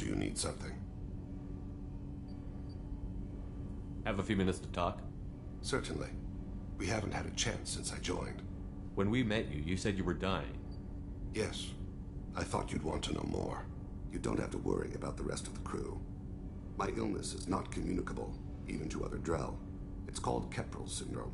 do you need something? Have a few minutes to talk? Certainly. We haven't had a chance since I joined. When we met you, you said you were dying. Yes. I thought you'd want to know more. You don't have to worry about the rest of the crew. My illness is not communicable, even to other Drell. It's called Kepral's syndrome.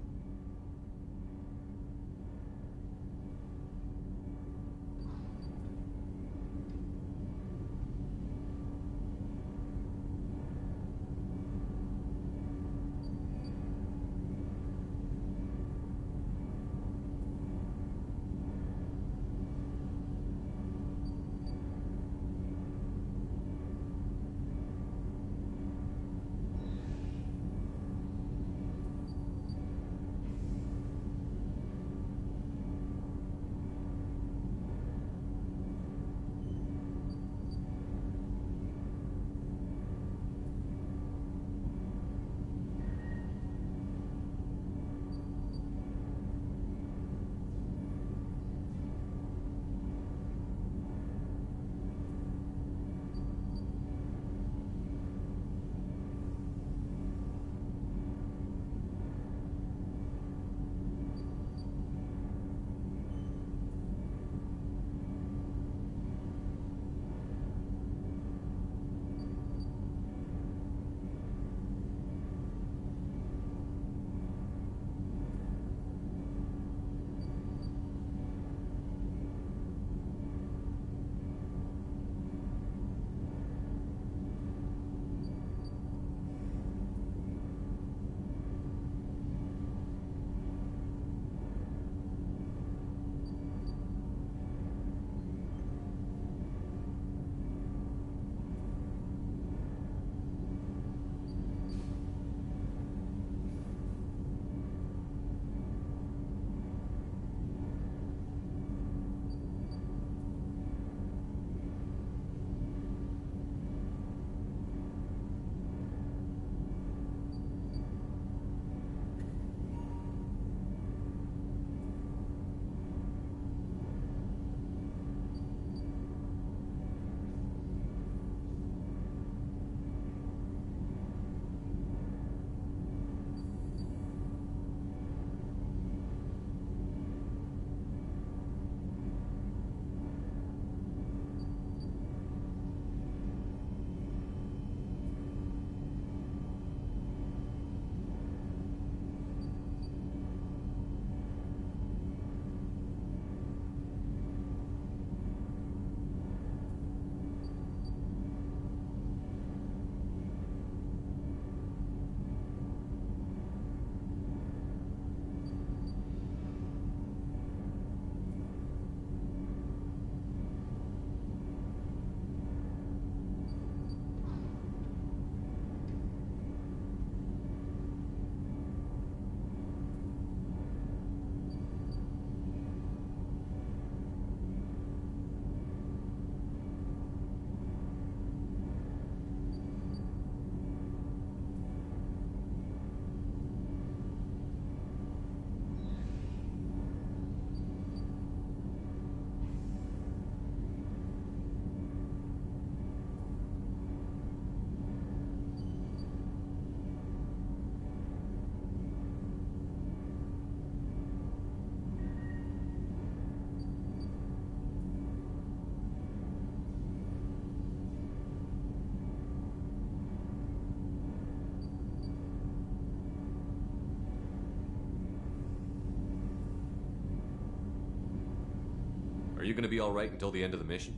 Are you going to be all right until the end of the mission?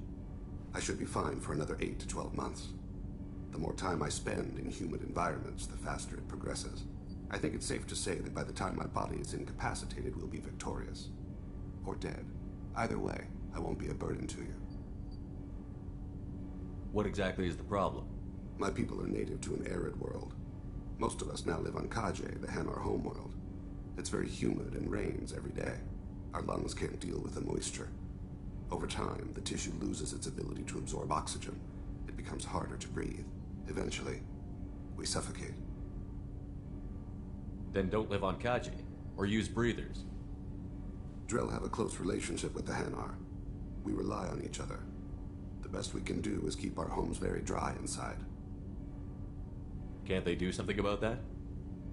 I should be fine for another 8 to 12 months. The more time I spend in humid environments, the faster it progresses. I think it's safe to say that by the time my body is incapacitated, we'll be victorious. Or dead. Either way, I won't be a burden to you. What exactly is the problem? My people are native to an arid world. Most of us now live on Kaje, the Hanar homeworld. It's very humid and rains every day. Our lungs can't deal with the moisture. Over time, the tissue loses its ability to absorb oxygen. It becomes harder to breathe. Eventually, we suffocate. Then don't live on Kaji, or use breathers. Drell have a close relationship with the Hanar. We rely on each other. The best we can do is keep our homes very dry inside. Can't they do something about that?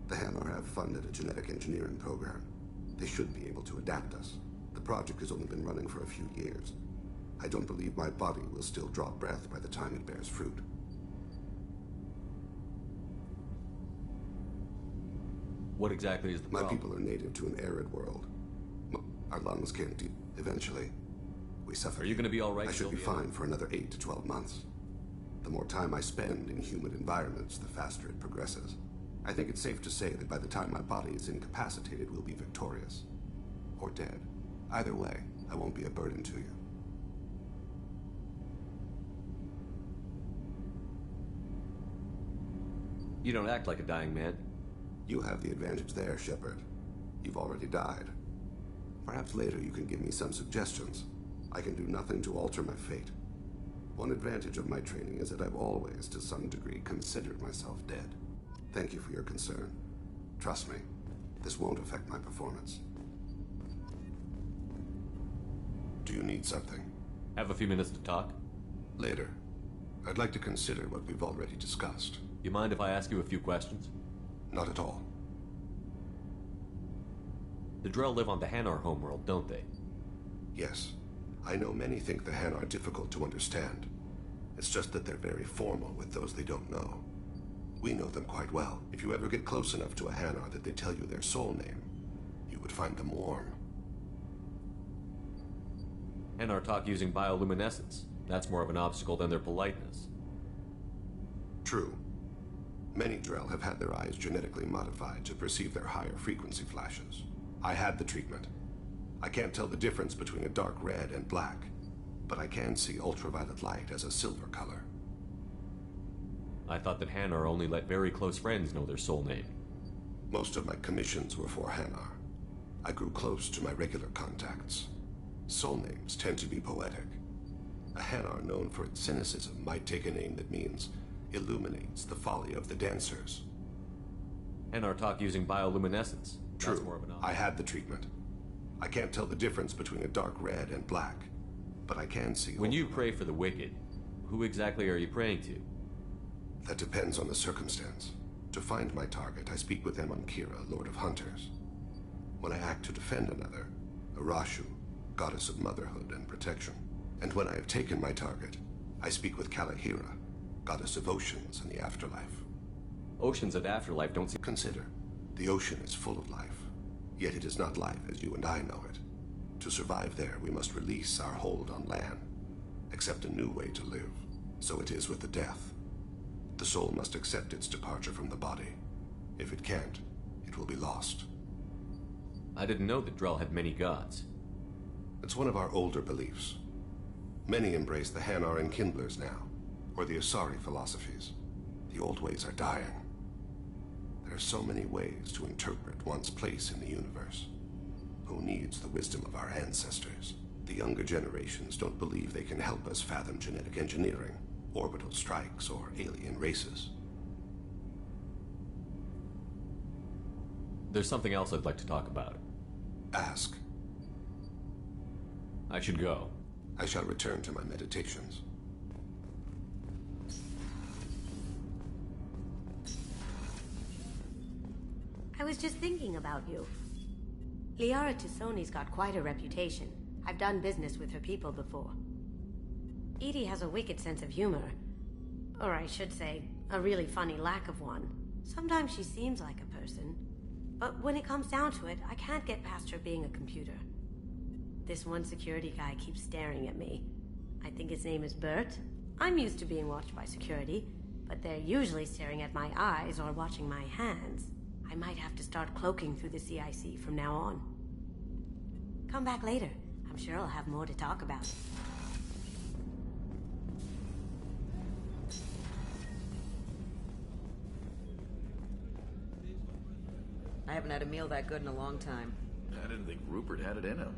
The Hanar have funded a genetic engineering program. They should be able to adapt us. The project has only been running for a few years. I don't believe my body will still draw breath by the time it bears fruit. What exactly is the problem? My people are native to an arid world. Our lungs can't deal. Eventually, we suffer. Are you going to be all right? I should be fine for another 8 to 12 months. The more time I spend in humid environments, the faster it progresses. I think it's safe to say that by the time my body is incapacitated, we'll be victorious. Or dead. Either way, I won't be a burden to you. You don't act like a dying man. You have the advantage there, Shepard. You've already died. Perhaps later you can give me some suggestions. I can do nothing to alter my fate. One advantage of my training is that I've always, to some degree, considered myself dead. Thank you for your concern. Trust me, this won't affect my performance. Do you need something? Have a few minutes to talk? Later. I'd like to consider what we've already discussed. You mind if I ask you a few questions? Not at all. The Drell live on the Hanar homeworld, don't they? Yes. I know many think the Han are difficult to understand. It's just that they're very formal with those they don't know. We know them quite well. If you ever get close enough to a Hanar that they tell you their soul name, you would find them warm. Hanar talk using bioluminescence. That's more of an obstacle than their politeness. True. Many Drell have had their eyes genetically modified to perceive their higher frequency flashes. I had the treatment. I can't tell the difference between a dark red and black, but I can see ultraviolet light as a silver color. I thought that Hanar only let very close friends know their soul name. Most of my commissions were for Hanar. I grew close to my regular contacts. Soul names tend to be poetic. A Hanar known for its cynicism might take a name that means illuminates the folly of the dancers. Hanar talk using bioluminescence. True. That's more of an I had the treatment. I can't tell the difference between a dark red and black, but I can see... When you pray for the wicked, who exactly are you praying to? That depends on the circumstance. To find my target, I speak with them on Kira, Lord of Hunters. When I act to defend another, Arashu, goddess of motherhood and protection. And when I have taken my target, I speak with Kalahira, goddess of oceans and the afterlife. Oceans and afterlife don't seem... Consider, the ocean is full of life, yet it is not life as you and I know it. To survive there, we must release our hold on land, accept a new way to live. So it is with the death. The soul must accept its departure from the body. If it can't, it will be lost. I didn't know that Drell had many gods. It's one of our older beliefs. Many embrace the Hanar and Kindlers now, or the Asari philosophies. The old ways are dying. There are so many ways to interpret one's place in the universe. Who needs the wisdom of our ancestors? The younger generations don't believe they can help us fathom genetic engineering, orbital strikes, or alien races. There's something else I'd like to talk about. Ask. I should go. I shall return to my meditations. I was just thinking about you. Liara Tisoni's got quite a reputation. I've done business with her people before. Edie has a wicked sense of humor. Or I should say, a really funny lack of one. Sometimes she seems like a person. But when it comes down to it, I can't get past her being a computer. This one security guy keeps staring at me. I think his name is Bert. I'm used to being watched by security, but they're usually staring at my eyes or watching my hands. I might have to start cloaking through the CIC from now on. Come back later. I'm sure I'll have more to talk about. I haven't had a meal that good in a long time. I didn't think Rupert had it in him.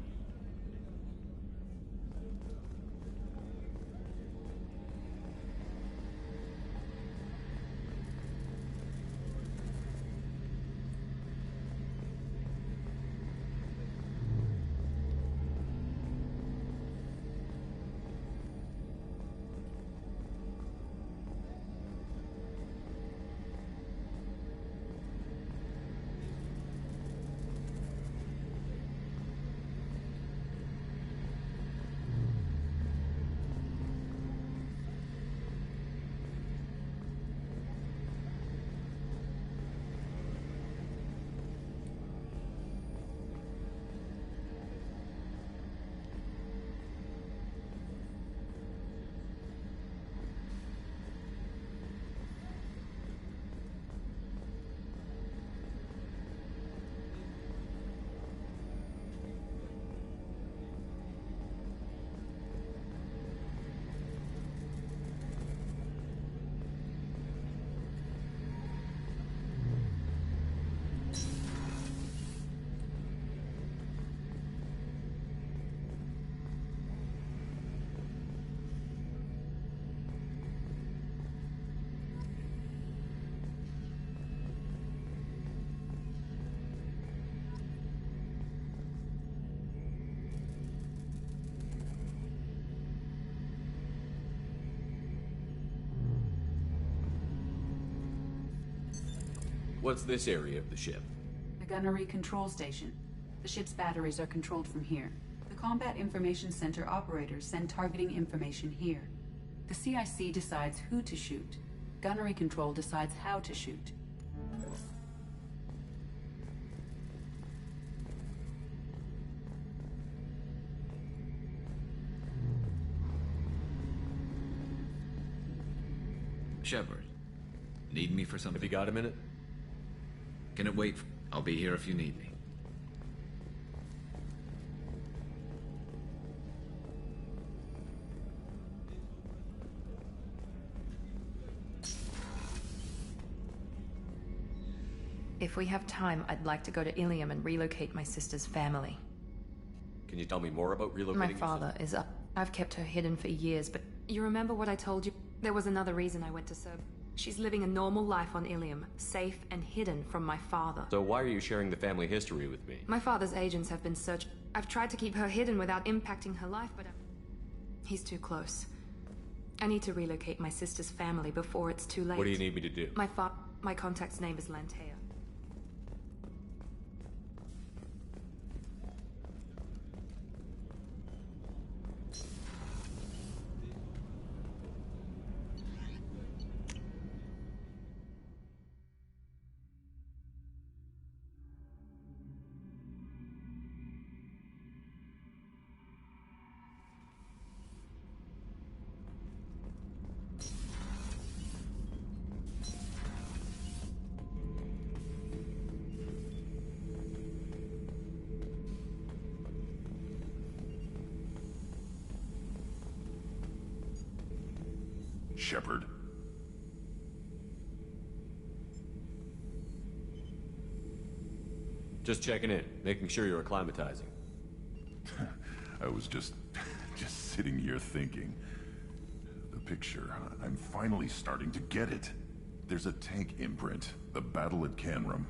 What's this area of the ship? The gunnery control station. The ship's batteries are controlled from here. The Combat Information Center operators send targeting information here. The CIC decides who to shoot. Gunnery control decides how to shoot. Shepard, need me for something? Have you got a minute? Can it wait? I'll be here if you need me. If we have time, I'd like to go to Ilium and relocate my sister's family. Can you tell me more about relocating My your father is up. I've kept her hidden for years, but you remember what I told you? There was another reason I went to serve. She's living a normal life on Ilium, safe and hidden from my father. So why are you sharing the family history with me? My father's agents have been searching. I've tried to keep her hidden without impacting her life, but he's too close. I need to relocate my sister's family before it's too late. What do you need me to do? My contact's name is Lantea. Shepard. Just checking in, making sure you're acclimatizing. I was just sitting here thinking. The picture, I'm finally starting to get it. There's a tank imprint, the battle at Canrum.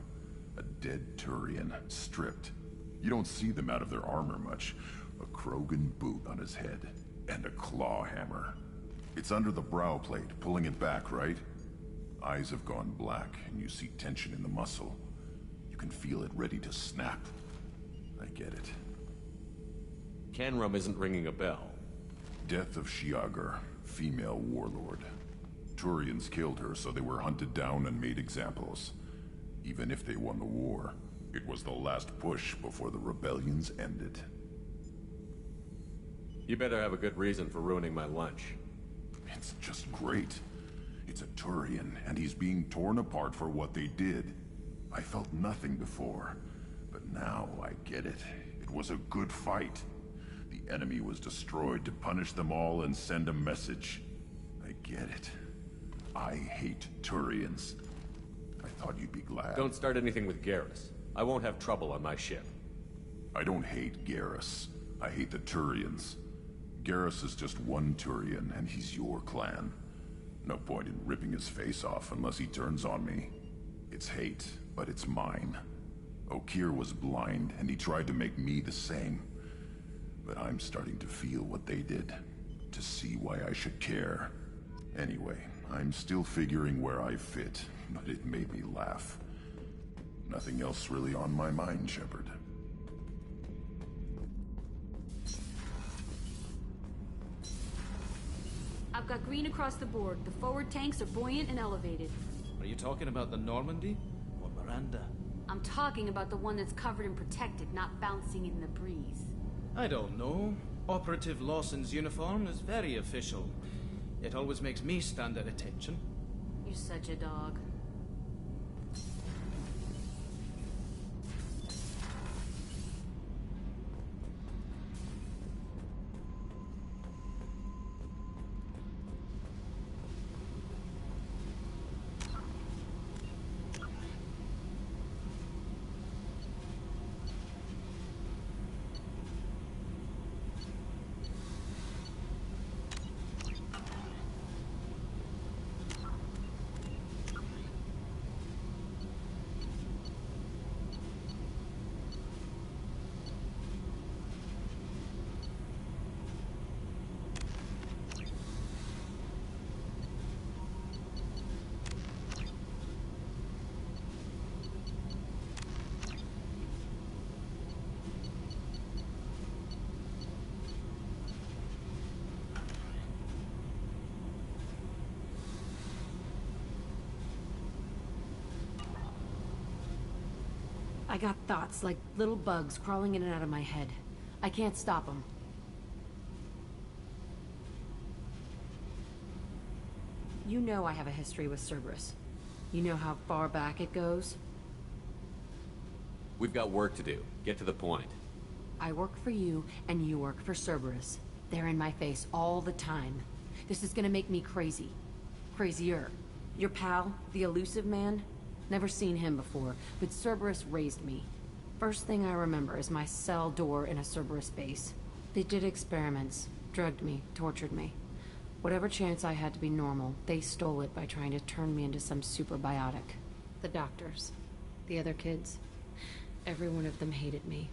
A dead Turian, stripped. You don't see them out of their armor much. A Krogan boot on his head, and a claw hammer. It's under the brow plate, pulling it back, right? Eyes have gone black, and you see tension in the muscle. You can feel it ready to snap. I get it. Canrum isn't ringing a bell. Death of Shiagar, female warlord. Turians killed her, so they were hunted down and made examples. Even if they won the war, it was the last push before the rebellions ended. You better have a good reason for ruining my lunch. It's just great. It's a Turian, and he's being torn apart for what they did. I felt nothing before, but now I get it. It was a good fight. The enemy was destroyed to punish them all and send a message. I get it. I hate Turians. I thought you'd be glad. Don't start anything with Garrus. I won't have trouble on my ship. I don't hate Garrus. I hate the Turians. Garrus is just one Turian, and he's your clan. No point in ripping his face off unless he turns on me. It's hate, but it's mine. Okeer was blind, and he tried to make me the same. But I'm starting to feel what they did, to see why I should care. Anyway, I'm still figuring where I fit, but it made me laugh. Nothing else really on my mind, Shepard. I've got green across the board. The forward tanks are buoyant and elevated. Are you talking about the Normandy? Or Miranda? I'm talking about the one that's covered and protected, not bouncing in the breeze. I don't know. Operative Lawson's uniform is very official. It always makes me stand at attention. You're such a dog. I got thoughts like little bugs crawling in and out of my head. I can't stop them. You know I have a history with Cerberus. You know how far back it goes? We've got work to do. Get to the point. I work for you, and you work for Cerberus. They're in my face all the time. This is gonna make me crazy. Crazier. Your pal, the elusive man? Never seen him before, but Cerberus raised me. First thing I remember is my cell door in a Cerberus base. They did experiments, drugged me, tortured me. Whatever chance I had to be normal, they stole it by trying to turn me into some super biotic. The doctors, the other kids, every one of them hated me.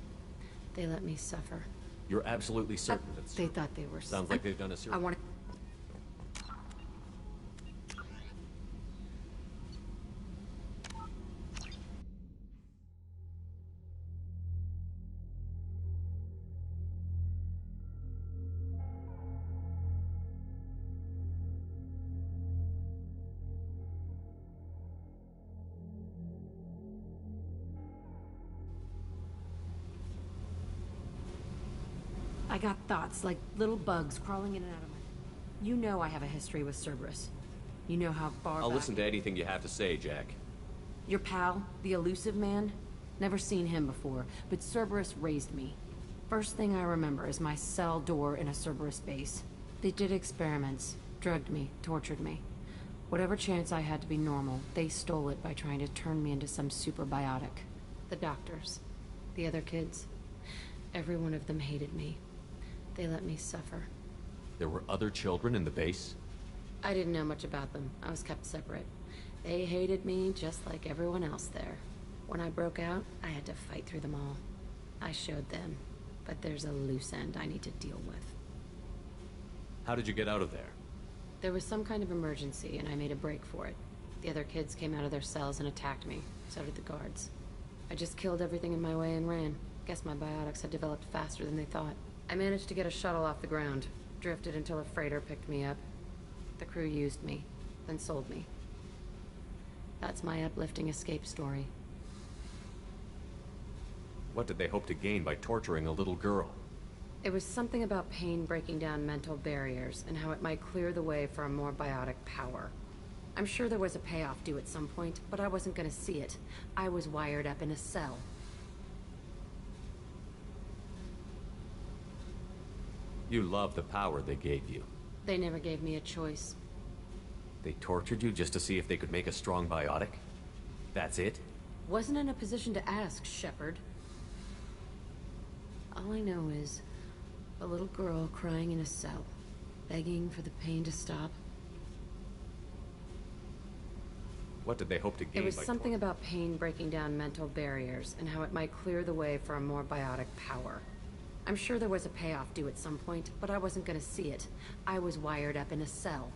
They let me suffer. You're absolutely certain that They thought they were... Sounds like they've done a I want to... I got thoughts like little bugs crawling in and out of my... You know I have a history with Cerberus. You know how far I'll back... listen to anything you have to say, Jack. Your pal, the elusive man? Never seen him before, but Cerberus raised me. First thing I remember is my cell door in a Cerberus base. They did experiments, drugged me, tortured me. Whatever chance I had to be normal, they stole it by trying to turn me into some super biotic. The doctors, the other kids, every one of them hated me. They let me suffer. There were other children in the base? I didn't know much about them. I was kept separate. They hated me just like everyone else there. When I broke out, I had to fight through them all. I showed them, but there's a loose end I need to deal with. How did you get out of there? There was some kind of emergency, and I made a break for it. The other kids came out of their cells and attacked me. So did the guards. I just killed everything in my way and ran. Guess my biotics had developed faster than they thought. I managed to get a shuttle off the ground. Drifted until a freighter picked me up. The crew used me, then sold me. That's my uplifting escape story. What did they hope to gain by torturing a little girl? It was something about pain breaking down mental barriers and how it might clear the way for a more biotic power. I'm sure there was a payoff due at some point, but I wasn't gonna see it. I was wired up in a cell. You loved the power they gave you. They never gave me a choice. They tortured you just to see if they could make a strong biotic? That's it? Wasn't in a position to ask, Shepard. All I know is a little girl crying in a cell, begging for the pain to stop. What did they hope to gain? It was something about pain breaking down mental barriers and how it might clear the way for a more biotic power. I'm sure there was a payoff due at some point, but I wasn't gonna see it. I was wired up in a cell.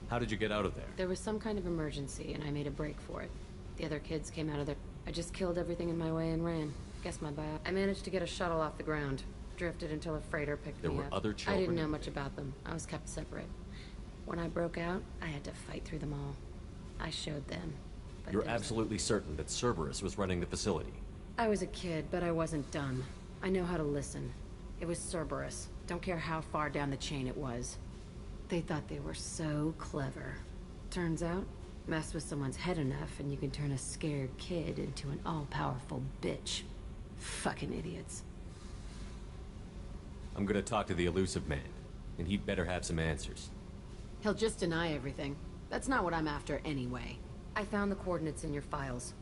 How did you get out of there? There was some kind of emergency, and I made a break for it. The other kids came out of their... I just killed everything in my way and ran. Guess my bio... I managed to get a shuttle off the ground. Drifted until a freighter picked me up. There were other children. I didn't know much about them. I was kept separate. When I broke out, I had to fight through them all. I showed them. But You're absolutely certain that Cerberus was running the facility? I was a kid, but I wasn't dumb. I know how to listen. It was Cerberus. Don't care how far down the chain it was. They thought they were so clever. Turns out, mess with someone's head enough and you can turn a scared kid into an all-powerful bitch. Fucking idiots. I'm gonna talk to the elusive man, and he'd better have some answers. He'll just deny everything. That's not what I'm after anyway. I found the coordinates in your files.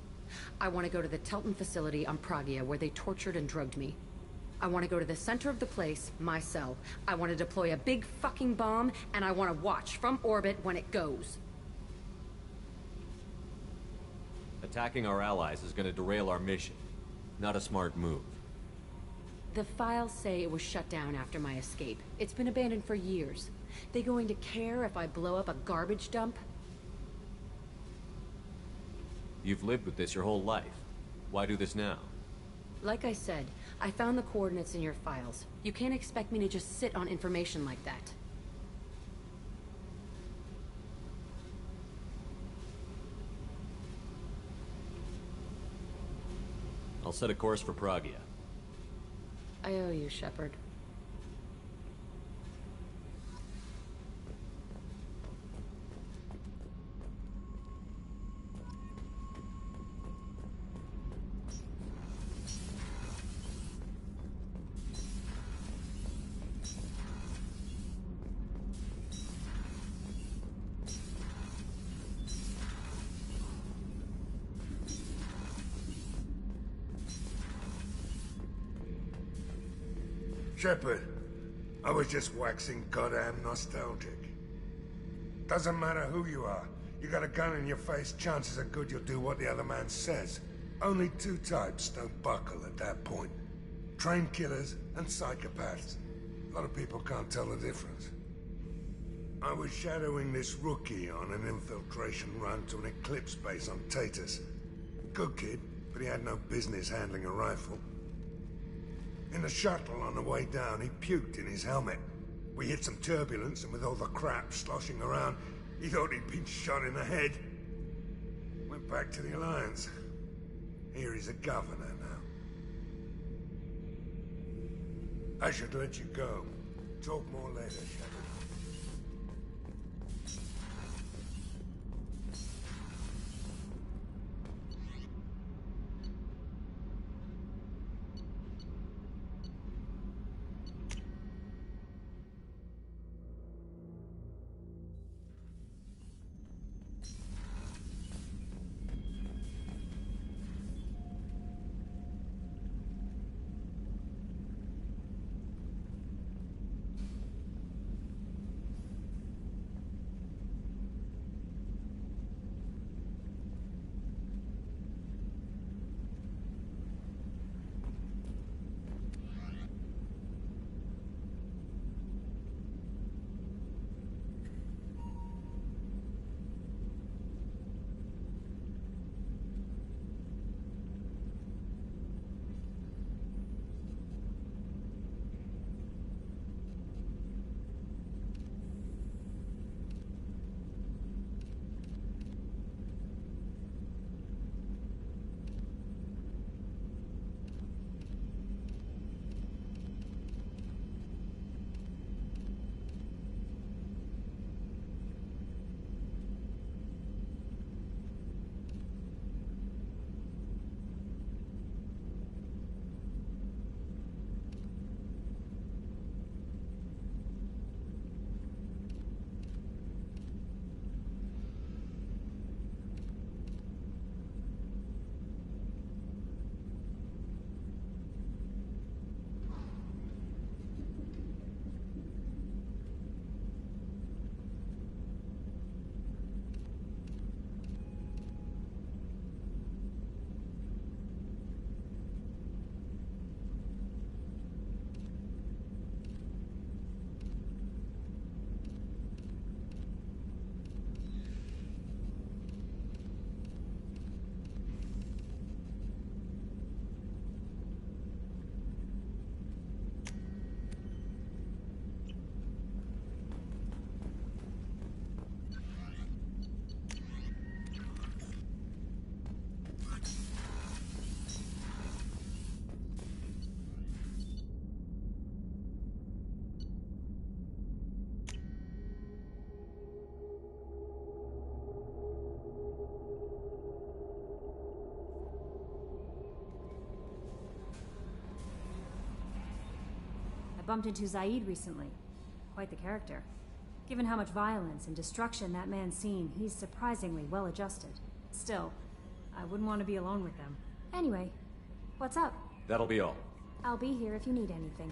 I want to go to the Telton facility on Pragia where they tortured and drugged me. I want to go to the center of the place, my cell. I want to deploy a big fucking bomb, and I want to watch from orbit when it goes. Attacking our allies is gonna derail our mission. Not a smart move. The files say it was shut down after my escape. It's been abandoned for years. They going to care if I blow up a garbage dump? You've lived with this your whole life. Why do this now? Like I said, I found the coordinates in your files. You can't expect me to just sit on information like that. I'll set a course for Pragia. I owe you, Shepard. Shepard, I was just waxing goddamn nostalgic. Doesn't matter who you are. You got a gun in your face, chances are good you'll do what the other man says. Only two types don't buckle at that point. Trained killers and psychopaths. A lot of people can't tell the difference. I was shadowing this rookie on an infiltration run to an Eclipse base on Tatus. Good kid, but he had no business handling a rifle. In the shuttle on the way down, he puked in his helmet. We hit some turbulence, and with all the crap sloshing around, he thought he'd been shot in the head. Went back to the Alliance. Here he's a governor now. I should let you go. Talk more later, Shepard. Bumped into Zaid recently. Quite the character. Given how much violence and destruction that man's seen, he's surprisingly well adjusted. Still, I wouldn't want to be alone with them. Anyway, what's up? That'll be all. I'll be here if you need anything.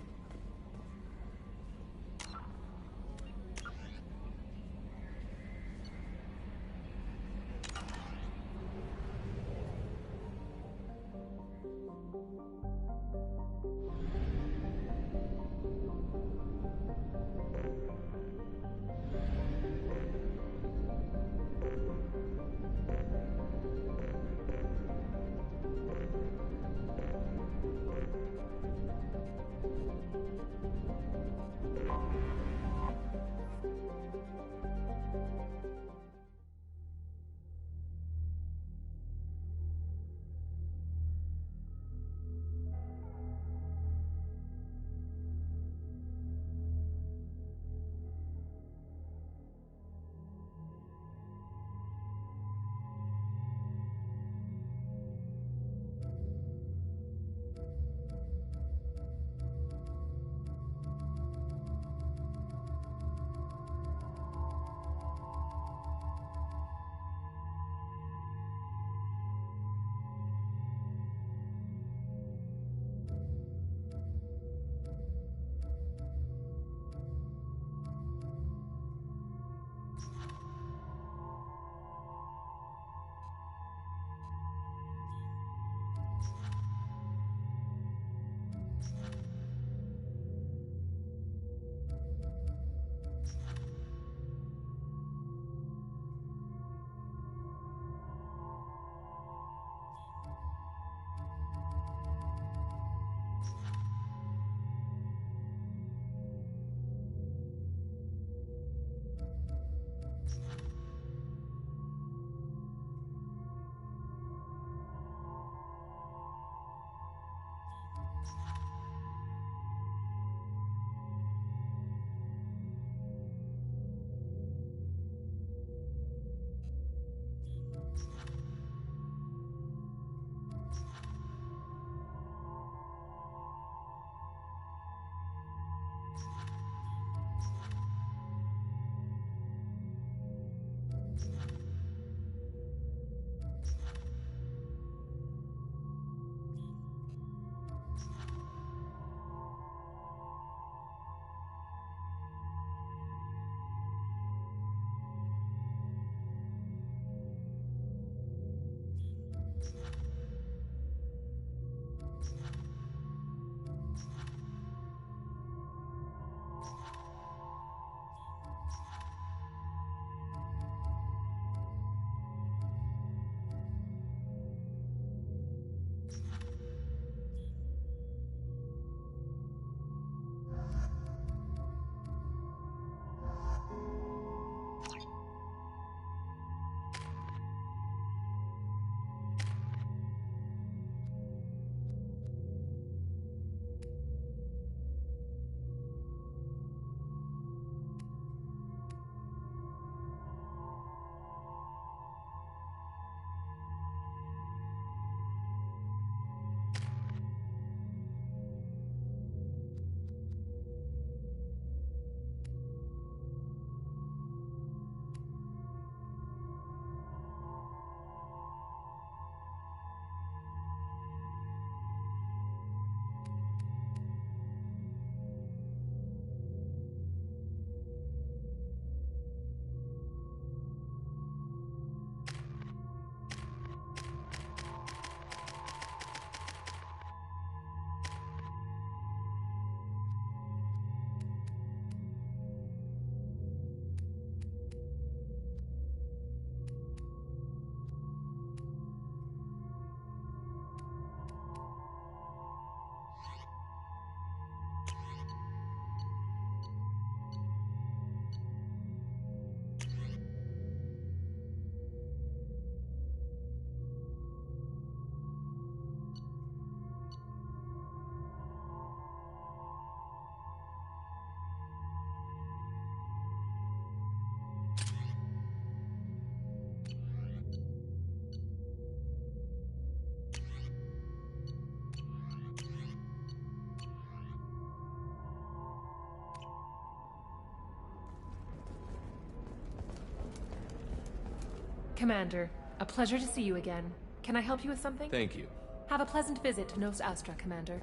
Commander, a pleasure to see you again. Can I help you with something? Thank you. Have a pleasant visit to Nos Astra, Commander.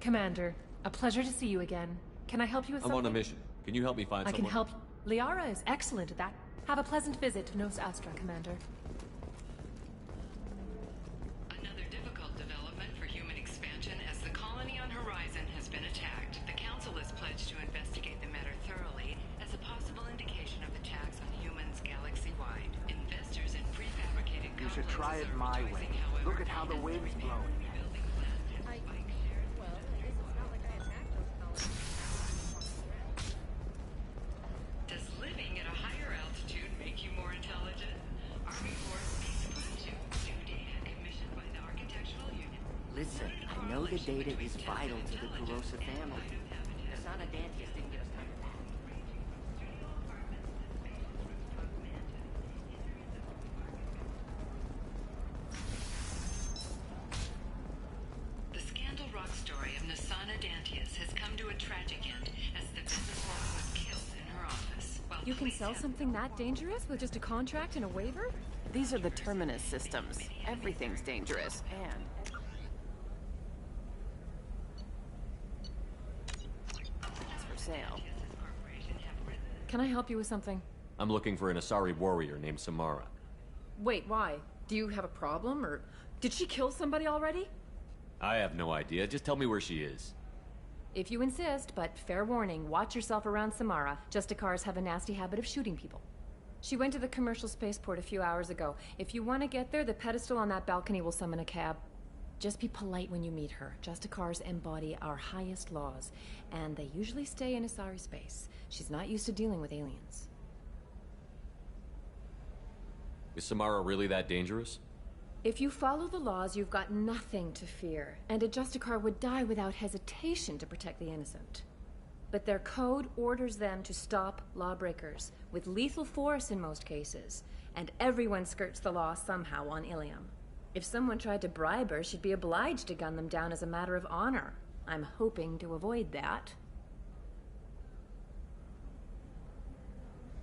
Commander, a pleasure to see you again. Can I help you with I'm something? on a mission. Can you help me find I someone? can help. Liara is excellent at that. Have a pleasant visit to Nos Astra, Commander. Another difficult development for human expansion as the colony on Horizon has been attacked. The Council is pledged to investigate the matter thoroughly as a possible indication of attacks on humans galaxy-wide. Investors in prefabricated You should try it my way. Look at how the wind's blowing. Does living at a higher altitude make you more intelligent? Army Force Base Project, new data commissioned by the Architectural Union. Listen, I know the data is vital to the Corrosa family. Asana Dantius didn't give us time to pack. The Scandal Rock story of Nasana Dantius has come to a tragic end as the businesswoman was killed in her office. While You can sell something that dangerous with just a contract and a waiver? These are the Terminus systems. Everything's dangerous, and... it's for sale. Can I help you with something? I'm looking for an Asari warrior named Samara. Wait, why? Do you have a problem, or did she kill somebody already? I have no idea. Just tell me where she is. If you insist, but fair warning, watch yourself around Samara. Justicars have a nasty habit of shooting people. She went to the commercial spaceport a few hours ago. If you want to get there, the pedestal on that balcony will summon a cab. Just be polite when you meet her. Justicars embody our highest laws, and they usually stay in Asari space. She's not used to dealing with aliens. Is Samara really that dangerous? If you follow the laws, you've got nothing to fear, and a Justicar would die without hesitation to protect the innocent. But their code orders them to stop lawbreakers, with lethal force in most cases, and everyone skirts the law somehow on Ilium. If someone tried to bribe her, she'd be obliged to gun them down as a matter of honor. I'm hoping to avoid that.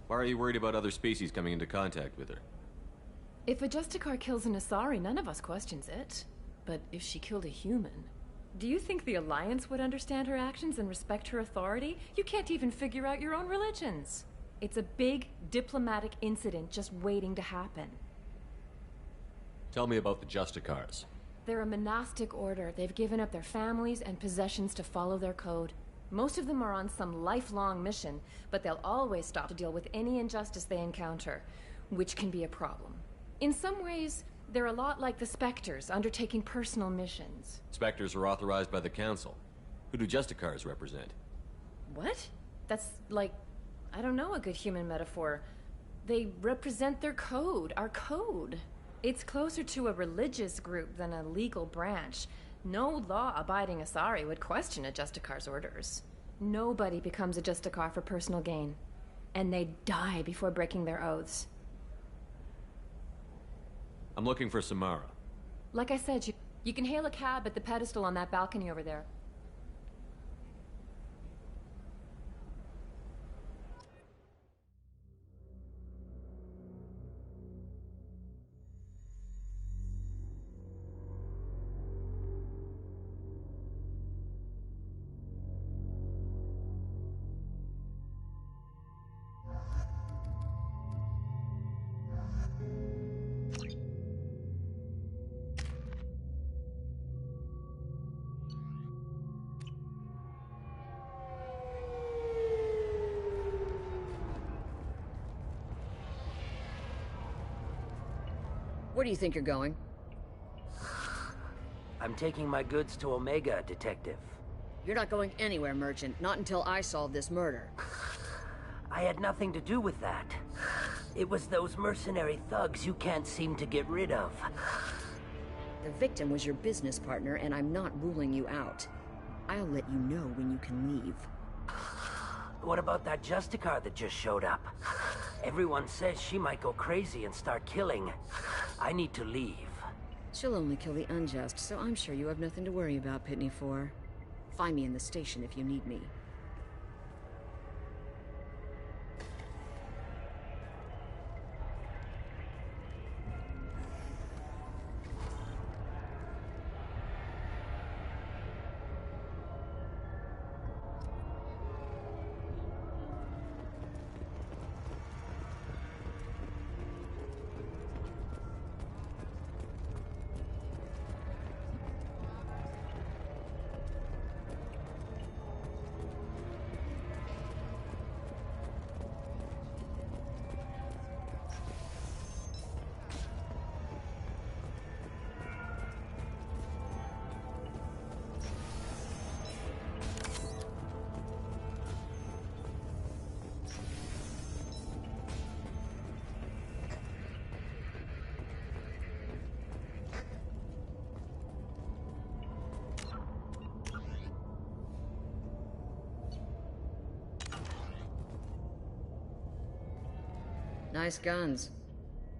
Why are you worried about other species coming into contact with her? If a Justicar kills an Asari, none of us questions it. But if she killed a human... Do you think the Alliance would understand her actions and respect her authority? You can't even figure out your own religions. It's a big diplomatic incident just waiting to happen. Tell me about the Justicars. They're a monastic order. They've given up their families and possessions to follow their code. Most of them are on some lifelong mission, but they'll always stop to deal with any injustice they encounter, which can be a problem. In some ways, they're a lot like the Spectres, undertaking personal missions. Spectres are authorized by the Council. Who do Justicars represent? What? That's like, I don't know, a good human metaphor. They represent their code, our code. It's closer to a religious group than a legal branch. No law-abiding Asari would question a Justicar's orders. Nobody becomes a Justicar for personal gain. And they die before breaking their oaths. I'm looking for Samara. Like I said, you can hail a cab at the pedestal on that balcony over there. Where do you think you're going? I'm taking my goods to Omega, Detective. You're not going anywhere, Merchant. Not until I solve this murder. I had nothing to do with that. It was those mercenary thugs you can't seem to get rid of. The victim was your business partner, and I'm not ruling you out. I'll let you know when you can leave. What about that Justicar that just showed up? Everyone says she might go crazy and start killing. I need to leave. She'll only kill the unjust, so I'm sure you have nothing to worry about, Pitney 4. Find me in the station if you need me. Nice guns.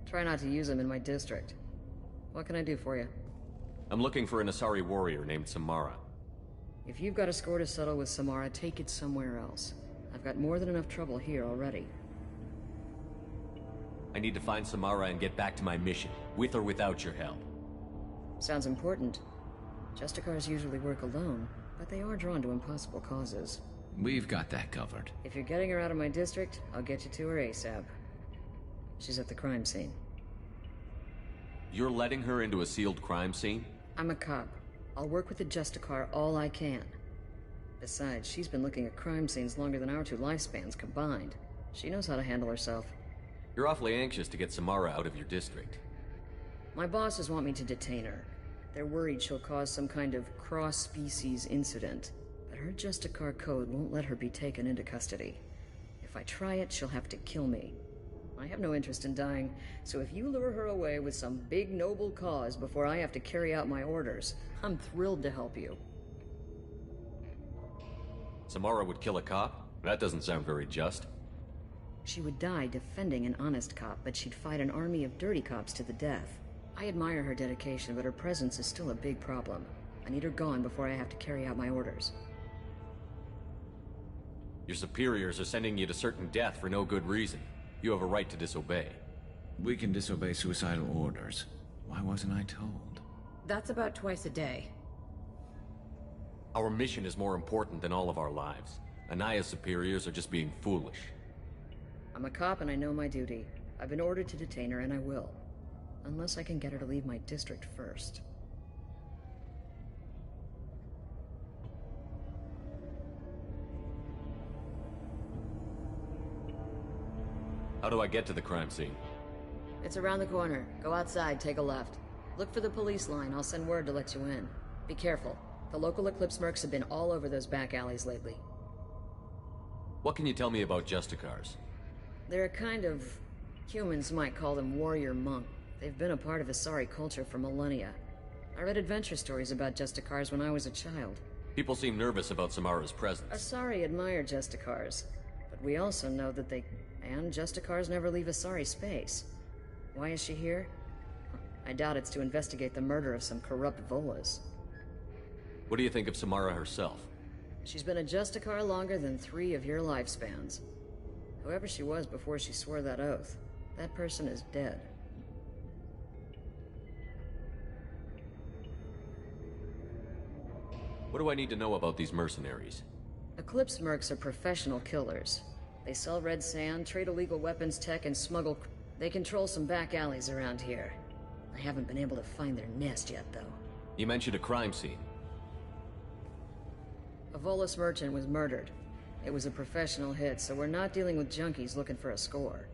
Try not to use them in my district. What can I do for you? I'm looking for an Asari warrior named Samara. If you've got a score to settle with Samara, take it somewhere else. I've got more than enough trouble here already. I need to find Samara and get back to my mission, with or without your help. Sounds important. Justicars usually work alone, but they are drawn to impossible causes. We've got that covered. If you're getting her out of my district, I'll get you to her ASAP. She's at the crime scene. You're letting her into a sealed crime scene? I'm a cop. I'll work with the Justicar all I can. Besides, she's been looking at crime scenes longer than our 2 lifespans combined. She knows how to handle herself. You're awfully anxious to get Samara out of your district. My bosses want me to detain her. They're worried she'll cause some kind of cross-species incident. But her Justicar code won't let her be taken into custody. If I try it, she'll have to kill me. I have no interest in dying, so if you lure her away with some big noble cause before I have to carry out my orders, I'm thrilled to help you. Samara would kill a cop? That doesn't sound very just. She would die defending an honest cop, but she'd fight an army of dirty cops to the death. I admire her dedication, but her presence is still a big problem. I need her gone before I have to carry out my orders. Your superiors are sending you to certain death for no good reason. You have a right to disobey. We can disobey suicidal orders. Why wasn't I told? That's about twice a day. Our mission is more important than all of our lives. Anaya's superiors are just being foolish. I'm a cop and I know my duty. I've been ordered to detain her and I will. Unless I can get her to leave my district first. How do I get to the crime scene? It's around the corner. Go outside, take a left. Look for the police line. I'll send word to let you in. Be careful. The local Eclipse mercs have been all over those back alleys lately. What can you tell me about Justicars? They're a kind of... humans might call them warrior monk. They've been a part of Asari culture for millennia. I read adventure stories about Justicars when I was a child. People seem nervous about Samara's presence. Asari admire Justicars, but we also know that they... and Justicars never leave Asari space. Why is she here? I doubt it's to investigate the murder of some corrupt Volas. What do you think of Samara herself? She's been a Justicar longer than 3 of your lifespans. Whoever she was before she swore that oath, that person is dead. What do I need to know about these mercenaries? Eclipse mercs are professional killers. They sell red sand, trade illegal weapons tech, and smuggle... They control some back alleys around here. I haven't been able to find their nest yet, though. You mentioned a crime scene. A Volus merchant was murdered. It was a professional hit, so we're not dealing with junkies looking for a score.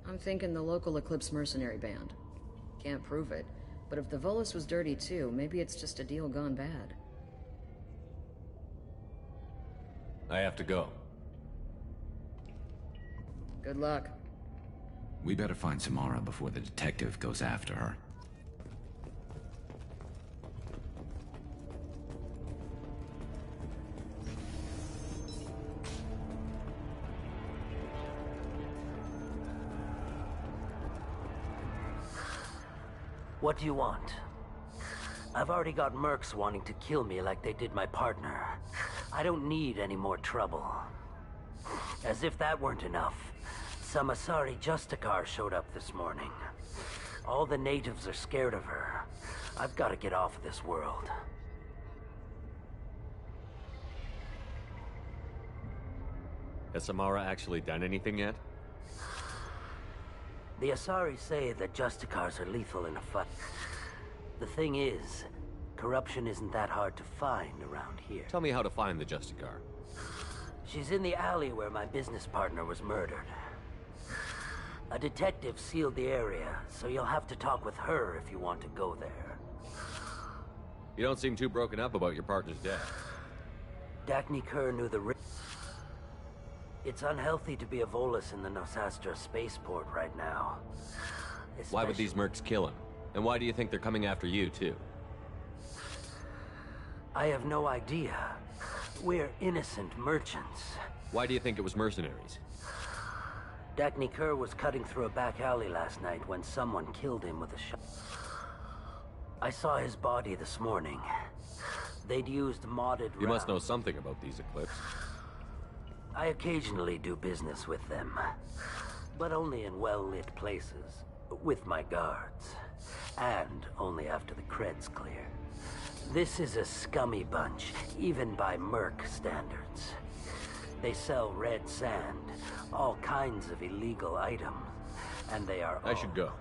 I'm thinking the local Eclipse mercenary band. Can't prove it, but if the Volus was dirty too, maybe it's just a deal gone bad. I have to go. Good luck. We better find Samara before the detective goes after her. What do you want? I've already got mercs wanting to kill me like they did my partner. I don't need any more trouble. As if that weren't enough, some Asari Justicar showed up this morning. All the natives are scared of her. I've got to get off this world. Has Samara actually done anything yet? The Asari say that Justicars are lethal in a fight. The thing is, corruption isn't that hard to find around here. Tell me how to find the Justicar. She's in the alley where my business partner was murdered. A detective sealed the area, so you'll have to talk with her if you want to go there. You don't seem too broken up about your partner's death. Dacne Kerr knew the risk. It's unhealthy to be a Volus in the Nosastra spaceport right now. Why would these mercs kill him? And why do you think they're coming after you, too? I have no idea. We're innocent merchants. Why do you think it was mercenaries? Dagny Kerr was cutting through a back alley last night when someone killed him with a shot. I saw his body this morning. They'd used modded You must rounds. know something about these Eclipse. I occasionally do business with them, but only in well-lit places, with my guards, and only after the cred's clear. This is a scummy bunch, even by Merc standards. They sell red sand, all kinds of illegal items, and they are I should go.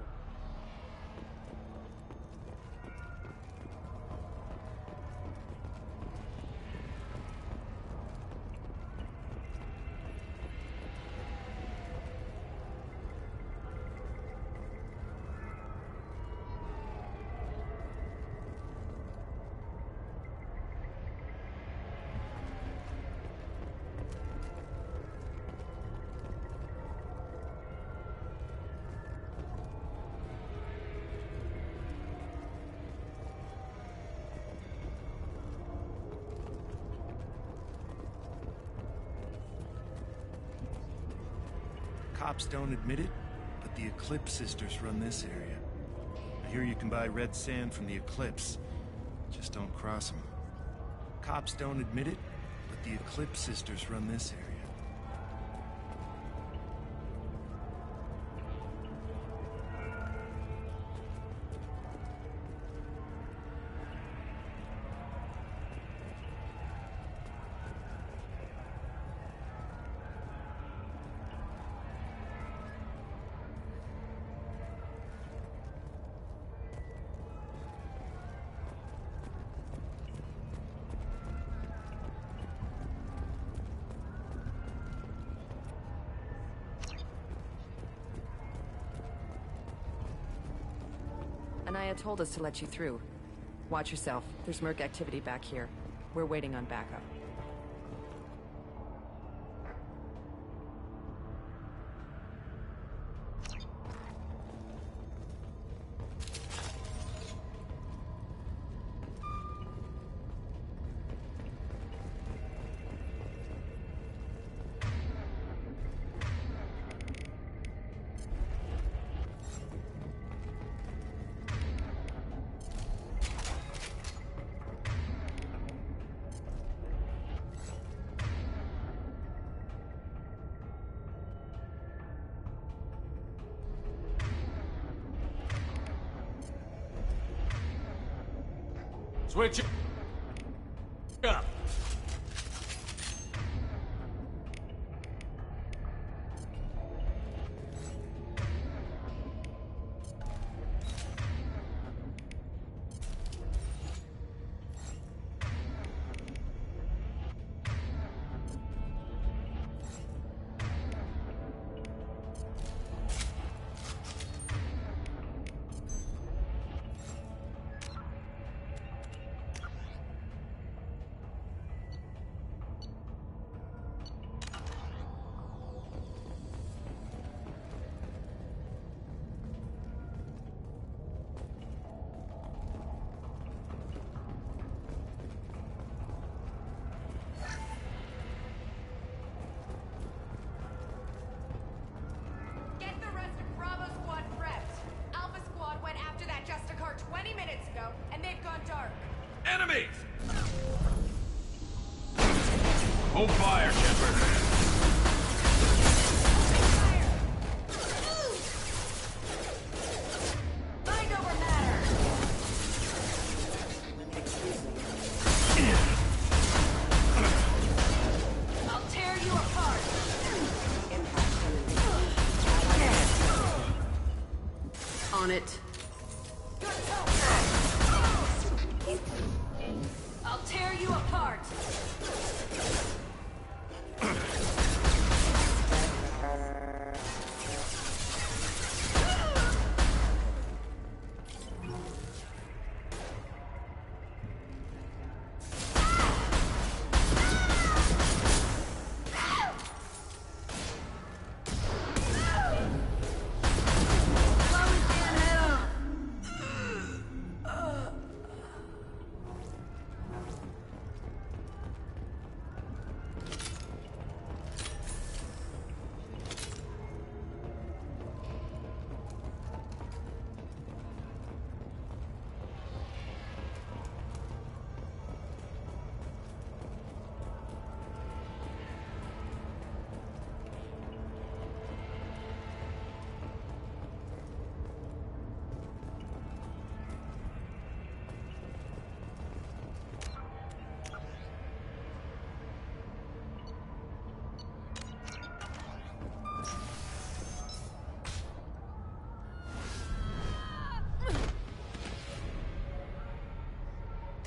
Cops don't admit it, but the Eclipse sisters run this area. I hear you can buy red sand from the Eclipse. Just don't cross them. Cops don't admit it, but the Eclipse sisters run this area. Anaya told us to let you through. Watch yourself. There's Merc activity back here. We're waiting on backup. Switch it up. Enemies! Hold fire, Shepard. Mind over matter. I'll tear you apart. On it. I'll tear you apart.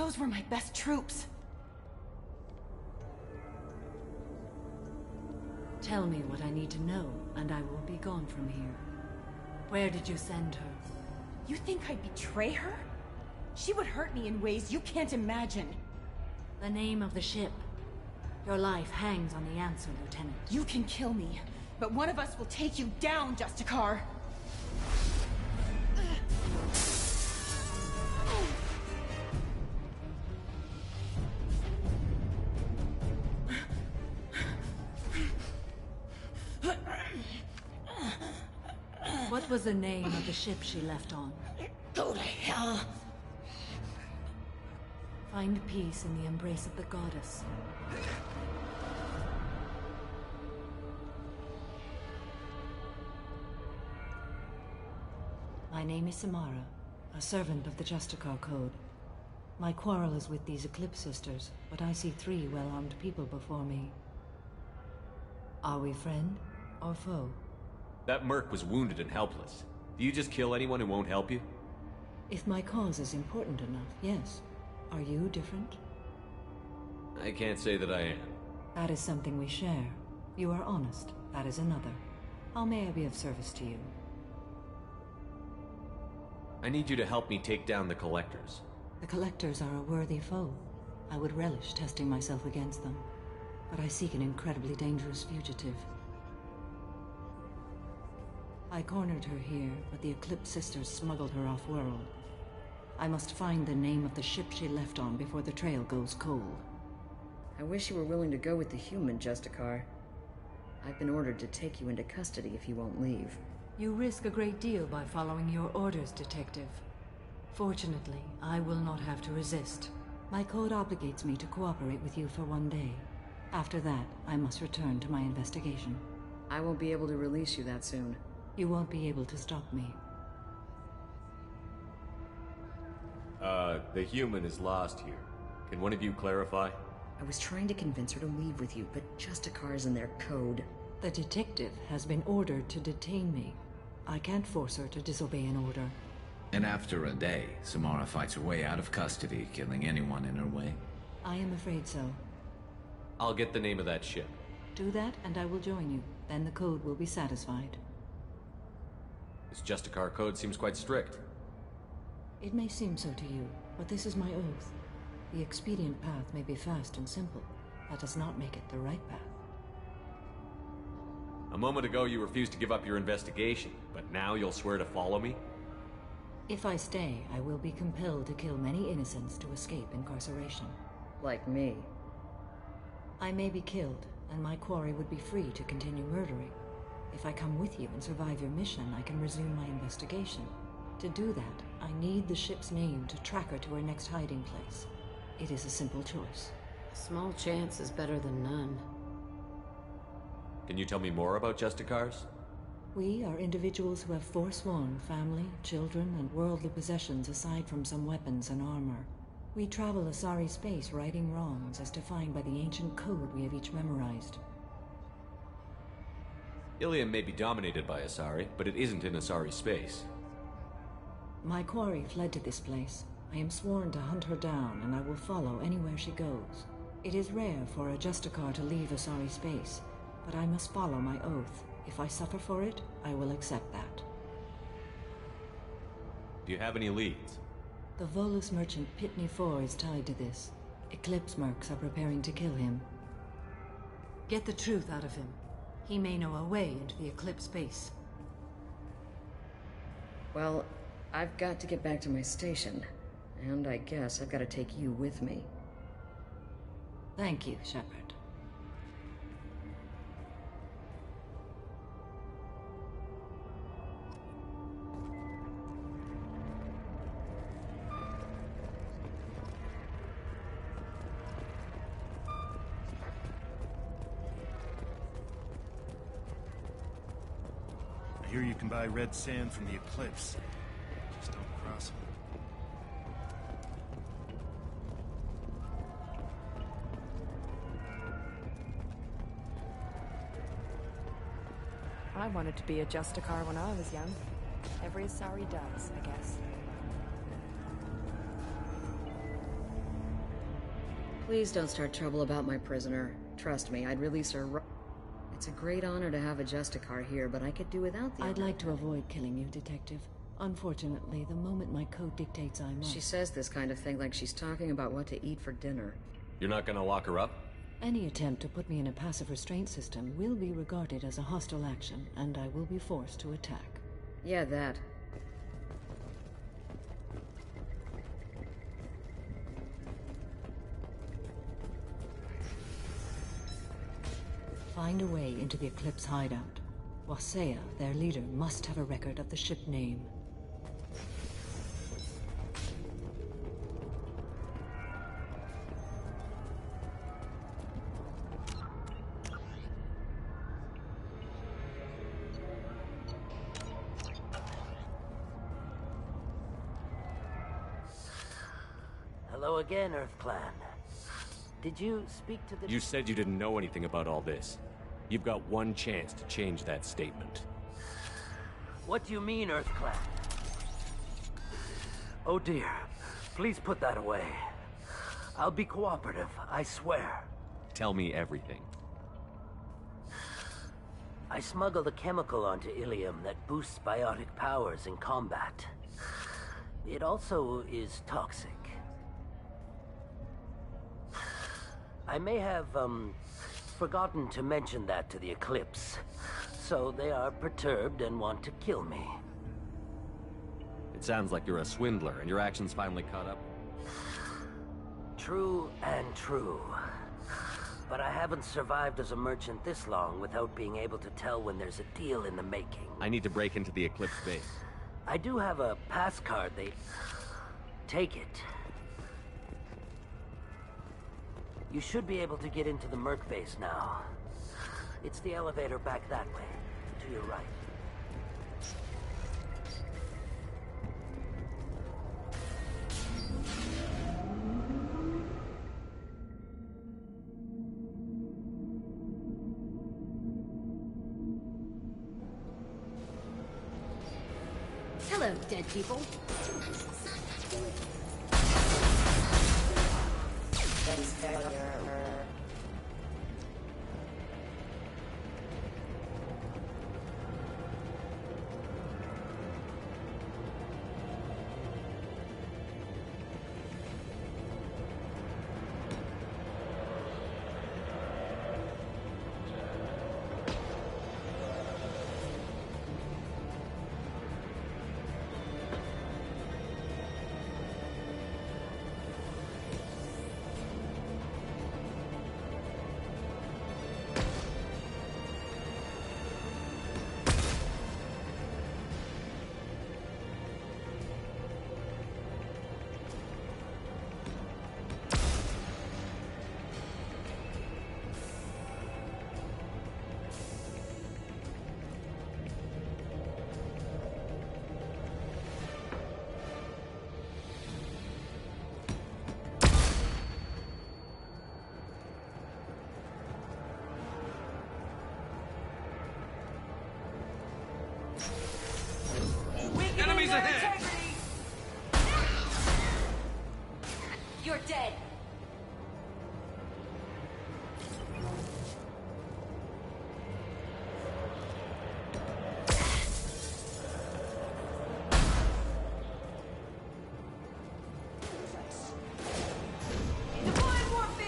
Those were my best troops. Tell me what I need to know, and I will be gone from here. Where did you send her? You think I'd betray her? She would hurt me in ways you can't imagine. The name of the ship. Your life hangs on the answer, Lieutenant. You can kill me, but one of us will take you down, Justicar. What was the name of the ship she left on? Go to hell. Find peace in the embrace of the goddess. My name is Samara, a servant of the Justicar Code. My quarrel is with these Eclipse Sisters, but I see 3 well-armed people before me. Are we friend or foe? That merc was wounded and helpless. Do you just kill anyone who won't help you? If my cause is important enough, yes. Are you different? I can't say that I am. That is something we share. You are honest. That is another. How may I be of service to you? I need you to help me take down the Collectors. The Collectors are a worthy foe. I would relish testing myself against them. But I seek an incredibly dangerous fugitive. I cornered her here, but the Eclipse Sisters smuggled her off-world. I must find the name of the ship she left on before the trail goes cold. I wish you were willing to go with the human, Justicar. I've been ordered to take you into custody if you won't leave. You risk a great deal by following your orders, Detective. Fortunately, I will not have to resist. My code obligates me to cooperate with you for 1 day. After that, I must return to my investigation. I won't be able to release you that soon. You won't be able to stop me. The human is lost here. Can one of you clarify? I was trying to convince her to leave with you, but Justicar's in their code. The detective has been ordered to detain me. I can't force her to disobey an order. And after a day, Samara fights her way out of custody, killing anyone in her way? I am afraid so. I'll get the name of that ship. Do that, and I will join you. Then the code will be satisfied. This Justicar code seems quite strict. It may seem so to you, but this is my oath. The expedient path may be fast and simple. That does not make it the right path. A moment ago you refused to give up your investigation, but now you'll swear to follow me? If I stay, I will be compelled to kill many innocents to escape incarceration. Like me. I may be killed, and my quarry would be free to continue murdering. If I come with you and survive your mission, I can resume my investigation. To do that, I need the ship's name to track her to her next hiding place. It is a simple choice. A small chance is better than none. Can you tell me more about Justicars? We are individuals who have forsworn family, children, and worldly possessions aside from some weapons and armor. We travel Asari space righting wrongs as defined by the ancient code we have each memorized. Ilium may be dominated by Asari, but it isn't in Asari space. My quarry fled to this place. I am sworn to hunt her down, and I will follow anywhere she goes. It is rare for a Justicar to leave Asari space, but I must follow my oath. If I suffer for it, I will accept that. Do you have any leads? The Volus merchant Pitney IV is tied to this. Eclipse mercs are preparing to kill him. Get the truth out of him. He may know a way into the Eclipse base. Well, I've got to get back to my station. And I guess I've got to take you with me. Thank you, Shepard. I hear you can buy red sand from the Eclipse. Just don't cross them. I wanted to be a Justicar when I was young. Every Asari does, I guess. Please don't start trouble about my prisoner. Trust me, I'd release her. It's a great honor to have a Justicar here, but I could do without the I'd like to avoid killing you, Detective. Unfortunately, the moment my code dictates I must. She says this kind of thing like she's talking about what to eat for dinner. You're not gonna lock her up? Any attempt to put me in a passive restraint system will be regarded as a hostile action, and I will be forced to attack. Yeah, that. Find a way into the Eclipse hideout. Wasea, their leader, must have a record of the ship name. Hello again, Earth Clan. Did you speak to the... You said you didn't know anything about all this. You've got one chance to change that statement. What do you mean, Earth Clan? Oh dear. Please put that away. I'll be cooperative, I swear. Tell me everything. I smuggled a chemical onto Ilium that boosts biotic powers in combat. It also is toxic. I may have, forgotten to mention that to the Eclipse, so they are perturbed and want to kill me. It sounds like you're a swindler, and your actions finally caught up. True and true. But I haven't survived as a merchant this long without being able to tell when there's a deal in the making. I need to break into the Eclipse base. I do have a pass card. Take it. You should be able to get into the Merc base now. It's the elevator back that way, to your right. Hello, dead people. Enemies ahead! You're dead.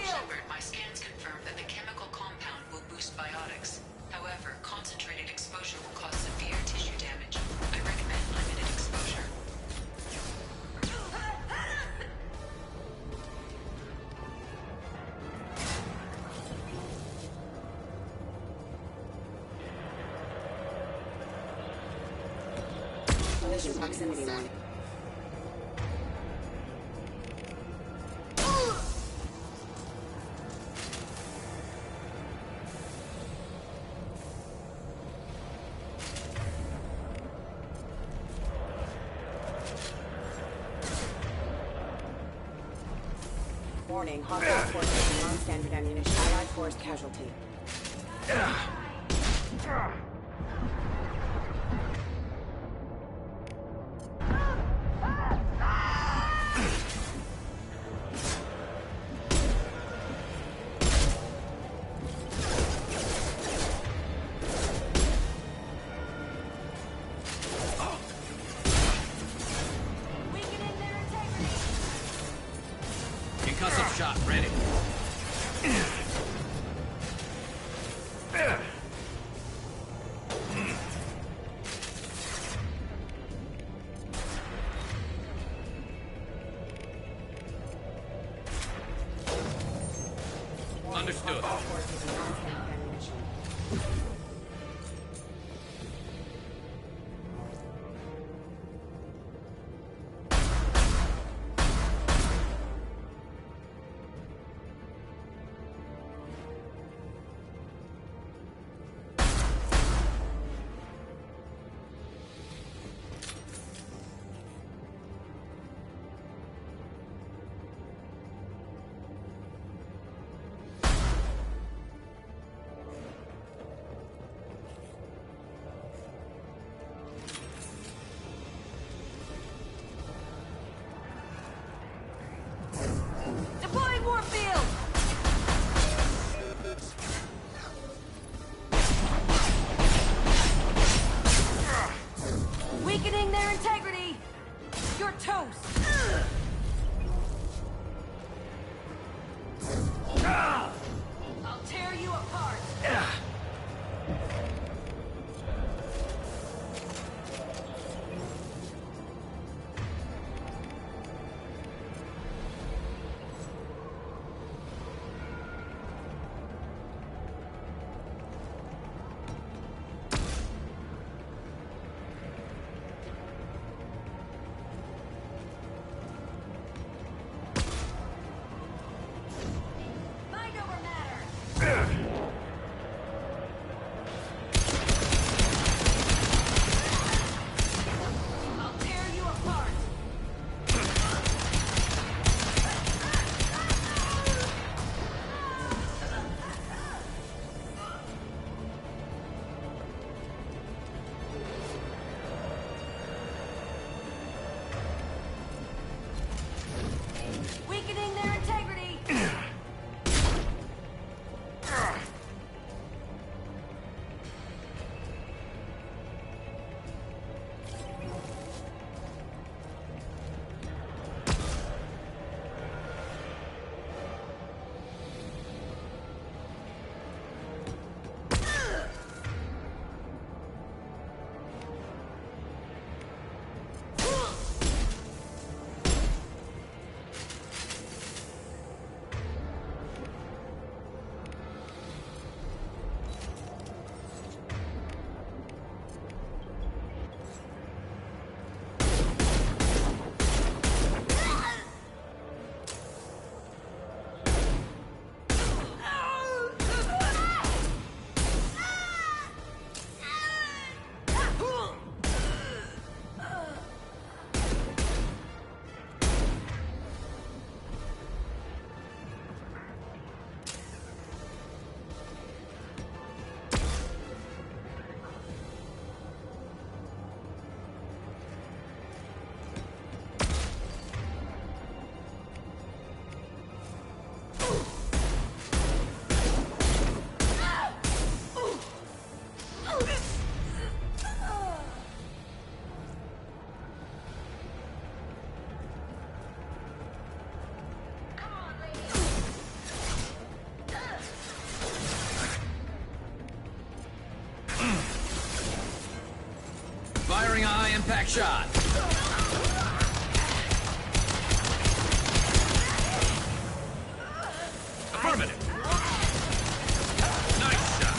Shepard, my scans confirm that the chemical compound will boost biotics. However, concentrated exposure will cause severe tissue damage. I recommend limited exposure. Collision proximity warning. Warning, hostile forces, non-standard ammunition, allied force casualty. Ready. Understood. Deploying warfield! Weakening their integrity! You're toast! I'll tear you apart! Mind over matter! I'll tear you apart! Weakening their integrity! Firing a high-impact shot. Affirmative. Nice shot.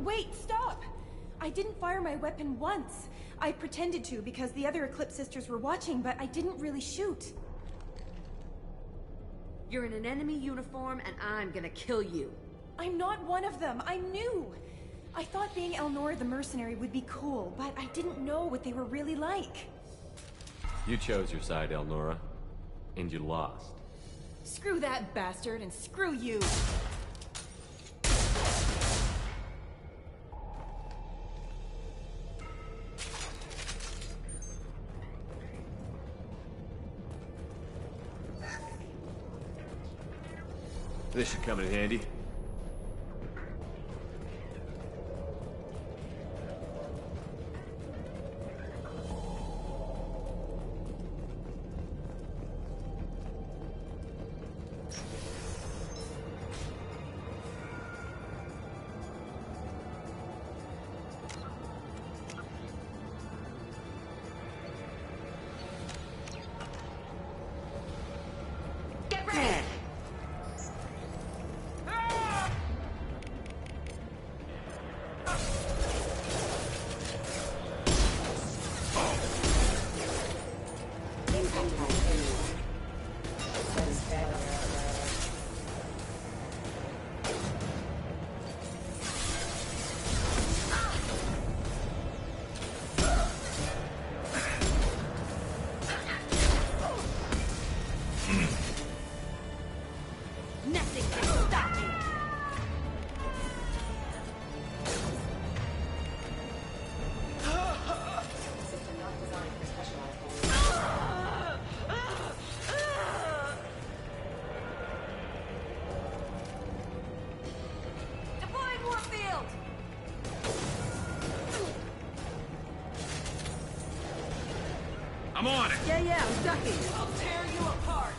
Wait, stop! I didn't fire my weapon once. I pretended to because the other Eclipse sisters were watching, but I didn't really shoot. You're in an enemy uniform, and I'm gonna kill you. I'm not one of them. I'm new. I thought being Elnora the mercenary would be cool, but I didn't know what they were really like. You chose your side, Elnora, and you lost. Screw that bastard, and screw you! This should come in handy. I'm on it! Yeah, I'm ducking. I'll tear you apart!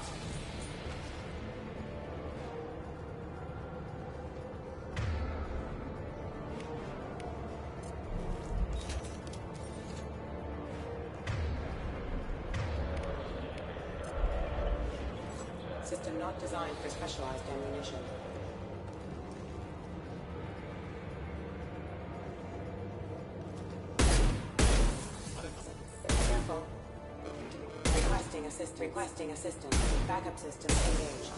System not designed for specialized ammunition. Careful. Requesting assistance. Backup systems engaged.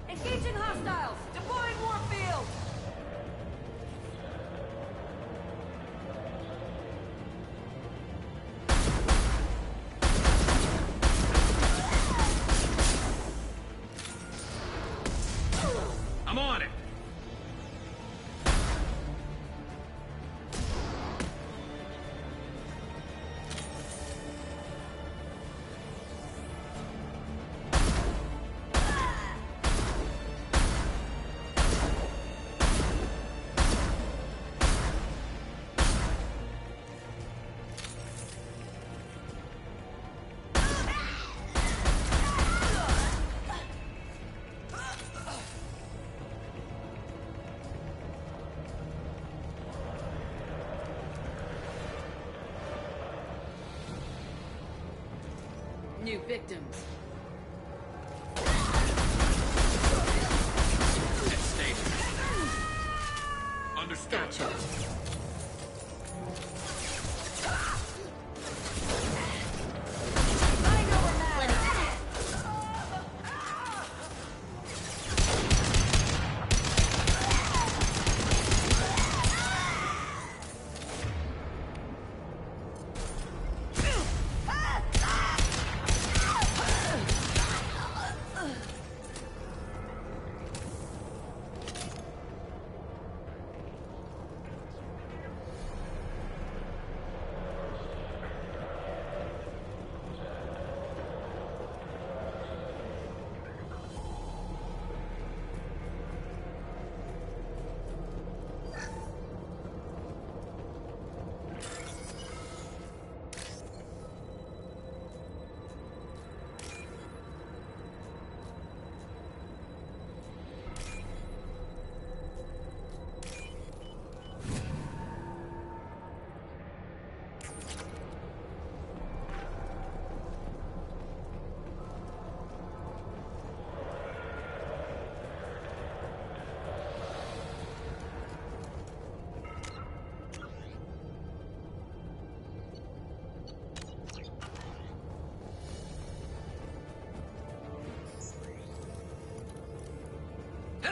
Engaging hostiles! Deploying warfield! I'm on it! New victims. Understood. Gotcha.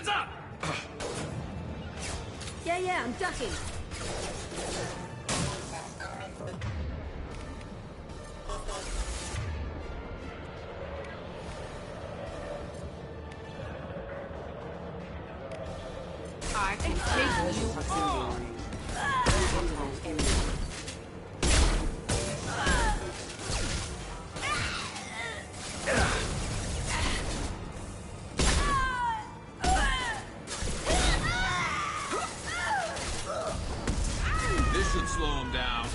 Hands up! Yeah, I'm ducking. I can take you on! This should slow him down.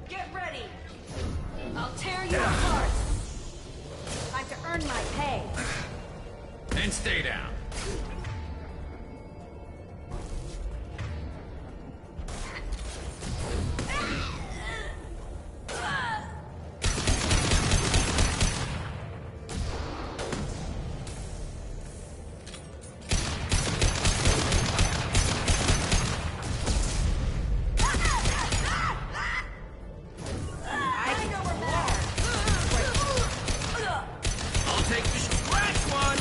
Get ready! I'll tear you apart! Time to earn my pay! And stay down. I'll take the scratch one!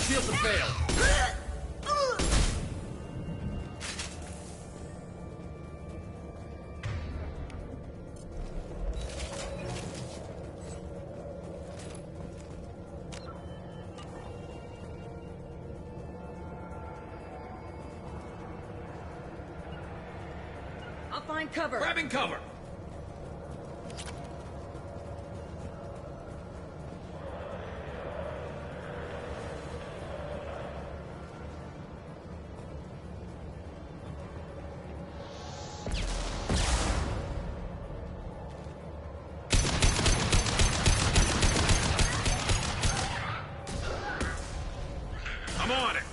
Shields have failed. I'll find cover. Grabbing cover. I'm on it.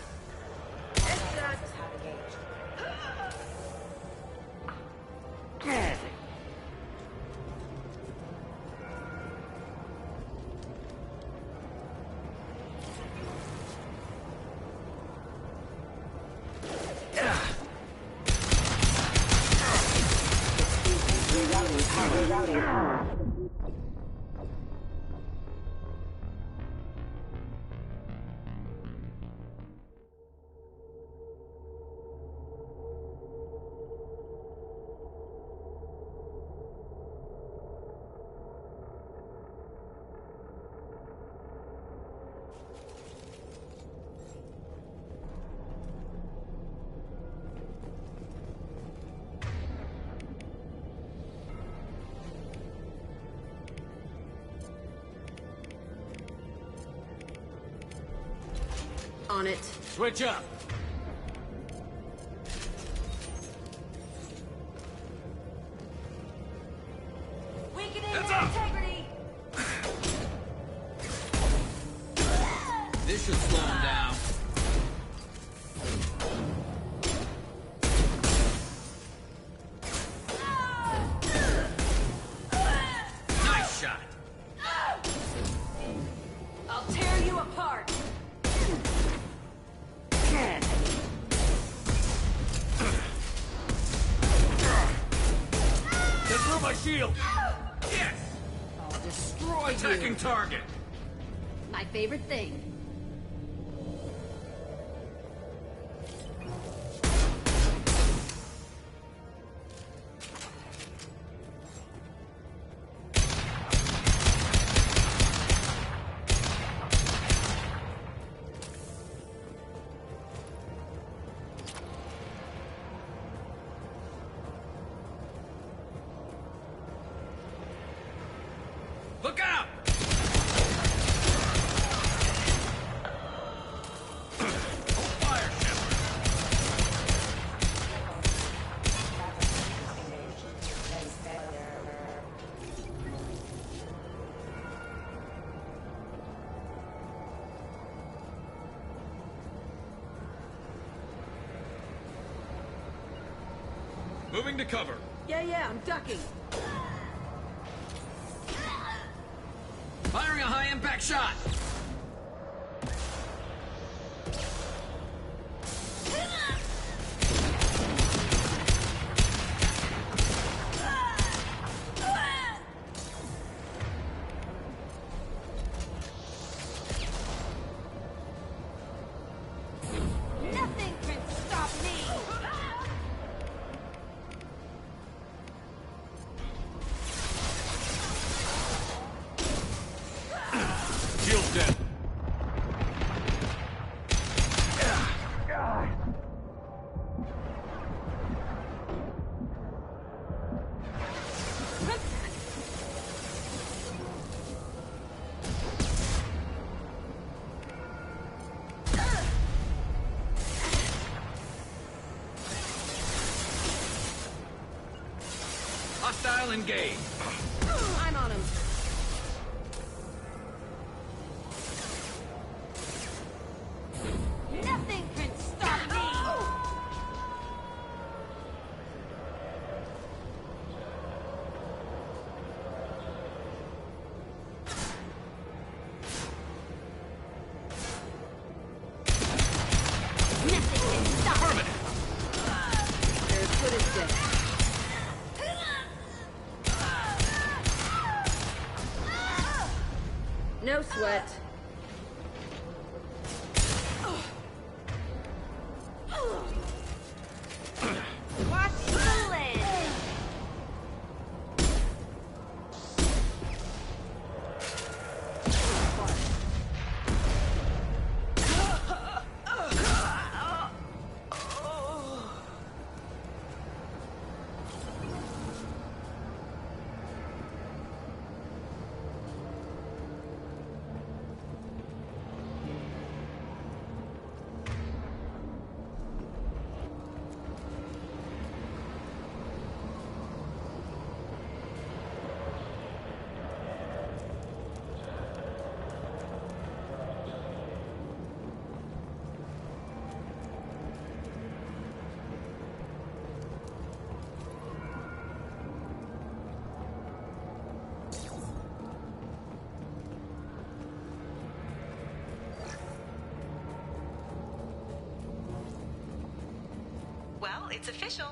On it. Switch up. weakening Heads their up! integrity. This should slow him down. Nice shot. I'll tear you apart. Get through my shield. Yes. I'll destroy Attacking you. target. My favorite thing. Look out! Fire Shepard. Moving to cover. Yeah, I'm ducking. Firing a high-impact shot. Nothing can stop me. Shield dead. Hostile engaged. I'm on him. Nothing can stop me. Nothing can stop me. Their foot is dead. No sweat. Watch the land. Well, it's official.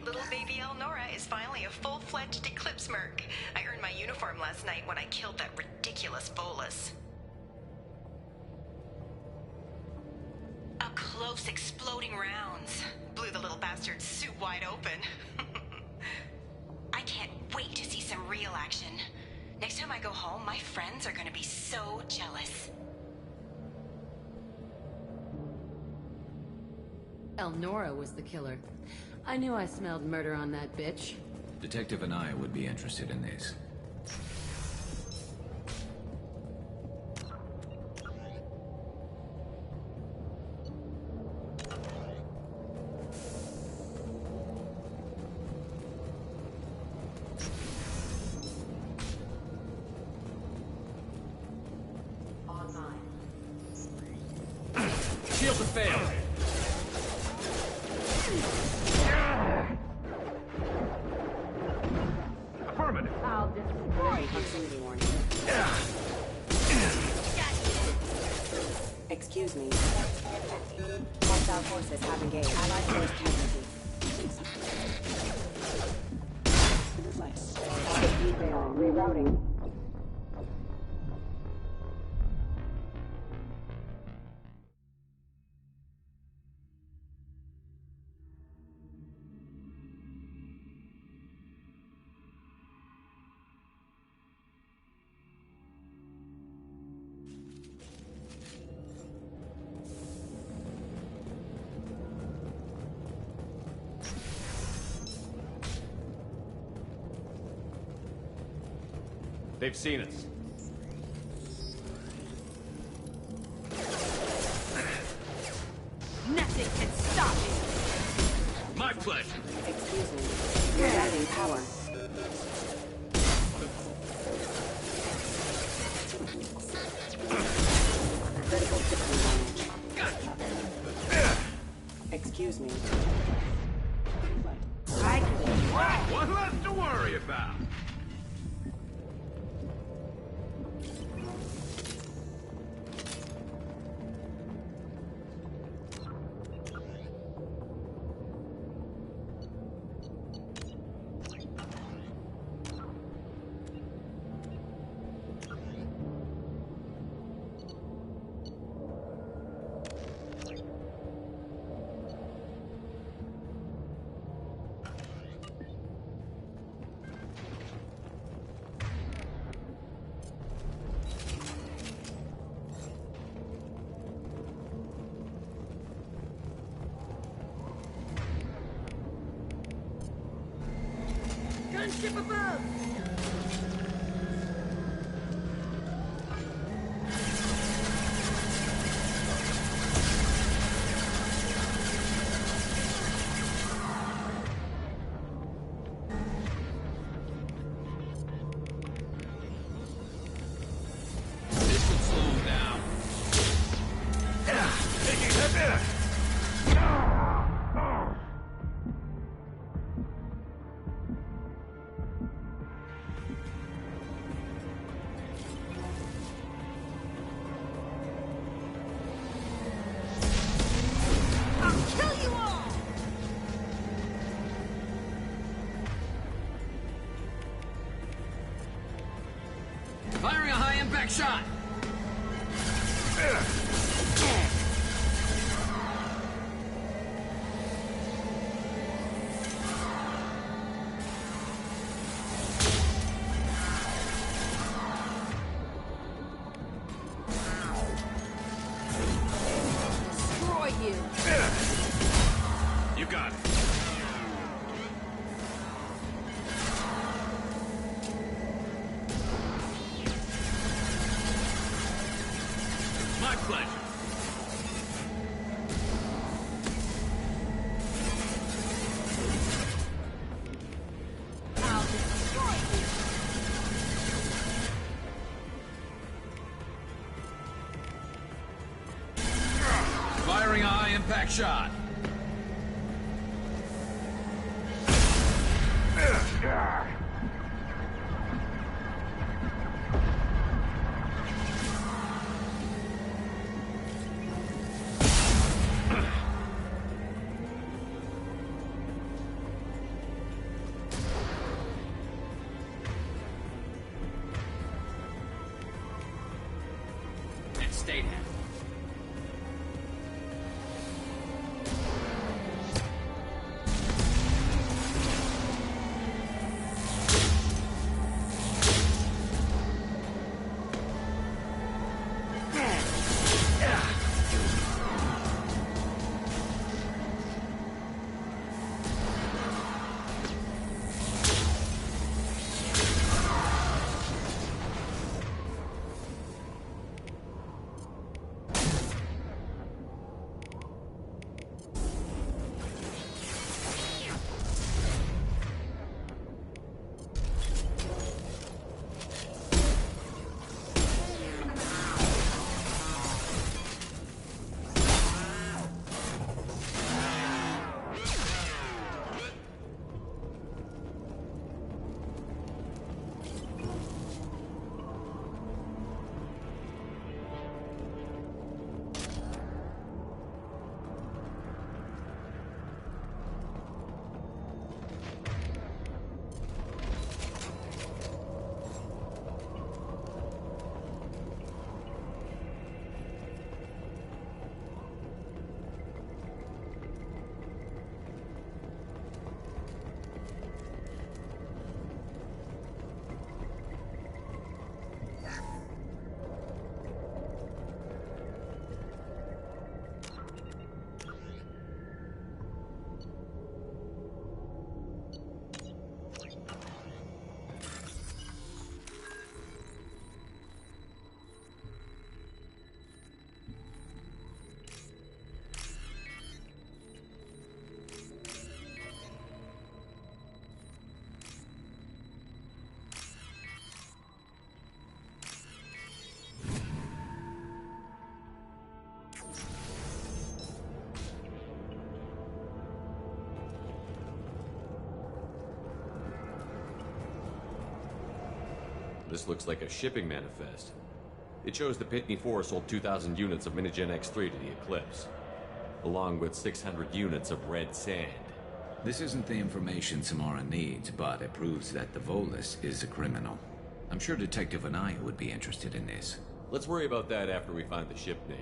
Little baby Elnora is finally a full-fledged Eclipse merc. I earned my uniform last night when I killed that ridiculous bolus. Up close, exploding rounds. Blew the little bastard's suit wide open. I can't wait to see some real action. Next time I go home, my friends are gonna be so jealous. Elnora was the killer. I knew I smelled murder on that bitch. Detective and I would be interested in this. to fail. Affirmative. I'll destroy proximity warning. Excuse me. Hostile forces have engaged. Allied force casualty. Rerouting. They've seen us. Nothing can stop me. My pleasure. Excuse me. You're adding power. Critical system damage. Excuse me. One less to worry about. Gunship above! This will slow him down. I'll kill you all! Firing a high-impact shot. Destroy you! You got it. My pleasure. I'll destroy you! Firing a high-impact shot. And stay down. This looks like a shipping manifest. It shows the Pitney 4 sold 2,000 units of Minigen X3 to the Eclipse, along with 600 units of red sand. This isn't the information Samara needs, but it proves that the Volus is a criminal. I'm sure Detective Anaya would be interested in this. Let's worry about that after we find the ship name.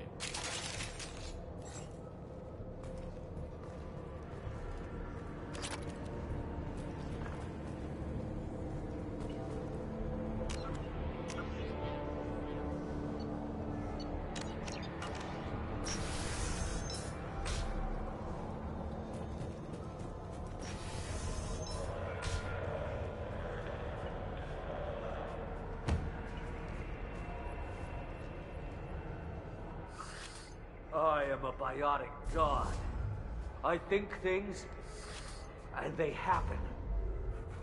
I am a biotic god. I think things, and they happen.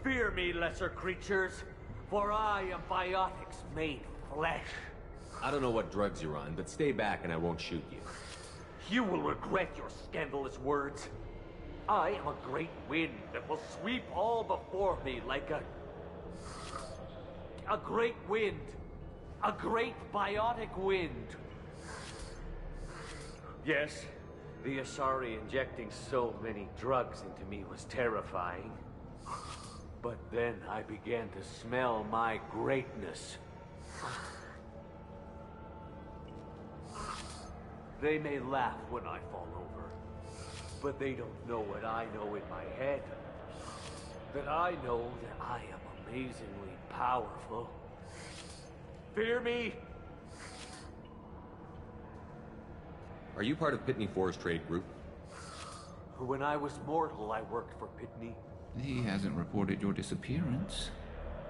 Fear me, lesser creatures, for I am biotics made flesh. I don't know what drugs you're on, but stay back and I won't shoot you. You will regret your scandalous words. I am a great wind that will sweep all before me like a great wind. A great biotic wind. Yes, the Asari injecting so many drugs into me was terrifying. But then I began to smell my greatness. They may laugh when I fall over, but they don't know what I know in my head. That I know that I am amazingly powerful. Fear me? Are you part of Pitney 4's trade group? When I was mortal, I worked for Pitney. He hasn't reported your disappearance.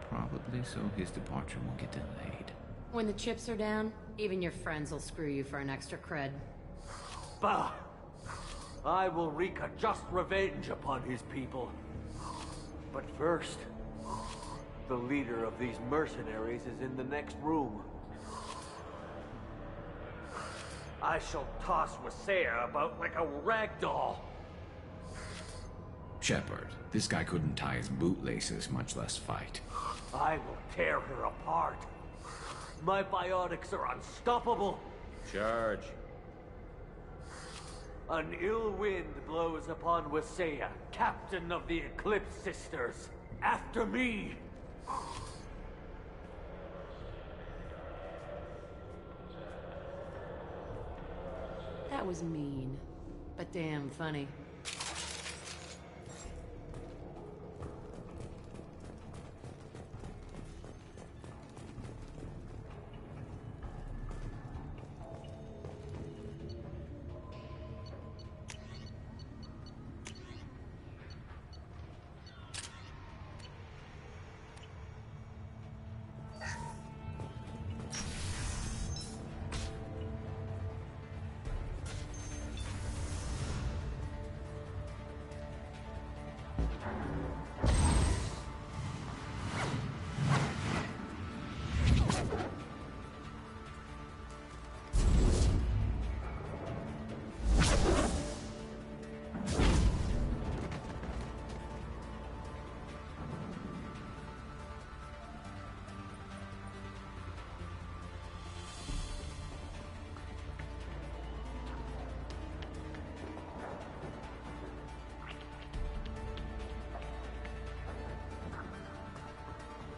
Probably so his departure won't get delayed. When the chips are down, even your friends will screw you for an extra cred. Bah! I will wreak a just revenge upon his people. But first, the leader of these mercenaries is in the next room. I shall toss Wasea about like a rag doll. Shepard, this guy couldn't tie his bootlaces, much less fight. I will tear her apart. My biotics are unstoppable. Charge. An ill wind blows upon Wasea, captain of the Eclipse Sisters. After me! That was mean, but damn funny.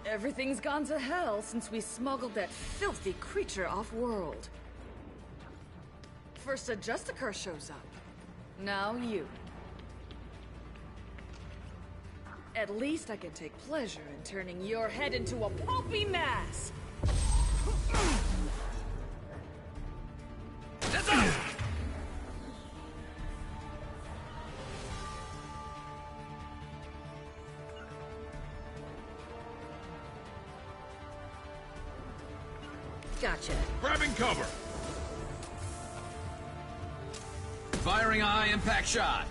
Everything's gone to hell since we smuggled that filthy creature off-world. First a Justicar shows up. Now you. At least I can take pleasure in turning your head into a pulpy mass! Gotcha. Grabbing cover. Firing a high-impact shot.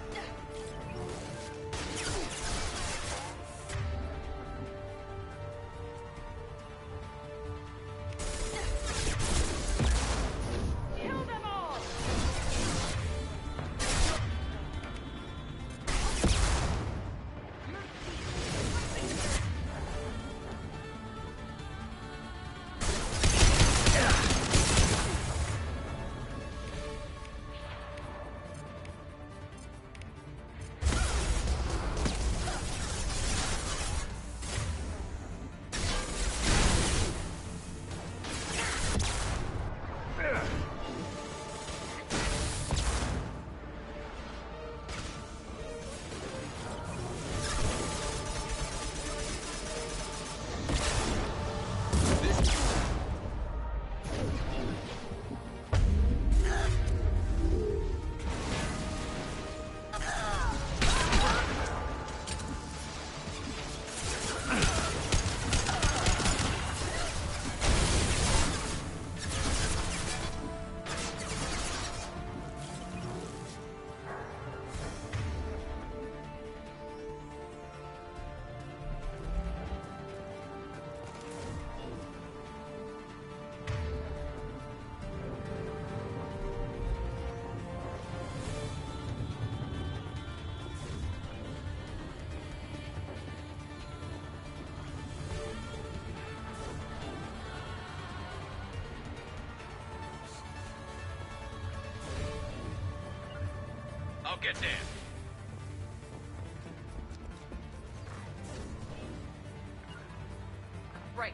get there. Right.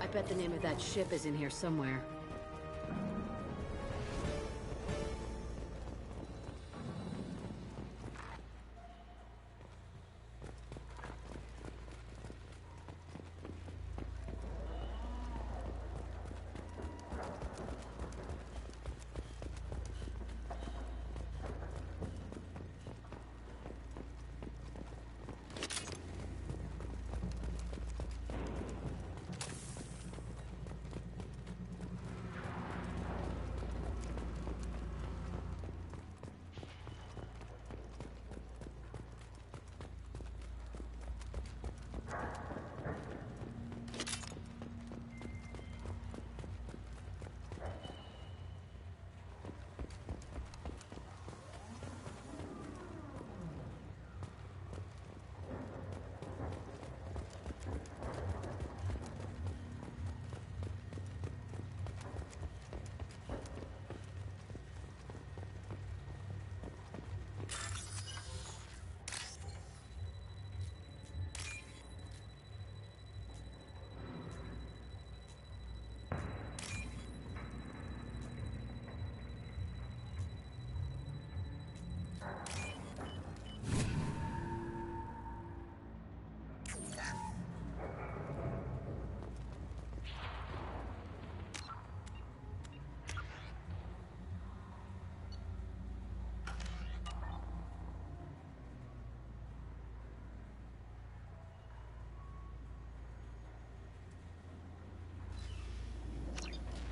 I bet the name of that ship is in here somewhere.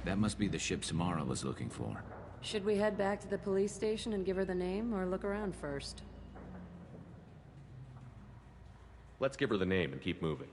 That must be the ship Samara was looking for. Should we head back to the police station and give her the name, or look around first? Let's give her the name and keep moving.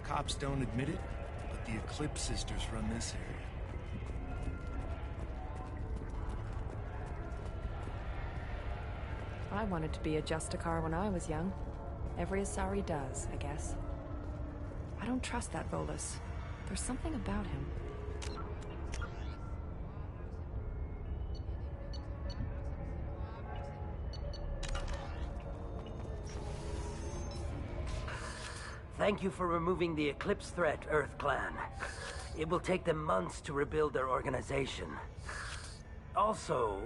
Cops don't admit it, but the Eclipse sisters run this area. I wanted to be a Justicar when I was young. Every Asari does, I guess. I don't trust that Volus. There's something about him. Thank you for removing the Eclipse threat, Earth Clan. It will take them months to rebuild their organization. Also,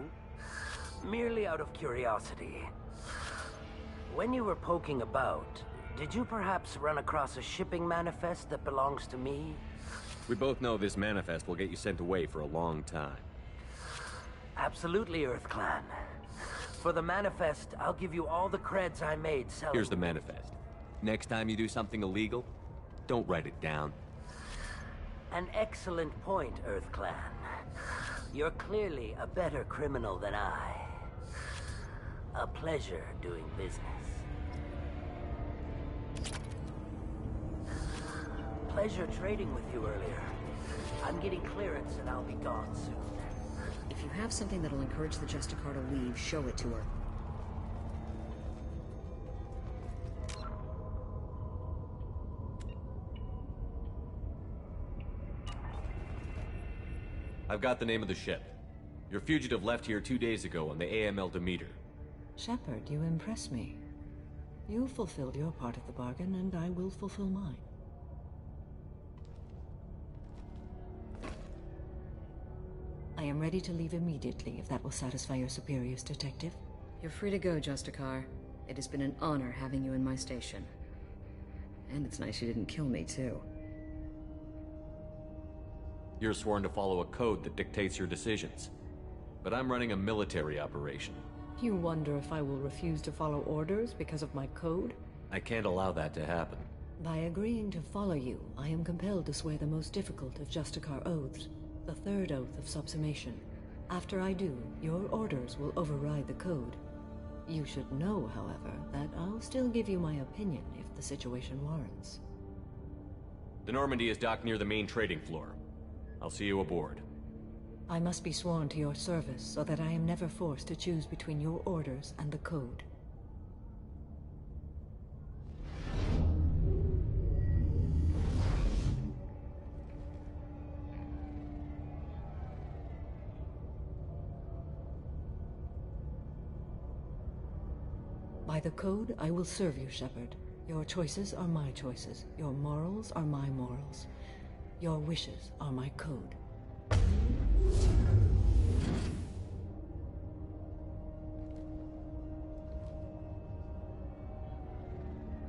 merely out of curiosity, when you were poking about, did you perhaps run across a shipping manifest that belongs to me? We both know this manifest will get you sent away for a long time. Absolutely, Earth Clan. For the manifest, I'll give you all the creds I made selling. Here's the manifest. Next time you do something illegal, don't write it down. An excellent point, Earth Clan. You're clearly a better criminal than I. A pleasure doing business. Pleasure trading with you earlier. I'm getting clearance and I'll be gone soon. If you have something that'll encourage the Justicar to leave, show it to her. I've got the name of the ship. Your fugitive left here 2 days ago on the AML Demeter. Shepard, you impress me. You fulfilled your part of the bargain, and I will fulfill mine. I am ready to leave immediately, if that will satisfy your superiors, Detective. You're free to go, Justicar. It has been an honor having you in my station. And it's nice you didn't kill me, too. You're sworn to follow a code that dictates your decisions. But I'm running a military operation. You wonder if I will refuse to follow orders because of my code? I can't allow that to happen. By agreeing to follow you, I am compelled to swear the most difficult of Justicar oaths, the third oath of subsumation. After I do, your orders will override the code. You should know, however, that I'll still give you my opinion if the situation warrants. The Normandy is docked near the main trading floor. I'll see you aboard. I must be sworn to your service so that I am never forced to choose between your orders and the code. By the code, I will serve you, Shepard. Your choices are my choices. Your morals are my morals. Your wishes are my code.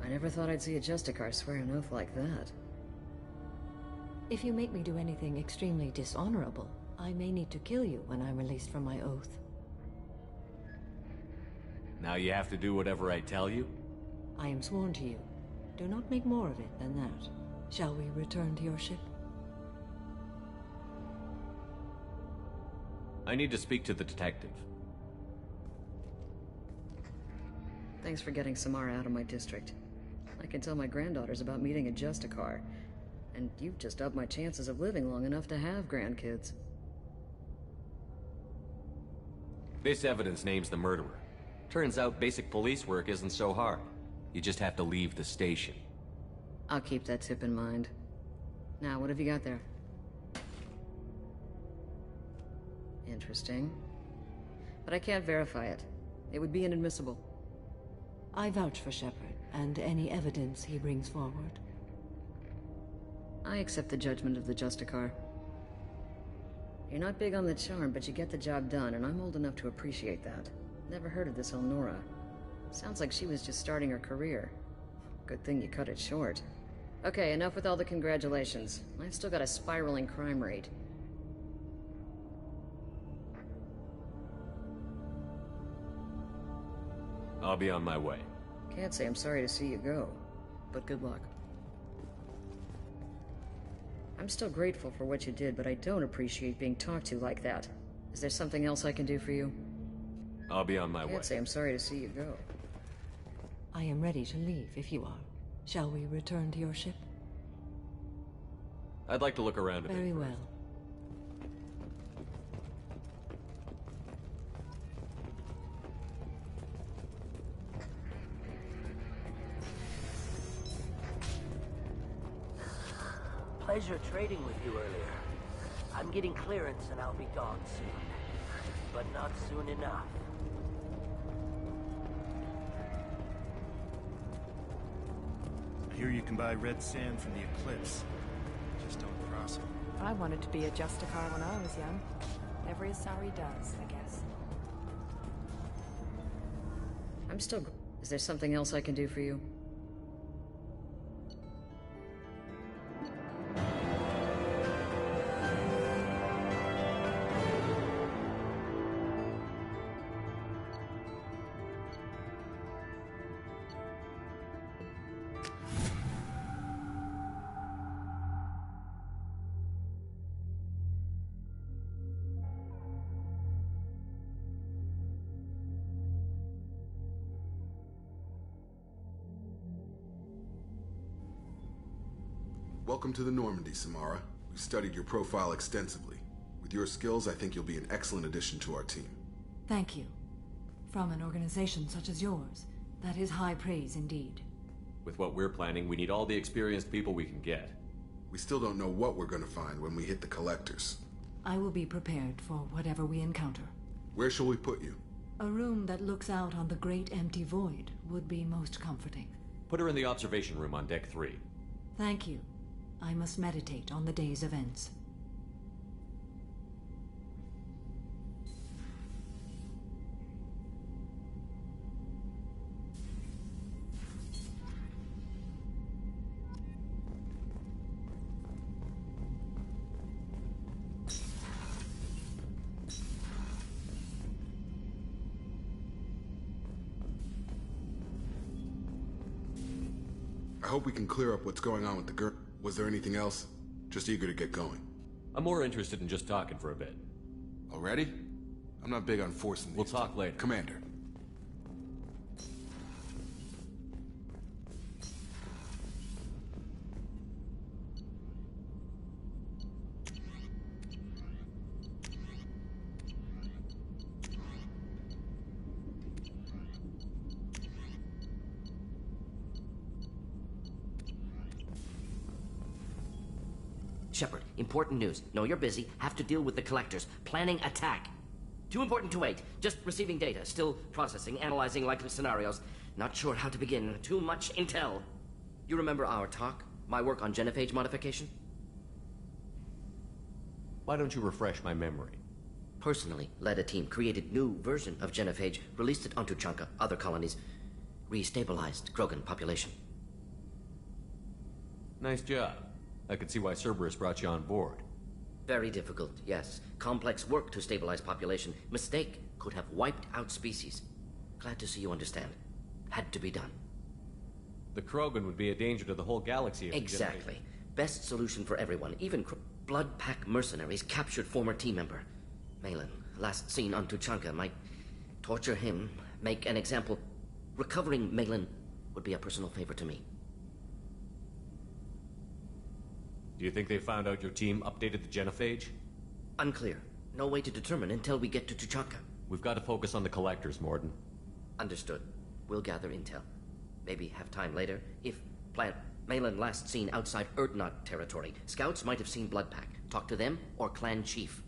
I never thought I'd see a Justicar swear an oath like that. If you make me do anything extremely dishonorable, I may need to kill you when I'm released from my oath. Now you have to do whatever I tell you? I am sworn to you. Do not make more of it than that. Shall we return to your ship? I need to speak to the detective. Thanks for getting Samara out of my district. I can tell my granddaughters about meeting a Justicar. And you've just upped my chances of living long enough to have grandkids. This evidence names the murderer. Turns out basic police work isn't so hard. You just have to leave the station. I'll keep that tip in mind. Now, what have you got there? Interesting. But I can't verify it. It would be inadmissible. I vouch for Shepard, and any evidence he brings forward. I accept the judgment of the Justicar. You're not big on the charm, but you get the job done, and I'm old enough to appreciate that. Never heard of this Elnora. Sounds like she was just starting her career. Good thing you cut it short. Okay, enough with all the congratulations. I've still got a spiraling crime rate. I'll be on my way. Can't say I'm sorry to see you go, but good luck. I'm still grateful for what you did, but I don't appreciate being talked to like that. Is there something else I can do for you? I'll be on my way. Can't say I'm sorry to see you go. I am ready to leave if you are. Shall we return to your ship? I'd like to look around a bit. Very well. Pleasure trading with you earlier. I'm getting clearance and I'll be gone soon. But not soon enough. I hear you can buy red sand from the Eclipse. Just don't cross it. I wanted to be a Justicar when I was young. Every Asari does, I guess. I'm still... Is there something else I can do for you? Welcome to the Normandy, Samara. We've studied your profile extensively. With your skills, I think you'll be an excellent addition to our team. Thank you. From an organization such as yours, that is high praise indeed. With what we're planning, we need all the experienced people we can get. We still don't know what we're gonna find when we hit the collectors. I will be prepared for whatever we encounter. Where shall we put you? A room that looks out on the great empty void would be most comforting. Put her in the observation room on deck 3. Thank you. I must meditate on the day's events. I hope we can clear up what's going on with the girl. Was there anything else? Just eager to get going. I'm more interested in just talking for a bit. Already? I'm not big on forcing these. We'll talk later. Commander. Shepard, important news. Know you're busy. Have to deal with the collectors. Planning attack. Too important to wait. Just receiving data. Still processing, analyzing likely scenarios. Not sure how to begin. Too much intel. You remember our talk? My work on genophage modification? Why don't you refresh my memory? Personally led a team, created new version of genophage, released it onto Chunka, other colonies, restabilized Krogan population. Nice job. I could see why Cerberus brought you on board. Very difficult, yes. Complex work to stabilize population. Mistake could have wiped out species. Glad to see you understand. Had to be done. The Krogan would be a danger to the whole galaxy. Exactly. Best solution for everyone. Even Blood Pack mercenaries captured former team member. Malin, last seen on Tuchanka, might torture him, make an example. Recovering Malin would be a personal favor to me. Do you think they found out your team updated the genophage? Unclear. No way to determine until we get to Tuchanka. We've got to focus on the collectors, Morden. Understood. We'll gather intel. Maybe have time later. If Plant Malin last seen outside Erdnot territory, scouts might have seen Bloodpack. Talk to them or clan chief.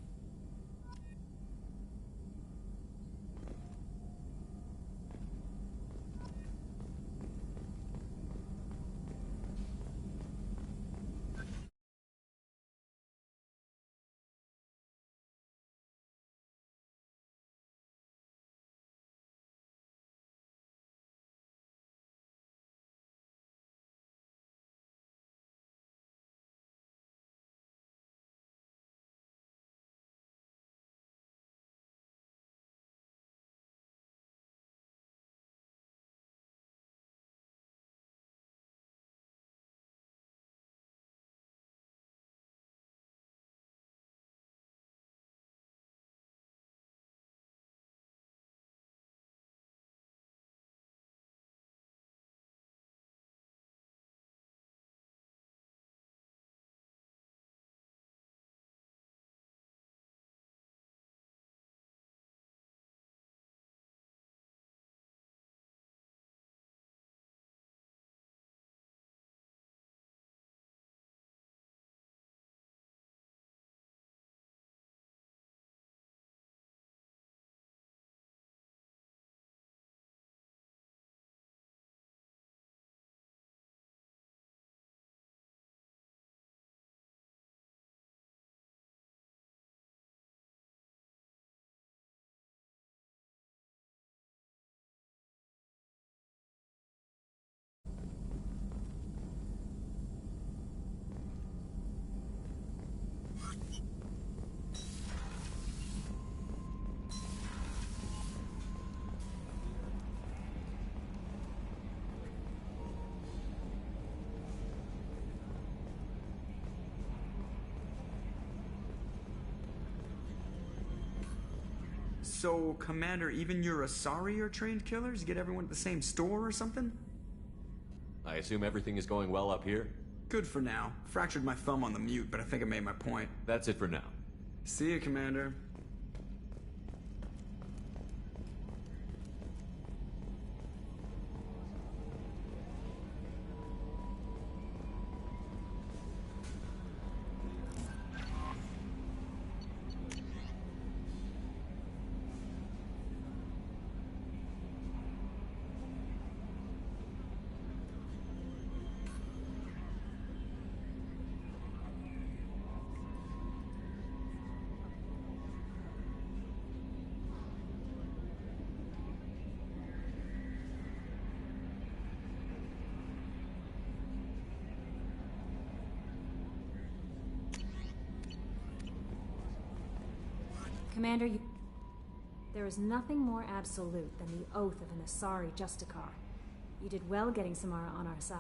So, Commander, even your Asari are trained killers? Get everyone at the same store or something? I assume everything is going well up here? Good for now. Fractured my thumb on the mute, but I think I made my point. That's it for now. See you, Commander. Commander, there is nothing more absolute than the oath of an Asari Justicar. You did well getting Samara on our side.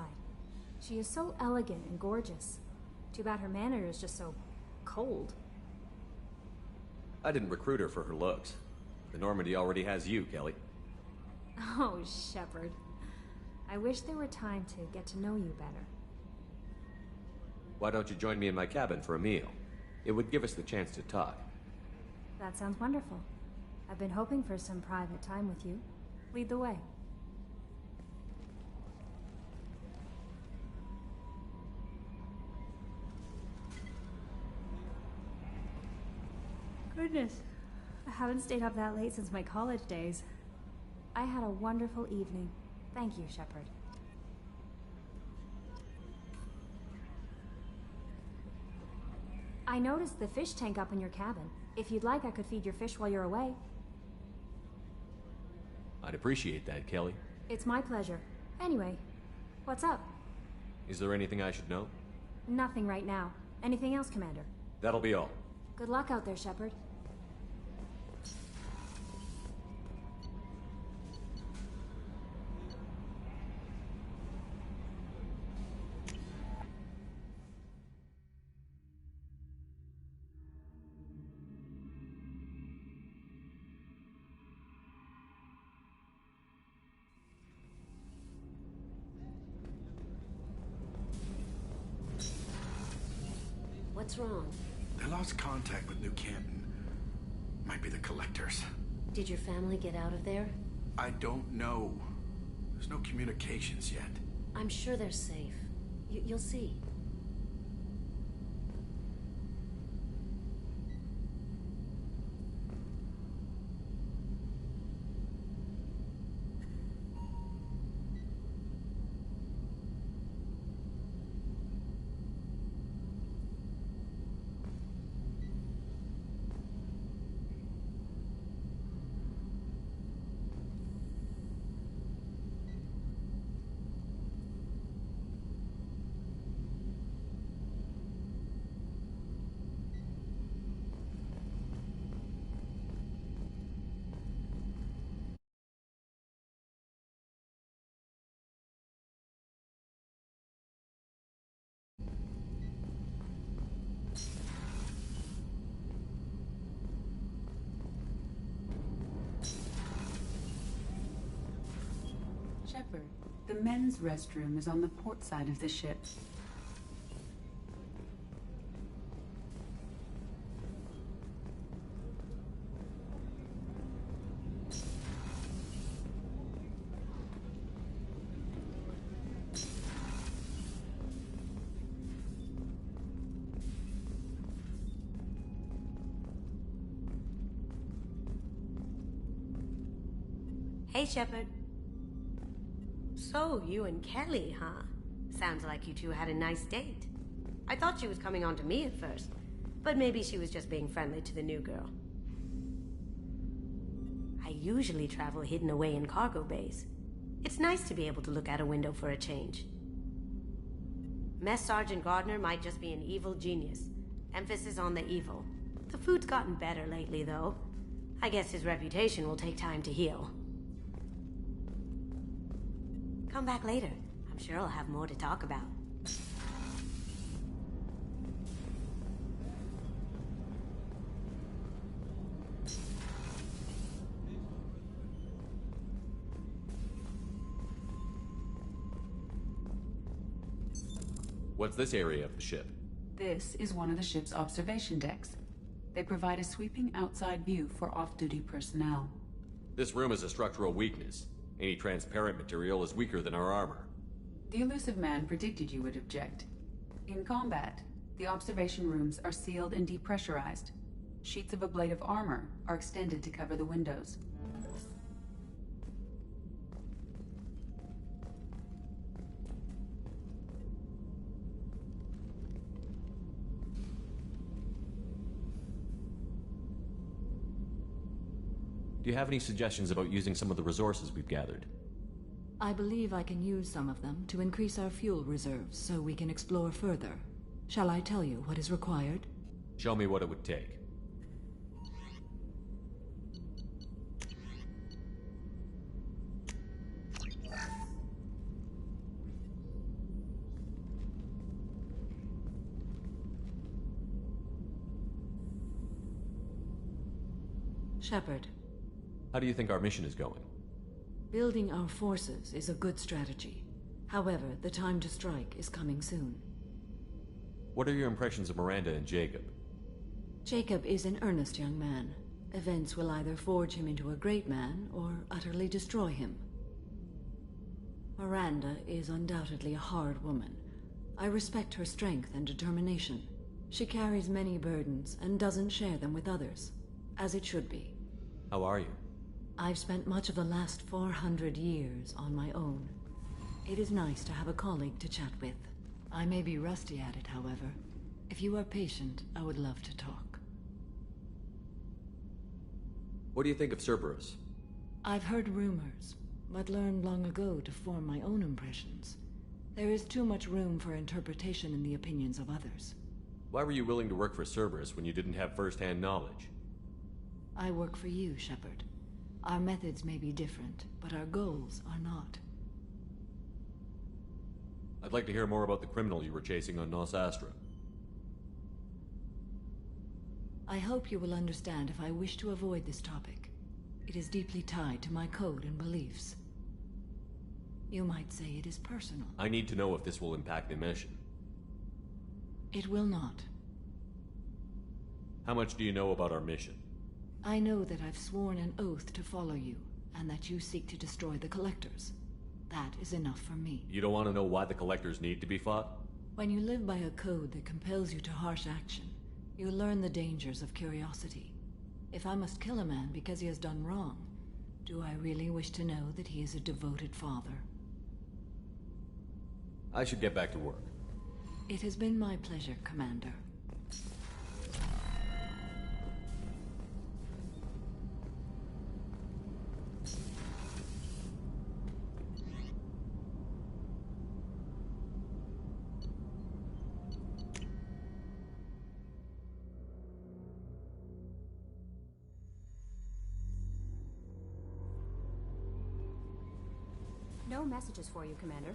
She is so elegant and gorgeous. Too bad her manner is just so cold. I didn't recruit her for her looks. The Normandy already has you, Kelly. Oh, Shepard. I wish there were time to get to know you better. Why don't you join me in my cabin for a meal? It would give us the chance to talk. That sounds wonderful. I've been hoping for some private time with you. Lead the way. Goodness, I haven't stayed up that late since my college days. I had a wonderful evening. Thank you, Shepard. I noticed the fish tank up in your cabin. If you'd like, I could feed your fish while you're away. I'd appreciate that, Kelly. It's my pleasure. Anyway, what's up? Is there anything I should know? Nothing right now. Anything else, Commander? That'll be all. Good luck out there, Shepard. What's wrong? They lost contact with New Canton. Might be the collectors. Did your family get out of there? I don't know. There's no communications yet. I'm sure they're safe. You'll see. Shepard, the men's restroom is on the port side of the ship. Hey, Shepard. So, you and Kelly, huh? Sounds like you two had a nice date. I thought she was coming on to me at first, but maybe she was just being friendly to the new girl. I usually travel hidden away in cargo bays. It's nice to be able to look out a window for a change. Mess Sergeant Gardner might just be an evil genius. Emphasis on the evil. The food's gotten better lately, though. I guess his reputation will take time to heal. Come back later. I'm sure I'll have more to talk about. What's this area of the ship? This is one of the ship's observation decks. They provide a sweeping outside view for off-duty personnel. This room is a structural weakness. Any transparent material is weaker than our armor. The elusive man predicted you would object. In combat, the observation rooms are sealed and depressurized. Sheets of ablative armor are extended to cover the windows. Do you have any suggestions about using some of the resources we've gathered? I believe I can use some of them to increase our fuel reserves so we can explore further. Shall I tell you what is required? Show me what it would take. Shepard. How do you think our mission is going? Building our forces is a good strategy. However, the time to strike is coming soon. What are your impressions of Miranda and Jacob? Jacob is an earnest young man. Events will either forge him into a great man or utterly destroy him. Miranda is undoubtedly a hard woman. I respect her strength and determination. She carries many burdens and doesn't share them with others, as it should be. How are you? I've spent much of the last 400 years on my own. It is nice to have a colleague to chat with. I may be rusty at it, however. If you are patient, I would love to talk. What do you think of Cerberus? I've heard rumors, but learned long ago to form my own impressions. There is too much room for interpretation in the opinions of others. Why were you willing to work for Cerberus when you didn't have first-hand knowledge? I work for you, Shepard. Our methods may be different, but our goals are not. I'd like to hear more about the criminal you were chasing on Nos Astra. I hope you will understand if I wish to avoid this topic. It is deeply tied to my code and beliefs. You might say it is personal. I need to know if this will impact the mission. It will not. How much do you know about our mission? I know that I've sworn an oath to follow you, and that you seek to destroy the Collectors. That is enough for me. You don't want to know why the Collectors need to be fought? When you live by a code that compels you to harsh action, you learn the dangers of curiosity. If I must kill a man because he has done wrong, do I really wish to know that he is a devoted father? I should get back to work. It has been my pleasure, Commander. No messages for you, Commander.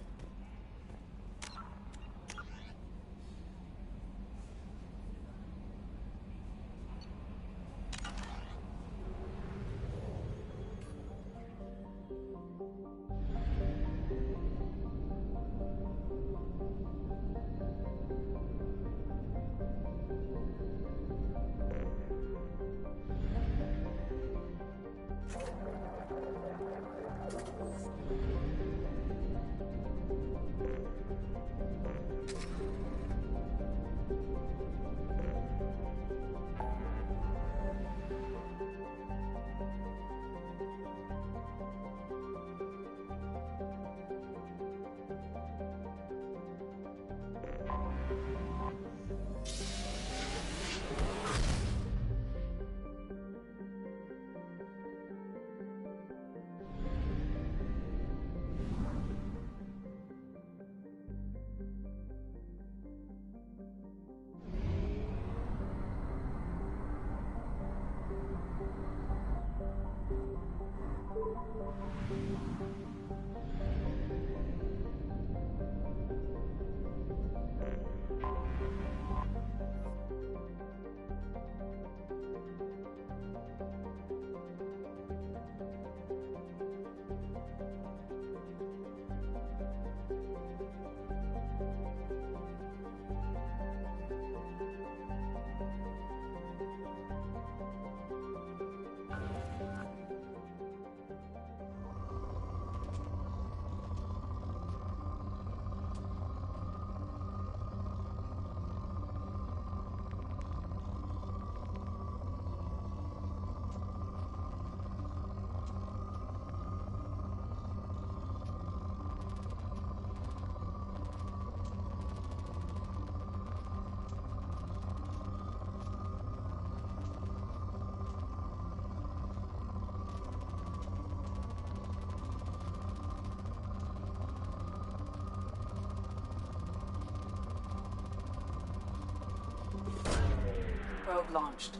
Probe launched.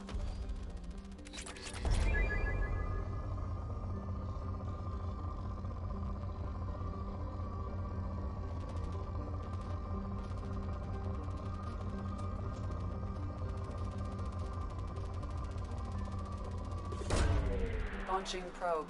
Launching probe.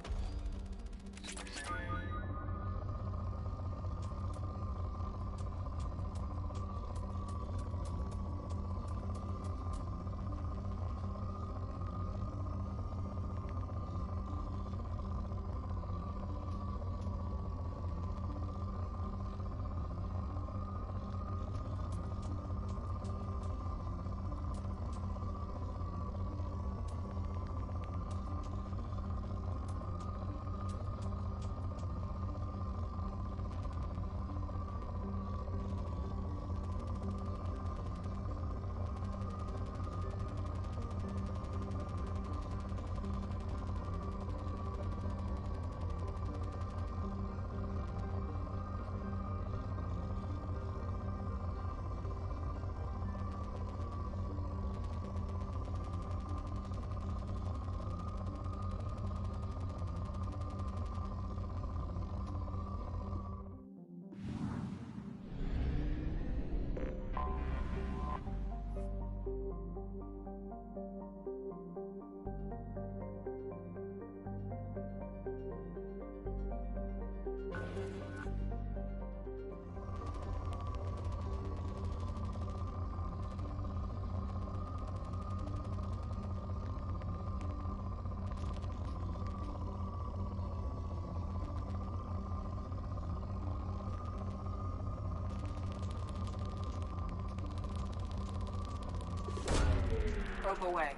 Probe away.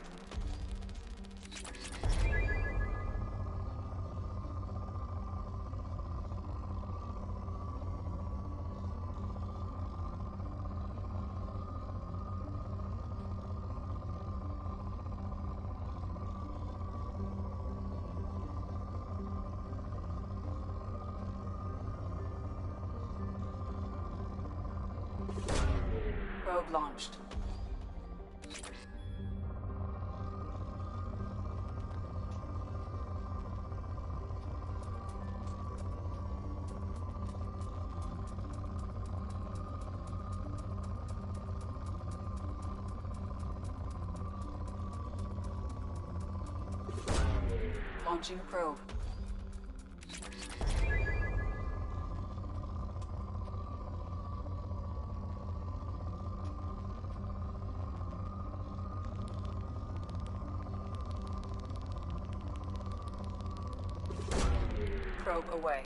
Probe launched. Launching probe. Probe away.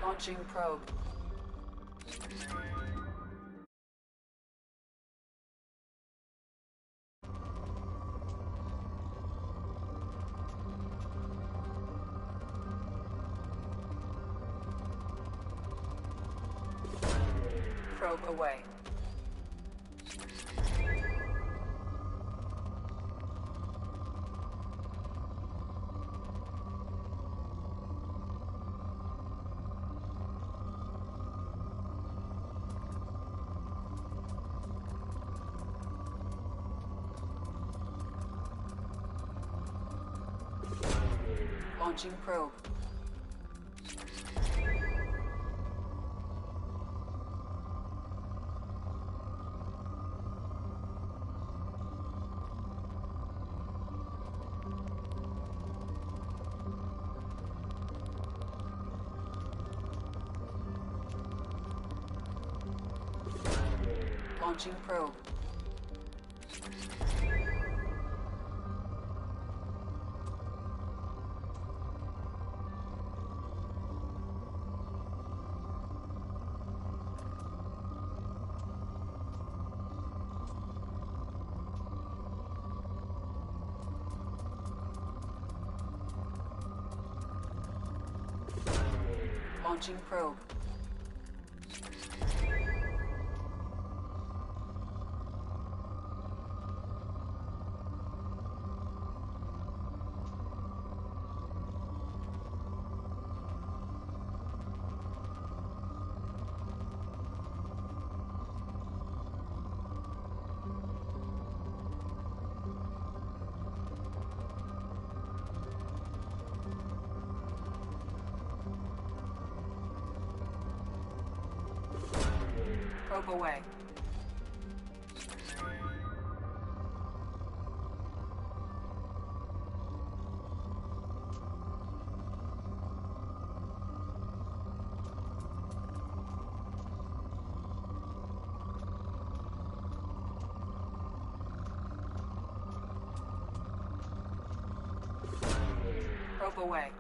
Launching probe. Probe away. Launching probe. Launching probe. Launching probe. Probe away. Probe away.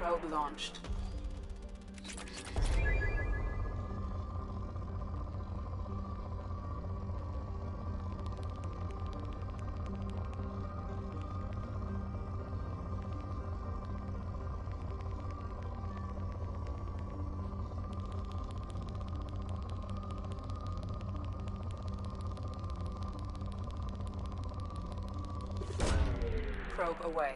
Probe launched. Probe away.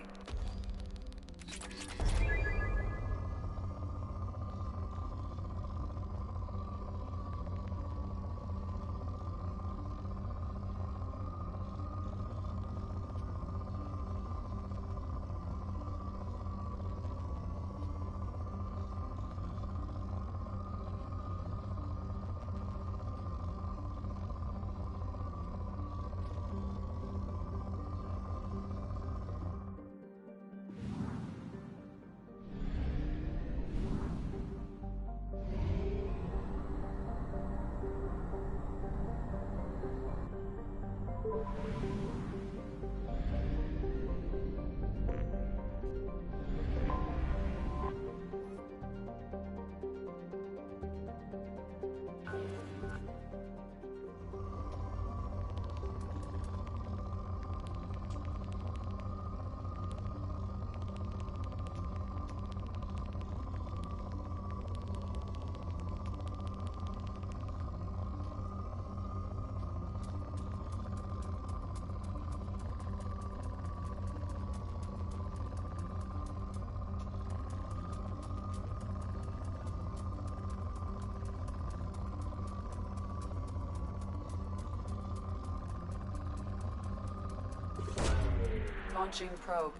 Launching probe.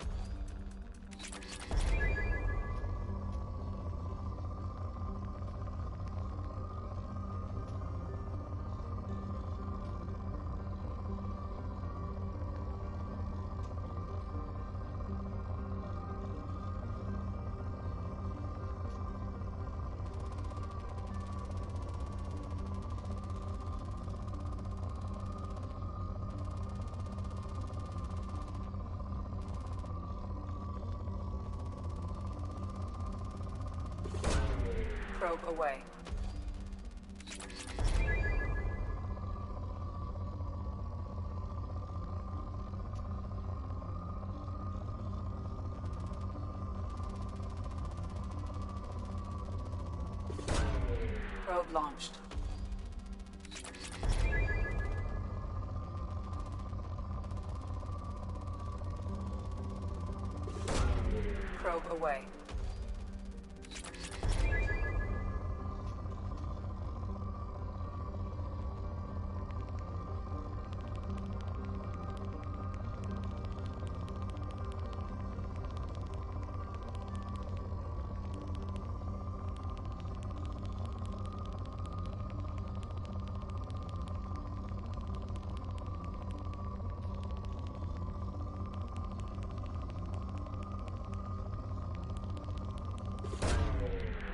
Probe away. Probe launched. Probe away.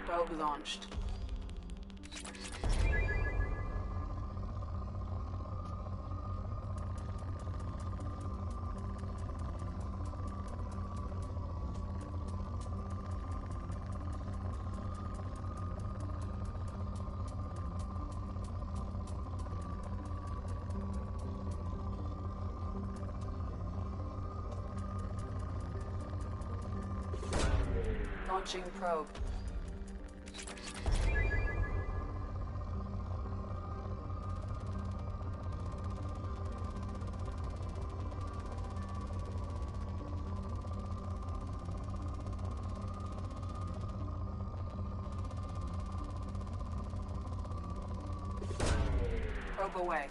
Probe launched. Launching probe. Probe away.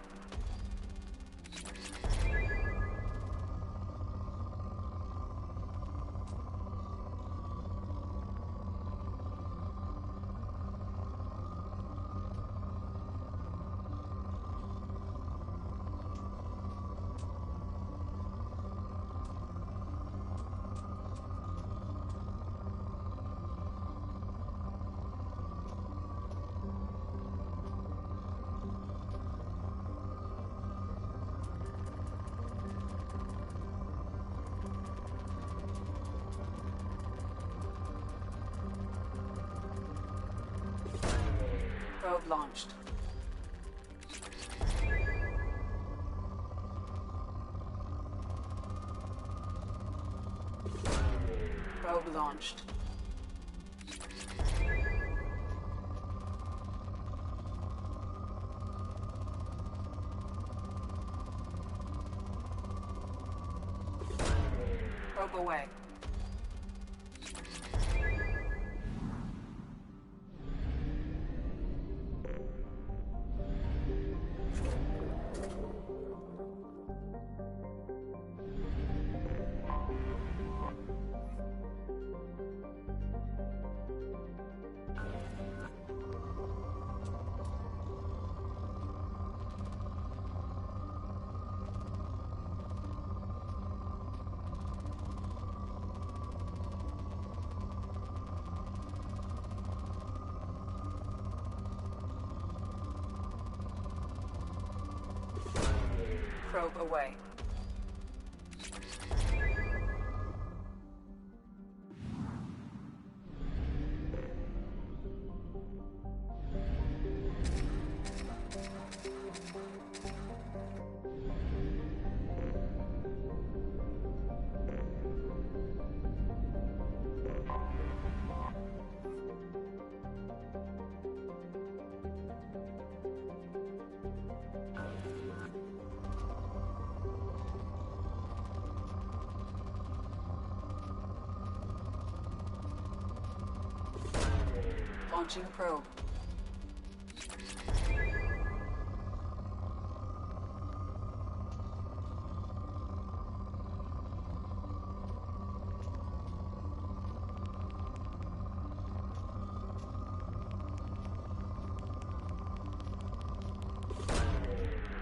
Probe launched. Probe launched. Probe away. Probe away. Launching probe.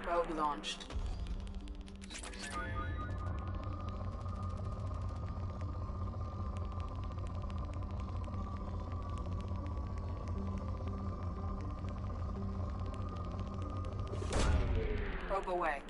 Probe launched. Probe away.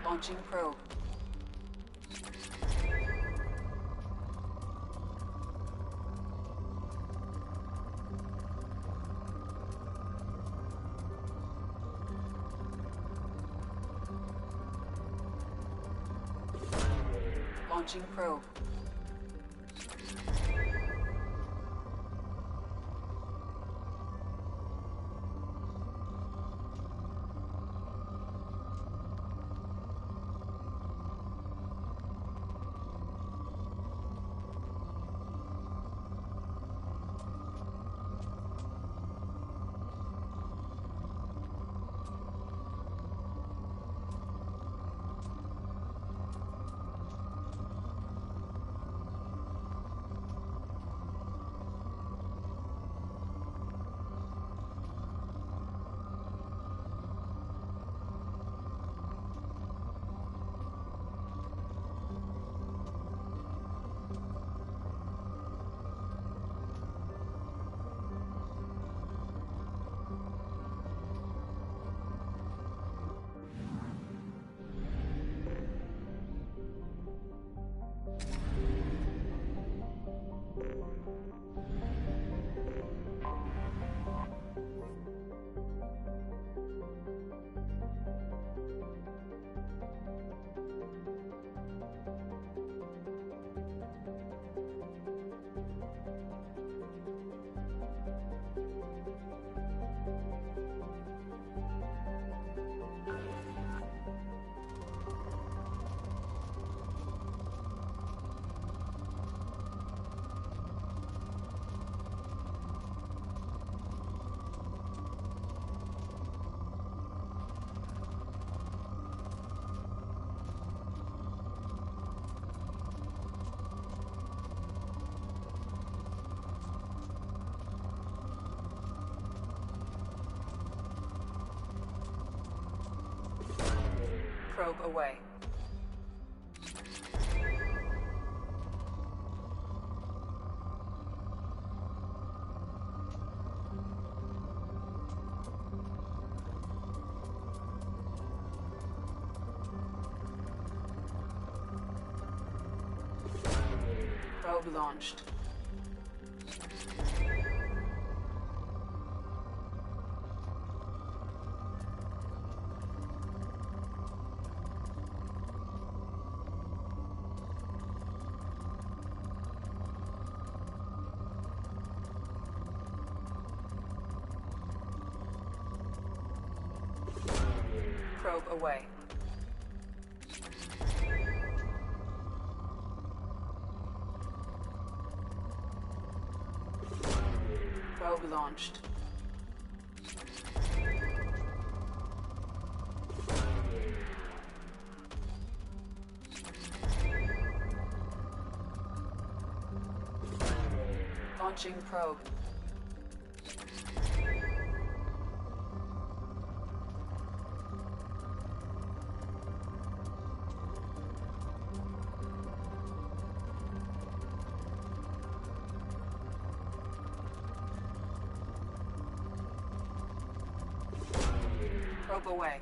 Launching probe. Launching probe. Probe away. Probe launched. Probe away. Probe launched. Launching probe. Probe away.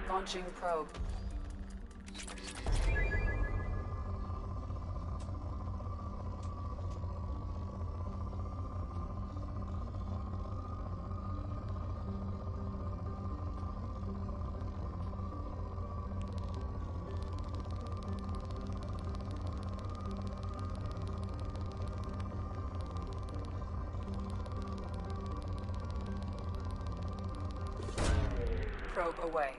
Launching probe. Probe away.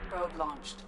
Probe launched.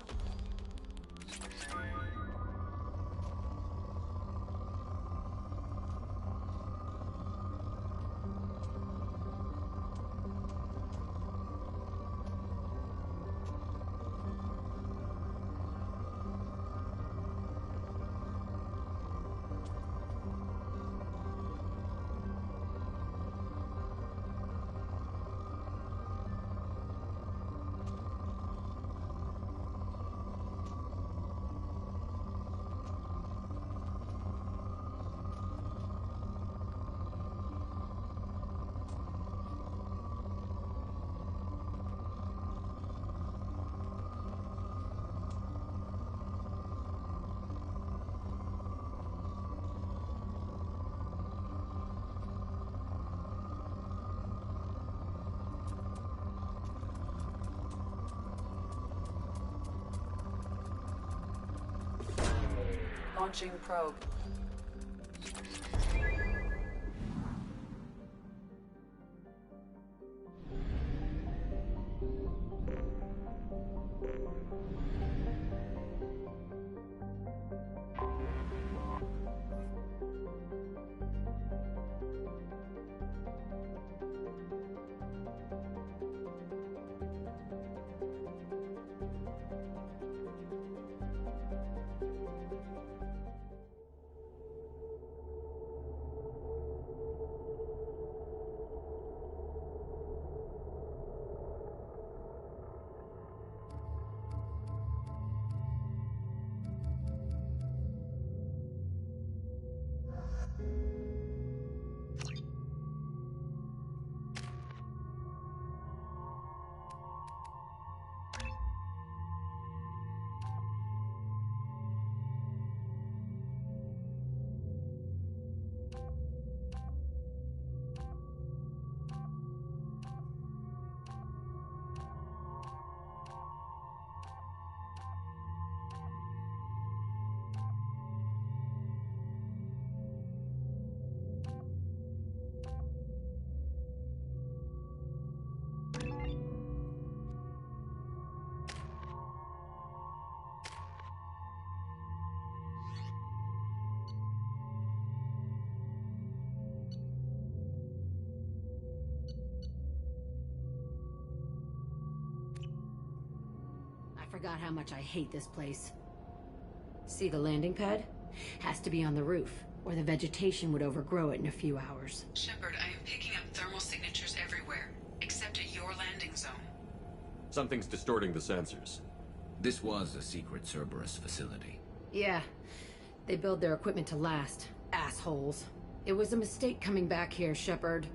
Launching probe. forgot how much I hate this place. See the landing pad? Has to be on the roof, or the vegetation would overgrow it in a few hours. Shepard, I am picking up thermal signatures everywhere, except at your landing zone. Something's distorting the sensors. This was a secret Cerberus facility. Yeah. They build their equipment to last. Assholes. It was a mistake coming back here, Shepard.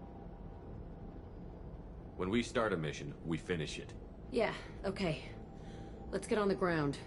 When we start a mission, we finish it. Yeah, okay. Let's get on the ground.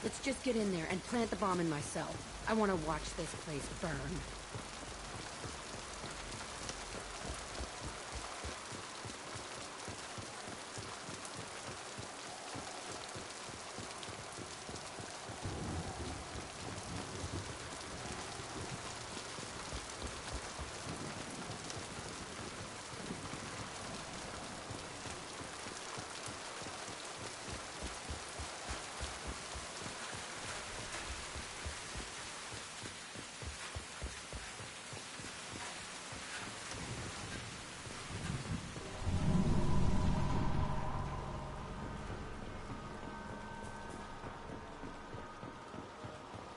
Let's just get in there and plant the bomb in myself. I want to watch this place burn.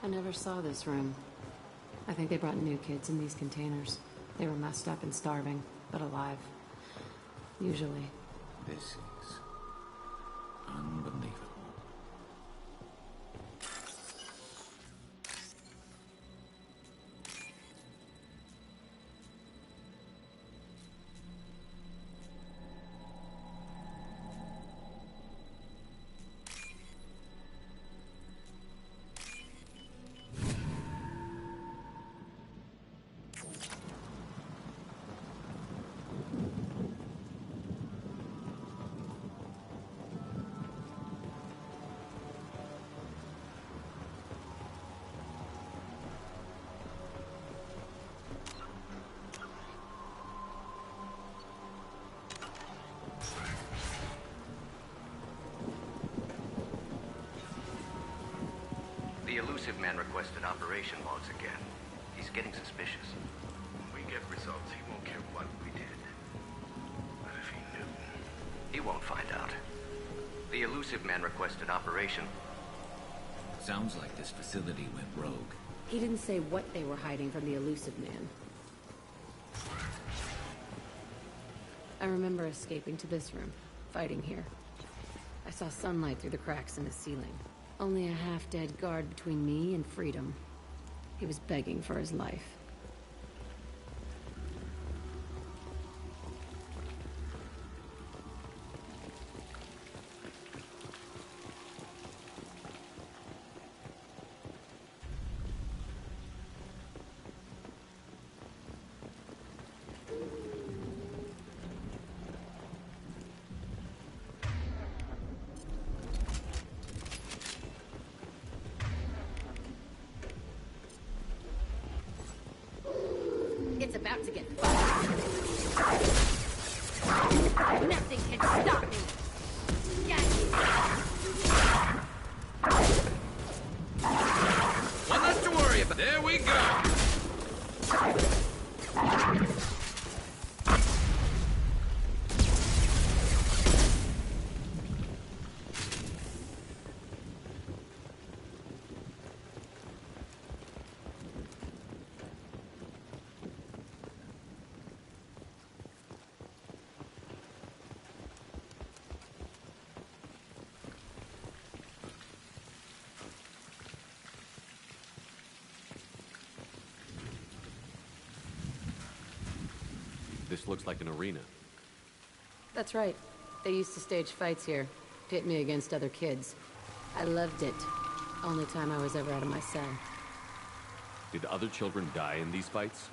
I never saw this room. I think they brought new kids in these containers. They were messed up and starving, but alive. Usually. This is unbelievable. The elusive man requested operation logs again. He's getting suspicious. When we get results, he won't care what we did. But if he knew... He won't find out. The elusive man requested operation. Sounds like this facility went rogue. He didn't say what they were hiding from the elusive man. I remember escaping to this room, fighting here. I saw sunlight through the cracks in the ceiling. Only a half-dead guard between me and freedom. He was begging for his life. It's about to get fun. Nothing can stop me. One less to worry about. There we go. This looks like an arena. That's right. They used to stage fights here. Pit me against other kids. I loved it. Only time I was ever out of my cell. Did other children die in these fights?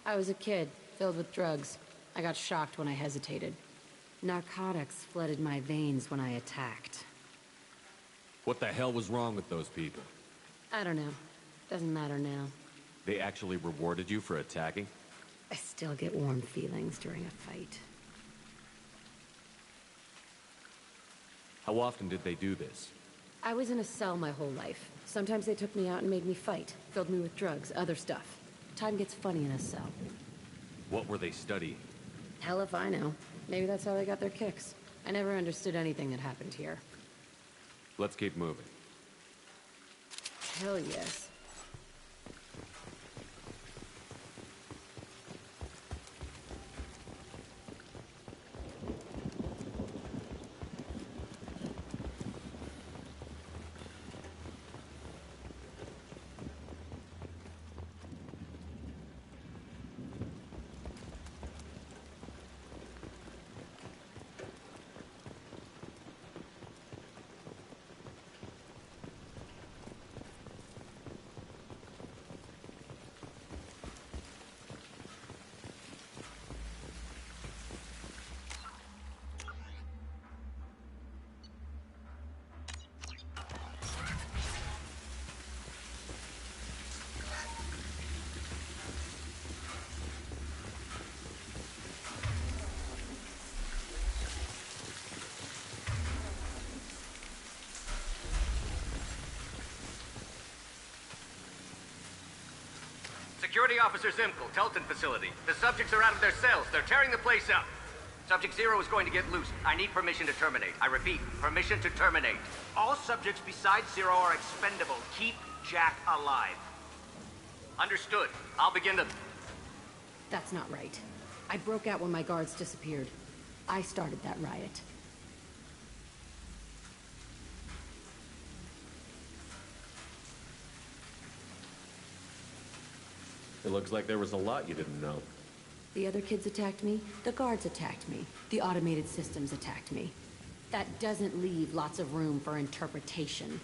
I was a kid, filled with drugs. I got shocked when I hesitated. Narcotics flooded my veins when I attacked. What the hell was wrong with those people? I don't know. Doesn't matter now. They actually rewarded you for attacking? I still get warm feelings during a fight. How often did they do this? I was in a cell my whole life. Sometimes they took me out and made me fight. Filled me with drugs, other stuff. Time gets funny in a cell. What were they studying? Hell if I know. Maybe that's how they got their kicks. I never understood anything that happened here. Let's keep moving. Hell yes. Security Officer Zimkel, Telton facility. The subjects are out of their cells. They're tearing the place up. Subject Zero is going to get loose. I need permission to terminate. I repeat, permission to terminate. All subjects besides Zero are expendable. Keep Jack alive. Understood. I'll begin to... That's not right. I broke out when my guards disappeared. I started that riot. It looks like there was a lot you didn't know. The other kids attacked me, the guards attacked me, the automated systems attacked me. That doesn't leave lots of room for interpretation.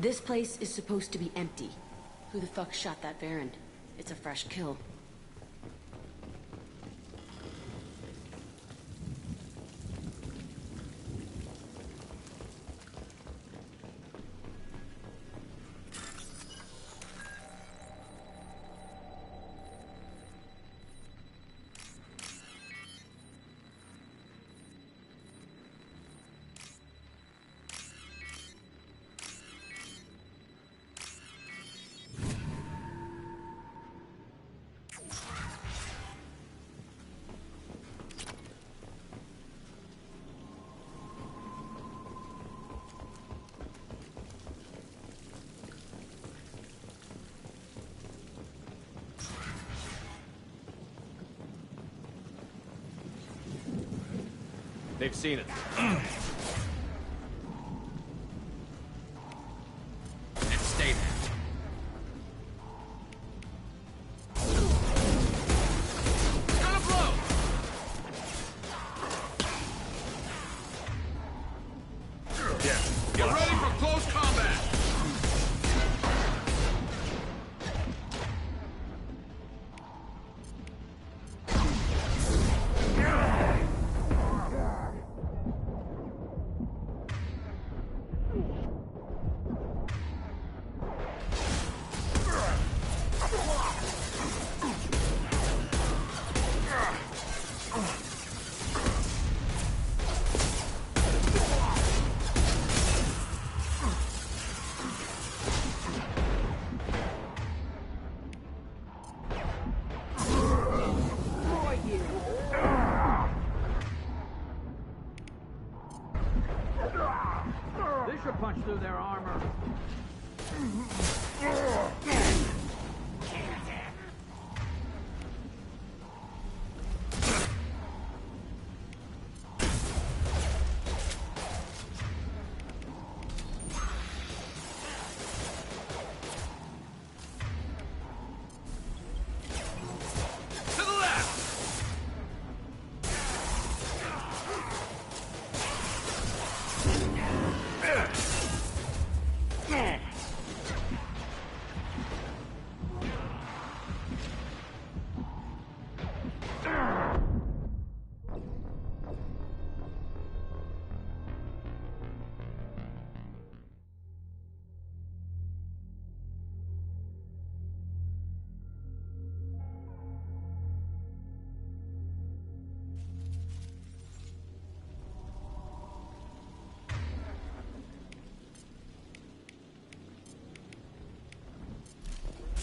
This place is supposed to be empty. Who the fuck shot that Baron? It's a fresh kill. They've seen it. And stay there. Gonna blow! Yeah. Get ready for close combat! Punch through their armor.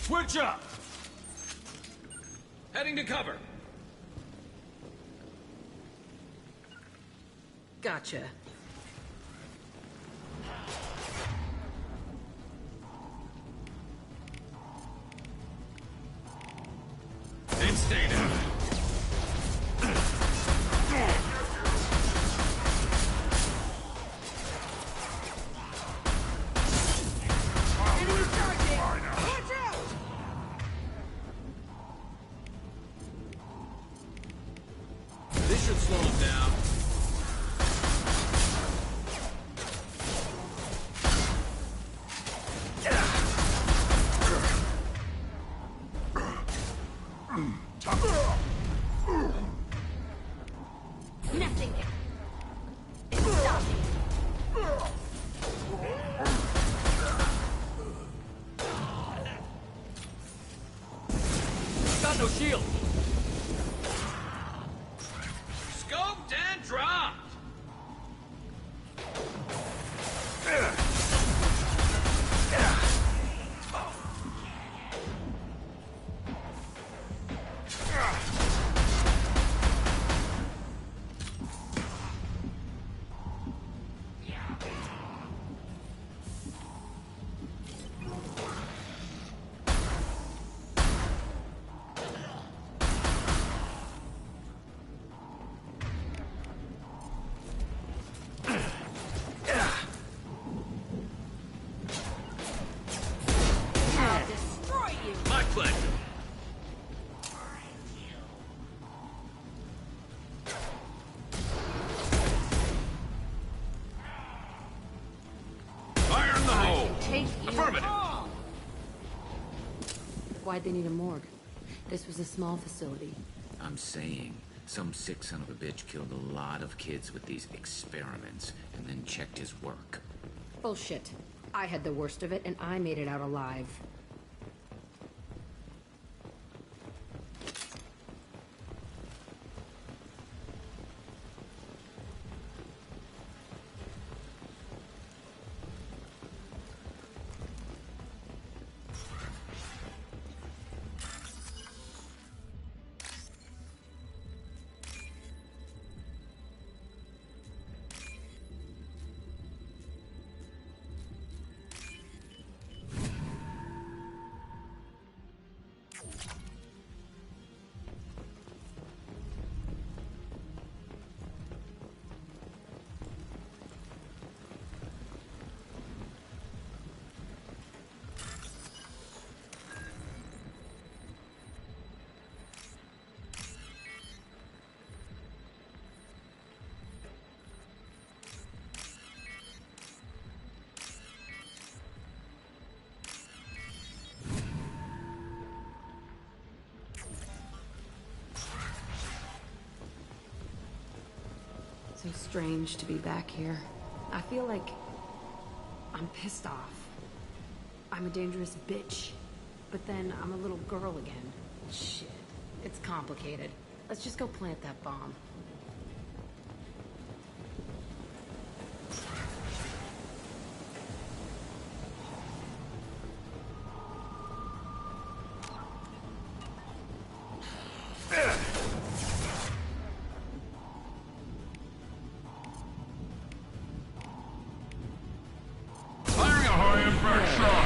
Switch up! Heading to cover. Gotcha. And stay down. This should slow him down. Nothing. Stop it. Got no shield. Scoped and dropped. I'll destroy you. My pleasure. Fire in the hole. Take you Affirmative. all. Why'd they need a morgue? This was a small facility. I'm saying, some sick son of a bitch killed a lot of kids with these experiments, and then checked his work. Bullshit. I had the worst of it, and I made it out alive. So strange to be back here. I feel like I'm pissed off. I'm a dangerous bitch. But then I'm a little girl again. Shit. It's complicated. Let's just go plant that bomb. Firing a high impact shot.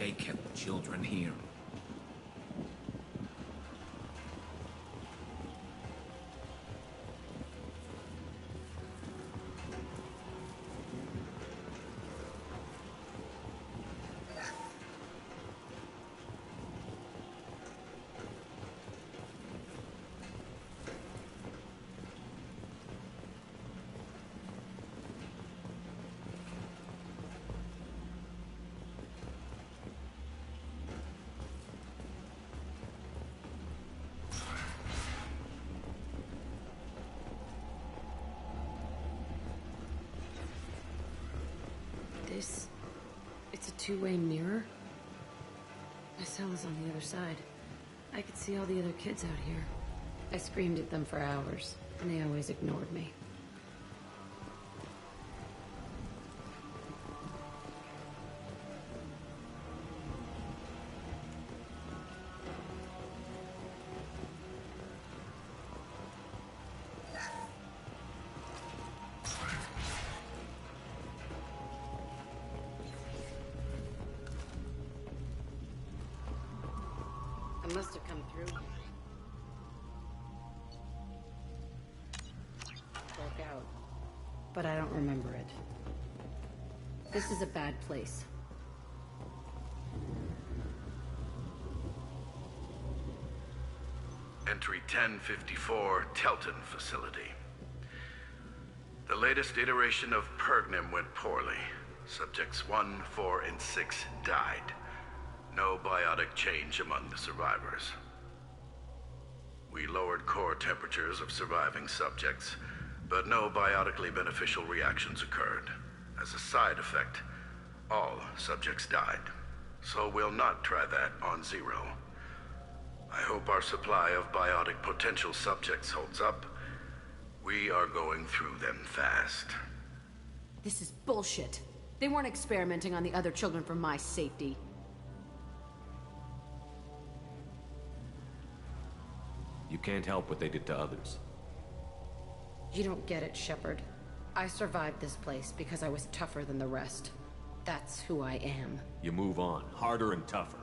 they kept children here. It's a two-way mirror? My cell is on the other side. I could see all the other kids out here. I screamed at them for hours, and they always ignored me. I must have come through. Broke out. But I don't remember it. This is a bad place. Entry 1054, Telton Facility. The latest iteration of Pergnim went poorly. Subjects 1, 4, and 6 died. No biotic change among the survivors. We lowered core temperatures of surviving subjects, but no biotically beneficial reactions occurred. As a side effect, all subjects died. So we'll not try that on Zero. I hope our supply of biotic potential subjects holds up. We are going through them fast. This is bullshit. They weren't experimenting on the other children for my safety. You can't help what they did to others. You don't get it, Shepard. I survived this place because I was tougher than the rest. That's who I am. You move on, harder and tougher.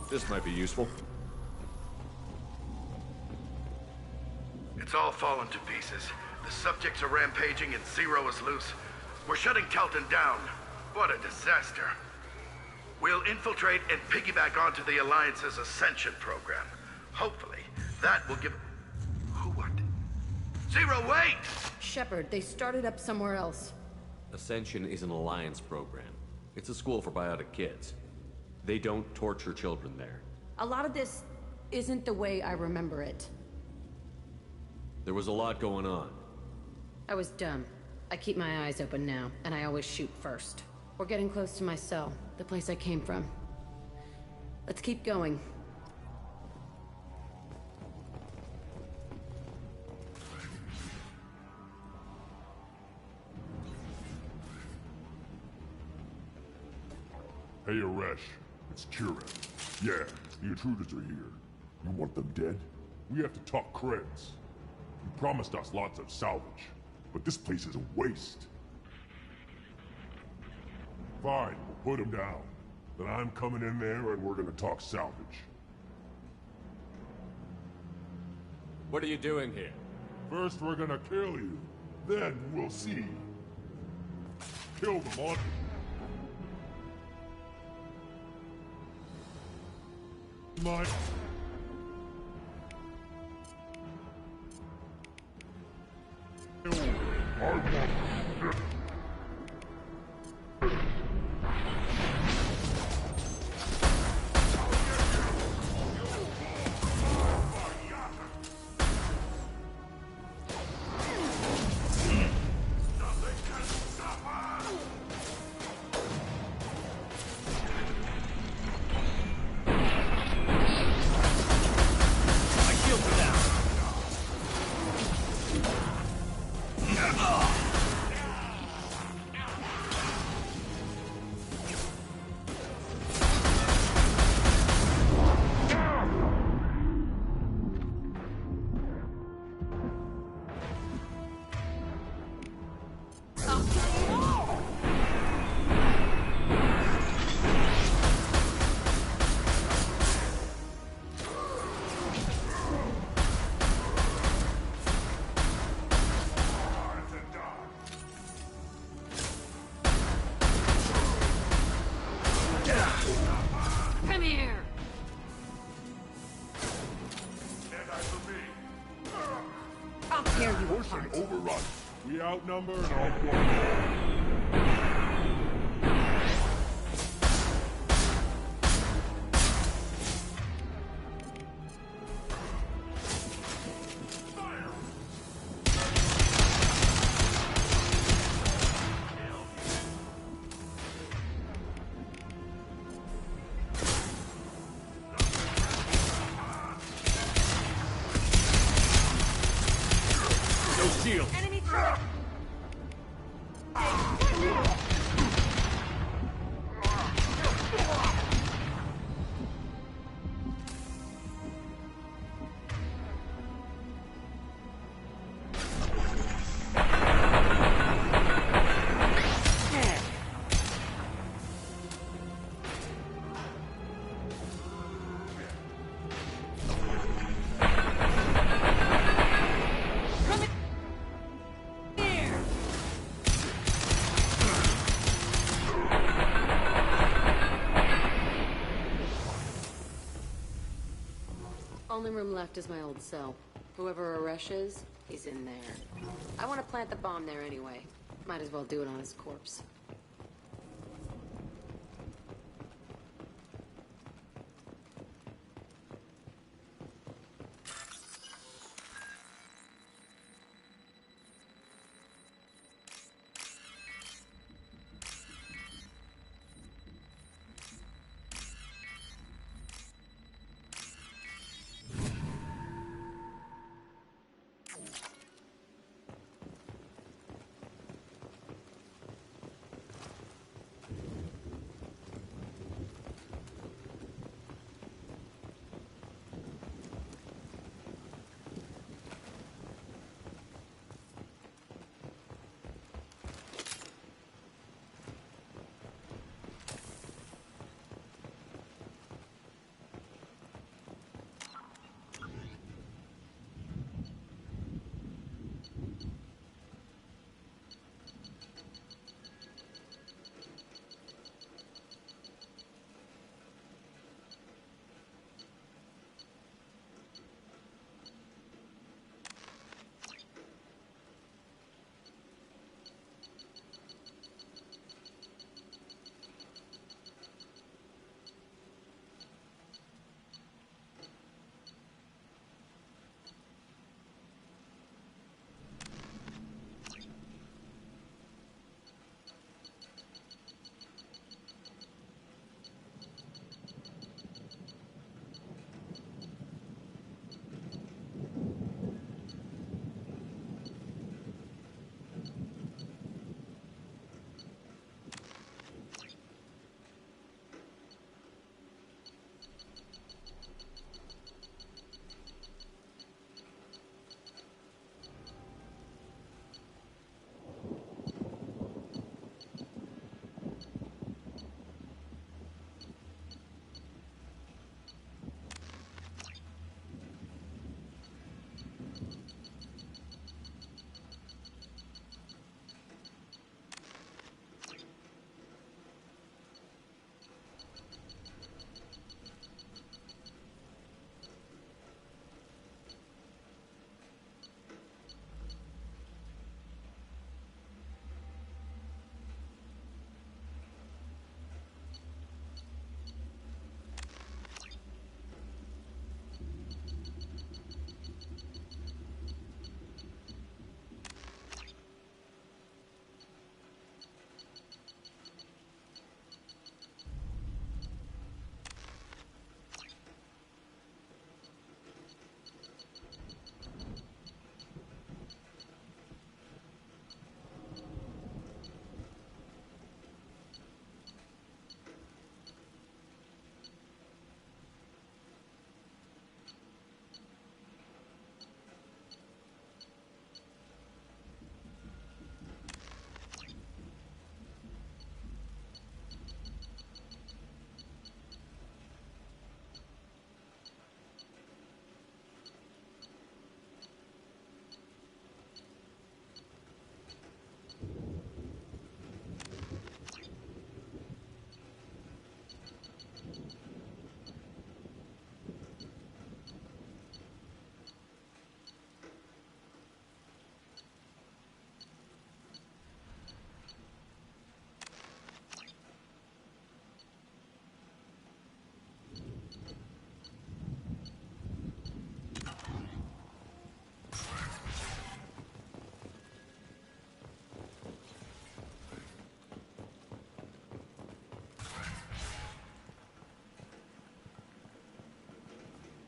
This might be useful. It's all fallen to pieces. The subjects are rampaging and Zero is loose. We're shutting Telton down. What a disaster. We'll infiltrate and piggyback onto the Alliance's Ascension program. Hopefully, that will give... What? Zero, wait! Shepard, they started up somewhere else. Ascension is an Alliance program. It's a school for biotic kids. They don't torture children there. A lot of this isn't the way I remember it. There was a lot going on. I was dumb. I keep my eyes open now, and I always shoot first. We're getting close to my cell, the place I came from. Let's keep going. Hey, Aresh. It's Kira. Yeah, the intruders are here. You want them dead? We have to talk creds. You promised us lots of salvage, but this place is a waste. Fine, we'll put them down. Then I'm coming in there and we're gonna talk salvage. What are you doing here? First we're gonna kill you. Then we'll see. Kill them on... My... Come here! I'll tear you apart. Overrun. We outnumber and outnumber. Enemy threat! Only room left is my old cell. Whoever Aresh is, he's in there. I want to plant the bomb there anyway. Might as well do it on his corpse.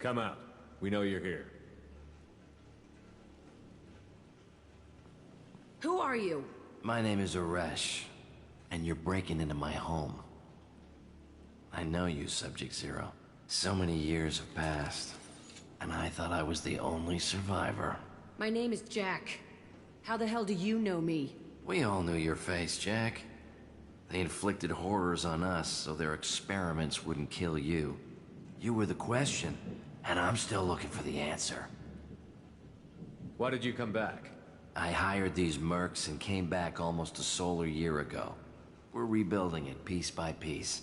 Come out. We know you're here. Who are you? My name is Aresh, and you're breaking into my home. I know you, Subject Zero. So many years have passed, and I thought I was the only survivor. My name is Jack. How the hell do you know me? We all knew your face, Jack. They inflicted horrors on us so their experiments wouldn't kill you. You were the question, and I'm still looking for the answer. Why did you come back? I hired these mercs and came back almost a solar year ago. We're rebuilding it piece by piece.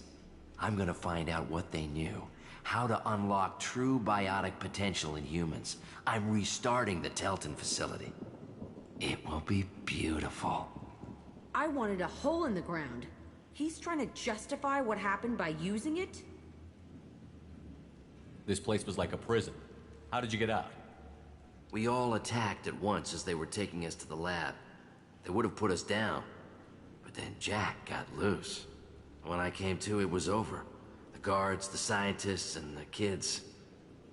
I'm gonna find out what they knew, how to unlock true biotic potential in humans. I'm restarting the Telton facility. It will be beautiful. I wanted a hole in the ground. He's trying to justify what happened by using it? This place was like a prison. How did you get out? We all attacked at once as they were taking us to the lab. They would have put us down. But then Jack got loose. When I came to, it was over. The guards, the scientists, and the kids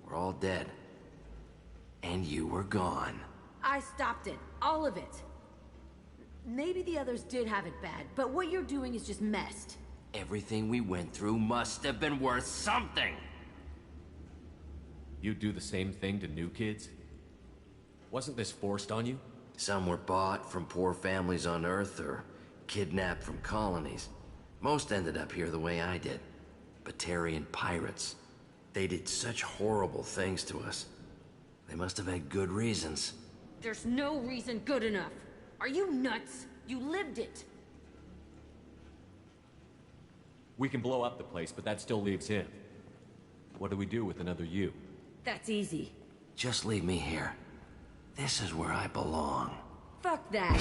were all dead. And you were gone. I stopped it. All of it. Maybe the others did have it bad, but what you're doing is just messed. Everything we went through must have been worth something! You do the same thing to new kids? Wasn't this forced on you? Some were bought from poor families on Earth or kidnapped from colonies. Most ended up here the way I did. Batarian pirates. They did such horrible things to us. They must have had good reasons. There's no reason good enough. Are you nuts? You lived it. We can blow up the place, but that still leaves him. What do we do with another you? That's easy. Just leave me here. This is where I belong. Fuck that.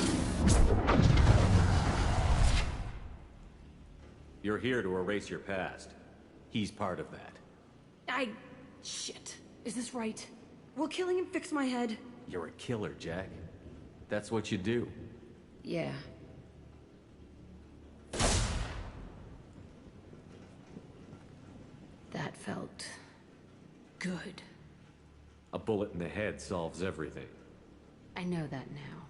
You're here to erase your past. He's part of that. Shit. Is this right? Will killing him fix my head? You're a killer, Jack. That's what you do. Yeah. That felt good. A bullet in the head solves everything. I know that now.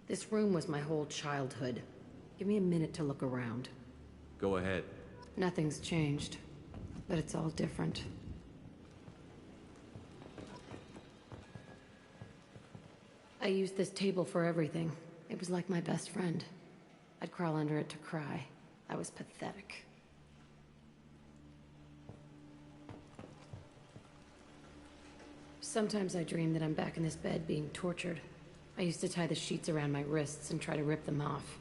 This room was my whole childhood. Give me a minute to look around. Go ahead. Nothing's changed, but it's all different. I used this table for everything. It was like my best friend. I'd crawl under it to cry. I was pathetic. Sometimes I dream that I'm back in this bed being tortured. I used to tie the sheets around my wrists and try to rip them off.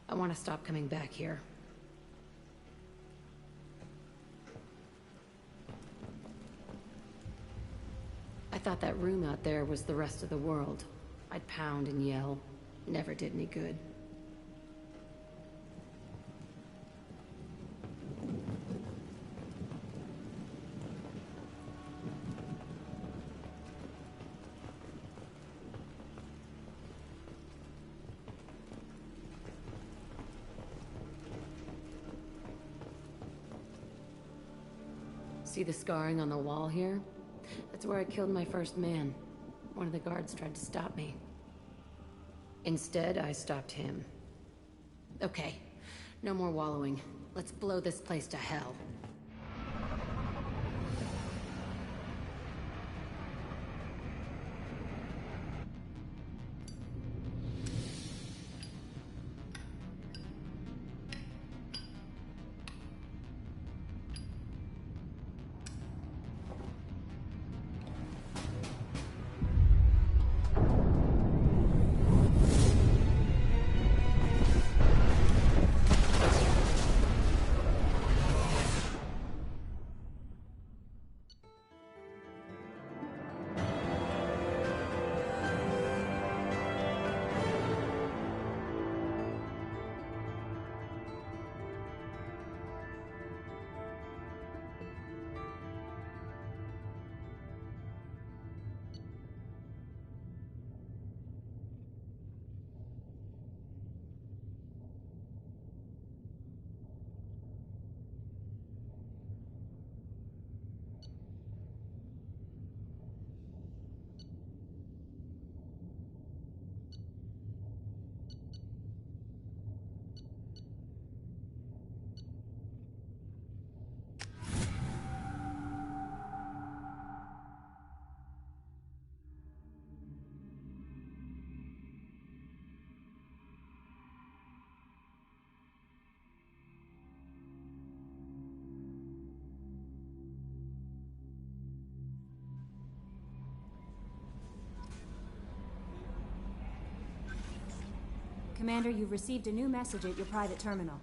I want to stop coming back here. I thought that room out there was the rest of the world. I'd pound and yell. Never did any good. See the scarring on the wall here? That's where I killed my first man. One of the guards tried to stop me. Instead, I stopped him. Okay, no more wallowing. Let's blow this place to hell. Commander, you've received a new message at your private terminal.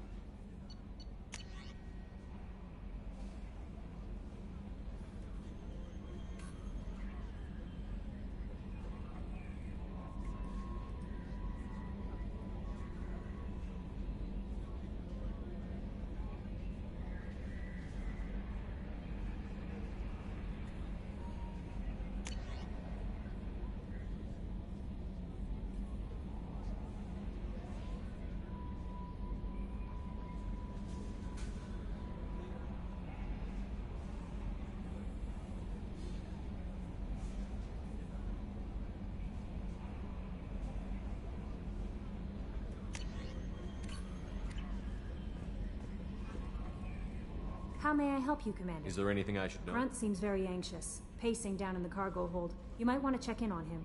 How may I help you, Commander? Is there anything I should know? Grunt seems very anxious, pacing down in the cargo hold. You might want to check in on him.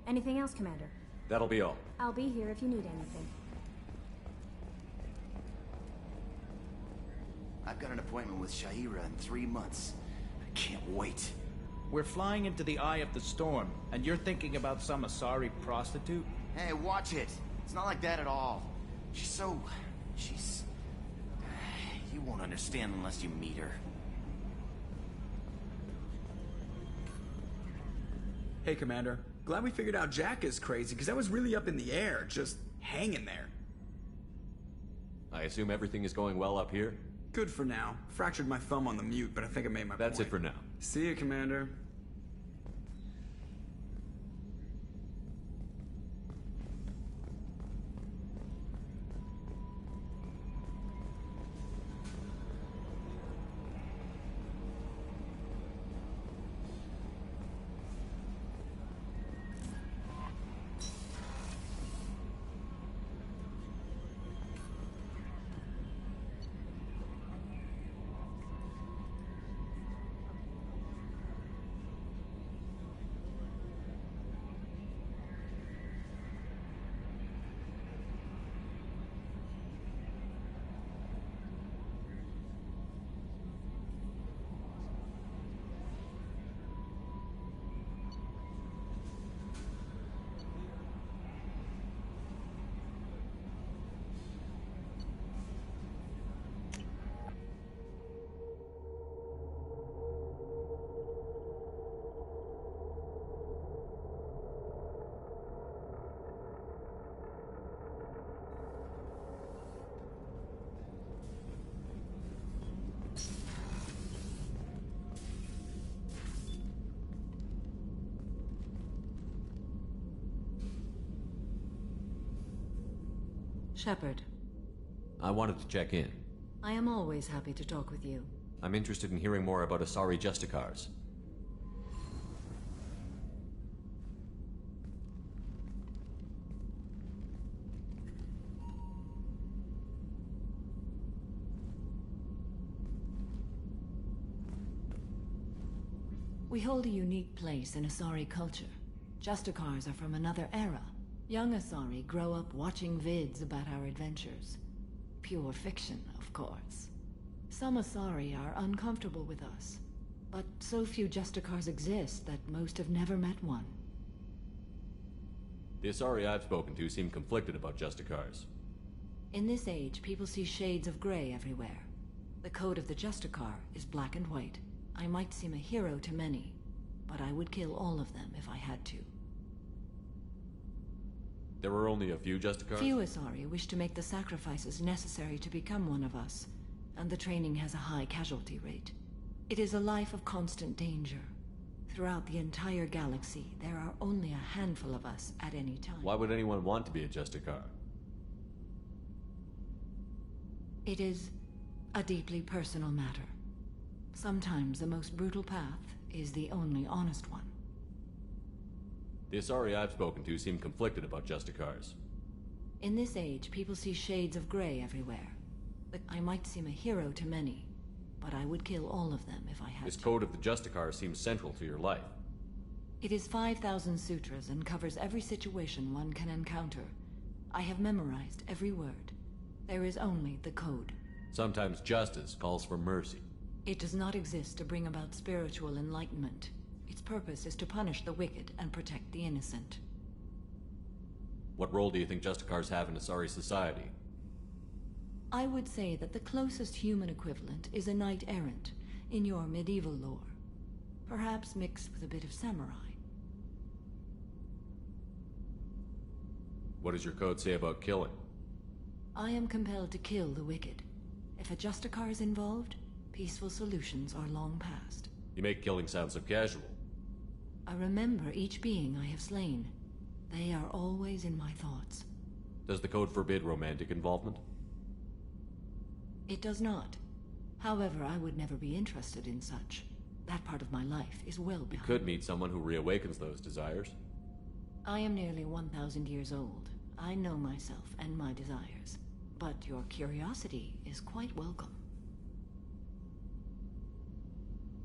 Anything else, Commander? That'll be all. I'll be here if you need anything. I've got an appointment with Shahira in 3 months. I can't wait. We're flying into the eye of the storm, and you're thinking about some Asari prostitute? Hey, watch it. It's not like that at all. She's... You won't understand unless you meet her. Hey, Commander. Glad we figured out Jack is crazy, because I was really up in the air, just hanging there. I assume everything is going well up here? Good for now. Fractured my thumb on the mute, but I think I made my point. That's it for now. See you, Commander. Shepard. I wanted to check in. I am always happy to talk with you. I'm interested in hearing more about Asari Justicars. We hold a unique place in Asari culture. Justicars are from another era. Young Asari grow up watching vids about our adventures. Pure fiction, of course. Some Asari are uncomfortable with us, but so few Justicars exist that most have never met one. The Asari I've spoken to seem conflicted about Justicars. In this age, people see shades of gray everywhere. The code of the Justicar is black and white. I might seem a hero to many, but I would kill all of them if I had to. There were only a few Justicars? Few Asari wish to make the sacrifices necessary to become one of us, and the training has a high casualty rate. It is a life of constant danger. Throughout the entire galaxy, there are only a handful of us at any time. Why would anyone want to be a Justicar? It is a deeply personal matter. Sometimes the most brutal path is the only honest one. The Asari I've spoken to seem conflicted about Justicars. In this age, people see shades of gray everywhere. I might seem a hero to many, but I would kill all of them if I had to. This code of the Justicar seems central to your life. It is 5,000 sutras and covers every situation one can encounter. I have memorized every word. There is only the code. Sometimes justice calls for mercy. It does not exist to bring about spiritual enlightenment. Its purpose is to punish the wicked and protect the innocent. What role do you think Justicars have in Asari society? I would say that the closest human equivalent is a knight-errant in your medieval lore. Perhaps mixed with a bit of samurai. What does your code say about killing? I am compelled to kill the wicked. If a Justicar is involved, peaceful solutions are long past. You make killing sound so casual. I remember each being I have slain. They are always in my thoughts. Does the code forbid romantic involvement? It does not. However, I would never be interested in such. That part of my life is well behind. You could meet someone who reawakens those desires. I am nearly 1,000 years old. I know myself and my desires. But your curiosity is quite welcome.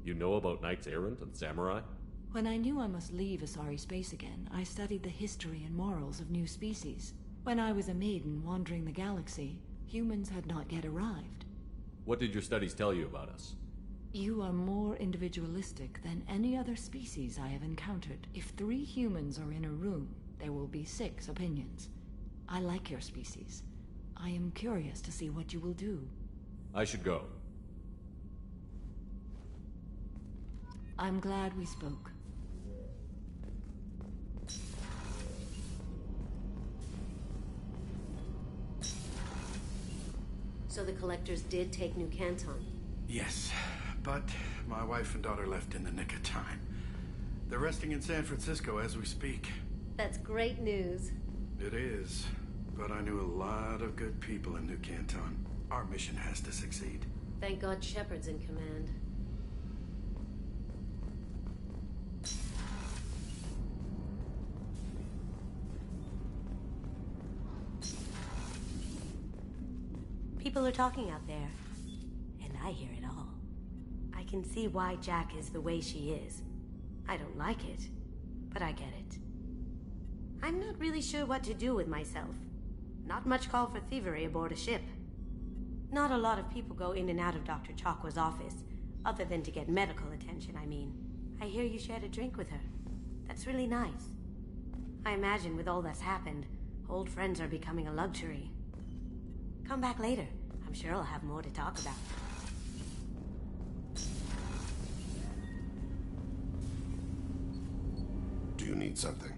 You know about knights errant and samurai? When I knew I must leave Asari space again, I studied the history and morals of new species. When I was a maiden wandering the galaxy, humans had not yet arrived. What did your studies tell you about us? You are more individualistic than any other species I have encountered. If 3 humans are in a room, there will be 6 opinions. I like your species. I am curious to see what you will do. I should go. I'm glad we spoke. So the collectors did take New Canton? Yes, but my wife and daughter left in the nick of time. They're resting in San Francisco as we speak. That's great news. It is, but I knew a lot of good people in New Canton. Our mission has to succeed. Thank God Shepard's in command. People are talking out there, and I hear it all. I can see why Jack is the way she is. I don't like it, but I get it. I'm not really sure what to do with myself. Not much call for thievery aboard a ship. Not a lot of people go in and out of Dr. Chakwa's office, other than to get medical attention, I mean. I hear you shared a drink with her. That's really nice. I imagine with all that's happened, old friends are becoming a luxury. Come back later. I'm sure I'll have more to talk about. Do you need something?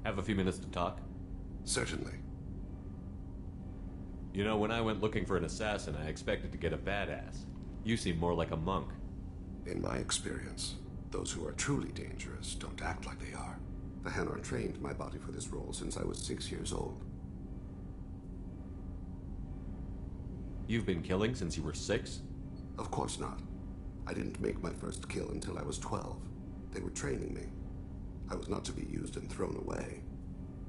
Have a few minutes to talk? Certainly. You know, when I went looking for an assassin, I expected to get a badass. You seem more like a monk. In my experience, those who are truly dangerous don't act like they are. The Hanar trained my body for this role since I was 6 years old. You've been killing since you were 6? Of course not. I didn't make my first kill until I was 12. They were training me. I was not to be used and thrown away.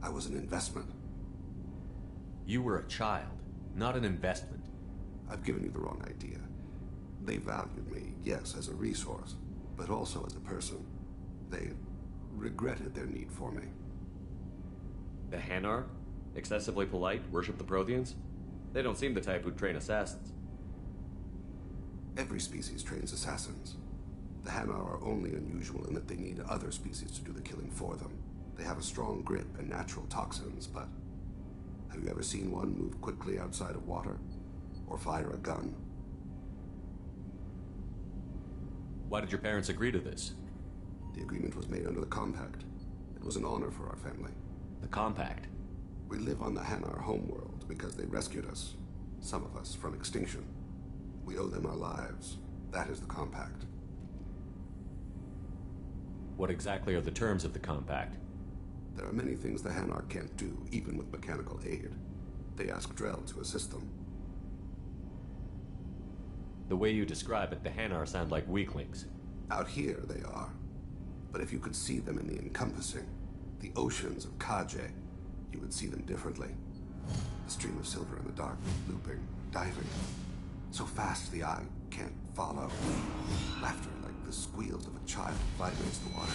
I was an investment. You were a child, not an investment. I've given you the wrong idea. They valued me, yes, as a resource, but also as a person. They regretted their need for me. The Hanar? Excessively polite, worship the Protheans? They don't seem the type who'd train assassins. Every species trains assassins. The Hanar are only unusual in that they need other species to do the killing for them. They have a strong grip and natural toxins, but have you ever seen one move quickly outside of water? Or fire a gun? Why did your parents agree to this? The agreement was made under the Compact. It was an honor for our family. The Compact? We live on the Hanar homeworld because they rescued us, some of us, from extinction. We owe them our lives. That is the Compact. What exactly are the terms of the Compact? There are many things the Hanar can't do, even with mechanical aid. They ask Drell to assist them. The way you describe it, the Hanar sound like weaklings. Out here, they are. But if you could see them in the encompassing, the oceans of Kaje, you would see them differently. A stream of silver in the dark, looping, diving. So fast the eye can't follow. Laughter like the squeals of a child vibrates the water.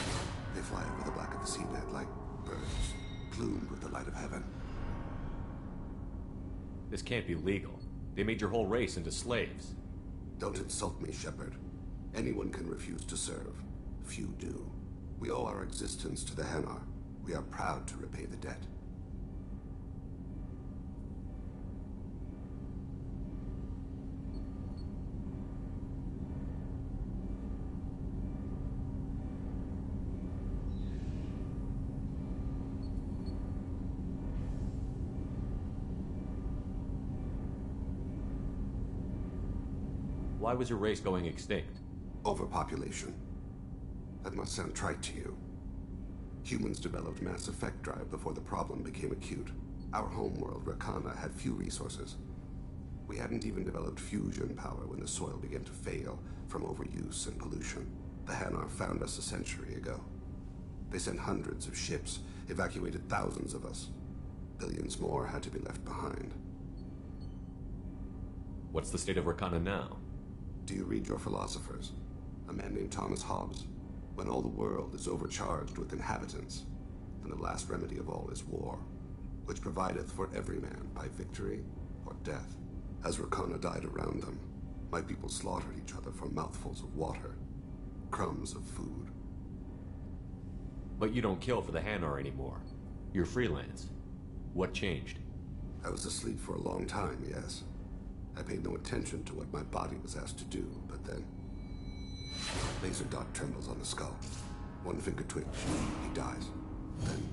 They fly over the black of the seabed like birds, plumed with the light of heaven. This can't be legal. They made your whole race into slaves. Don't insult me, Shepard. Anyone can refuse to serve. Few do. We owe our existence to the Hanar. We are proud to repay the debt. Why was your race going extinct? Overpopulation. That must sound trite to you. Humans developed Mass Effect drive before the problem became acute. Our homeworld, Rakana, had few resources. We hadn't even developed fusion power when the soil began to fail from overuse and pollution. The Hanar found us a century ago. They sent hundreds of ships, evacuated thousands of us. Billions more had to be left behind. What's the state of Rakana now? Do you read your philosophers? A man named Thomas Hobbes. When all the world is overcharged with inhabitants, then the last remedy of all is war, which provideth for every man by victory or death. As Rakana died around them, my people slaughtered each other for mouthfuls of water, crumbs of food. But you don't kill for the Hanar anymore. You're freelance. What changed? I was asleep for a long time, yes. I paid no attention to what my body was asked to do, but then... Laser dot trembles on the skull. One finger twitch, he dies. Then,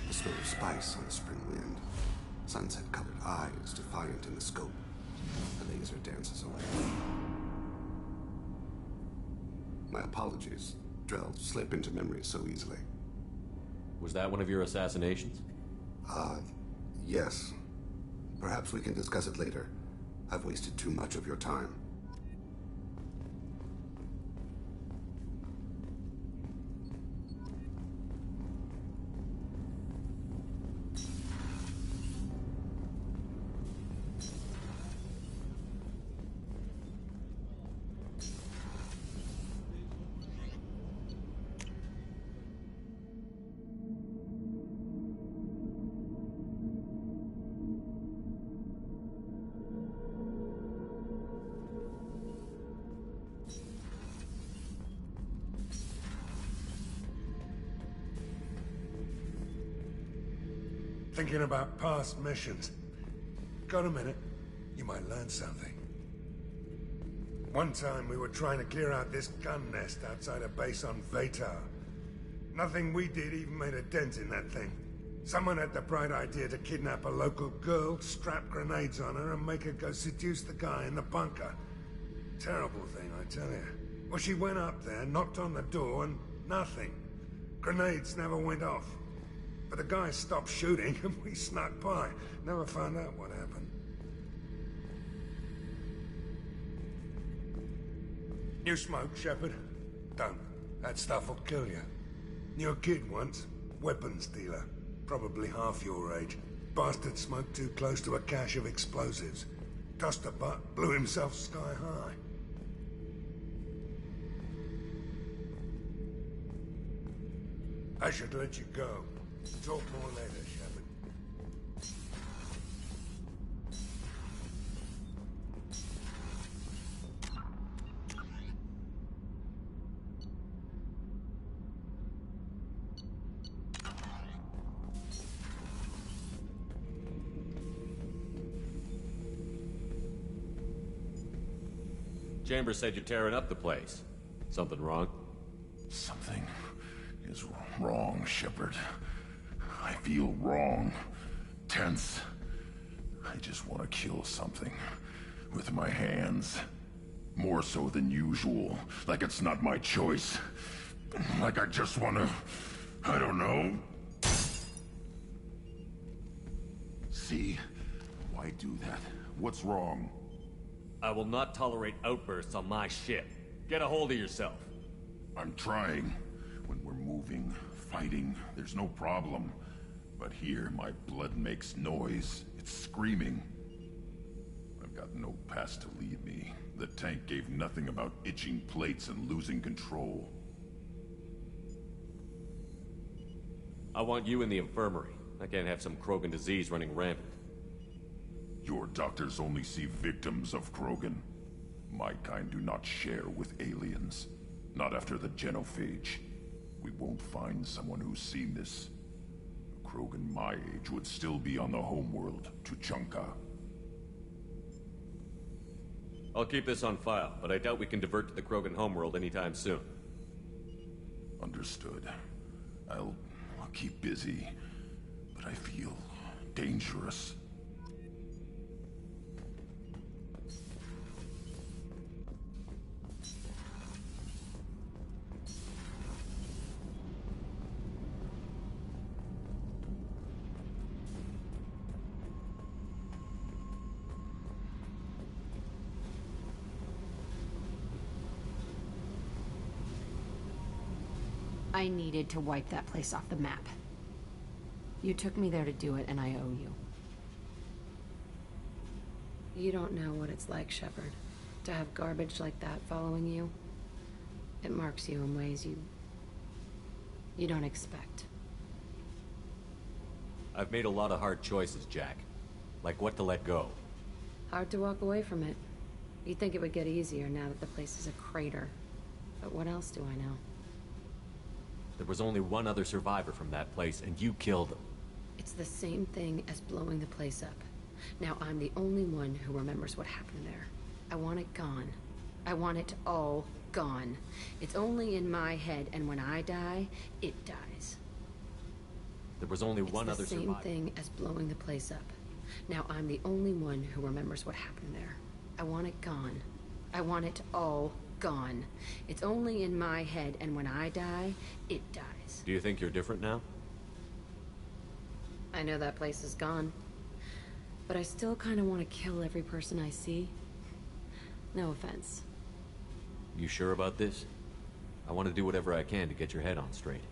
the smell of spice on the spring wind. Sunset-colored eyes defiant in the scope. The laser dances away. My apologies. Drell slip into memory so easily. Was that one of your assassinations? Yes. Perhaps we can discuss it later. I've wasted too much of your time. Thinking about past missions. Got a minute? You might learn something. One time we were trying to clear out this gun nest outside a base on Vatar. Nothing we did even made a dent in that thing. Someone had the bright idea to kidnap a local girl, strap grenades on her, and make her go seduce the guy in the bunker. Terrible thing, I tell you. Well, she went up there, knocked on the door, and nothing. Grenades never went off. But the guy stopped shooting, and we snuck by. Never found out what happened. New smoke, Shepard? Don't. That stuff will kill you. Knew a kid once. Weapons dealer. Probably half your age. Bastard smoked too close to a cache of explosives. Tossed a butt, blew himself sky high. I should let you go. Talk more later, Shepard. Chambers said you're tearing up the place. Something wrong? Something is wrong, Shepard. I feel wrong. Tense. I just want to kill something. With my hands. More so than usual. Like it's not my choice. Like I just want to... I don't know. See? Why do that? What's wrong? I will not tolerate outbursts on my ship. Get a hold of yourself. I'm trying. When we're moving, fighting, there's no problem. But here, my blood makes noise. It's screaming. I've got no past to lead me. The tank gave nothing about itching plates and losing control. I want you in the infirmary. I can't have some Krogan disease running rampant. Your doctors only see victims of Krogan. My kind do not share with aliens. Not after the genophage. We won't find someone who's seen this. A Krogan my age would still be on the homeworld, Tuchanka. I'll keep this on file, but I doubt we can divert to the Krogan homeworld anytime soon. Understood. I'll keep busy, but I feel dangerous. I needed to wipe that place off the map. You took me there to do it, and I owe you. You don't know what it's like, Shepard, to have garbage like that following you. It marks you in ways you don't expect. I've made a lot of hard choices, Jack. Like what to let go. Hard to walk away from it. You'd think it would get easier now that the place is a crater. But what else do I know? There was only one other survivor from that place, and you killed him. It's the same thing as blowing the place up. Now I'm the only one who remembers what happened there. I want it gone. I want it all gone. It's only in my head, and when I die, it dies. There was only one other survivor. It's the same thing as blowing the place up. Now I'm the only one who remembers what happened there. I want it gone. I want it all gone. It's only in my head, and when I die, it dies. Do you think you're different now? I know that place is gone. But I still kind of want to kill every person I see. No offense. You sure about this? I want to do whatever I can to get your head on straight.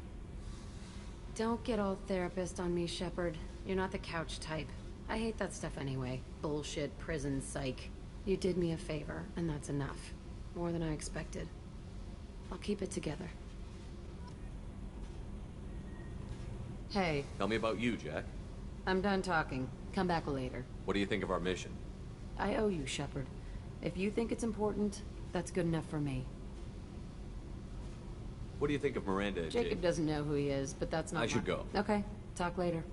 Don't get all therapist on me, Shepard. You're not the couch type. I hate that stuff anyway. Bullshit, prison, psych. You did me a favor, and that's enough. More than I expected. I'll keep it together. Hey. Tell me about you, Jack. I'm done talking. Come back later. What do you think of our mission? I owe you, Shepard. If you think it's important, that's good enough for me. What do you think of Miranda? Jacob doesn't know who he is, but that's not I should go. Okay. Talk later.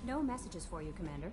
No messages for you, Commander.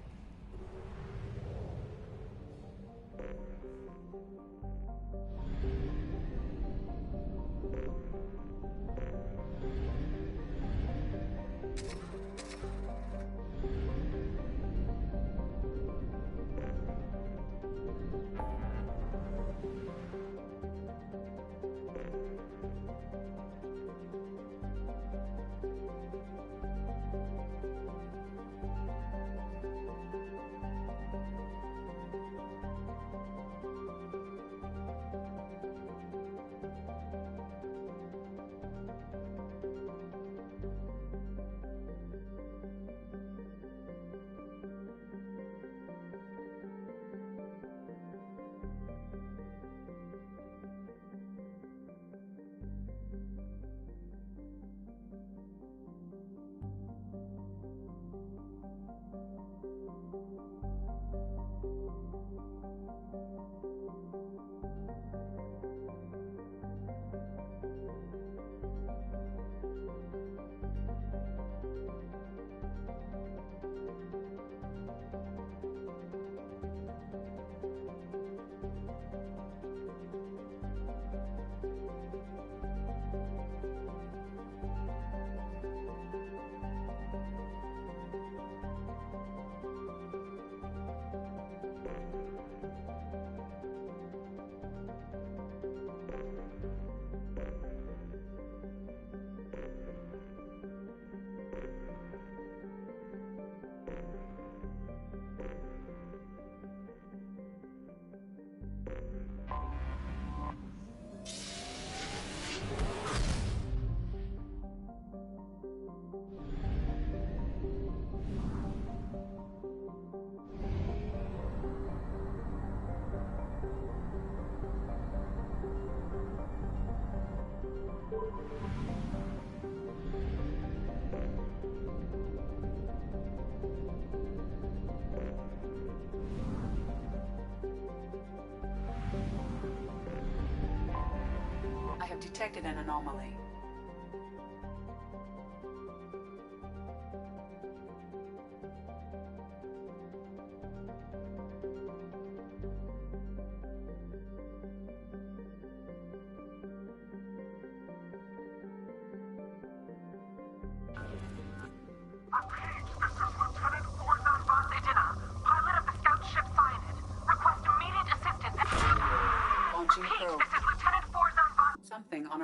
I have detected an anomaly.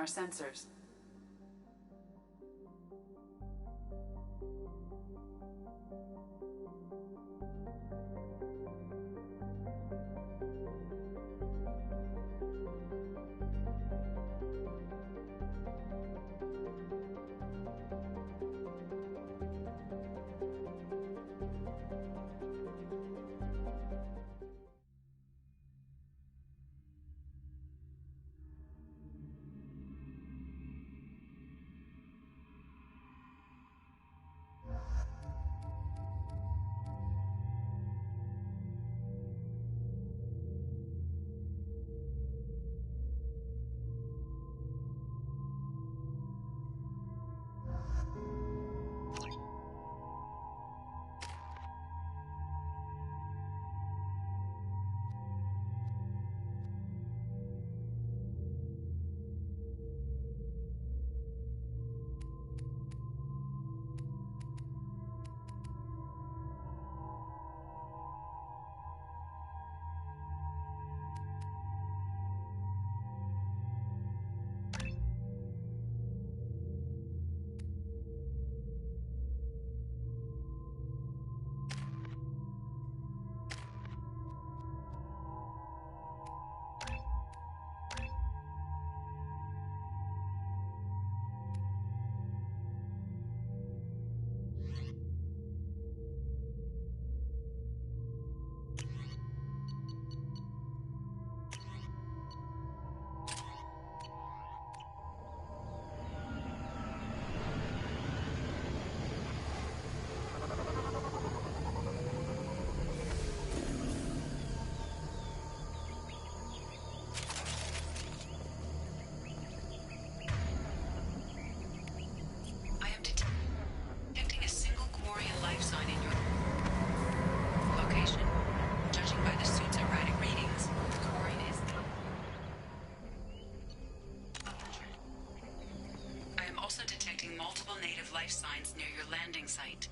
our sensors. Life signs near your landing site.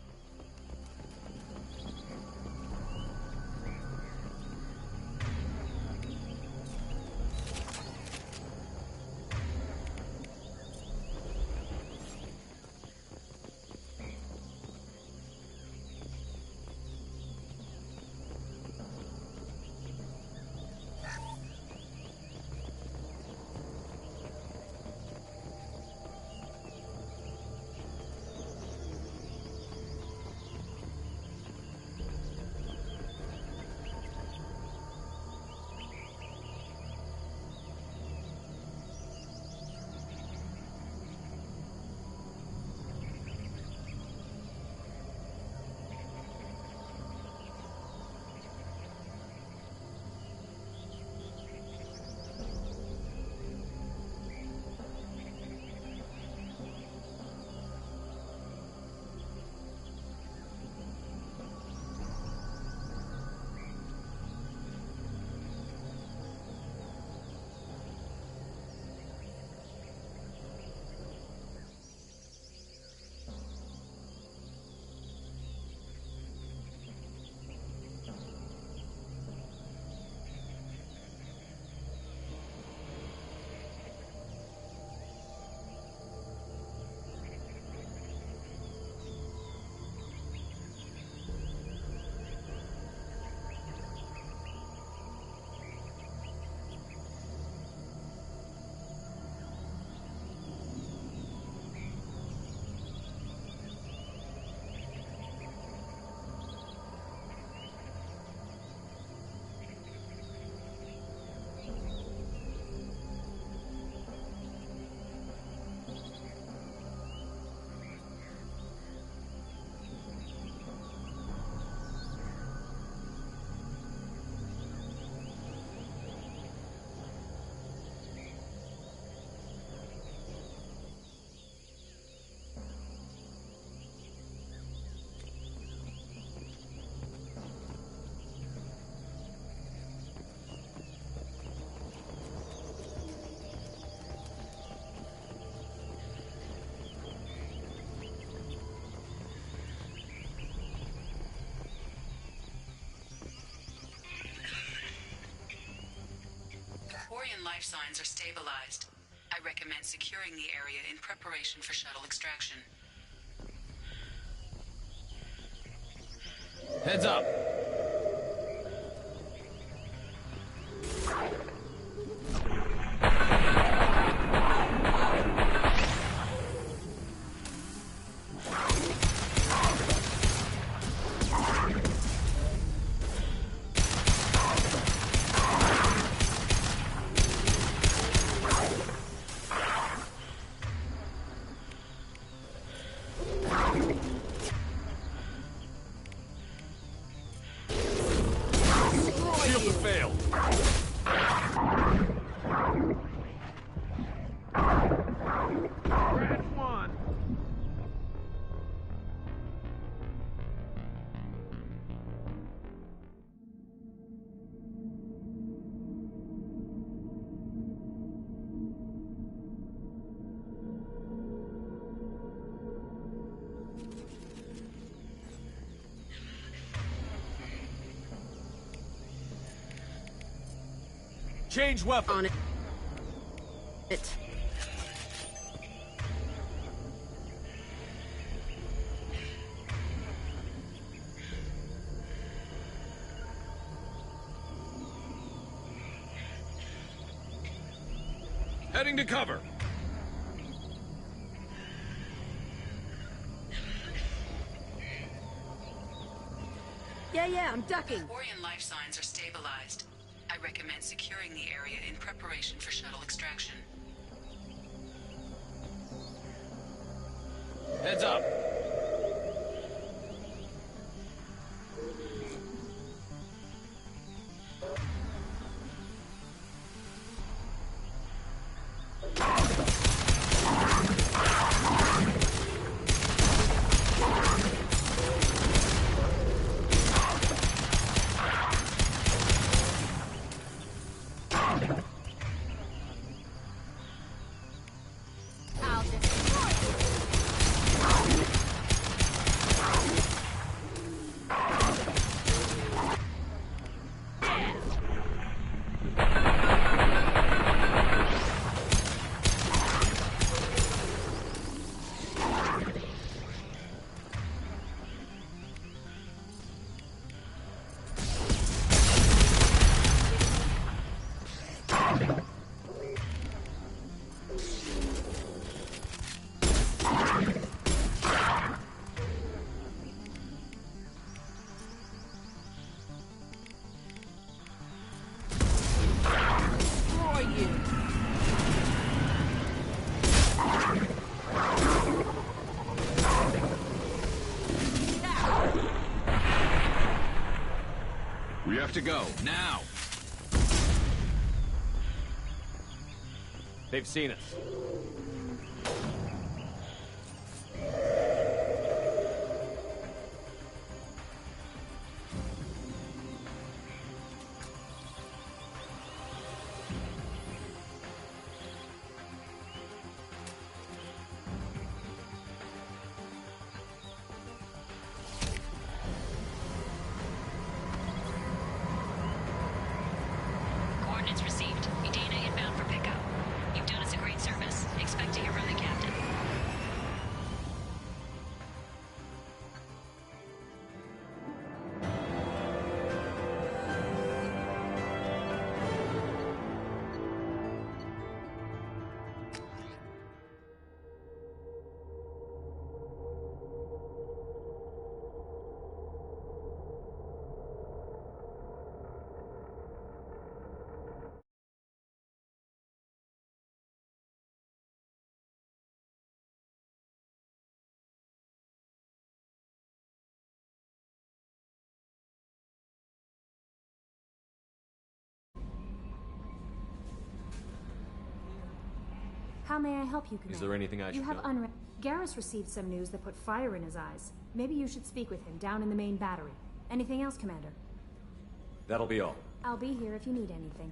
Quarian life signs are stabilized. I I recommend securing the area in preparation for shuttle extraction. Heads up! Change weapon. On it. Heading to cover. Yeah, I'm ducking. Orion life signs are stabilized. I recommend securing the area in preparation for shuttle extraction. Heads up. We have to go, now! They've seen us. Coordinates received. Udina inbound for pickup. You've done us a great service. Expect to hear from the captain. How may I help you, Commander? Is there anything I should You have know? Garrus received some news that put fire in his eyes. Maybe you should speak with him down in the main battery. Anything else, Commander? That'll be all. I'll be here if you need anything.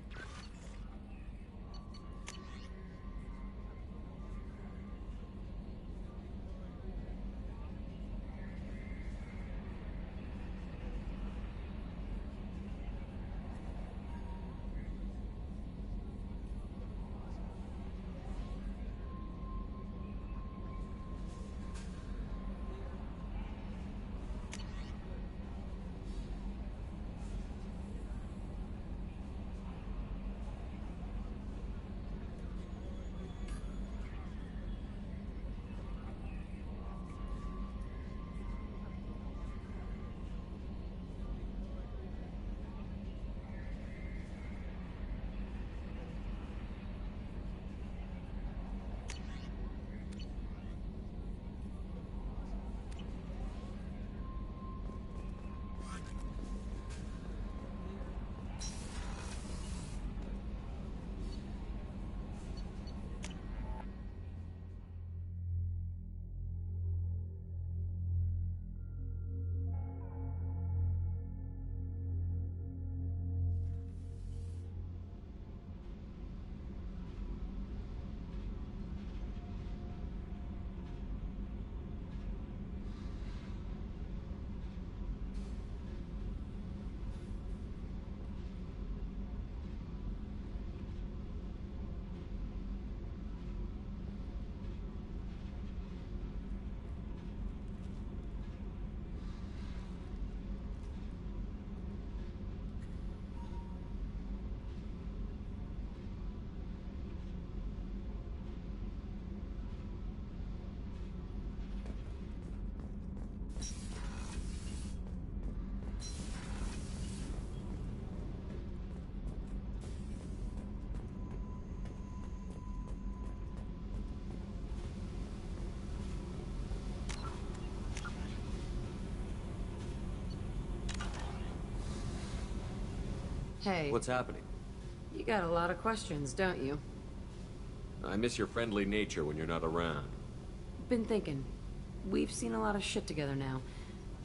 Hey. What's happening? You got a lot of questions, don't you? I miss your friendly nature when you're not around. Been thinking. We've seen a lot of shit together now,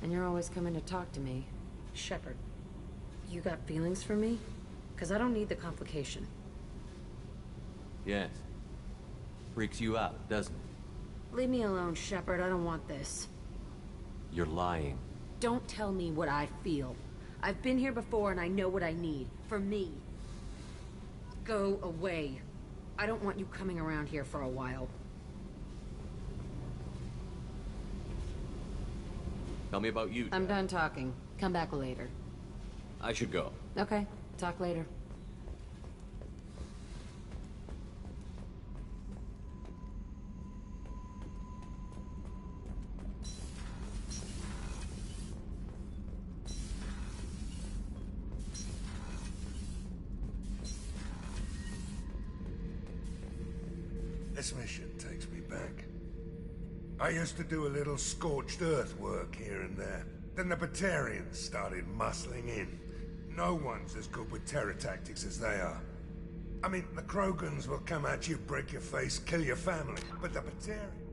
and you're always coming to talk to me. Shepard, you got feelings for me? Because I don't need the complication. Yes. Freaks you out, doesn't it? Leave me alone, Shepard. I don't want this. You're lying. Don't tell me what I feel. I've been here before and I know what I need. For me. Go away. I don't want you coming around here for a while. Tell me about you, Jack. I'm done talking. Come back later. I should go. Okay. Talk later. This mission takes me back. I used to do a little scorched earth work here and there. Then the Batarians started muscling in. No one's as good with terror tactics as they are. I mean, the Krogans will come at you, break your face, kill your family. But the Batarians...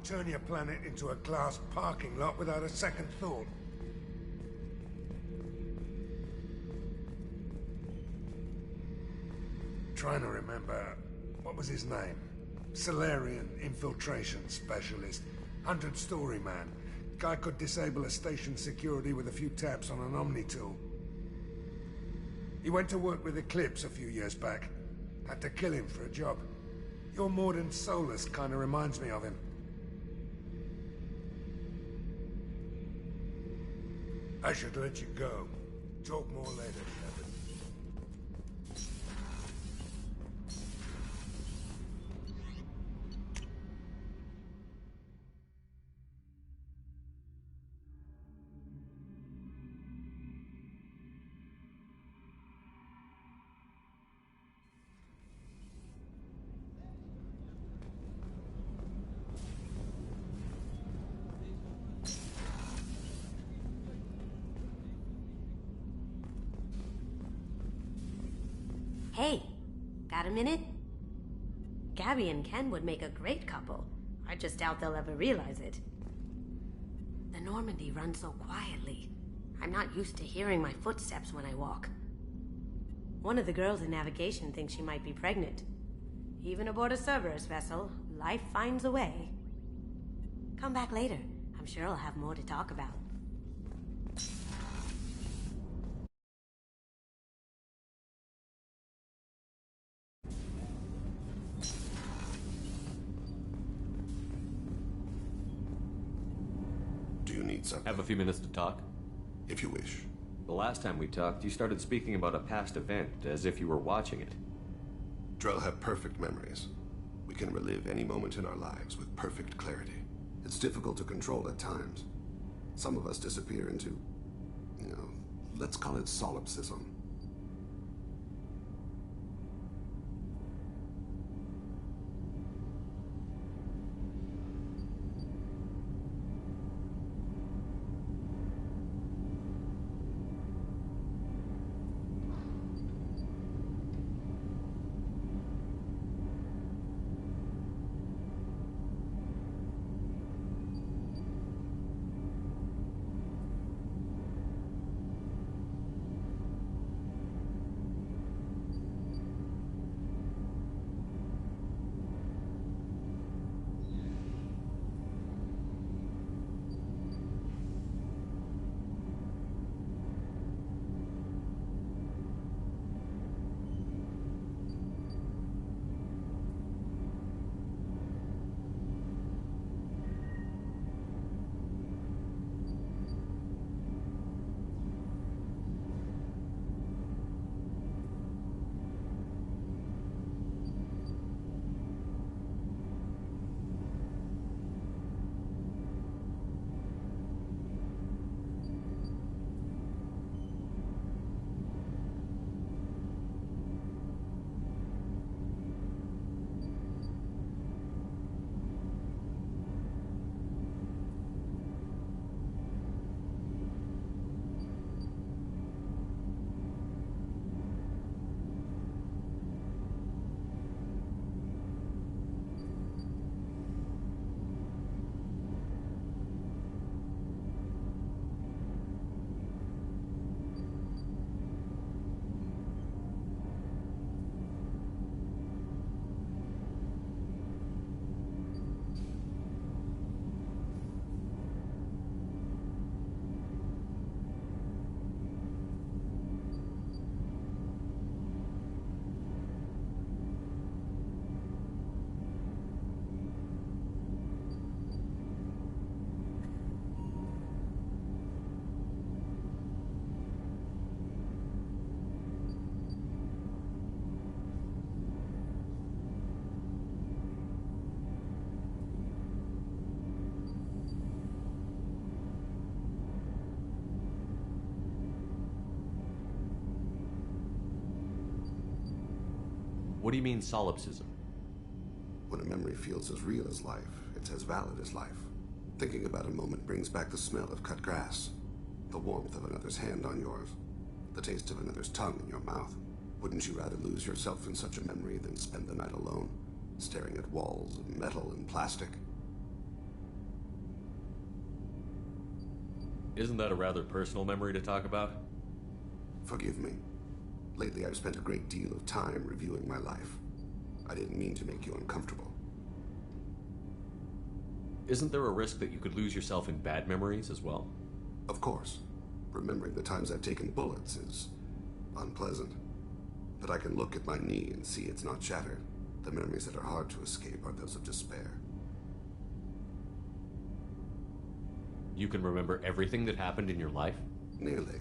turn your planet into a glass parking lot without a second thought. Trying to remember, what was his name? Solarian infiltration specialist. 100-story man. Guy could disable a station security with a few taps on an Omni tool. He went to work with Eclipse a few years back. Had to kill him for a job. Your Mordin Solus kind of reminds me of him. I should let you go. Talk more later, Kevin. Hey, got a minute? Gabby and Ken would make a great couple. I just doubt they'll ever realize it. The Normandy runs so quietly. I'm not used to hearing my footsteps when I walk. One of the girls in navigation thinks she might be pregnant. Even aboard a Cerberus vessel, life finds a way. Come back later. I'm sure I'll have more to talk about. Have a few minutes to talk? If you wish. The last time we talked, you started speaking about a past event, as if you were watching it. Drell have perfect memories. We can relive any moment in our lives with perfect clarity. It's difficult to control at times. Some of us disappear into, let's call it solipsism. What do you mean, solipsism? When a memory feels as real as life, it's as valid as life. Thinking about a moment brings back the smell of cut grass, the warmth of another's hand on yours, the taste of another's tongue in your mouth. Wouldn't you rather lose yourself in such a memory than spend the night alone, staring at walls of metal and plastic? Isn't that a rather personal memory to talk about? Forgive me. Lately, I've spent a great deal of time reviewing my life. I didn't mean to make you uncomfortable. Isn't there a risk that you could lose yourself in bad memories as well? Of course. Remembering the times I've taken bullets is unpleasant. But I can look at my knee and see it's not shattered. The memories that are hard to escape are those of despair. You can remember everything that happened in your life? Nearly.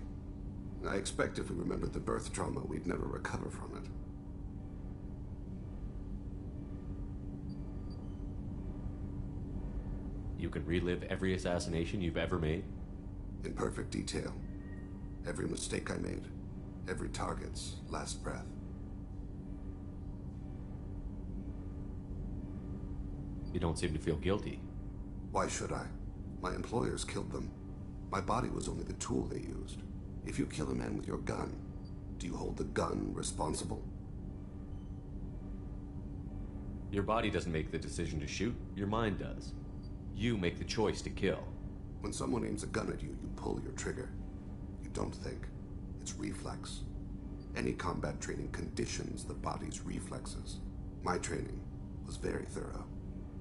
I expect if we remembered the birth trauma, we'd never recover from it. You can relive every assassination you've ever made? In perfect detail. Every mistake I made. Every target's last breath. You don't seem to feel guilty. Why should I? My employers killed them. My body was only the tool they used. If you kill a man with your gun, do you hold the gun responsible? Your body doesn't make the decision to shoot, your mind does. You make the choice to kill. When someone aims a gun at you, you pull your trigger. You don't think. It's reflex. Any combat training conditions the body's reflexes. My training was very thorough.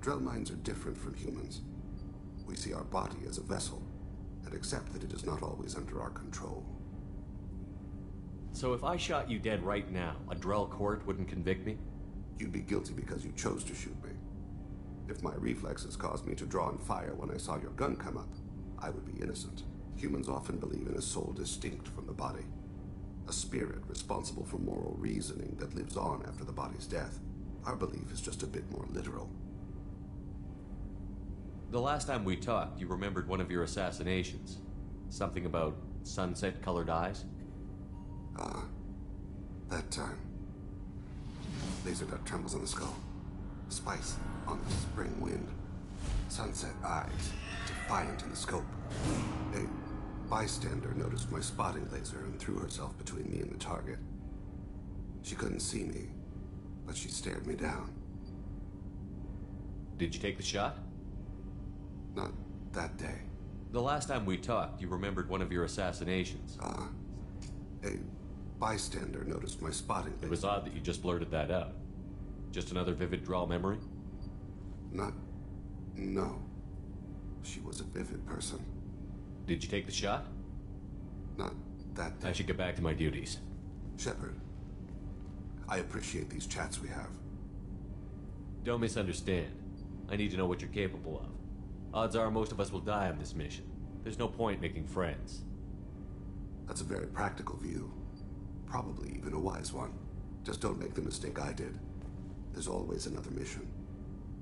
Drell minds are different from humans. We see our body as a vessel, and accept that it is not always under our control. So if I shot you dead right now, a Drell court wouldn't convict me? You'd be guilty because you chose to shoot me. If my reflexes caused me to draw and fire when I saw your gun come up, I would be innocent. Humans often believe in a soul distinct from the body. A spirit responsible for moral reasoning that lives on after the body's death. Our belief is just a bit more literal. The last time we talked, you remembered one of your assassinations. Something about sunset-colored eyes? That time. Laser dot trembles on the skull. Spice on the spring wind. Sunset eyes, defiant in the scope. A bystander noticed my spotting laser and threw herself between me and the target. She couldn't see me, but she stared me down. Did you take the shot? Not that day. The last time we talked, you remembered one of your assassinations. A bystander noticed my spotting laser. It was odd that you just blurted that out. Just another vivid Drell memory? No. She was a vivid person. Did you take the shot? Not that day. I should get back to my duties. Shepard, I appreciate these chats we have. Don't misunderstand. I need to know what you're capable of. Odds are most of us will die on this mission. There's no point making friends. That's a very practical view. Probably even a wise one. Just don't make the mistake I did. There's always another mission.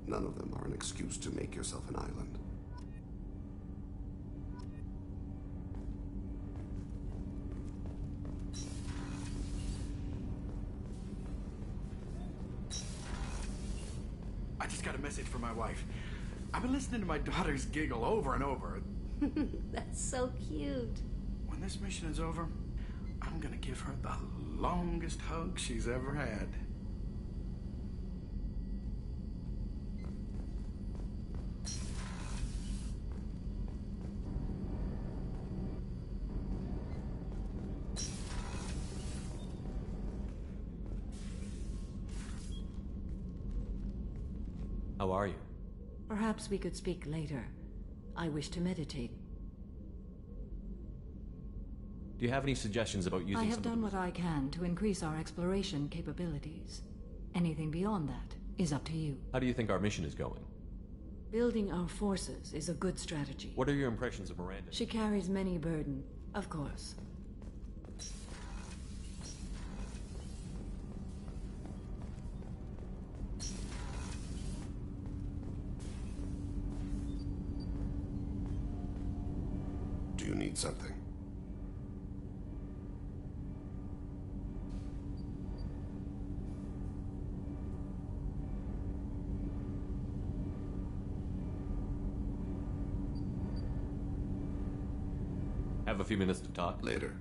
None of them are an excuse to make yourself an island. I just got a message from my wife. I've been listening to my daughters giggle over and over. That's so cute. When this mission is over, I'm gonna give her the longest hug she's ever had. How are you? Perhaps we could speak later. I wish to meditate. Do you have any suggestions about using I have done what I can to increase our exploration capabilities. Anything beyond that is up to you. How do you think our mission is going? Building our forces is a good strategy. What are your impressions of Miranda? She carries many burden, of course. Do you need something? Have a few minutes to talk? Later.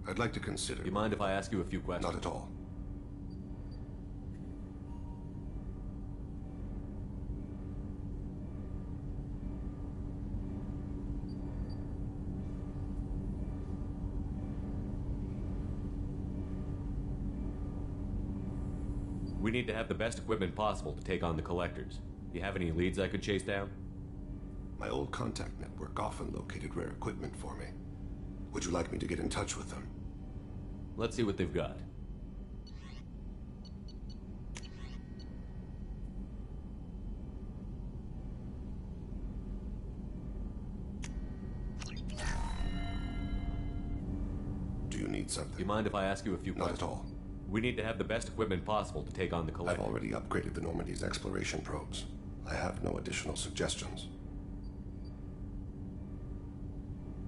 I'd like to consider... Do you mind if I ask you a few questions? Not at all. We need to have the best equipment possible to take on the collectors. Do you have any leads I could chase down? My old contact network often located rare equipment for me. Would you like me to get in touch with them? Let's see what they've got. Do you need something? Do you mind if I ask you a few questions? Not at all. We need to have the best equipment possible to take on the collectors. I've already upgraded the Normandy's exploration probes. I have no additional suggestions.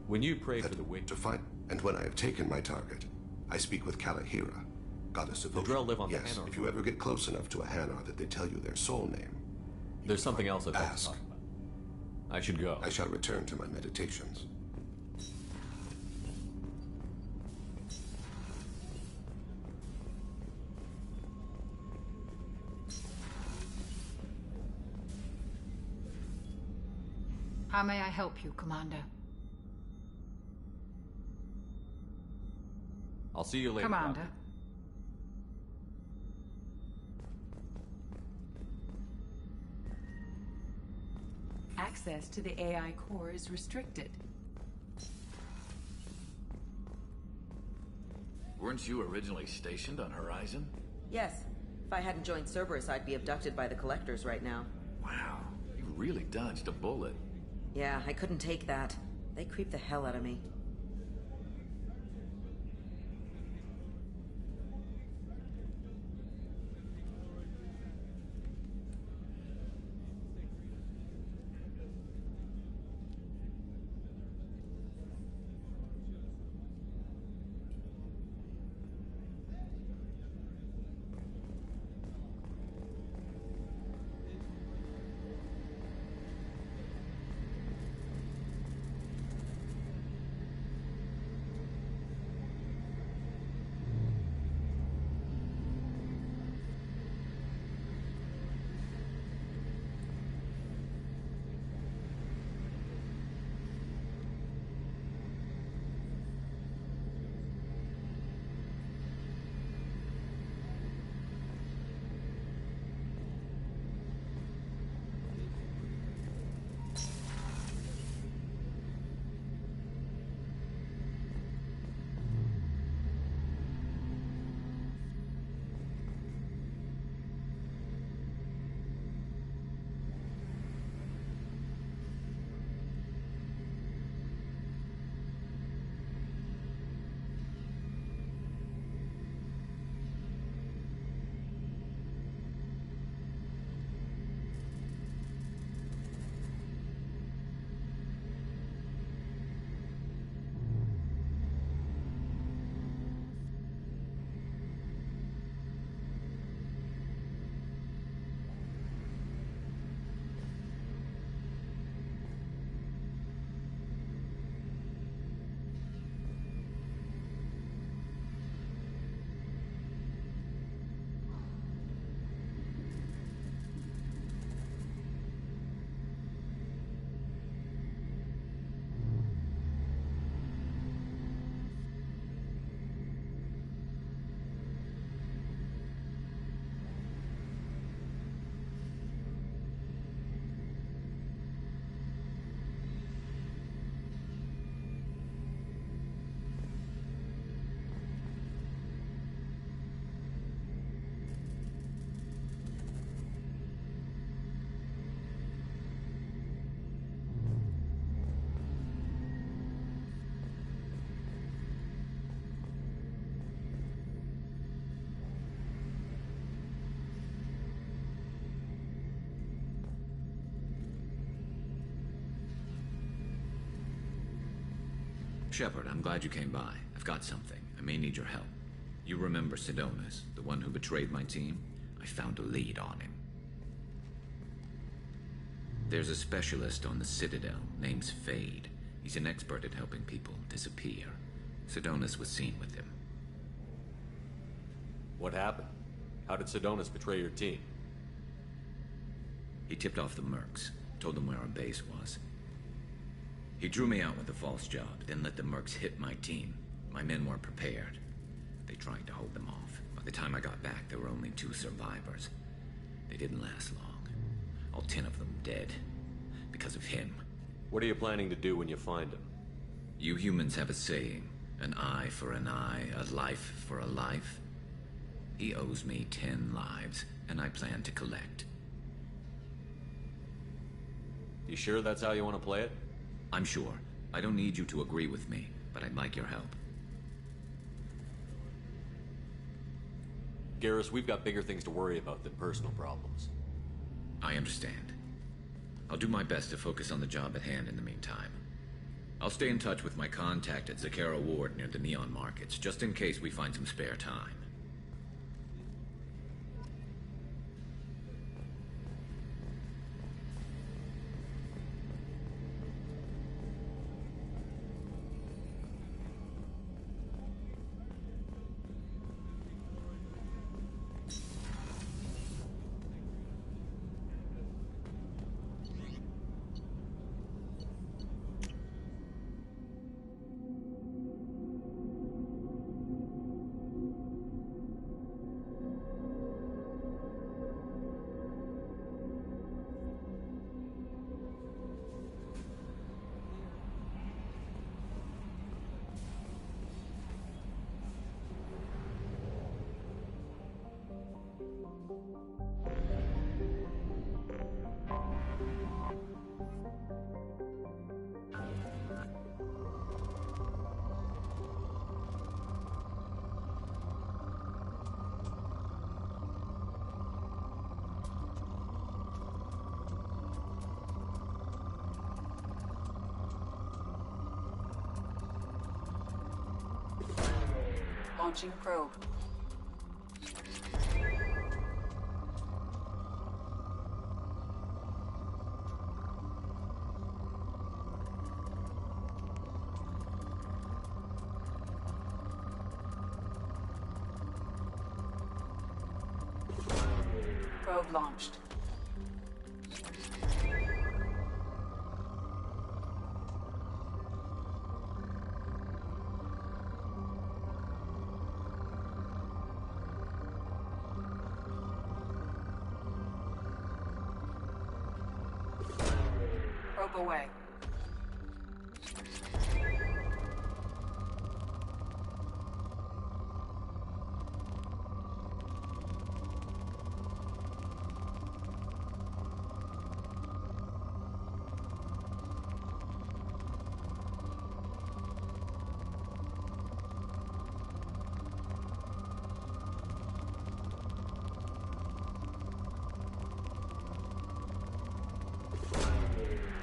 When you pray for the witch to find, and when I have taken my target, I speak with Kalahira, goddess of the Drell live on the Yes, Hanar. if you ever get close enough to a Hanar that they tell you their soul name. There's something else I'd like to Ask. talk about. I should go. I shall return to my meditations. How may I help you, Commander? I'll see you later, Commander. Doctor. Access to the AI core is restricted. Weren't you originally stationed on Horizon? Yes. If I hadn't joined Cerberus, I'd be abducted by the Collectors right now. Wow, you really dodged a bullet. Yeah, I couldn't take that. They creep the hell out of me. Shepard, I'm glad you came by. I've got something. I may need your help. You remember Sidonus, the one who betrayed my team? I found a lead on him. There's a specialist on the Citadel, name's Fade. He's an expert at helping people disappear. Sidonus was seen with him. What happened? How did Sidonus betray your team? He tipped off the mercs, told them where our base was. He drew me out with a false job, then let the mercs hit my team. My men weren't prepared. They desperately trying to hold them off. By the time I got back, there were only 2 survivors. They didn't last long. All 10 of them dead. Because of him. What are you planning to do when you find him? You humans have a saying. An eye for an eye, a life for a life. He owes me 10 lives, and I plan to collect. You sure that's how you want to play it? I'm sure. I don't need you to agree with me, but I'd like your help. Garrus, we've got bigger things to worry about than personal problems. I understand. I'll do my best to focus on the job at hand in the meantime. I'll stay in touch with my contact at Zakara Ward near the Neon Markets, just in case we find some spare time. Launching probe. Probe launched. Probe away.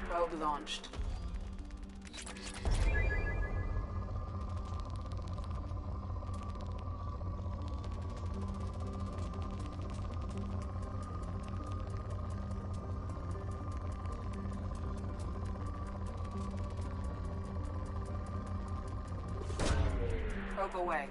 Probe launched. Probe away.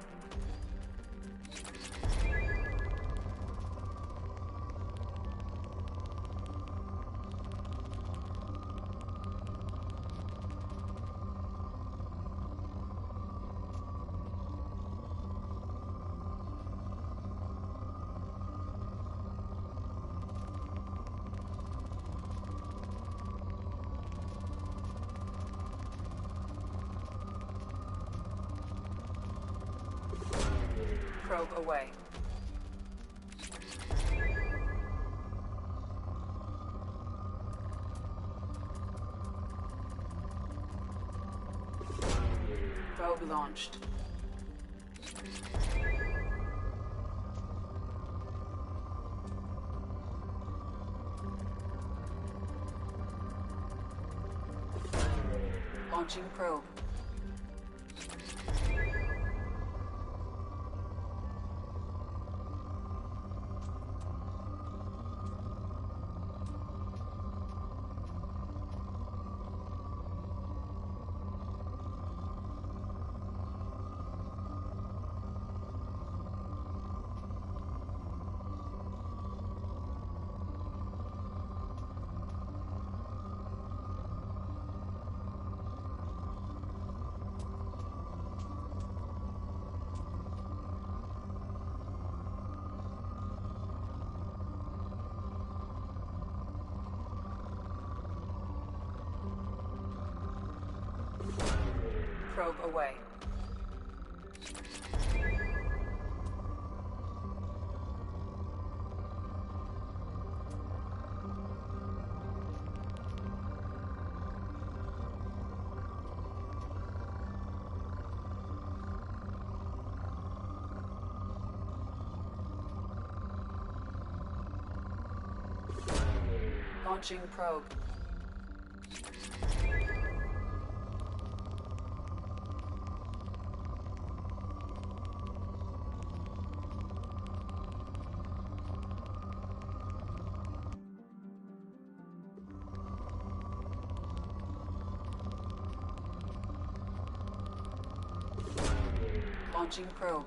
Probe away. Probe launched. Launching probe. Probe away. Launching probe. Launching probe.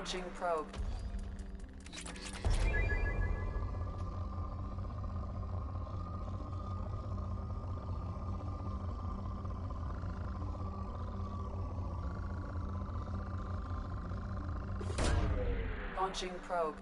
Launching probe. Launching probe.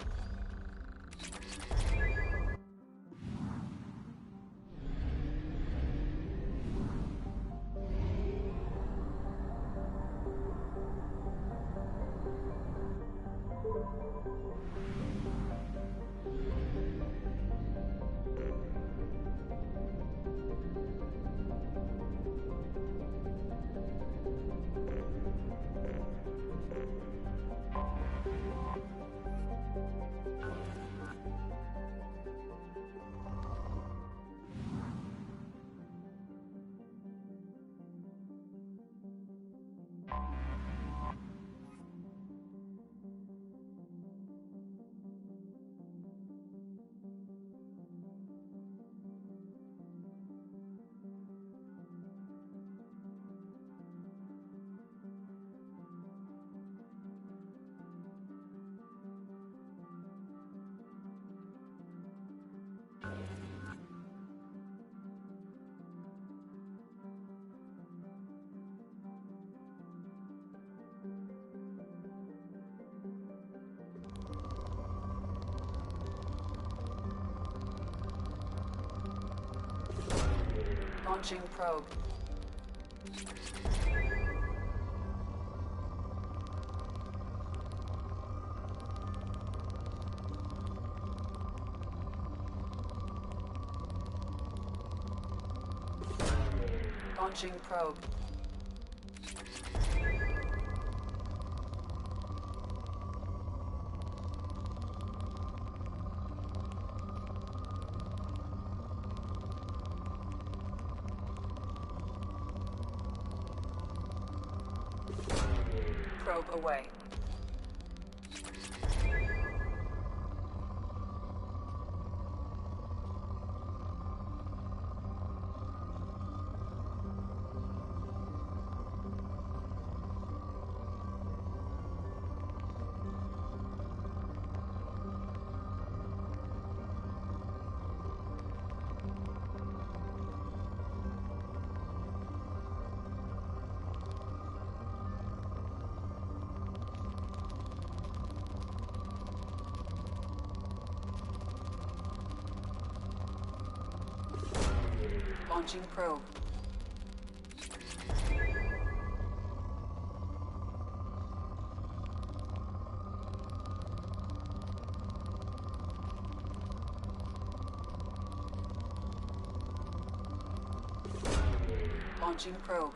Launching probe. Launching probe. Probe away. Launching probe. Launching probe.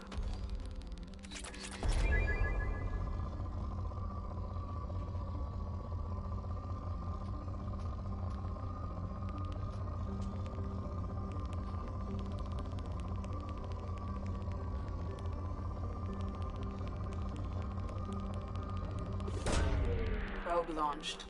Probe launched.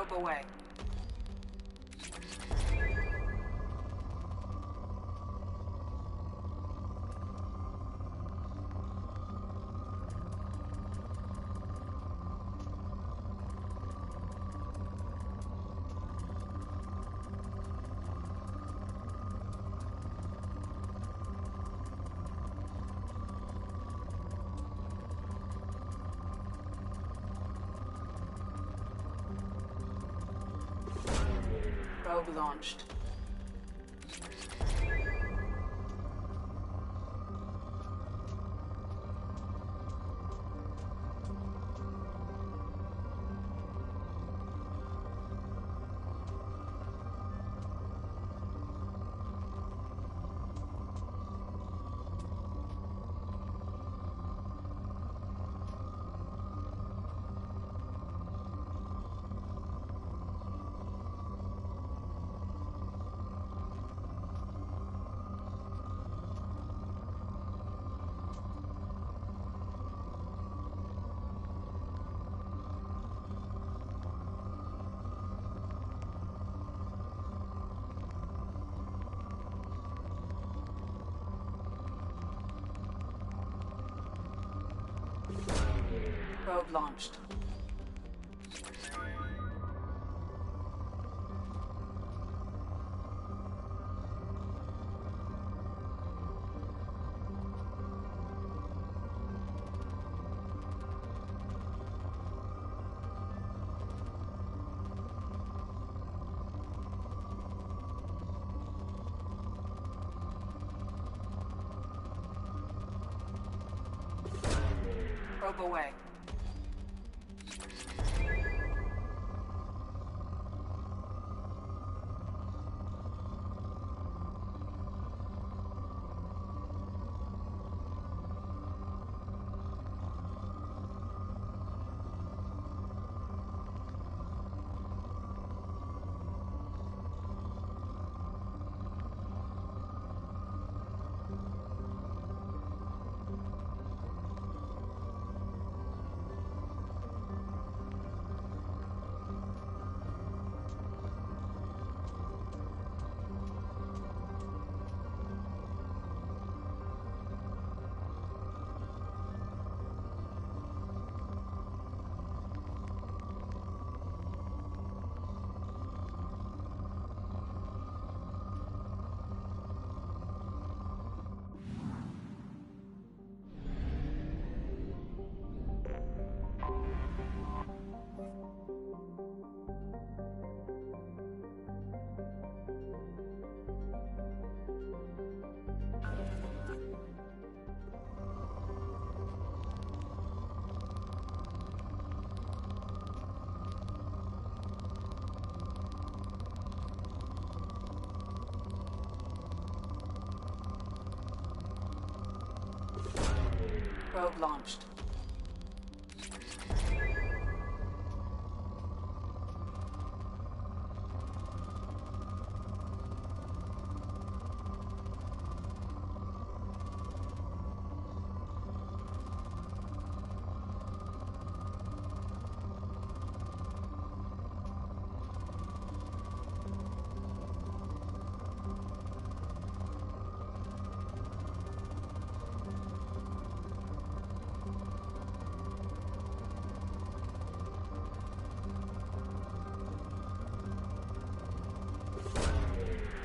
Probe away. Probe launched. Probe launched. Probe away. Probe launched.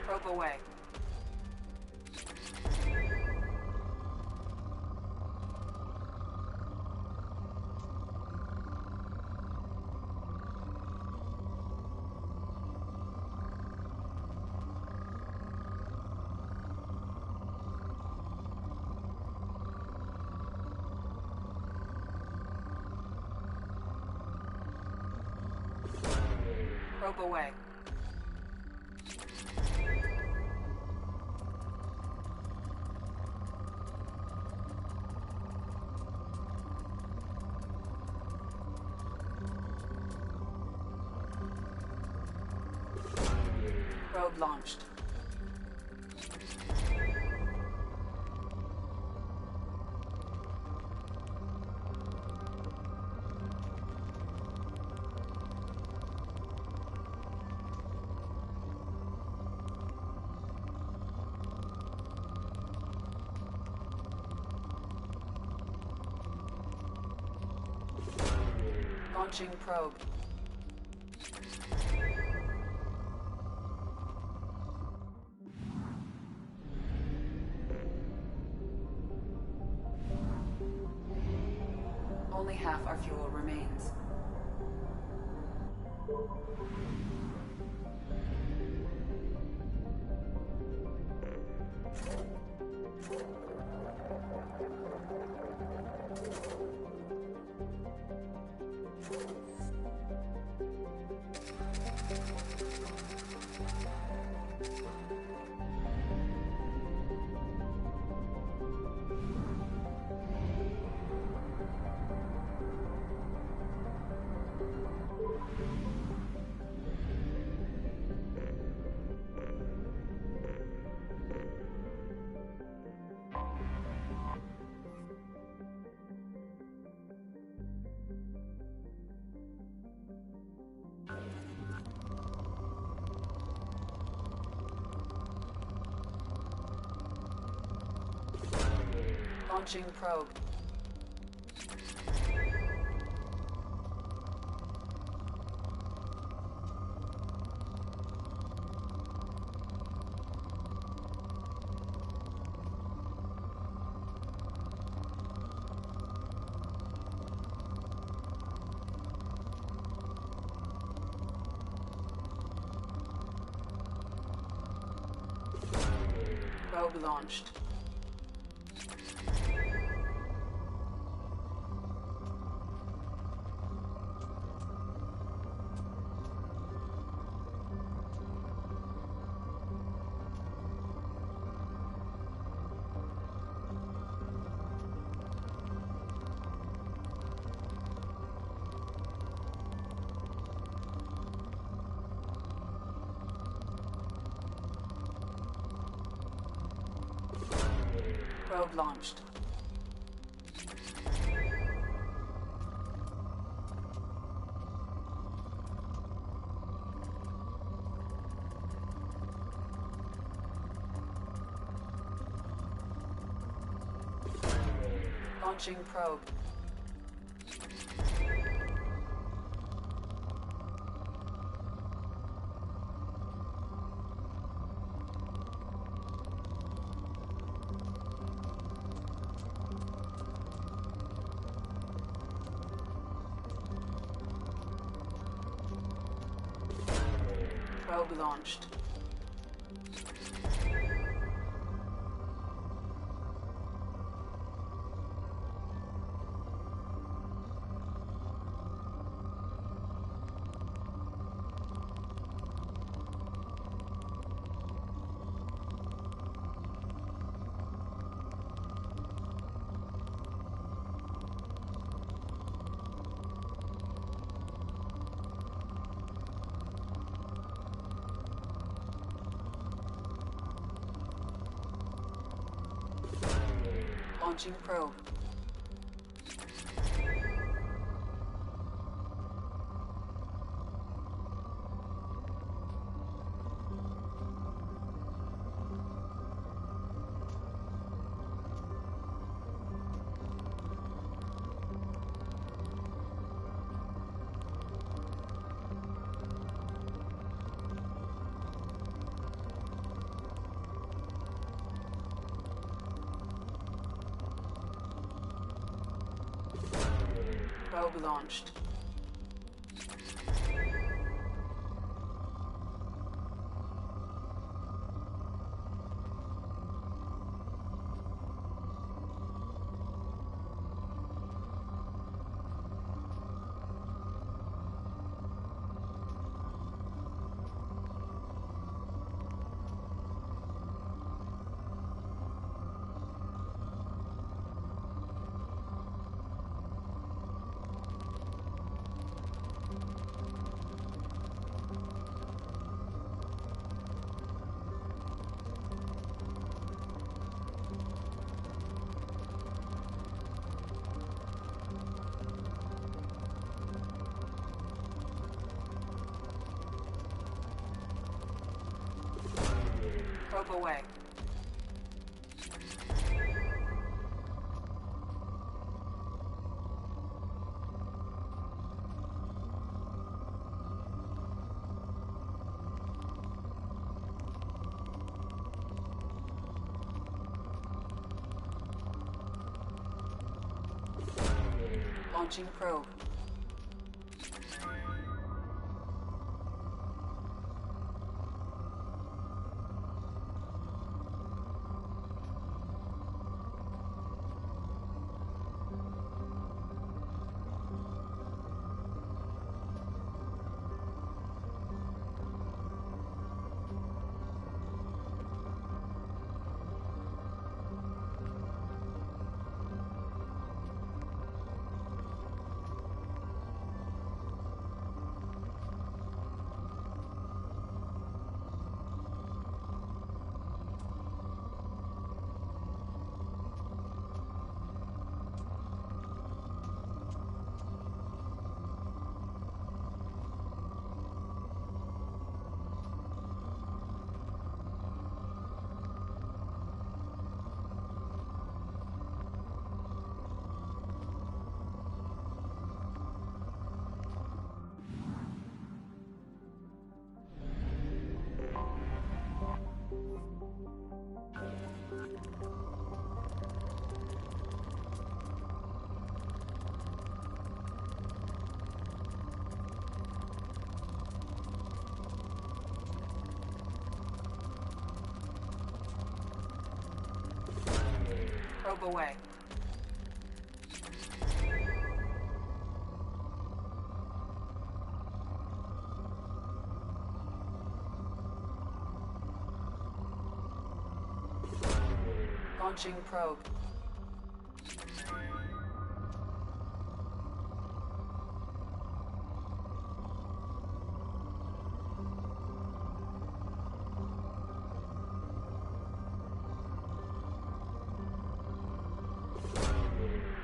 Probe away. Probe away. Probe launched. Launching probe. Only half our fuel remains. Launching probe. Probe launched. Probe launched. Launching probe. Probe launched. Launching probe. Probe launched. Probe away. Launching probe. Probe away. Launching probe.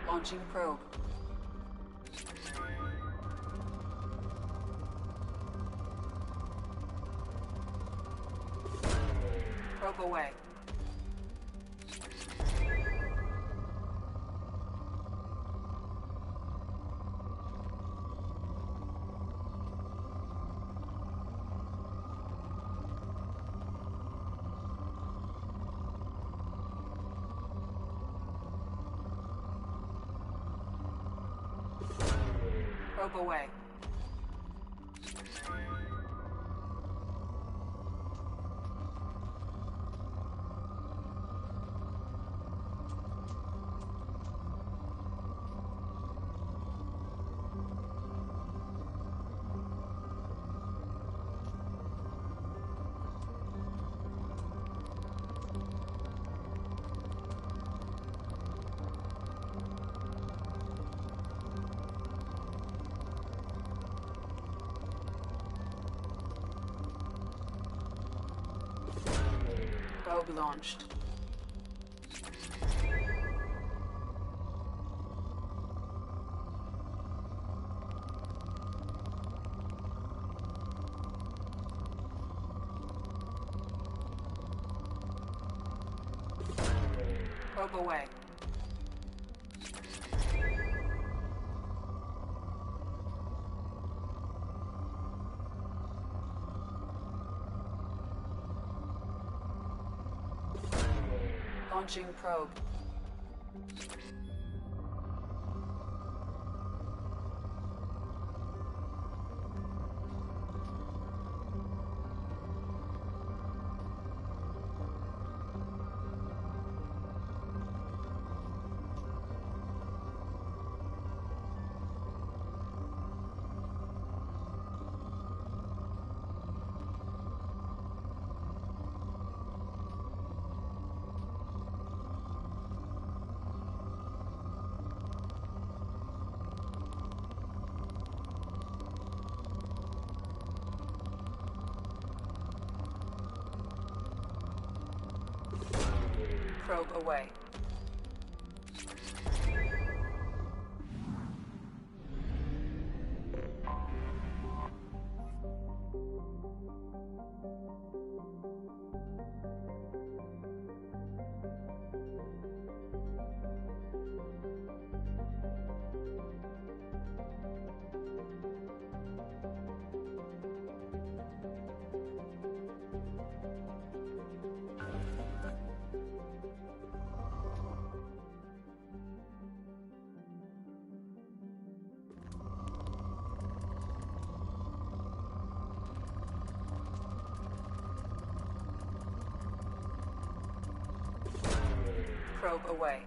Launching probe. Probe away. Probe away. Probe launched. Probe away. Launching probe. Probe away. Probe away.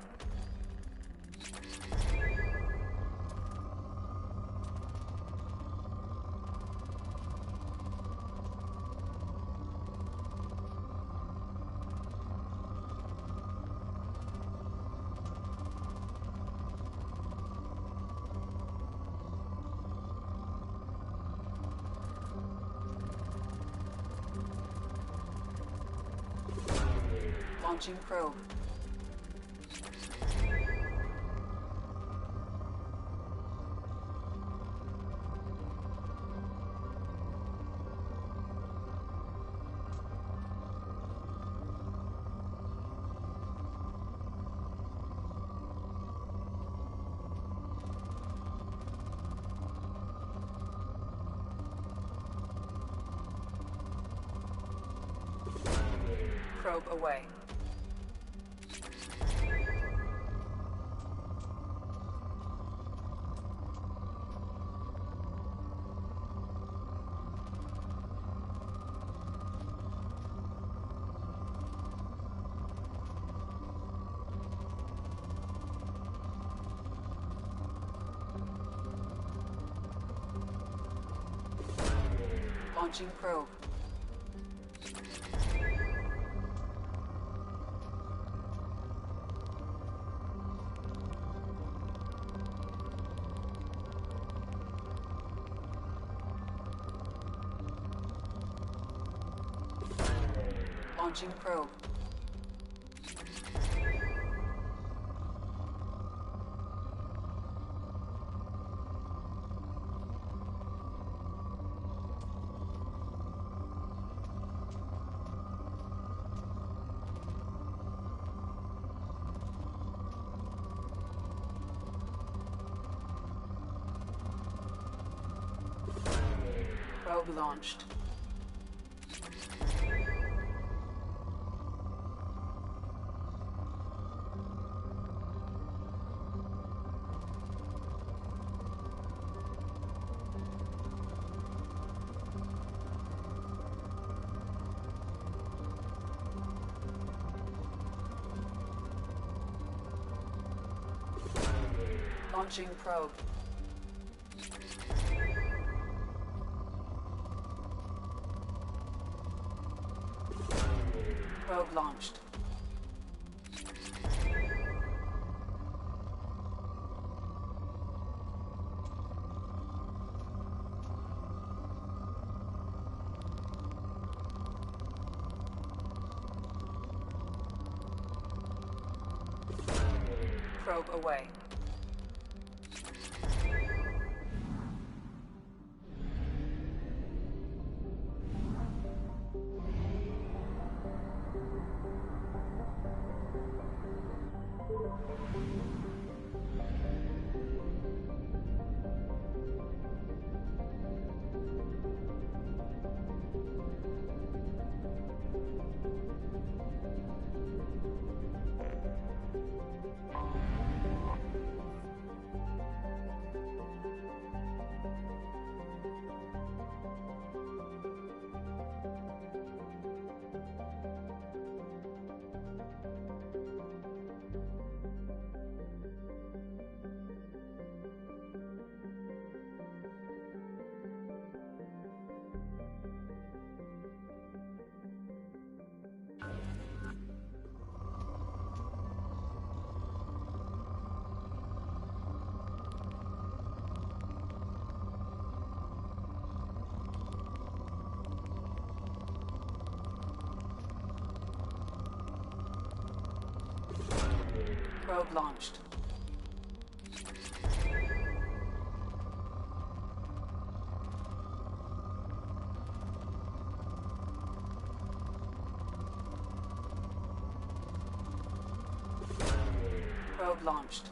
Launching probe. Probe away. Launching probe. Launching probe. Probe launched. Launching probe. Probe launched. Probe away. Probe launched. Probe launched.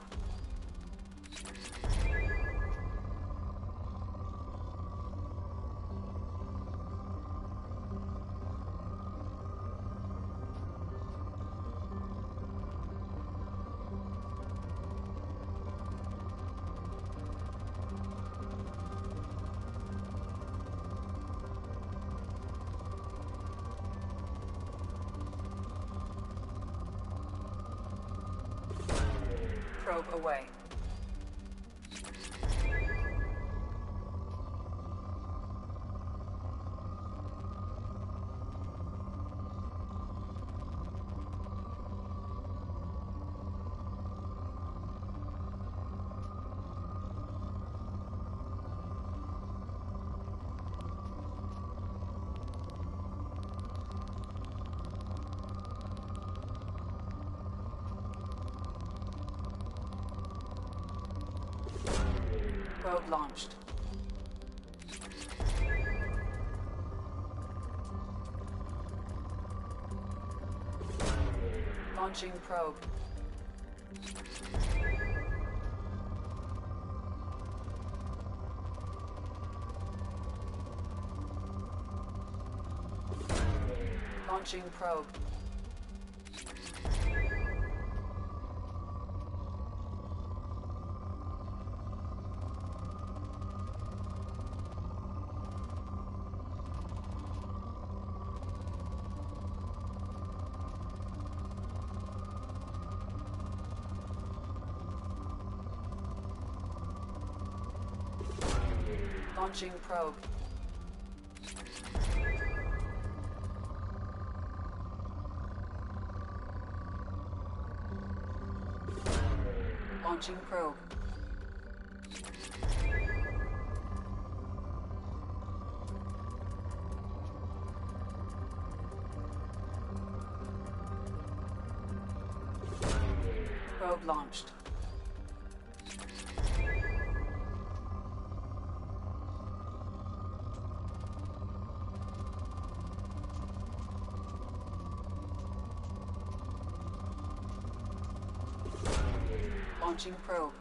Probe away. Probe launched. Launching probe. Launching probe. Launching probe. Launching probe. Probe launched. Launching probe.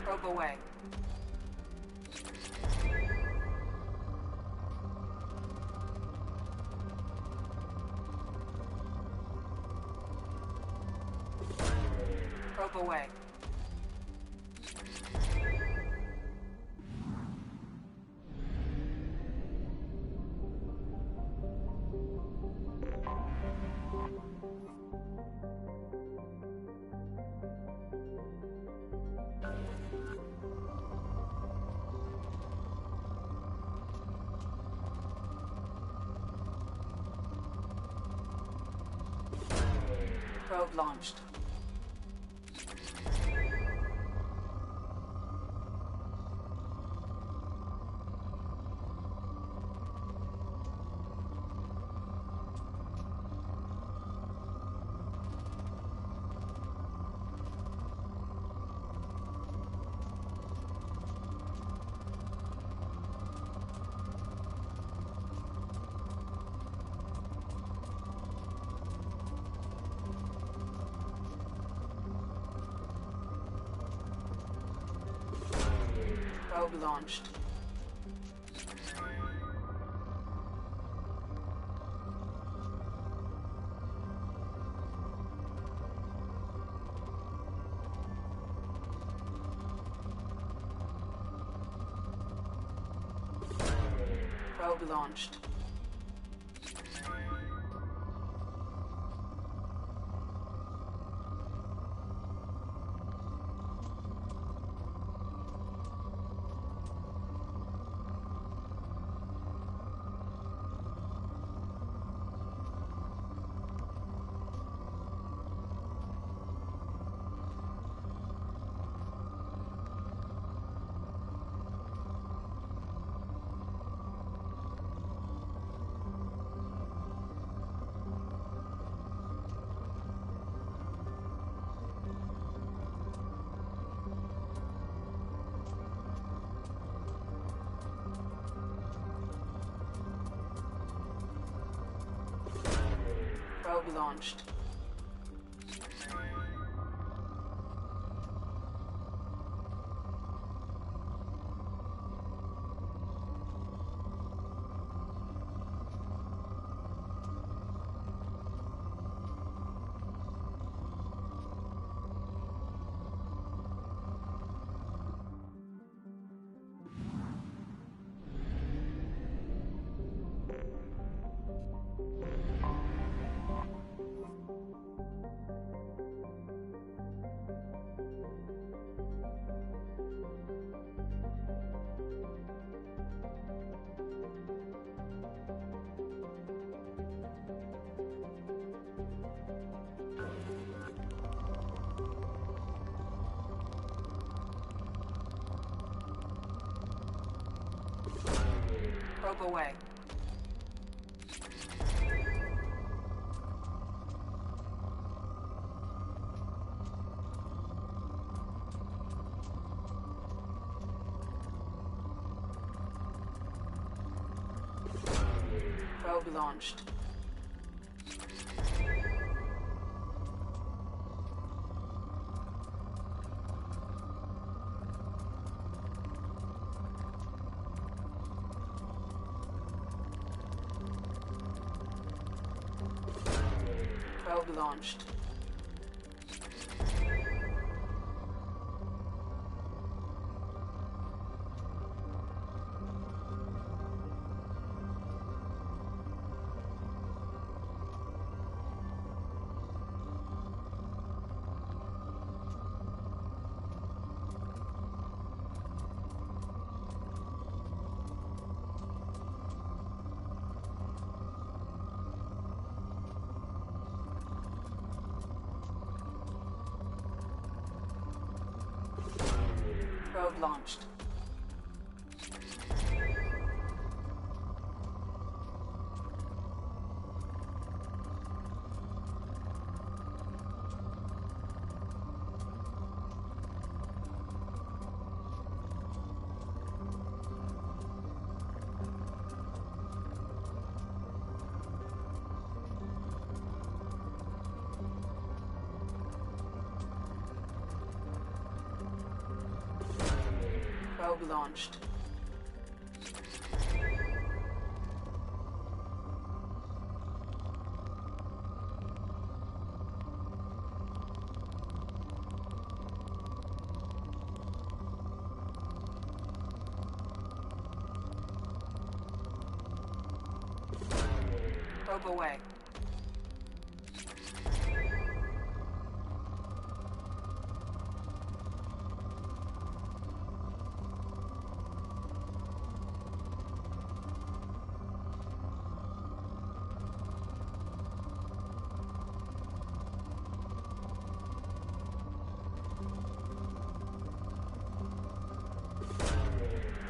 Probe away. Probe away. Probe launched. Probe launched. Probe launched. Probe launched. Probe away. Probe launched. Probe launched. Probe launched. Probe launched. Probe away.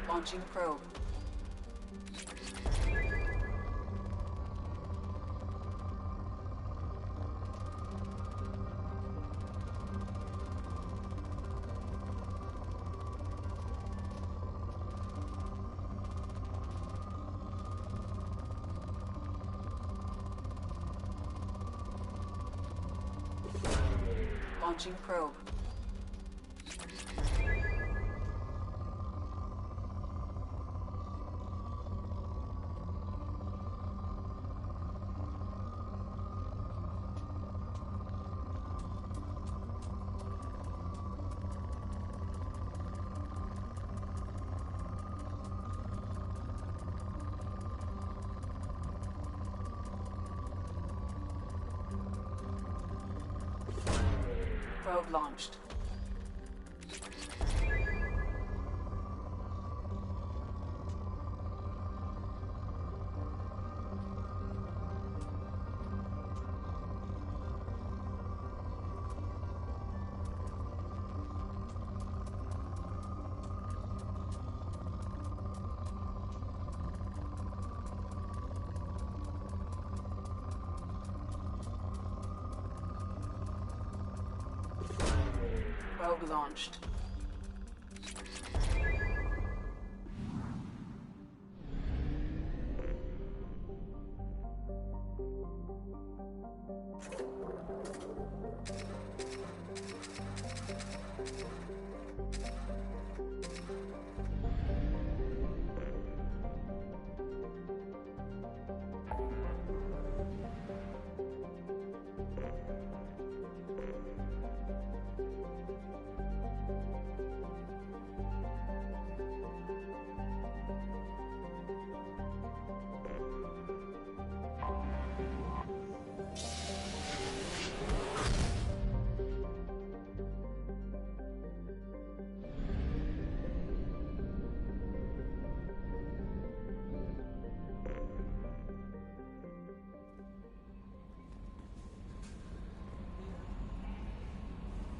Launching probe. Launching probe. Probe launched. Probe launched.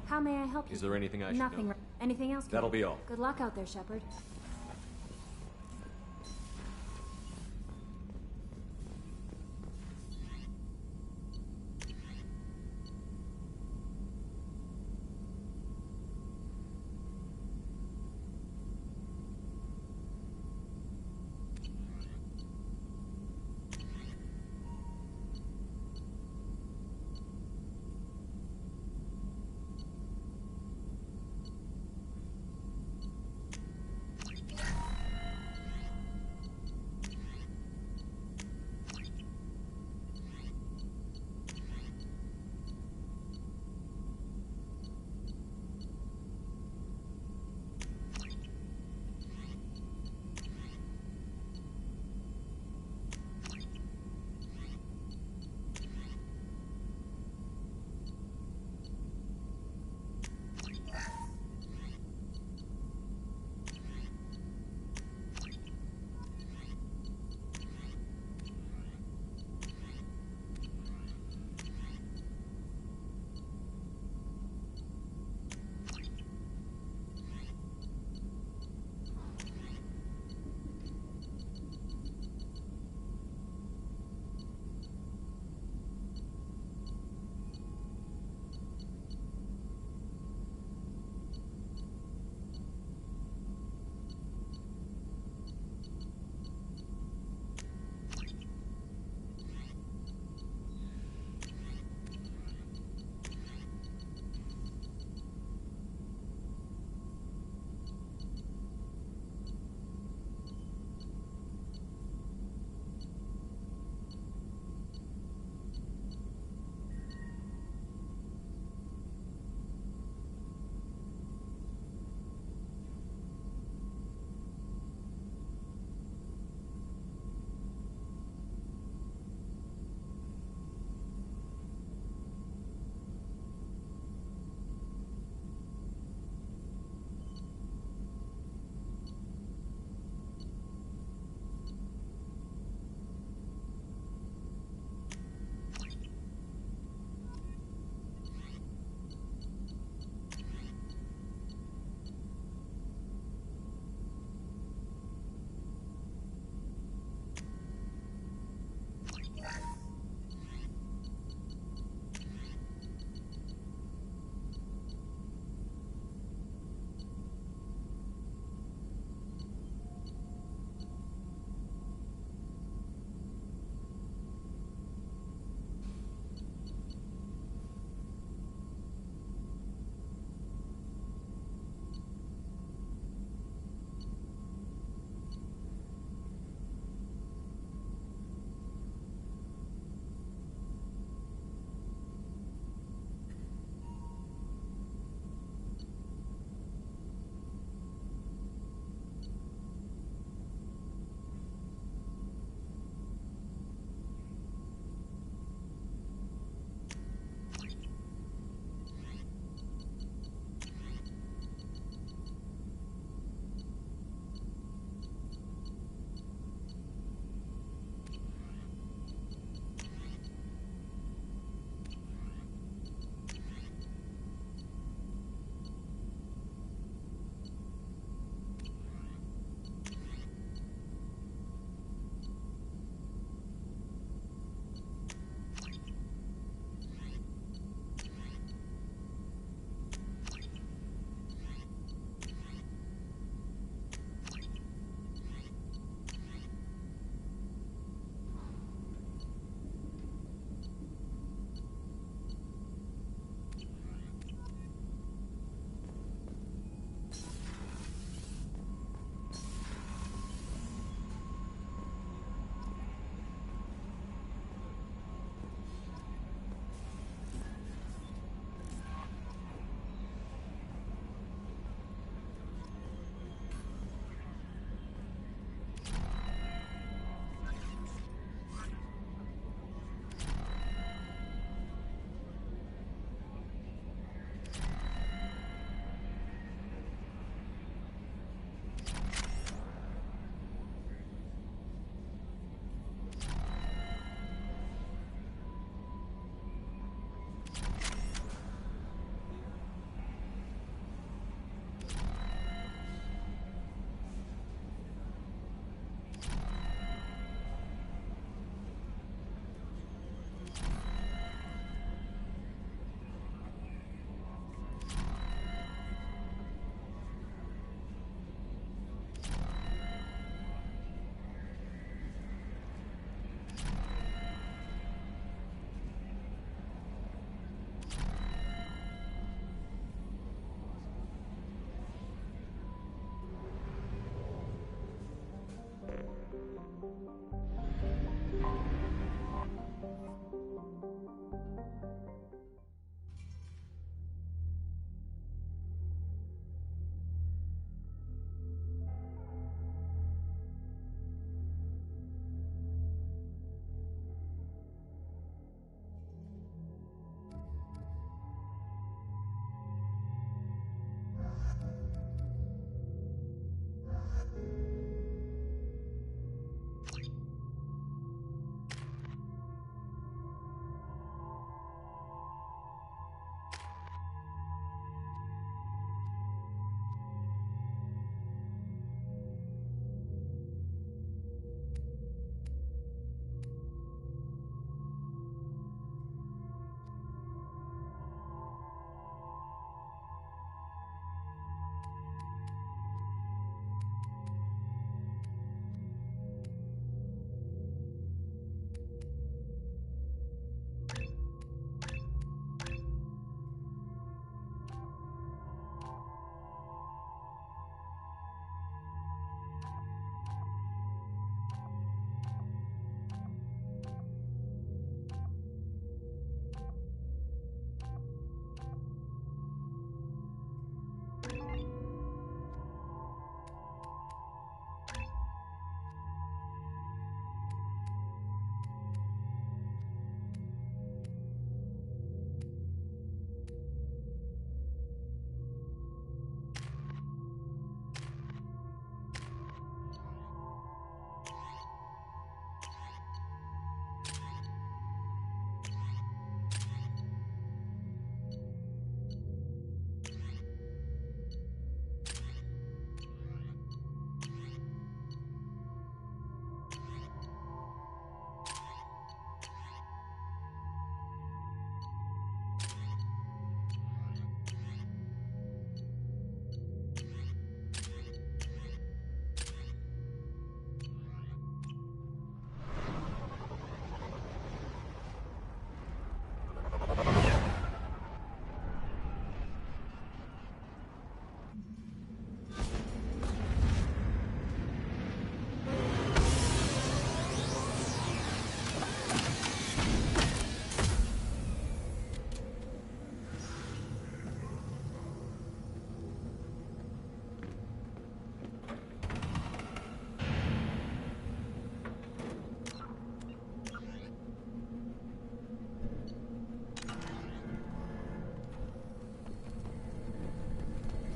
How may I help you? Is there anything I should Nothing. know? Anything else? That'll be all. Good luck out there, Shepard.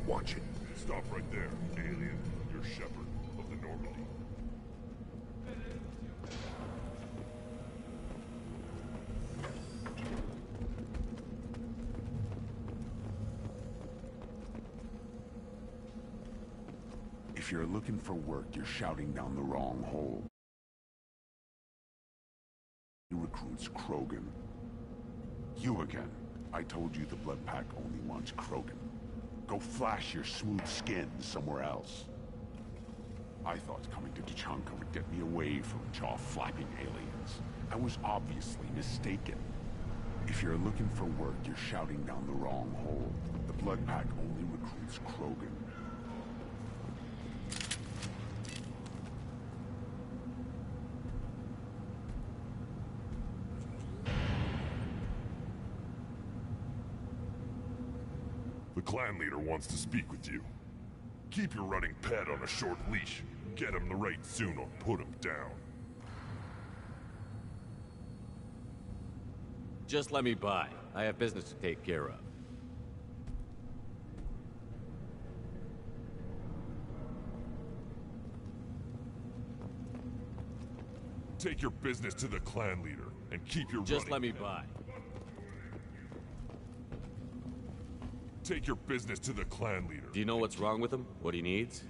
Watch it. Stop right there, alien. You're Shepard of the Normandy. If you're looking for work, you're shouting down the wrong hole. He recruits Krogan. You again. I told you the Blood Pack only wants Krogan. Go flash your smooth skin somewhere else. I thought coming to Tuchanka would get me away from jaw-flapping aliens. I was obviously mistaken. If you're looking for work, you're shouting down the wrong hole. The Blood Pack only recruits Krogan. The clan leader wants to speak with you. Keep your running pet on a short leash. Get him the right soon or put him down. Just let me by. I have business to take care of. Take your business to the clan leader and keep your Just let running me pet. by. Take your business to the clan leader. Do you know what's wrong with him? What he needs?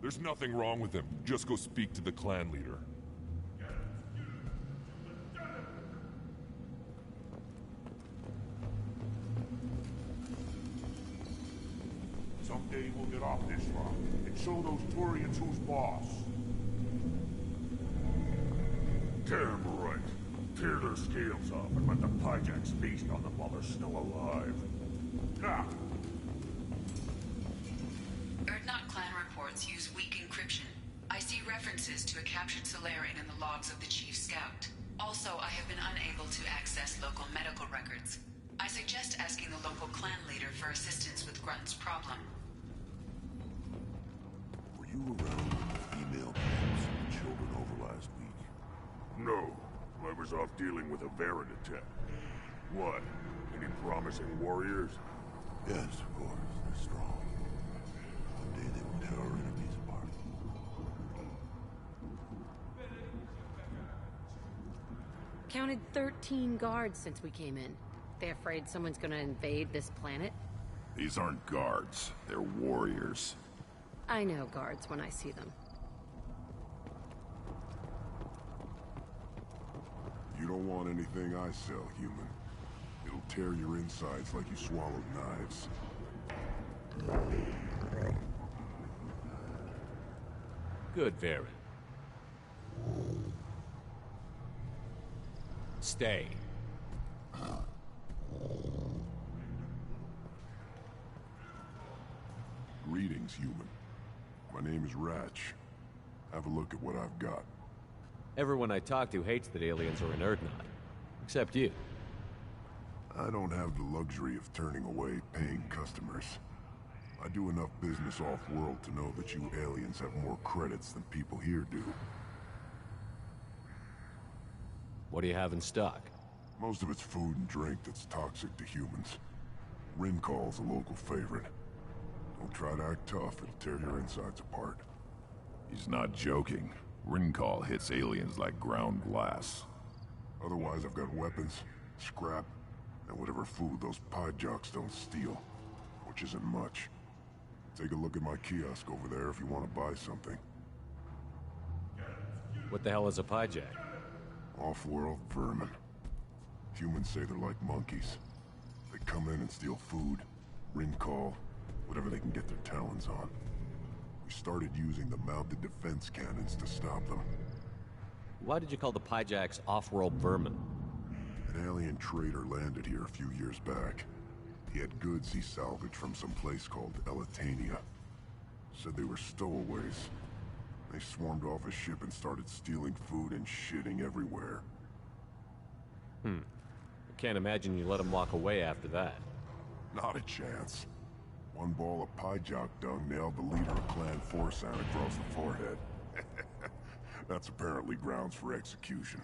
There's nothing wrong with him. Just go speak to the clan leader. Someday we'll get off this rock and show those Turians who's boss. Damn right. Tear their scales off and let the Pyjaks feast on them while they're still alive. Ha! Erdnot clan reports use weak encryption. I see references to a captured Solarian in the logs of the Chief Scout. Also, I have been unable to access local medical records. I suggest asking the local clan leader for assistance with Grunt's problem. Were you around when the female camps and the children over last week? No. I was off dealing with a Varren attack. What? Any promising warriors? Yes, of course. They're strong. One day they will tear our enemies apart. Counted 13 guards since we came in. They afraid someone's gonna invade this planet? These aren't guards. They're warriors. I know guards when I see them. You don't want anything I sell, human. It'll tear your insides like you swallowed knives. Good, Varren. Stay. Greetings, human. My name is Ratch. Have a look at what I've got. Everyone I talk to hates that aliens are an Erdnot. Except you. I don't have the luxury of turning away paying customers. I do enough business off-world to know that you aliens have more credits than people here do. What do you have in stock? Most of it's food and drink that's toxic to humans. Rincall's a local favorite. Don't try to act tough, it'll tear your insides apart. He's not joking. Rincall hits aliens like ground glass. Otherwise, I've got weapons, scrap, and whatever food those pie jocks don't steal. Which isn't much. Take a look at my kiosk over there if you want to buy something. What the hell is a pyjack? Off-world vermin. Humans say they're like monkeys. They come in and steal food, Rincall, whatever they can get their talons on. We started using the mounted defense cannons to stop them. Why did you call the pyjacks off-world vermin? An alien trader landed here a few years back. He had goods he salvaged from some place called Elitania. Said they were stowaways. They swarmed off a ship and started stealing food and shitting everywhere. I can't imagine you let them walk away after that. Not a chance. One ball of pyjock dung nailed the leader of Clan Forsan across the forehead. That's apparently grounds for execution.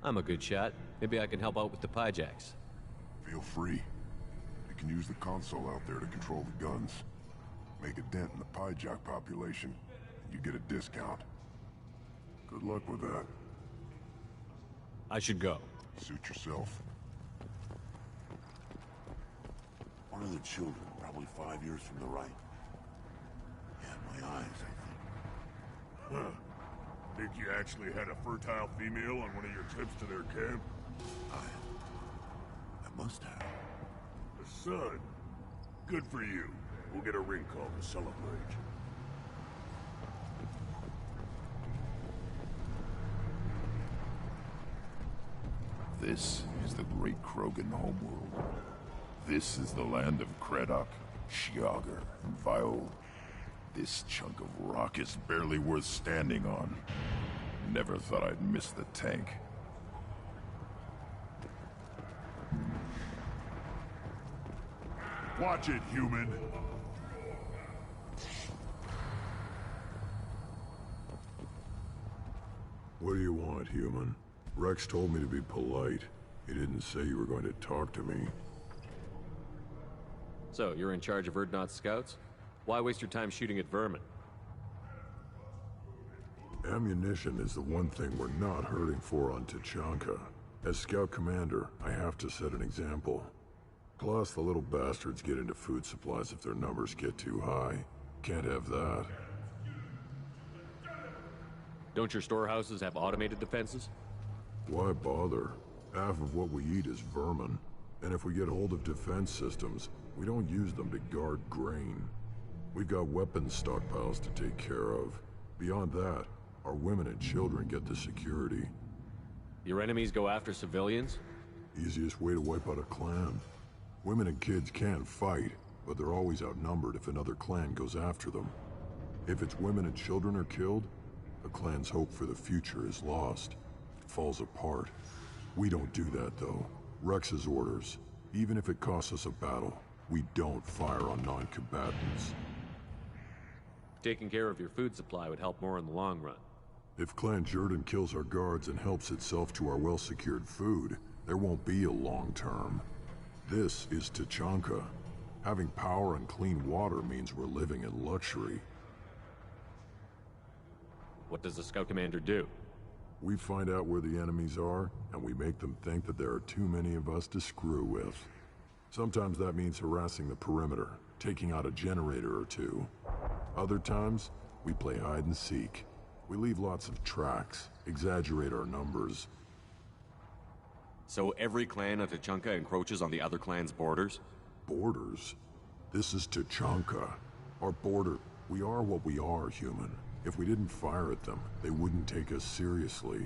I'm a good shot. Maybe I can help out with the pyjacks. Feel free. You can use the console out there to control the guns. Make a dent in the pyjock population, and you get a discount. Good luck with that. I should go. Suit yourself. One of the children, probably 5 years from the right. Yeah, my eyes, I think. Huh. Think you actually had a fertile female on one of your trips to their camp? I must have. A son. Good for you. We'll get a ring call to celebrate. This is the great Krogan homeworld. This is the land of Kredok, Shiagar, and Viol. This chunk of rock is barely worth standing on. Never thought I'd miss the tank. Watch it, human! What do you want, human? Rex told me to be polite. He didn't say you were going to talk to me. So, you're in charge of Erdnot scouts? Why waste your time shooting at vermin? Ammunition is the one thing we're not hurting for on Tachanka. As scout commander, I have to set an example. Plus, the little bastards get into food supplies if their numbers get too high. Can't have that. Don't your storehouses have automated defenses? Why bother? Half of what we eat is vermin. And if we get hold of defense systems, we don't use them to guard grain. We've got weapons stockpiles to take care of. Beyond that, our women and children get the security. Your enemies go after civilians? Easiest way to wipe out a clan. Women and kids can fight, but they're always outnumbered if another clan goes after them. If its women and children are killed, the clan's hope for the future is lost. It falls apart. We don't do that, though. Rex's orders. Even if it costs us a battle, we don't fire on non-combatants. Taking care of your food supply would help more in the long run. If Clan Jordan kills our guards and helps itself to our well-secured food, there won't be a long term. This is Tachanka. Having power and clean water means we're living in luxury. What does the Scout Commander do? We find out where the enemies are, and we make them think that there are too many of us to screw with. Sometimes that means harassing the perimeter, taking out a generator or two. Other times, we play hide and seek. We leave lots of tracks, exaggerate our numbers. So every clan of Tachanka encroaches on the other clan's borders? Borders? This is Tachanka. Our border. We are what we are, human. If we didn't fire at them, they wouldn't take us seriously.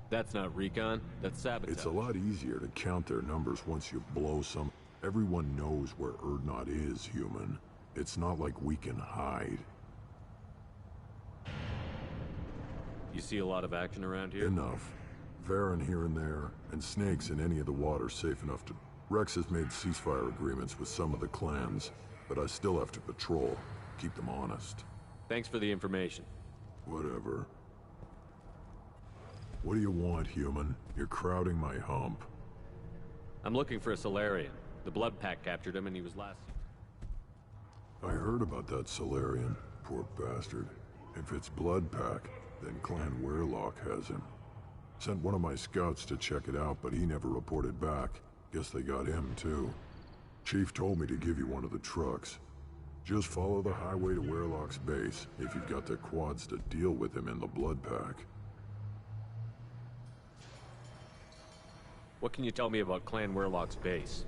That's not recon, that's sabotage. It's a lot easier to count their numbers once you blow some... Everyone knows where Erdnot is, human. It's not like we can hide. You see a lot of action around here? Enough. Varen here and there, and snakes in any of the waters safe enough to... Rex has made ceasefire agreements with some of the clans, but I still have to patrol, keep them honest. Thanks for the information. Whatever. What do you want, human? You're crowding my hump. I'm looking for a Solarian. The Blood Pack captured him and he was last seen. I heard about that Solarian. Poor bastard. If it's Blood Pack, then Clan Werlock has him. Sent one of my scouts to check it out, but he never reported back. Guess they got him, too. Chief told me to give you one of the trucks. Just follow the highway to Werlock's base, if you've got the quads to deal with him in the Blood Pack. What can you tell me about Clan Werlock's base?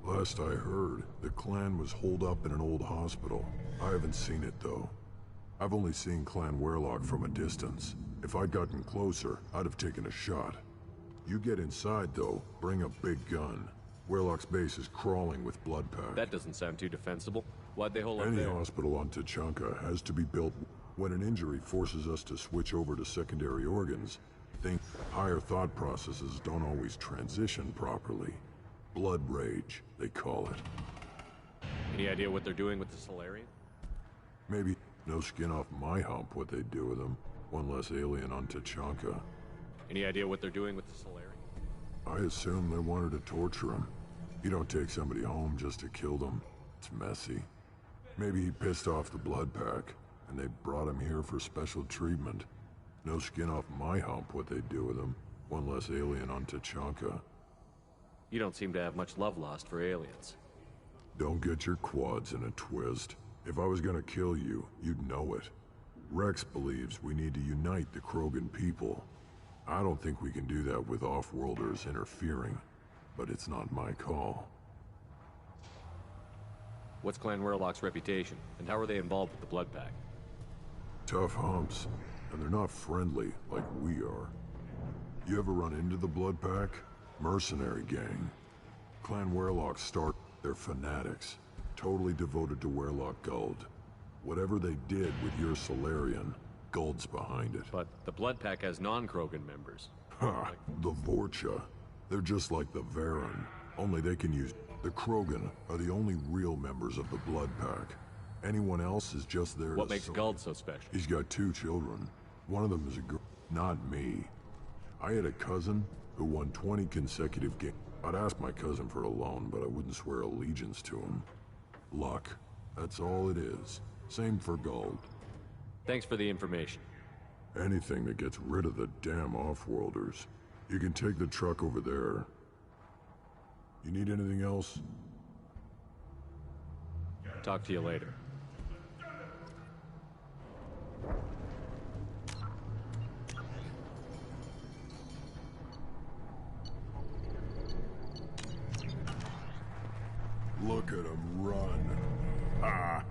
Last I heard, the clan was holed up in an old hospital. I haven't seen it, though. I've only seen Clan Werlock from a distance. If I'd gotten closer, I'd have taken a shot. You get inside, though, bring a big gun. Werlock's base is crawling with Blood Pack. That doesn't sound too defensible. Why'd they hold up there? Any hospital on Tachanka has to be built. When an injury forces us to switch over to secondary organs, think higher thought processes don't always transition properly. Blood rage, they call it. Any idea what they're doing with the Solarian? Maybe no skin off my hump what they'd do with them. One less alien on Tachanka. Any idea what they're doing with the Solarian? I assume they wanted to torture him. You don't take somebody home just to kill them. It's messy. Maybe he pissed off the Blood Pack, and they brought him here for special treatment. No skin off my hump what they'd do with him. One less alien on Tachanka. You don't seem to have much love lost for aliens. Don't get your quads in a twist. If I was gonna kill you, you'd know it. Rex believes we need to unite the Krogan people. I don't think we can do that with off-worlders interfering, but it's not my call. What's Clan Werlock's reputation, and how are they involved with the Blood Pack? Tough humps, and they're not friendly like we are. You ever run into the Blood Pack? Mercenary gang. Clan Werlock they're fanatics, totally devoted to Werlock Guld. Whatever they did with your Solarian, Guld's behind it. But the Blood Pack has non-Krogan members. Ha! The Vorcha. They're just like the Varen, only they can use... The Krogan are the only real members of the Blood Pack. Anyone else is just there What makes Guld so special? He's got 2 children. One of them is a girl. Not me. I had a cousin who won 20 consecutive games. I'd ask my cousin for a loan, but I wouldn't swear allegiance to him. Luck. That's all it is. Same for Guld. Thanks for the information. Anything that gets rid of the damn off-worlders. You can take the truck over there. You need anything else? Talk to you later. Look at him run. Ah!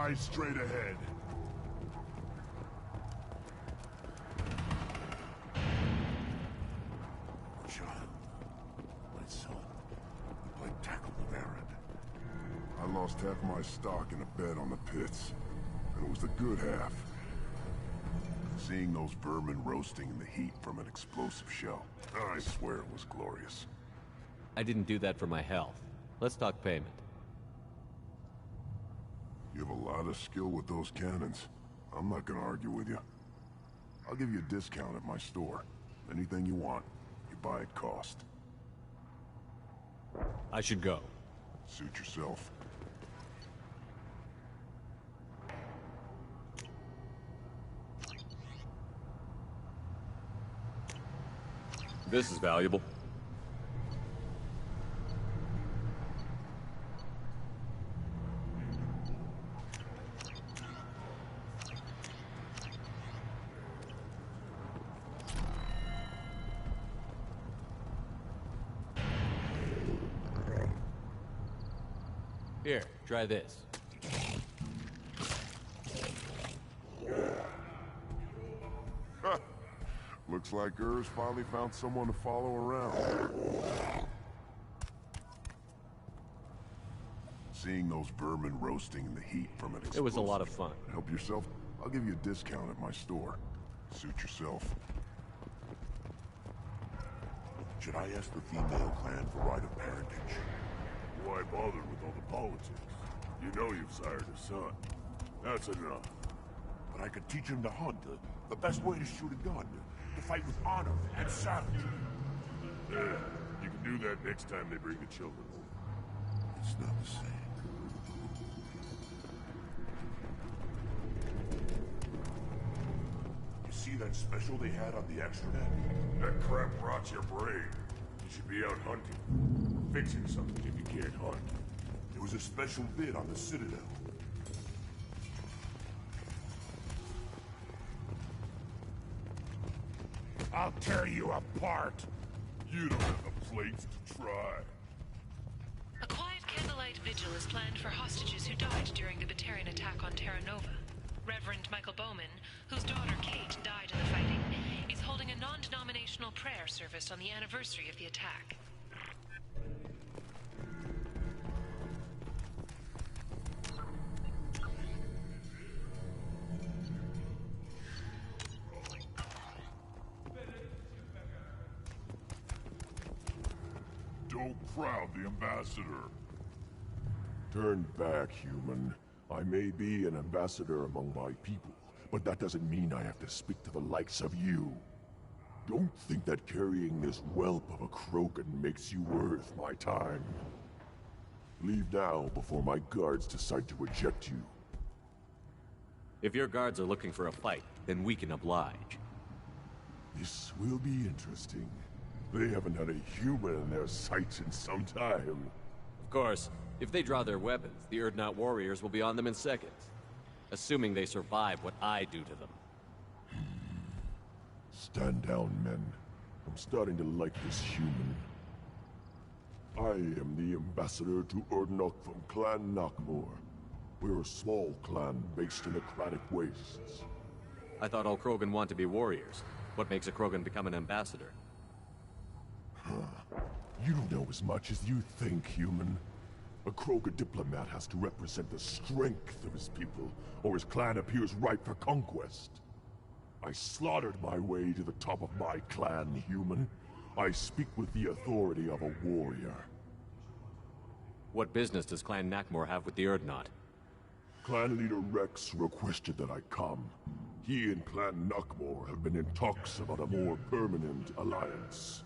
Eyes straight ahead. John, my son, you played tackle with Aaron. I lost half my stock in a bet on the pits, and it was the good half. Seeing those vermin roasting in the heat from an explosive shell, I swear it was glorious. I didn't do that for my health. Let's talk payment. You have a lot of skill with those cannons. I'm not gonna argue with you. I'll give you a discount at my store. Anything you want, you buy at cost. I should go. Suit yourself. This is valuable. Here, try this. Looks like Urs finally found someone to follow around. Seeing those vermin roasting in the heat from an explosive... It was a lot of fun. Help yourself? I'll give you a discount at my store. Suit yourself. Should I ask the female clan for right of parentage? Why bother with all the politics? You know you've sired a son. That's enough. But I could teach him to hunt, the best way to shoot a gun, to fight with honor and savagery. Yeah, you can do that next time they bring the children over. It's not the same. You see that special they had on the extranet? That crap rots your brain. You should be out hunting. Fixing something if you can't hunt. There was a special bid on the Citadel. I'll tear you apart. You don't have the plates to try. A quiet candlelight vigil is planned for hostages who died during the Batarian attack on Terra Nova. Reverend Michael Bowman, whose daughter Kate died in the fighting, is holding a non-denominational prayer service on the anniversary of the attack. Don't crowd the ambassador. Turn back, human. I may be an ambassador among my people, but that doesn't mean I have to speak to the likes of you. Don't think that carrying this whelp of a Krogan makes you worth my time. Leave now before my guards decide to eject you. If your guards are looking for a fight, then we can oblige. This will be interesting. They haven't had a human in their sights in some time. Of course, if they draw their weapons, the Urdnot warriors will be on them in seconds. Assuming they survive what I do to them. Stand down, men. I'm starting to like this human. I am the ambassador to Urdnot from Clan Nakmor. We're a small clan based in the Kratic Wastes. I thought all Krogan want to be warriors. What makes a Krogan become an ambassador? You don't know as much as you think, human. A Krogan diplomat has to represent the strength of his people, or his clan appears ripe for conquest. I slaughtered my way to the top of my clan, human. I speak with the authority of a warrior. What business does Clan Nakmor have with the Urdnot? Clan leader Rex requested that I come. He and Clan Nakmor have been in talks about a more permanent alliance.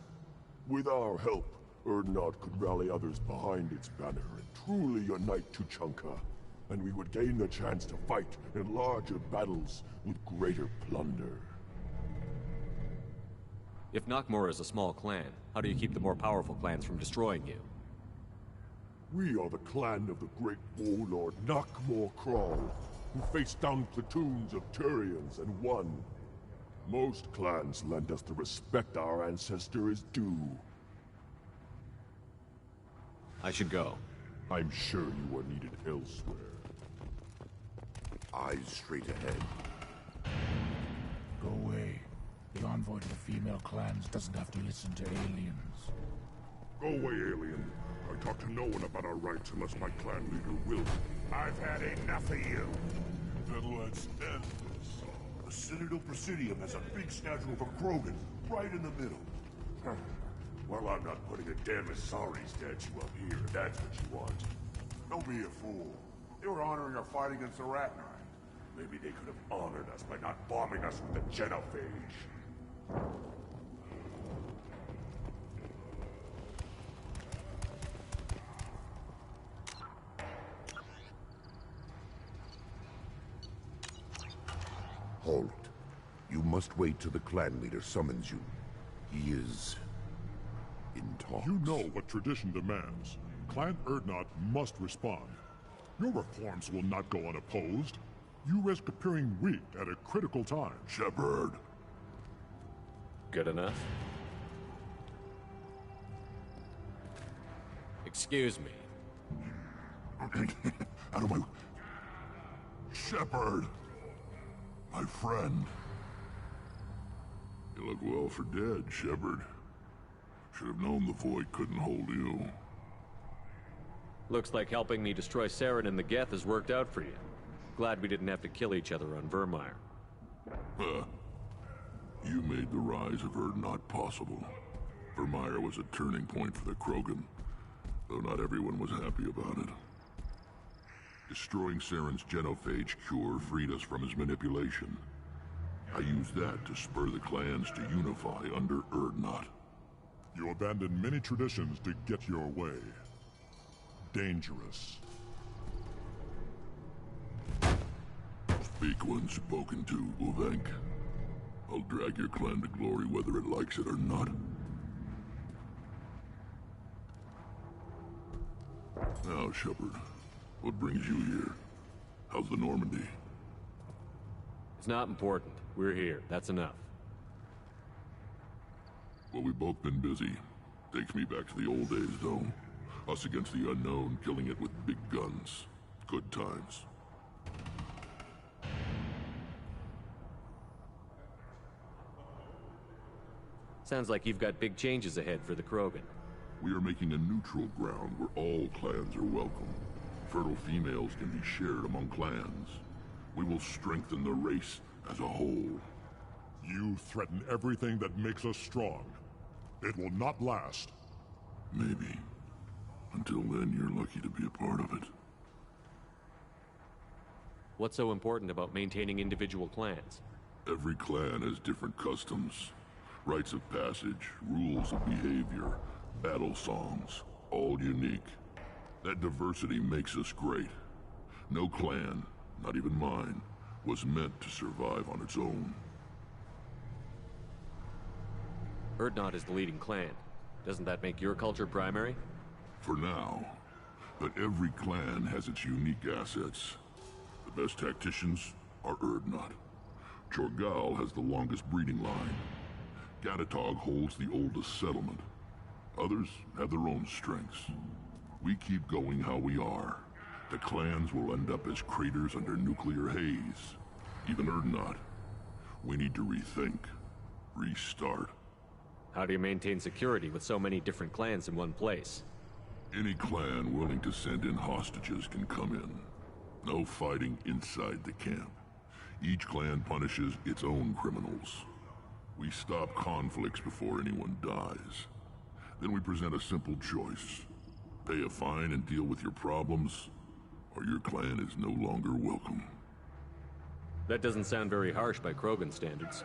With our help, Urdnot could rally others behind its banner and truly unite Tuchanka, and we would gain the chance to fight in larger battles with greater plunder. If Nakmor is a small clan, how do you keep the more powerful clans from destroying you? We are the clan of the great warlord Nakmor Kral, who faced down platoons of Turians and won. Most clans lend us the respect our ancestor is due. I should go. I'm sure you are needed elsewhere. eyes straight ahead. Go away. The envoy to the female clans doesn't have to listen to aliens. Go away, alien. I talk to no one about our rights unless my clan leader will. I've had enough of you. Then let's end this. The Citadel Presidium has a big statue of a Krogan right in the middle. Well, I'm not putting a damn Asari statue up here, if that's what you want. Don't be a fool. They were honoring our fight against the Ratnai. Maybe they could have honored us by not bombing us with the genophage. Hold it. You must wait till the clan leader summons you. He is in talks. You know what tradition demands. Clan Urdnot must respond. Your reforms will not go unopposed. You risk appearing weak at a critical time. Shepard. Good enough? Excuse me. Out of my... Shepard! My friend. You look well for dead, Shepard. Should have known the Void couldn't hold you. Looks like helping me destroy Saren and the Geth has worked out for you. Glad we didn't have to kill each other on Vermeer. Huh. You made the rise of Urdnot possible. Vermeer was a turning point for the Krogan, though not everyone was happy about it. Destroying Saren's genophage cure freed us from his manipulation. I used that to spur the clans to unify under Urdnot. You abandoned many traditions to get your way. Dangerous. Speak when spoken to, Uvenk. I'll drag your clan to glory whether it likes it or not. Now, Shepard, what brings you here? How's the Normandy? It's not important. We're here. That's enough. Well, we've both been busy. Takes me back to the old days, though. Us against the unknown, killing it with big guns. Good times. Sounds like you've got big changes ahead for the Krogan. We are making a neutral ground where all clans are welcome. Fertile females can be shared among clans. We will strengthen the race as a whole. You threaten everything that makes us strong. It will not last. Maybe. Until then, you're lucky to be a part of it. What's so important about maintaining individual clans? Every clan has different customs. Rites of passage, rules of behavior, battle songs, all unique. That diversity makes us great. No clan, not even mine, was meant to survive on its own. Urdnot is the leading clan. Doesn't that make your culture primary? For now. But every clan has its unique assets. The best tacticians are Urdnot. Chorgal has the longest breeding line. Gatatog holds the oldest settlement. Others have their own strengths. We keep going how we are. The clans will end up as craters under nuclear haze. Even Urdnot. We need to rethink. Restart. How do you maintain security with so many different clans in one place? Any clan willing to send in hostages can come in. No fighting inside the camp. Each clan punishes its own criminals. We stop conflicts before anyone dies. Then we present a simple choice. Pay a fine and deal with your problems, or your clan is no longer welcome. That doesn't sound very harsh by Krogan standards.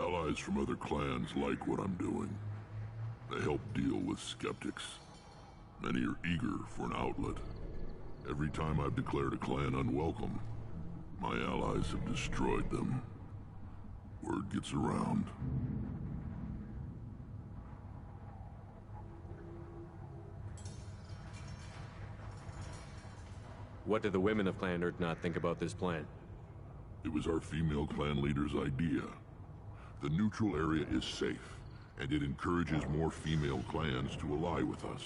Allies from other clans like what I'm doing. They help deal with skeptics. Many are eager for an outlet. Every time I've declared a clan unwelcome, my allies have destroyed them. Word gets around. What do the women of Clan Urdnot think about this plan? It was our female clan leader's idea. The neutral area is safe, and it encourages more female clans to ally with us.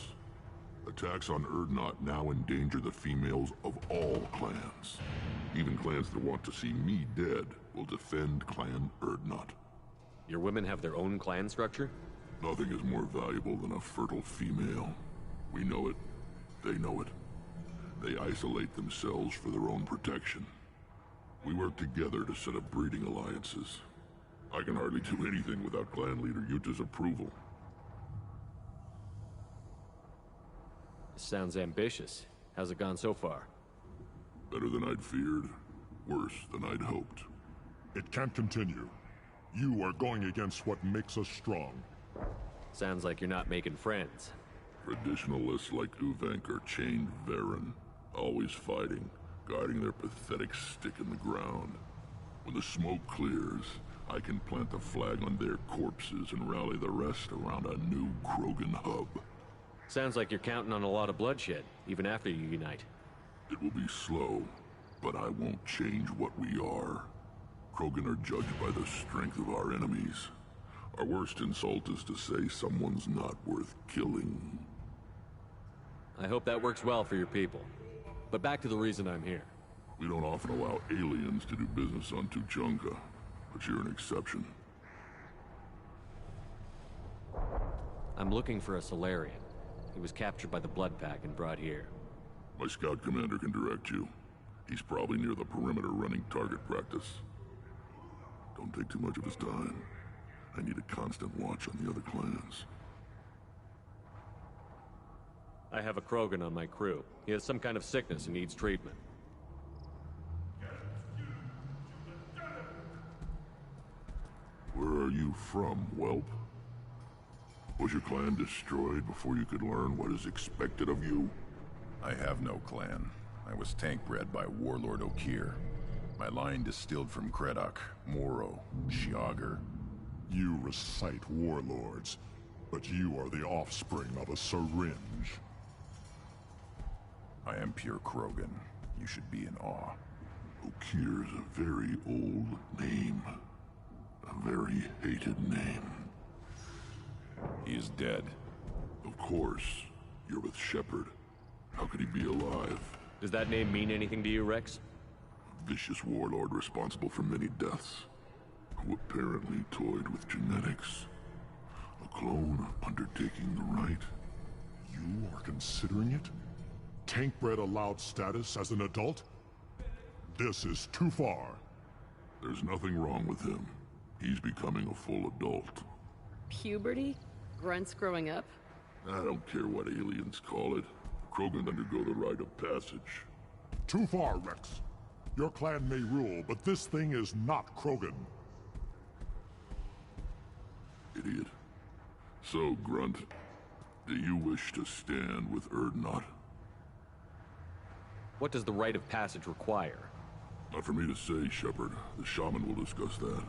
Attacks on Urdnot now endanger the females of all clans. Even clans that want to see me dead will defend Clan Urdnot. Your women have their own clan structure? Nothing is more valuable than a fertile female. We know it. They know it. They isolate themselves for their own protection. We work together to set up breeding alliances. I can hardly do anything without clan leader Yuta's approval. Sounds ambitious. How's it gone so far? Better than I'd feared. Worse than I'd hoped. It can't continue. You are going against what makes us strong. Sounds like you're not making friends. Traditionalists like Uvenk are chained Varen, always fighting, guarding their pathetic stick in the ground. When the smoke clears, I can plant the flag on their corpses and rally the rest around a new Krogan hub. Sounds like you're counting on a lot of bloodshed, even after you unite. It will be slow, but I won't change what we are. Krogan are judged by the strength of our enemies. Our worst insult is to say someone's not worth killing. I hope that works well for your people. But back to the reason I'm here. We don't often allow aliens to do business on Tuchanka, but you're an exception. I'm looking for a Solarian. He was captured by the Blood Pack and brought here. My scout commander can direct you. He's probably near the perimeter running target practice. Don't take too much of his time. I need a constant watch on the other clans. I have a Krogan on my crew. He has some kind of sickness and needs treatment. Where are you from, whelp? Was your clan destroyed before you could learn what is expected of you? I have no clan. I was tank bred by Warlord Okir. My line distilled from Kredok, Moro, Shiagar. You recite warlords, but you are the offspring of a syringe. I am pure Krogan. You should be in awe. Okir's a very old name. A very hated name. He is dead. Of course. You're with Shepard. How could he be alive? Does that name mean anything to you, Rex? A vicious warlord responsible for many deaths, who apparently toyed with genetics. A clone undertaking the right. You are considering it? Tank-bred allowed status as an adult? This is too far. There's nothing wrong with him. He's becoming a full adult. Puberty? Grunts growing up? I don't care what aliens call it. Krogan undergo the rite of passage. Too far, Rex. Your clan may rule, but this thing is not Krogan. Idiot. So, Grunt, do you wish to stand with Urdnot? What does the rite of passage require? Not for me to say, Shepard. The shaman will discuss that.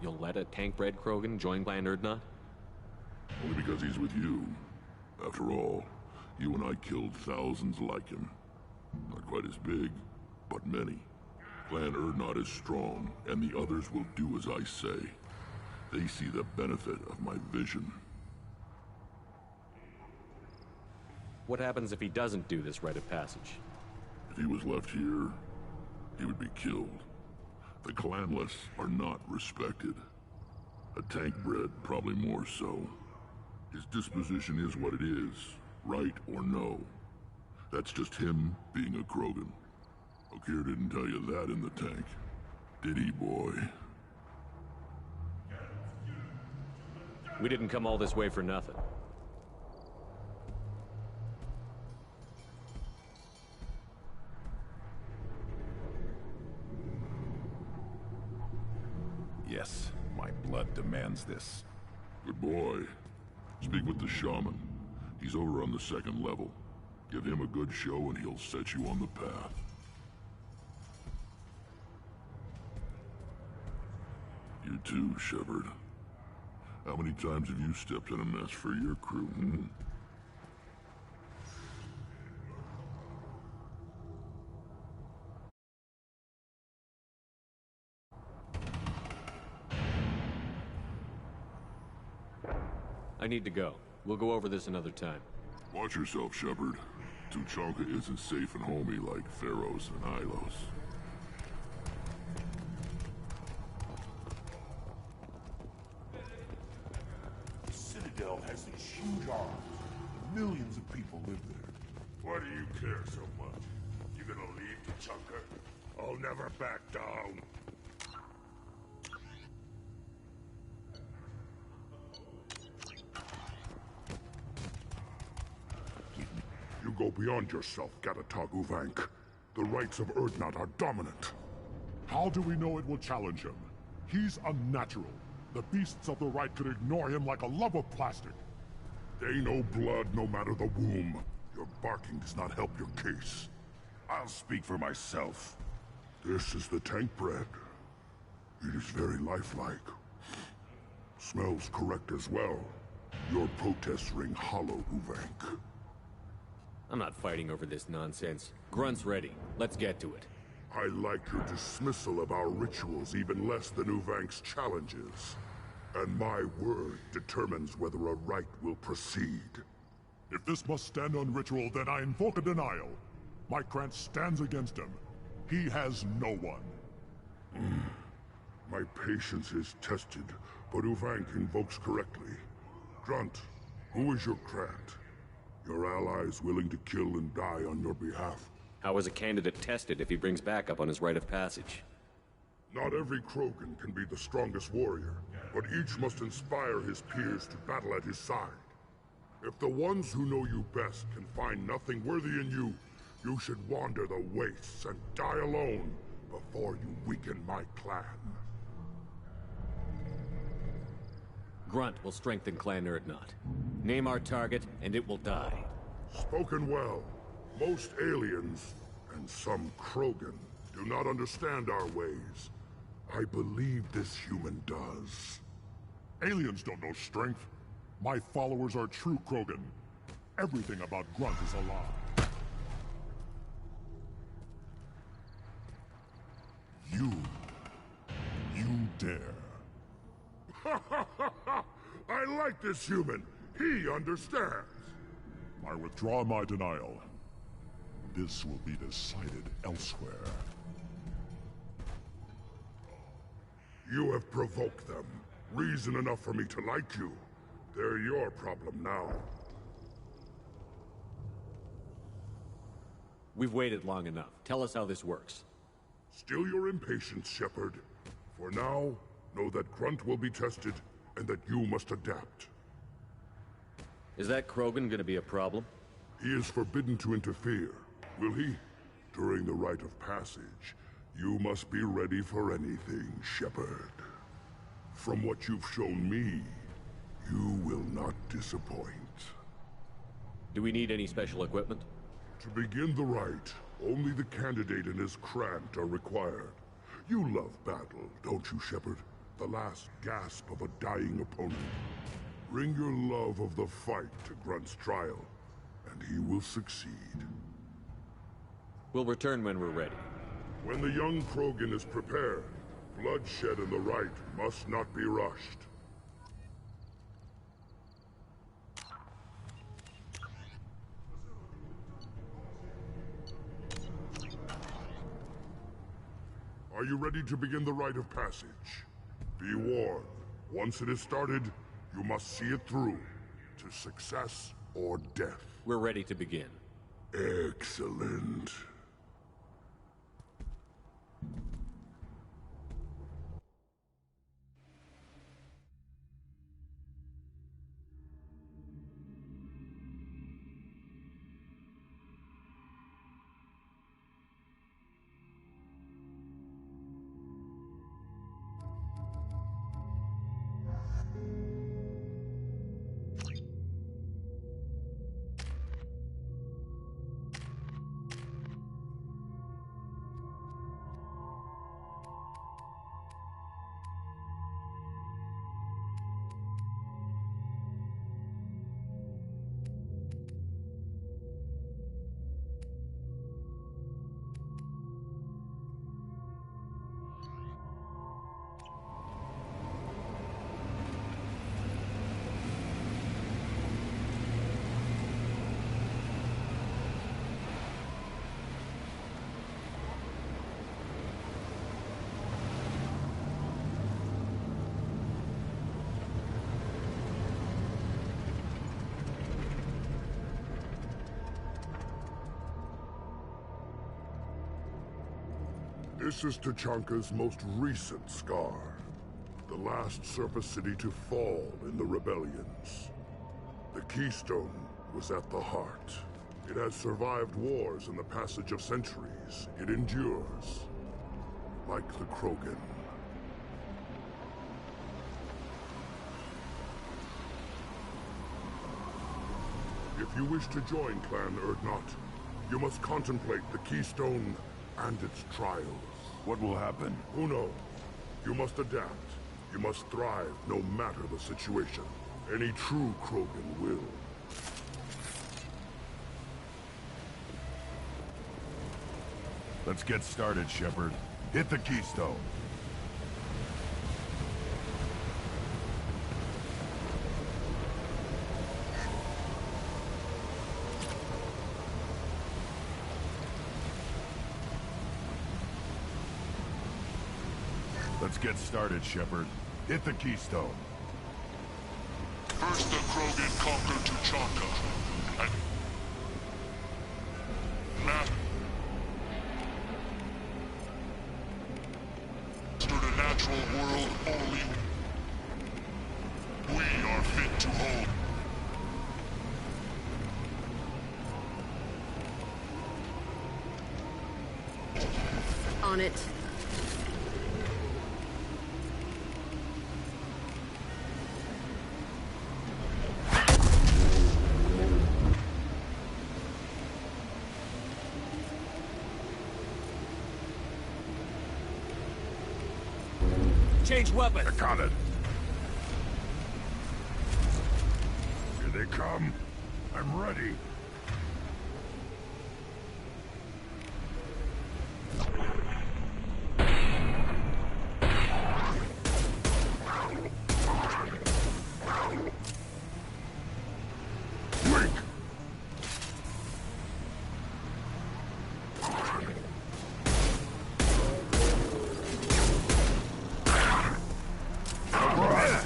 You'll let a tank-bred Krogan join Clan Urdnot? Only because he's with you. After all, you and I killed thousands like him. Not quite as big, but many. Clan Urdnot is strong, and the others will do as I say. They see the benefit of my vision. What happens if he doesn't do this rite of passage? If he was left here, he would be killed. The clanless are not respected. A tank bred, probably more so. His disposition is what it is, right or no. That's just him being a Krogan. Okir didn't tell you that in the tank, did he, boy? We didn't come all this way for nothing. Yes, my blood demands this. Good boy. Speak with the shaman. He's over on the second level. Give him a good show and he'll set you on the path. You too, Shepard. How many times have you stepped in a mess for your crew, hmm? I need to go. We'll go over this another time. Watch yourself, Shepard. Tuchanka isn't safe and homey like Pharaohs and Ilos. The Citadel has these huge arms. Millions of people live there. Why do you care so much? You gonna leave Tuchanka? I'll never back down. You go beyond yourself, Gatatog Uvank. The rights of Urdnot are dominant. How do we know it will challenge him? He's unnatural. The beasts of the right could ignore him like a lump of plastic. They know blood no matter the womb. Your barking does not help your case. I'll speak for myself. This is the tank bread. It is very lifelike. Smells correct as well. Your protests ring hollow, Uvank. I'm not fighting over this nonsense. Grunt's ready. Let's get to it. I like your dismissal of our rituals even less than Uvank's challenges. And my word determines whether a rite will proceed. If this must stand on ritual, then I invoke a denial. My Krantz stands against him. He has no one. My patience is tested, but Uvank invokes correctly. Grunt, who is your Krant? Your allies willing to kill and die on your behalf. How is a candidate tested if he brings backup on his rite of passage? Not every Krogan can be the strongest warrior, but each must inspire his peers to battle at his side. If the ones who know you best can find nothing worthy in you, you should wander the wastes and die alone before you weaken my clan. Grunt will strengthen Clan Urdnot. Name our target, and it will die. Spoken well. Most aliens, and some Krogan, do not understand our ways. I believe this human does. Aliens don't know strength. My followers are true Krogan. Everything about Grunt is a lie. You dare. I like this human. He understands. I withdraw my denial. This will be decided elsewhere. You have provoked them. Reason enough for me to like you. They're your problem now. We've waited long enough. Tell us how this works. Still your impatience, Shepard. For now, know that Grunt will be tested, and that you must adapt. Is that Krogan gonna be a problem? He is forbidden to interfere, will he? During the rite of passage, you must be ready for anything, Shepard. From what you've shown me, you will not disappoint. Do we need any special equipment? To begin the rite, only the candidate and his Krant are required. You love battle, don't you, Shepard? The last gasp of a dying opponent. Bring your love of the fight to Grunt's trial, and he will succeed. We'll return when we're ready. When the young Krogan is prepared, bloodshed in the rite must not be rushed. Are you ready to begin the rite of passage? Be warned, once it is started, you must see it through, to success or death. We're ready to begin. Excellent. This is Tachanka's most recent scar. The last surface city to fall in the rebellions. The Keystone was at the heart. It has survived wars and the passage of centuries. It endures. Like the Krogan. If you wish to join Clan Urdnot, you must contemplate the Keystone and its trials. What will happen? Who knows? You must adapt. You must thrive no matter the situation. Any true Krogan will. Let's get started, Shepard. Hit the Keystone. Let's get started, Shepard. Hit the Keystone. First the Krogan conquered Tachanka, and mastered a natural world only we are fit to hold. On it. Change weapon. I got it. Here they come. I'm ready.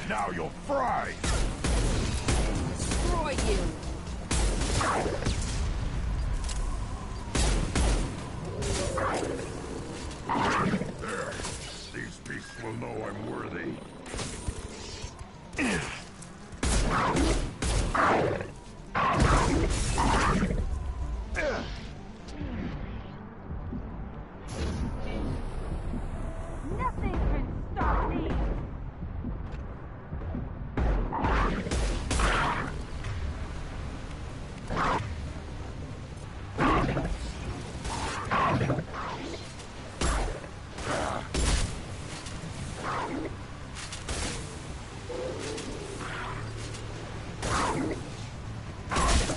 Now you'll fry! Destroy you! There. These beasts will know I'm worthy. Nothing can stop me!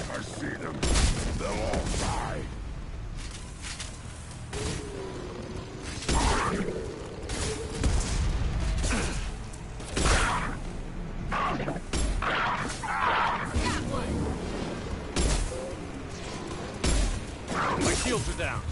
I see them. They'll all die. My shields are down.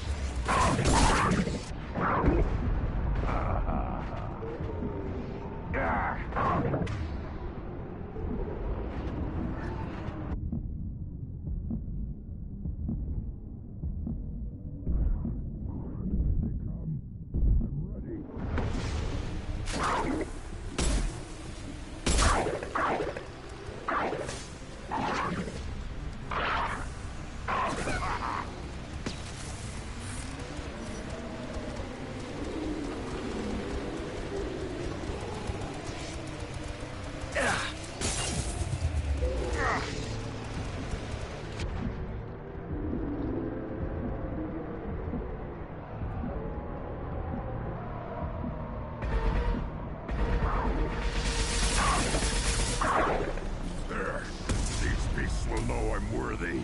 There. These beasts will know I'm worthy.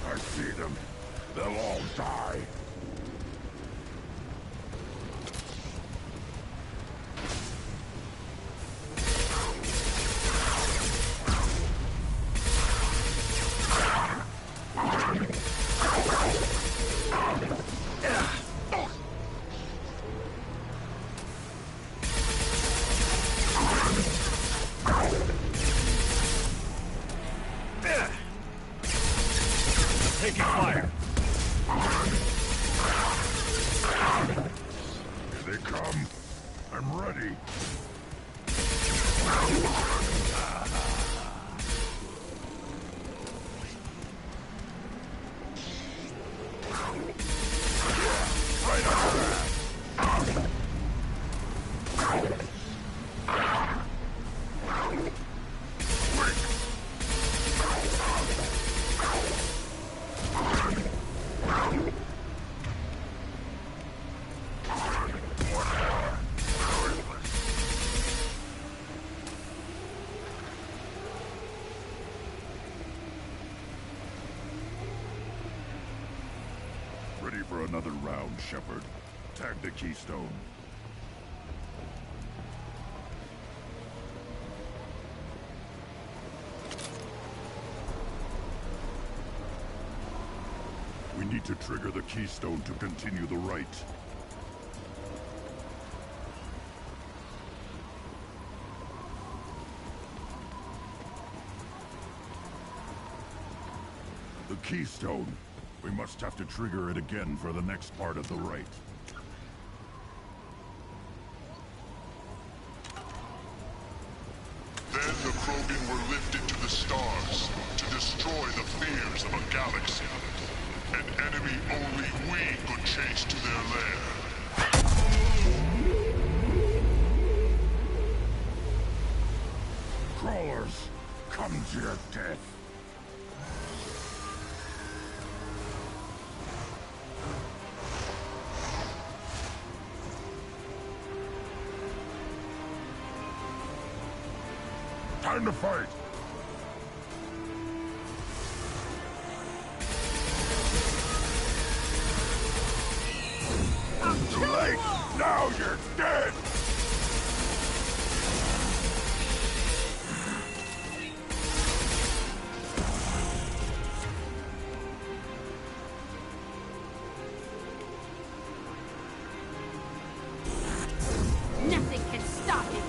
I see them. They'll all die. come. I'm ready. Right on that. Ready for another round, Shepard. Tag the keystone. We need to trigger the keystone to continue the rite. The keystone. We must have to trigger it again for the next part of the rite. Then the Krogan were lifted to the stars to destroy the fears of a galaxy. An enemy only we could chase to their lair. Crawlers, come to your death. Time to fight! Too late! Now you're dead! Nothing can stop him!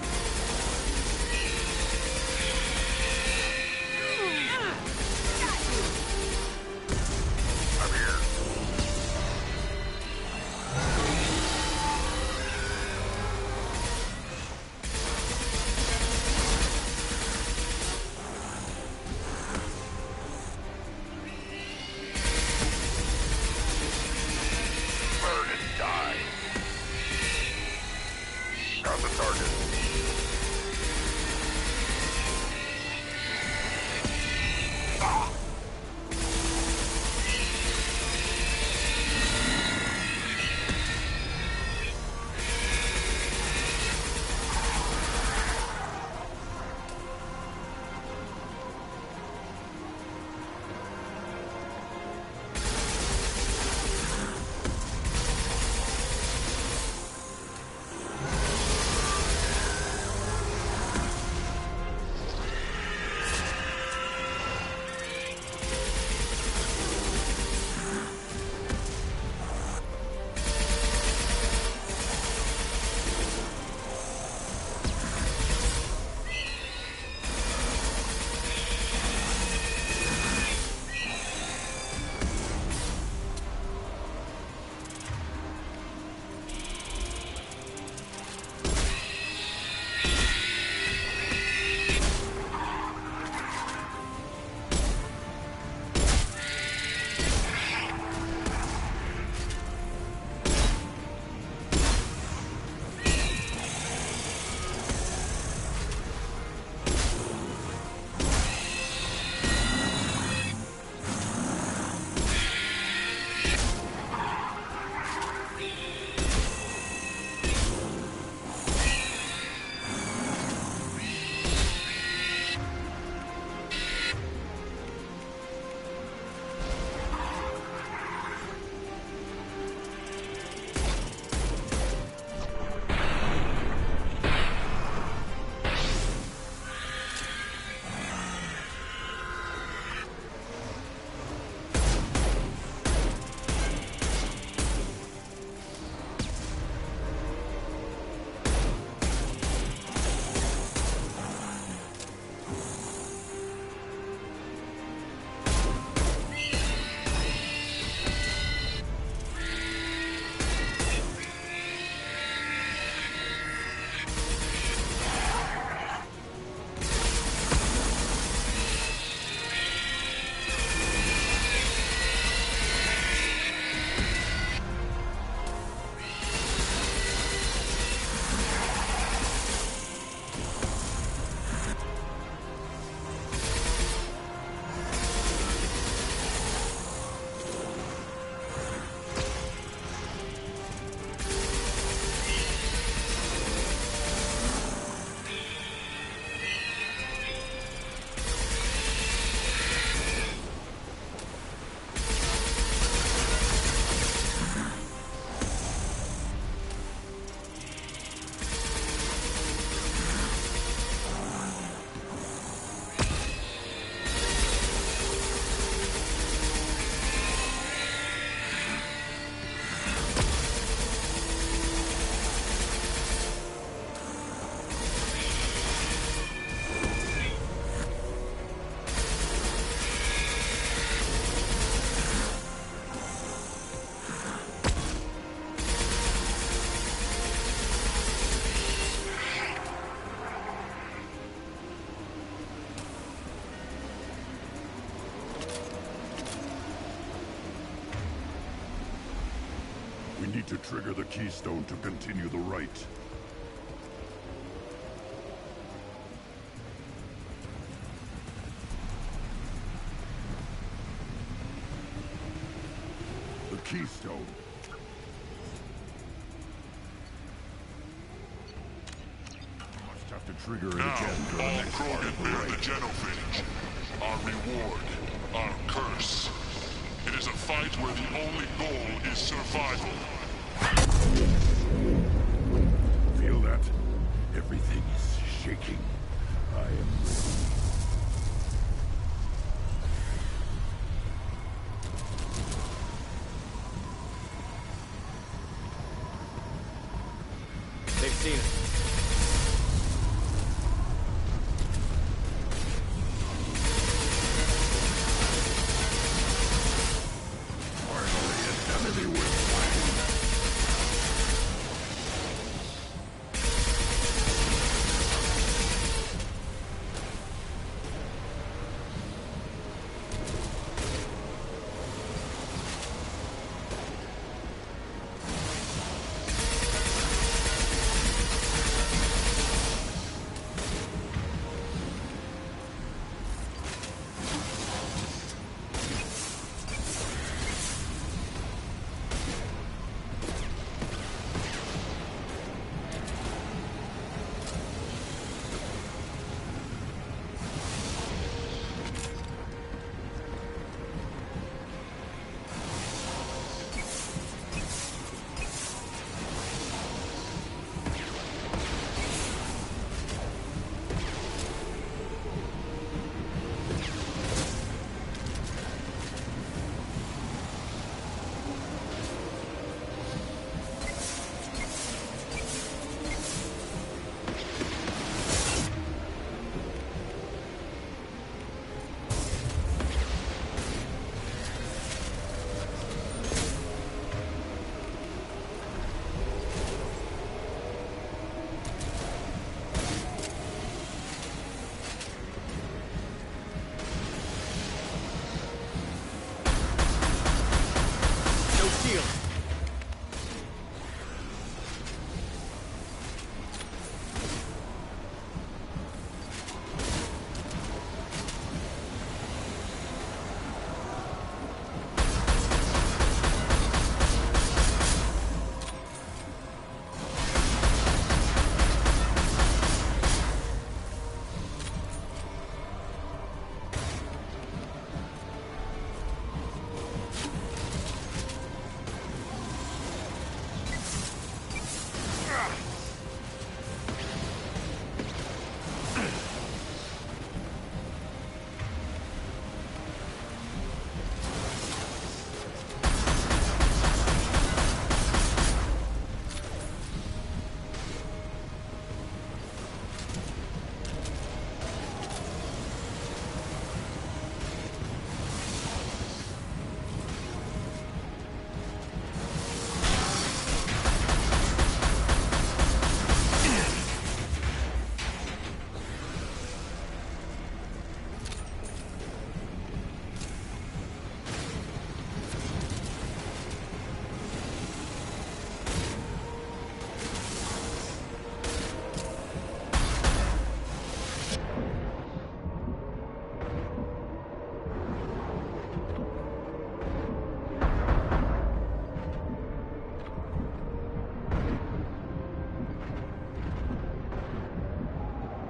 trigger the keystone to continue the rite. The keystone. Must have to trigger it again for the next part of the bear rite. the genophage. Our reward, our curse. It is a fight where the only goal is survival. Feel that? Everything is shaking. I am ready. They've seen it.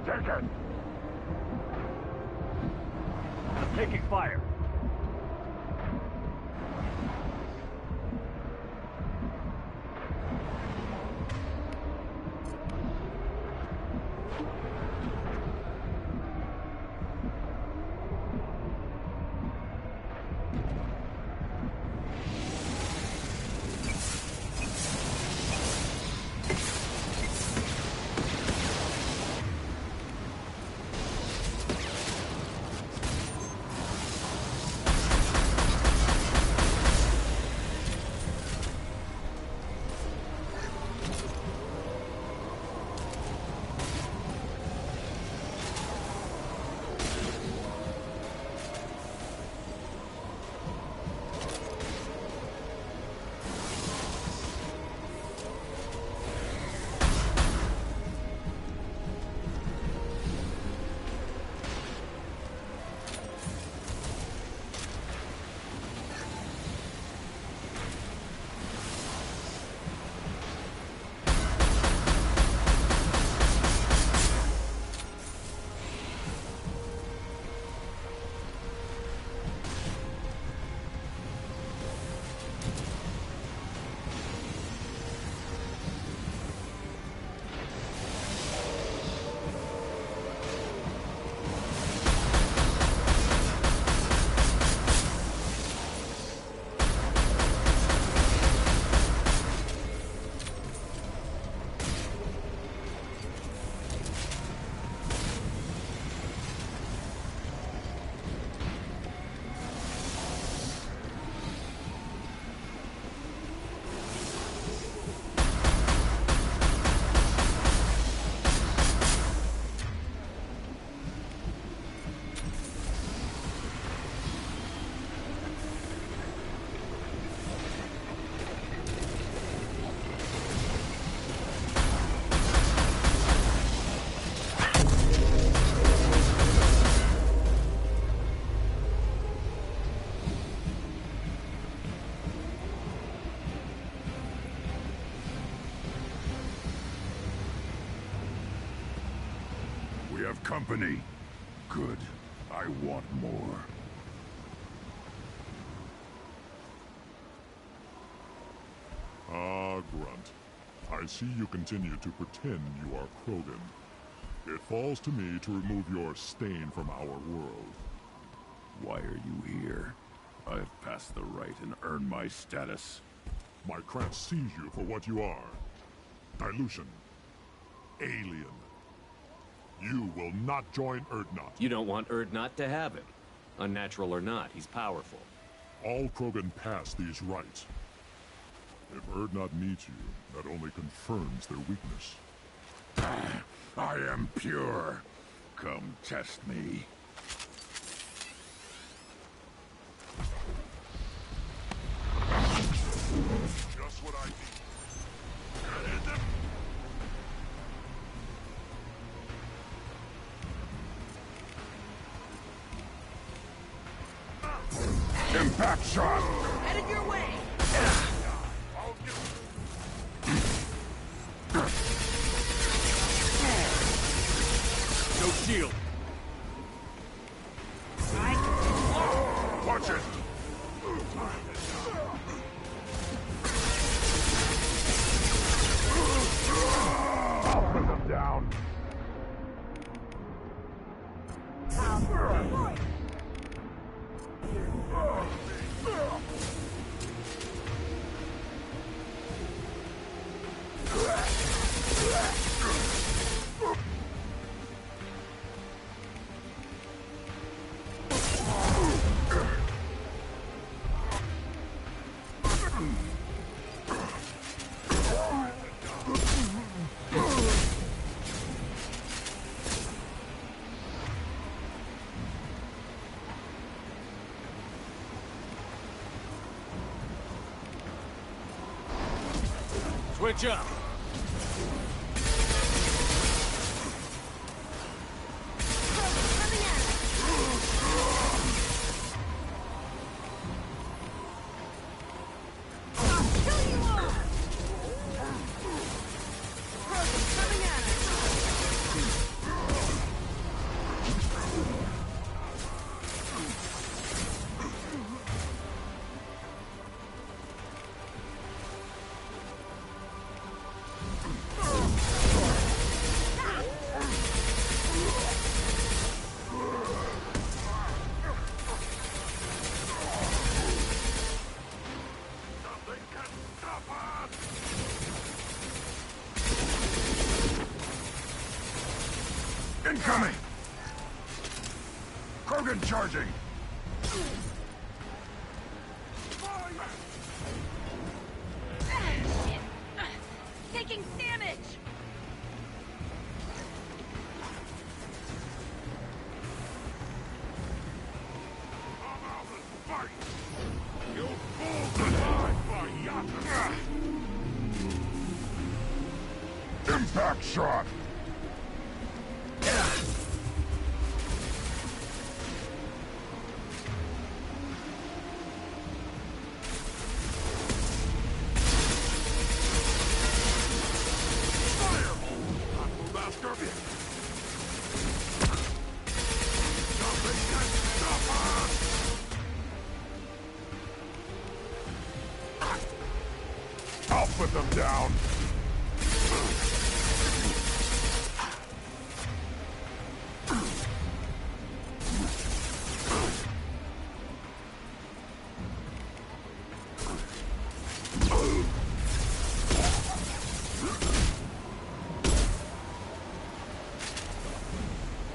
Taken! I'm taking fire. have company. Good. I want more. Ah, Grunt. I see you continue to pretend you are Krogan. It falls to me to remove your stain from our world. Why are you here? I have passed the rite and earned my status. My craft sees you for what you are. Dilution. Alien. You will not join Urdnot. You don't want Urdnot to have him. Unnatural or not, he's powerful. All Krogan pass these rites. If Urdnot needs you, that only confirms their weakness. I am pure. Come test me. Just what I need. Impact shot! Headed your way! No shield. Watch it! I'll put them down. Switch up. Incoming! Krogan charging! Taking damage! Impact shot! I'll put them down.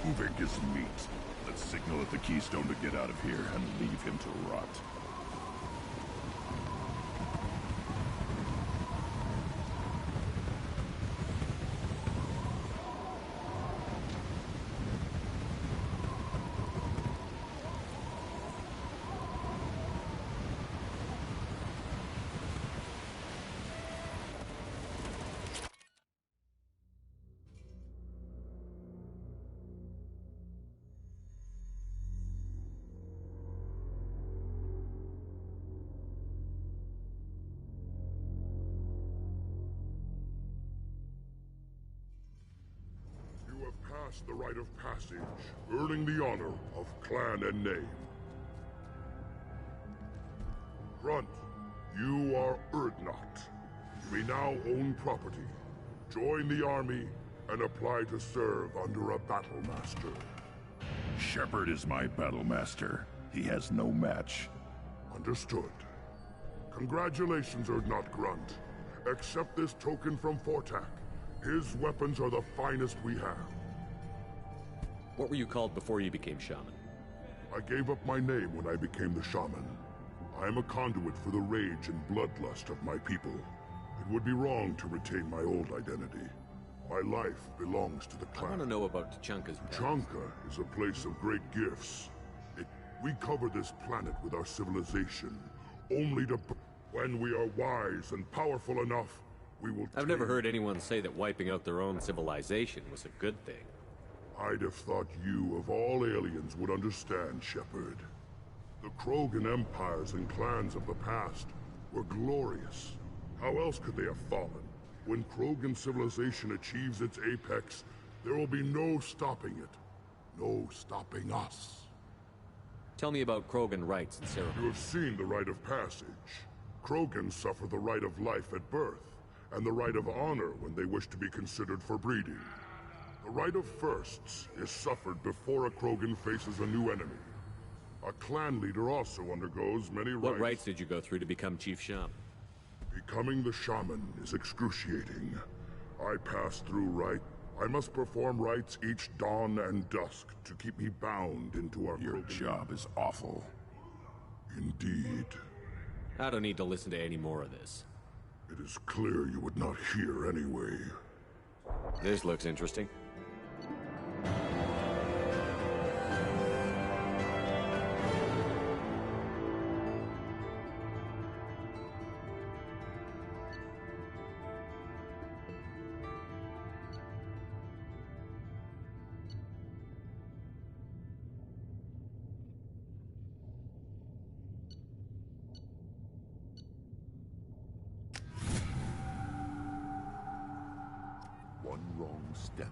Moving is meat. Let's signal at the Keystone to get out of here and leave him to rot. passed the rite of passage, earning the honor of clan and name. Grunt, you are Urdnot. You may now own property, join the army, and apply to serve under a battle master. Shepard is my battle master. He has no match. Understood. Congratulations, Urdnot Grunt. Accept this token from Fortak. His weapons are the finest we have. What were you called before you became shaman? I gave up my name when I became the shaman. I am a conduit for the rage and bloodlust of my people. It would be wrong to retain my old identity. My life belongs to the clan. I want to know about Tuchanka's past. Tuchanka is a place of great gifts. We cover this planet with our civilization, only to... When we are wise and powerful enough, we will... I've never heard anyone say that wiping out their own civilization was a good thing. I'd have thought you, of all aliens, would understand, Shepard. The Krogan empires and clans of the past were glorious. How else could they have fallen? When Krogan civilization achieves its apex, there will be no stopping it. No stopping us. Tell me about Krogan rites and ceremonies. You have seen the rite of passage. Krogans suffer the rite of life at birth, and the rite of honor when they wish to be considered for breeding. The rite of firsts is suffered before a Krogan faces a new enemy. A clan leader also undergoes many rites. What rites did you go through to become Chief Shaman? Becoming the shaman is excruciating. I pass through rite. I must perform rites each dawn and dusk to keep me bound into our Your job is awful. Indeed. I don't need to listen to any more of this. It is clear you would not hear anyway. This looks interesting. One wrong step.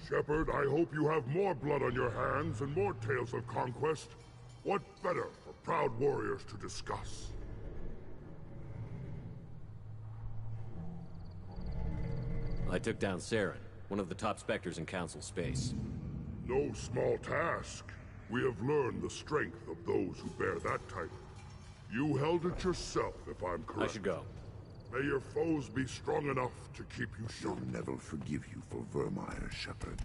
Shepard, I hope you have more blood on your hands and more tales of conquest. What better for proud warriors to discuss? I took down Saren, one of the top Spectres in Council space. No small task. We have learned the strength of those who bear that title. You held it yourself, if I'm correct. I should go. May your foes be strong enough to keep you shut. They'll never forgive you for Vermeer, Shepard.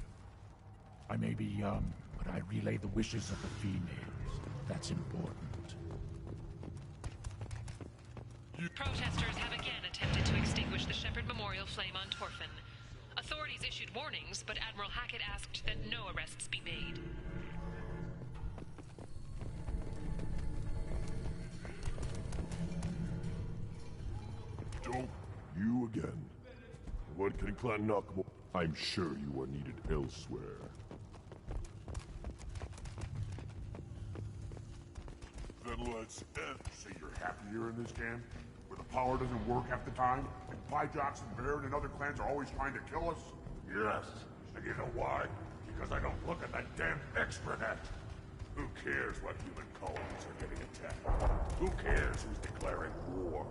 I may be young, but I relay the wishes of the females. That's important. Protesters have again attempted to extinguish the Shepard Memorial flame on Torfin. Authorities issued warnings, but Admiral Hackett asked that no arrests be made. Don't you again. What can Clan Knockmore? I'm sure you are needed elsewhere. Then let's end. So you're happier in this camp? Where the power doesn't work half the time? And Pyjox and Baron and other clans are always trying to kill us? Yes. And you know why? Because I don't look at that damn extranet. Who cares what human colonies are getting attacked? Who cares who's declaring war?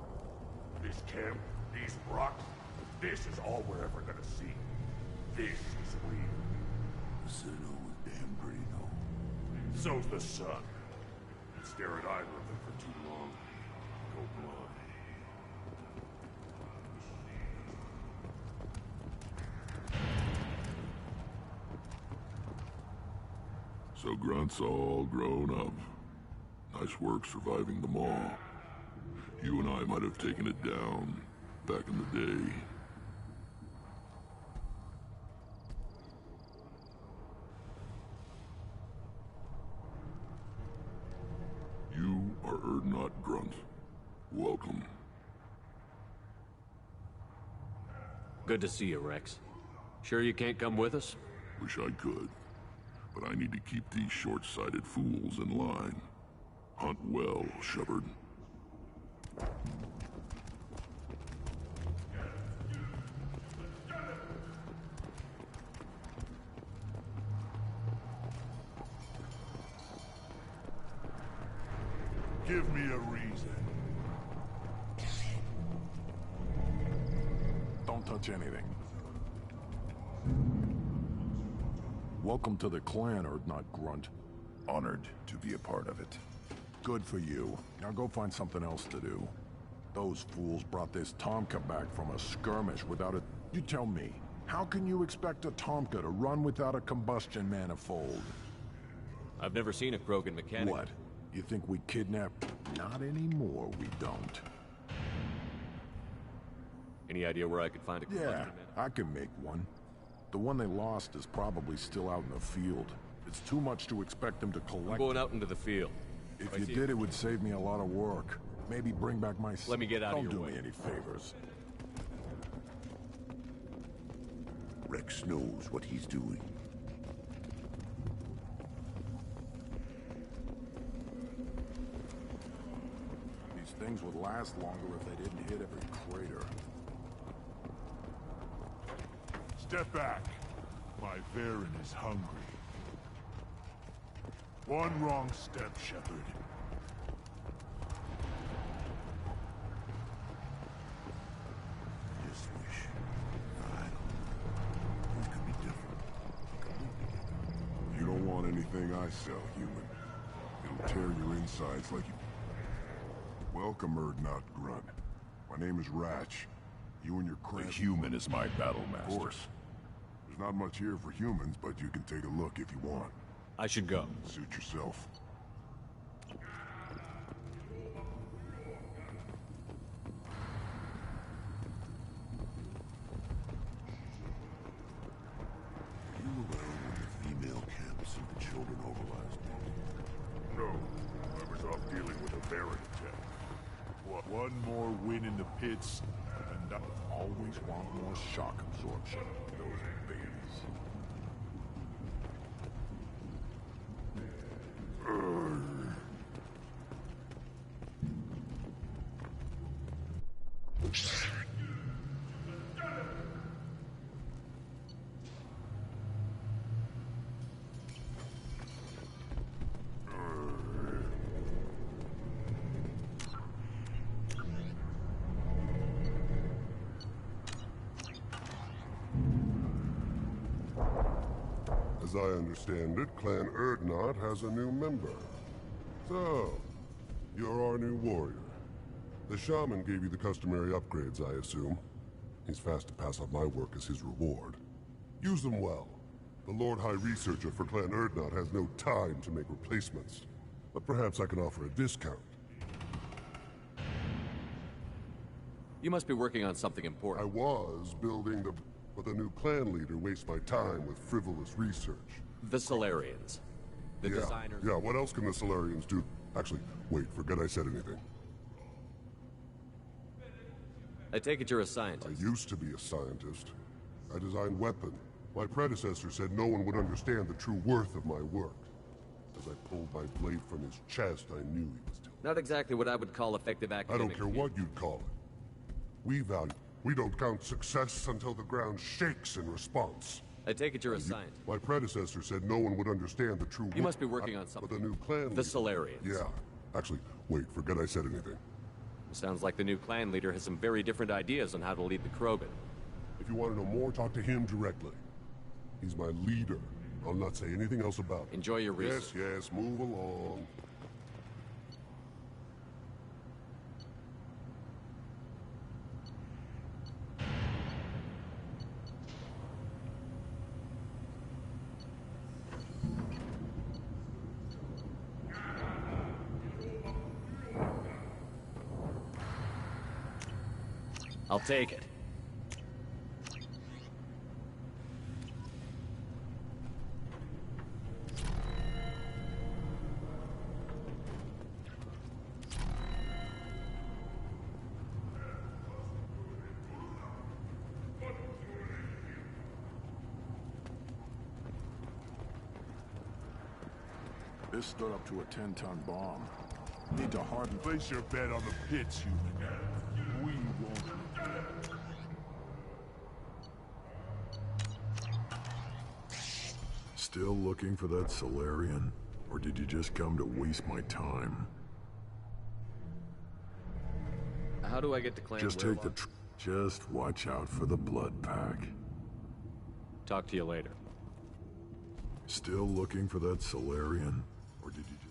This camp, these rocks, this is all we're ever gonna see. This is real. The Citadel was damn pretty, though. So's the sun. Stare at either of them for too long. Go blind. So Grunt's all grown up. Nice work surviving them all. You and I might have taken it down back in the day. You are Urdnot Grunt. Welcome. Good to see you, Rex. Sure you can't come with us? Wish I could. But I need to keep these short-sighted fools in line. Hunt well, Shepard. Give me a reason. Don't touch anything. Welcome to the clan, Urdnot Grunt. Honored to be a part of it. Good for you. Now go find something else to do. Those fools brought this Tomka back from a skirmish without a... You tell me, how can you expect a Tomka to run without a combustion manifold? I've never seen a Krogan mechanic. What? You think we kidnapped? Not anymore, we don't. Any idea where I could find a combustion manifold? Yeah, I can make one. The one they lost is probably still out in the field. It's too much to expect them to collect. I'm going out into the field. If you did, it would save me a lot of work. Maybe bring back my... Let me get out of your way. Don't do me any favors. Rex knows what he's doing. These things would last longer if they didn't hit every crater. Step back. My Baron is hungry. One wrong step, Shepard. Just wish. I don't know. Things could be different. Completely different. You don't want anything I sell, human. It'll tear your insides like you... Welcome, Urdnot Grunt. My name is Ratch. You and your clan... The human is my battle master. Of course. There's not much here for humans, but you can take a look if you want. I should go. Suit yourself. Were you around when the female camp sent the children over last night? No. I was off dealing with a Baron attack. What? One more win in the pits, and I always want more shock absorption. Those babies. As I understand it, Clan Urdnot has a new member. So, you're our new warrior. The shaman gave you the customary upgrades, I assume. He's fast to pass on my work as his reward. Use them well. The Lord High Researcher for Clan Erdnot has no time to make replacements. But perhaps I can offer a discount. You must be working on something important. I was building the... But a new clan leader wastes my time with frivolous research. The Solarians. The designers... Yeah, what else can the Solarians do? Actually, wait, forget I said anything. I take it you're a scientist. I used to be a scientist. I designed weapons. My predecessor said no one would understand the true worth of my work. As I pulled my blade from his chest, I knew he was telling. Not exactly what I would call effective academic. I don't care what you'd call it. We don't count success until the ground shakes in response. I take it you're a scientist. My predecessor said no one would understand the true worth. You must be working on something. But the new clan The Solarians. Yeah. Actually, wait, forget I said anything. Sounds like the new clan leader has some very different ideas on how to lead the Krogan. If you want to know more, talk to him directly. He's my leader. I'll not say anything else about it. Enjoy your research. Yes, move along. I'll take it. This stood up to a 10-ton bomb. Need to harden... Place your bet on the pits, human. We won't. Still looking for that Solarian? Or did you just come to waste my time? How do I get to Clan Just take the... Just watch out for the blood pack. Talk to you later. Still looking for that Solarian? Or did you just...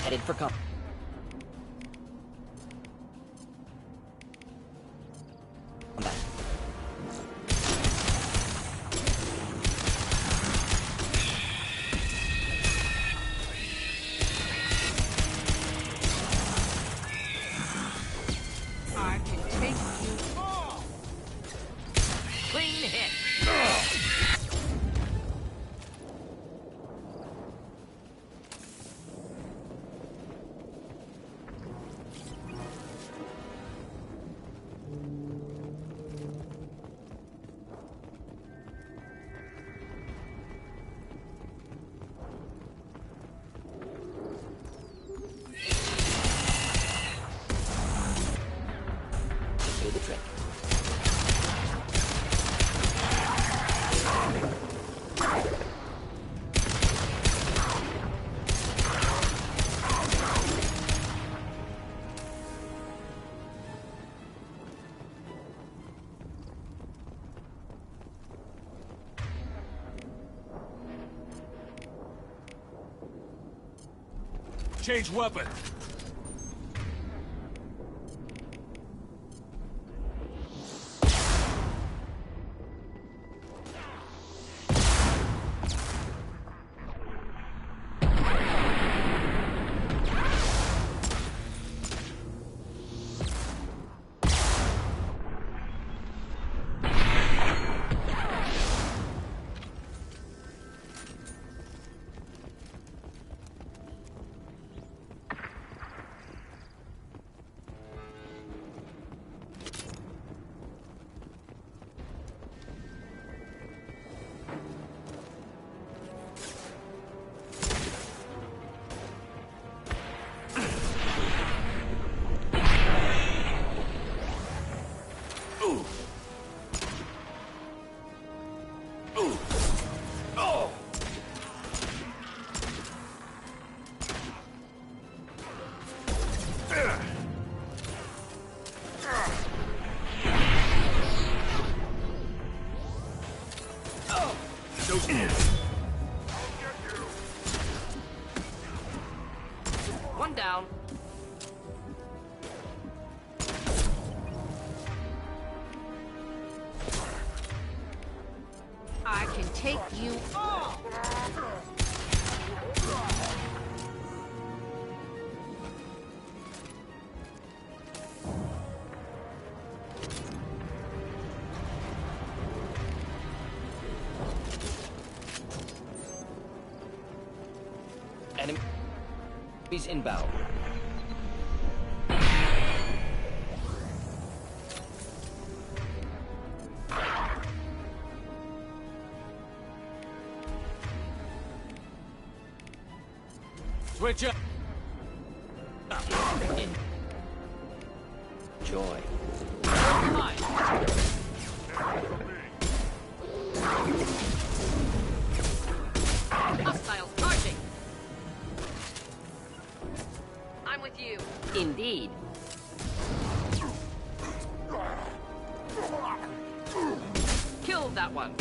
Headed for cover. Combat. hit. Do the trick. Change weapon. One down. I can take you all. Enemies inbound. Switch up. Enjoy. Hostiles charging. I'm with you. Indeed. Killed that one.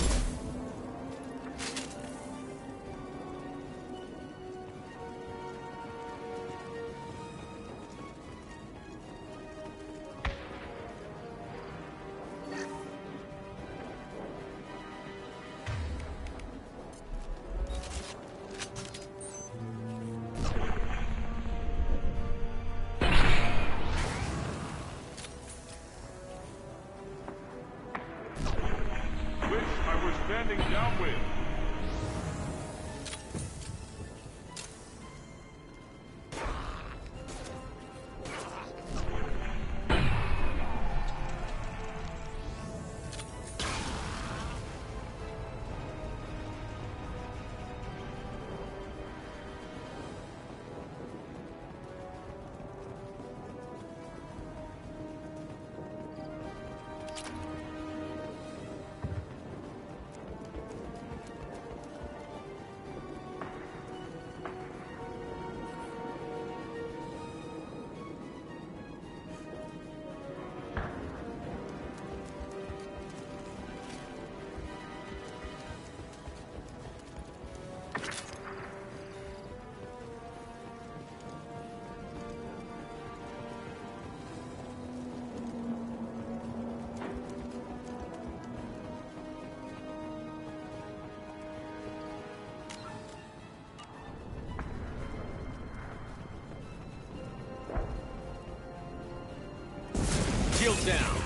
Standing downwind. Shield down.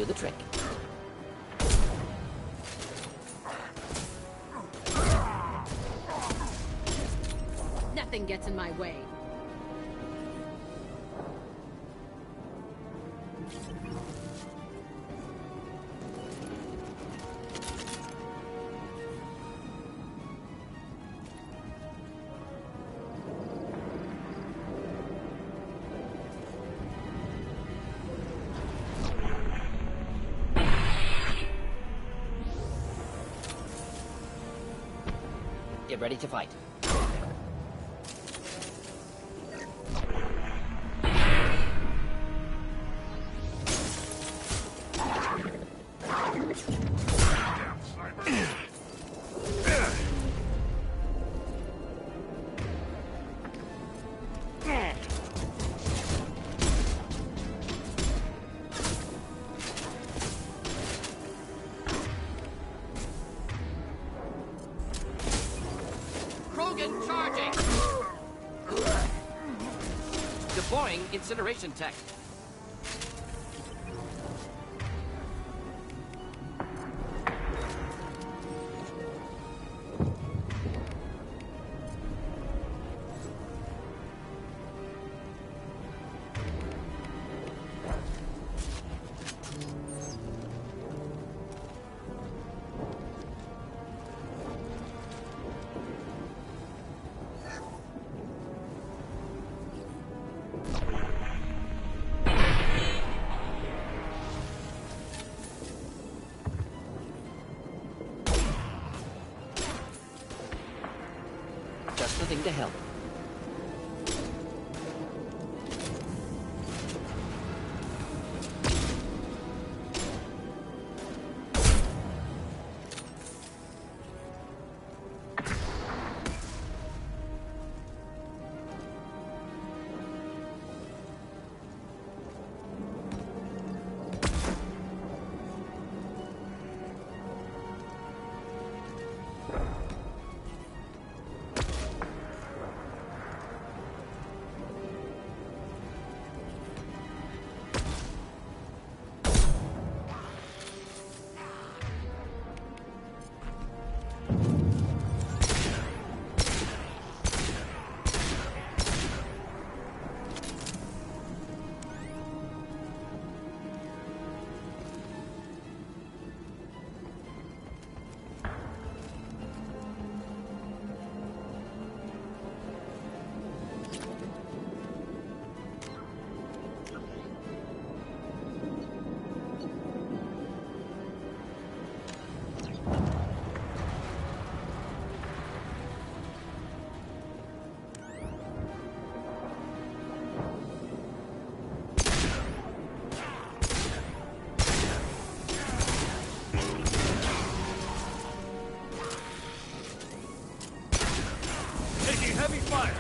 do the trick. Nothing gets in my way. Get ready to fight. Charging! Deploying incineration tech. Just the thing to help. Heavy fire!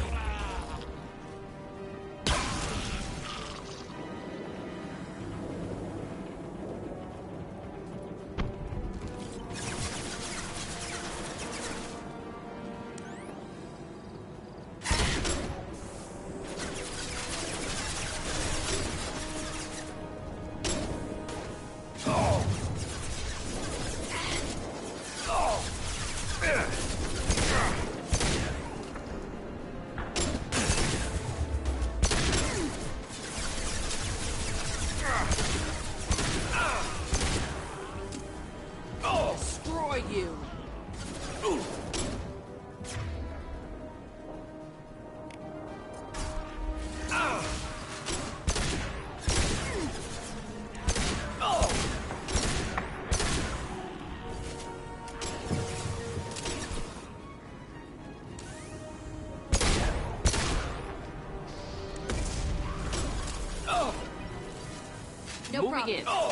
Destroy you! No Moving problem. in.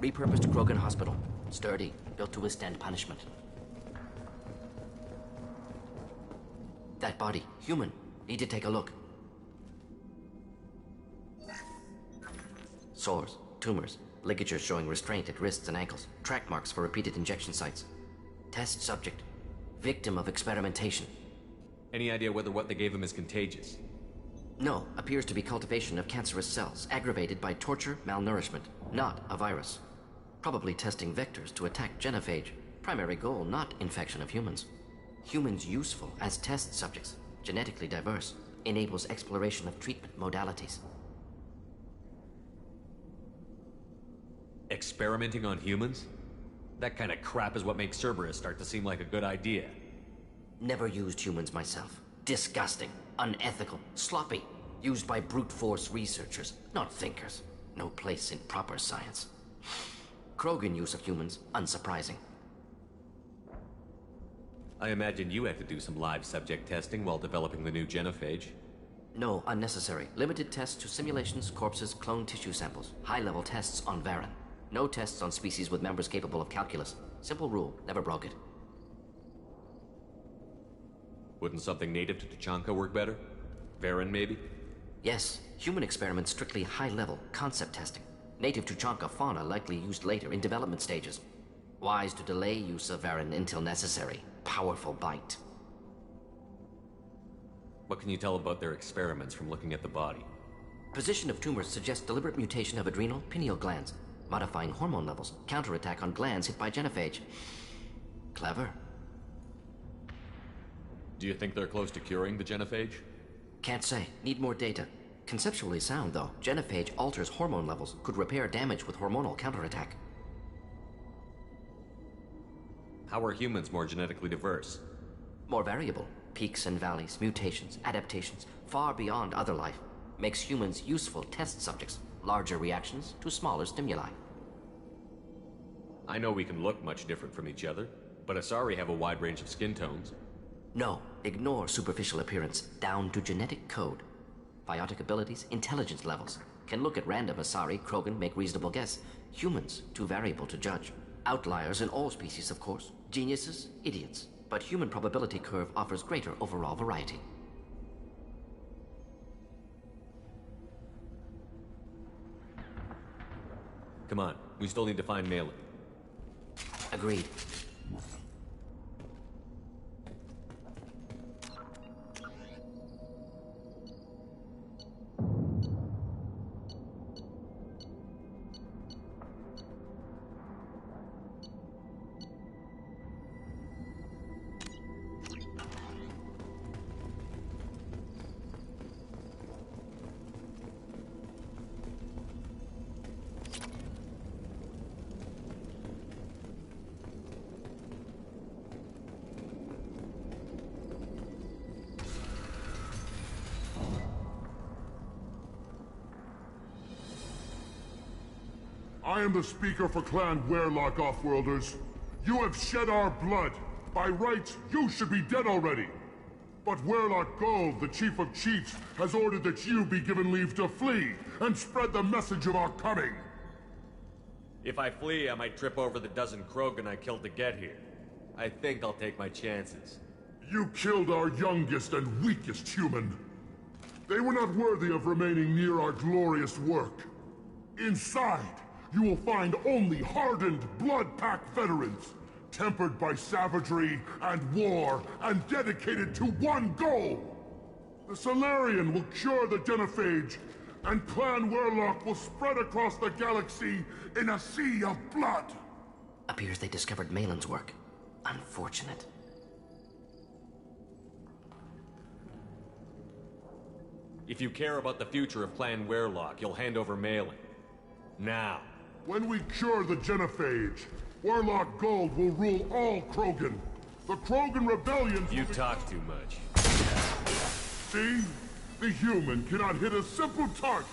Repurposed Krogan Hospital. Sturdy, built to withstand punishment. That body, human. Need to take a look. Sores, tumors, ligatures showing restraint at wrists and ankles, track marks for repeated injection sites. Test subject. Victim of experimentation. Any idea whether what they gave him is contagious? No, appears to be cultivation of cancerous cells, aggravated by torture, malnourishment, not a virus. Probably testing vectors to attack genophage. Primary goal, not infection of humans. Humans useful as test subjects, genetically diverse, enables exploration of treatment modalities. Experimenting on humans? That kind of crap is what makes Cerberus start to seem like a good idea. Never used humans myself. Disgusting, unethical, sloppy. Used by brute force researchers, not thinkers. No place in proper science. Krogan use of humans, unsurprising. I imagine you had to do some live subject testing while developing the new genophage. No, unnecessary. Limited tests to simulations, corpses, cloned tissue samples. High-level tests on Varen. No tests on species with members capable of calculus. Simple rule, never broke it. Wouldn't something native to Tuchanka work better? Varen, maybe? Yes, human experiments strictly high-level, concept testing. Native Tuchanka fauna likely used later in development stages. Wise to delay use of Varen until necessary. Powerful bite. What can you tell about their experiments from looking at the body? Position of tumors suggests deliberate mutation of adrenal, pineal glands, modifying hormone levels, counterattack on glands hit by genophage. Clever. Do you think they're close to curing the genophage? Can't say. Need more data. Conceptually sound, though. Genophage alters hormone levels, could repair damage with hormonal counterattack. How are humans more genetically diverse? More variable. Peaks and valleys, mutations, adaptations, far beyond other life. Makes humans useful test subjects. Larger reactions to smaller stimuli. I know we can look much different from each other, but Asari have a wide range of skin tones. No, ignore superficial appearance, down to genetic code. Biotic abilities, intelligence levels. Can look at random Asari, Krogan, make reasonable guess. Humans, too variable to judge. Outliers in all species, of course. Geniuses, idiots. But human probability curve offers greater overall variety. Come on, we still need to find Malin. Agreed. I am the speaker for Clan Werlock, Offworlders. You have shed our blood. By rights, you should be dead already. But Werlock Gold, the Chief of Chiefs, has ordered that you be given leave to flee and spread the message of our coming. If I flee, I might trip over the dozen Krogan I killed to get here. I think I'll take my chances. You killed our youngest and weakest human. They were not worthy of remaining near our glorious work. Inside, you will find only hardened, blood-packed veterans, tempered by savagery and war, and dedicated to one goal! The Solarian will cure the genophage, and Clan Werlock will spread across the galaxy in a sea of blood! Appears they discovered Malin's work. Unfortunate. If you care about the future of Clan Werlock, you'll hand over Malin. Now. When we cure the genophage, Werlock Gold will rule all Krogan. The Krogan rebellion... You talk too much. See? The human cannot hit a simple target.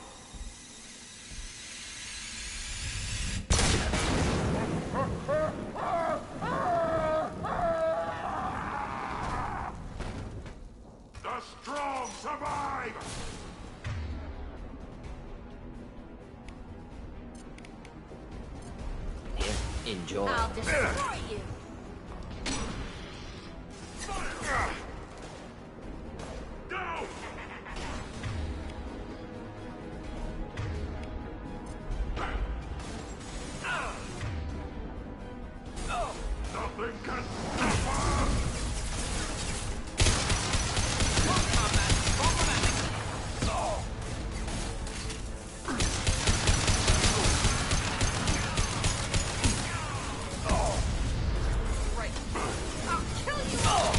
The strong survive! Enjoy. I'll destroy you. Nothing can stop us! Right. I'll kill you all.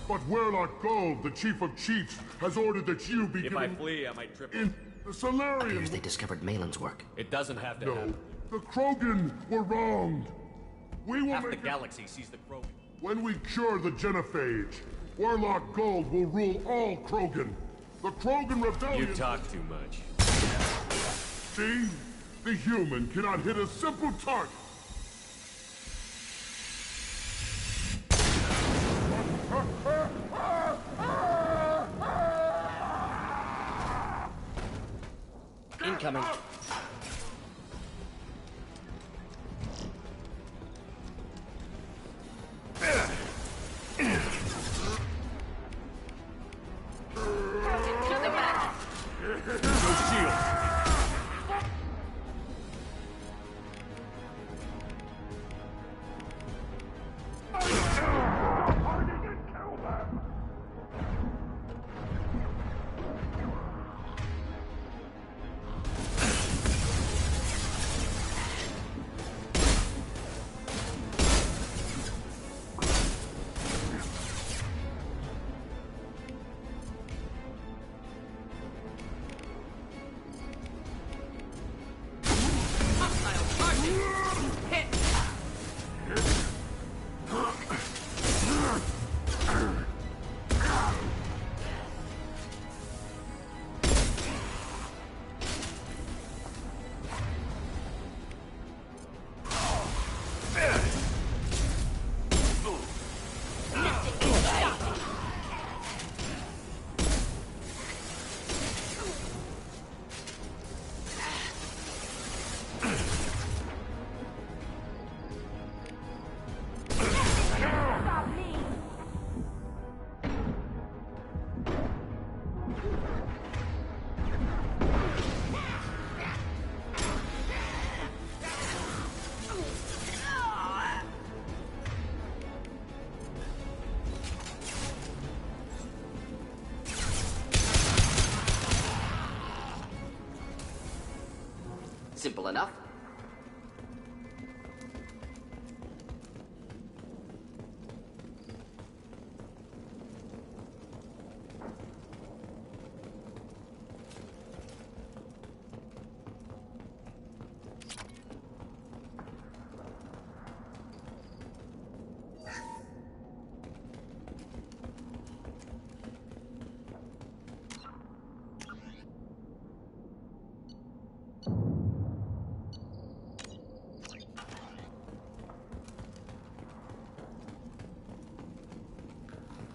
But Warlock Gold, the Chief of Chiefs, has ordered that you be If given... I flee, I might trip in the Solarium. Appears they discovered Malin's work. It doesn't have to No, happen. the Krogan were wronged. We will Half the make galaxy sees the Krogan. When we cure the genophage, Warlock Gold will rule all Krogan. The Krogan Rebellion... You talk too much. See? The human cannot hit a simple target. Incoming. No shield. Simple enough.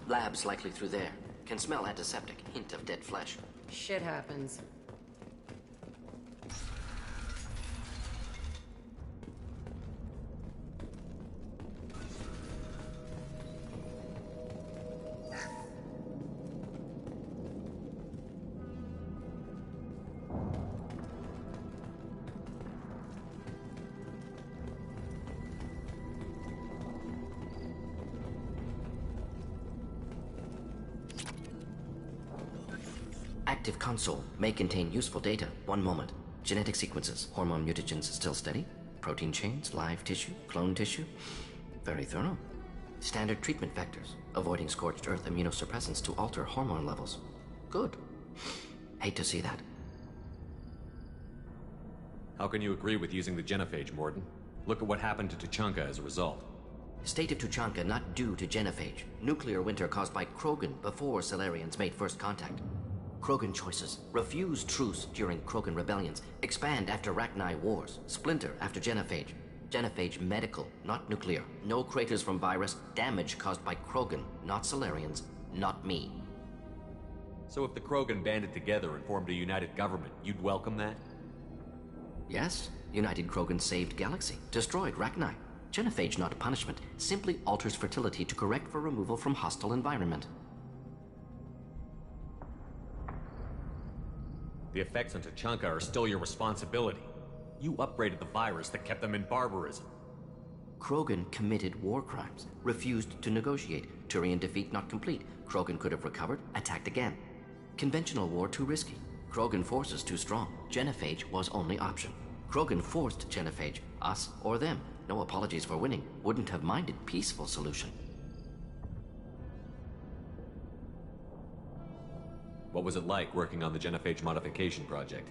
Lab's likely through there. Can smell antiseptic. Hint of dead flesh. Shit happens. Active console may contain useful data. One moment. Genetic sequences, hormone mutagens still steady. Protein chains, live tissue, clone tissue. Very thorough. Standard treatment vectors, avoiding scorched earth immunosuppressants to alter hormone levels. Good. Hate to see that. How can you agree with using the genophage, Mordin? Look at what happened to Tuchanka as a result. State of Tuchanka not due to genophage. Nuclear winter caused by Krogan before Salarians made first contact. Krogan choices. Refuse truce during Krogan rebellions. Expand after Rachni wars. Splinter after genophage. Genophage medical, not nuclear. No craters from virus. Damage caused by Krogan, not Salarians, not me. So if the Krogan banded together and formed a united government, you'd welcome that? Yes. United Krogan saved Galaxy. Destroyed Rachni. Genophage, not punishment, simply alters fertility to correct for removal from hostile environment. The effects on Tuchanka are still your responsibility. You upgraded the virus that kept them in barbarism. Krogan committed war crimes, refused to negotiate. Turian defeat not complete. Krogan could have recovered, attacked again. Conventional war too risky. Krogan forces too strong. Genophage was only option. Krogan forced genophage, us or them. No apologies for winning. Wouldn't have minded peaceful solution. What was it like working on the genophage modification project?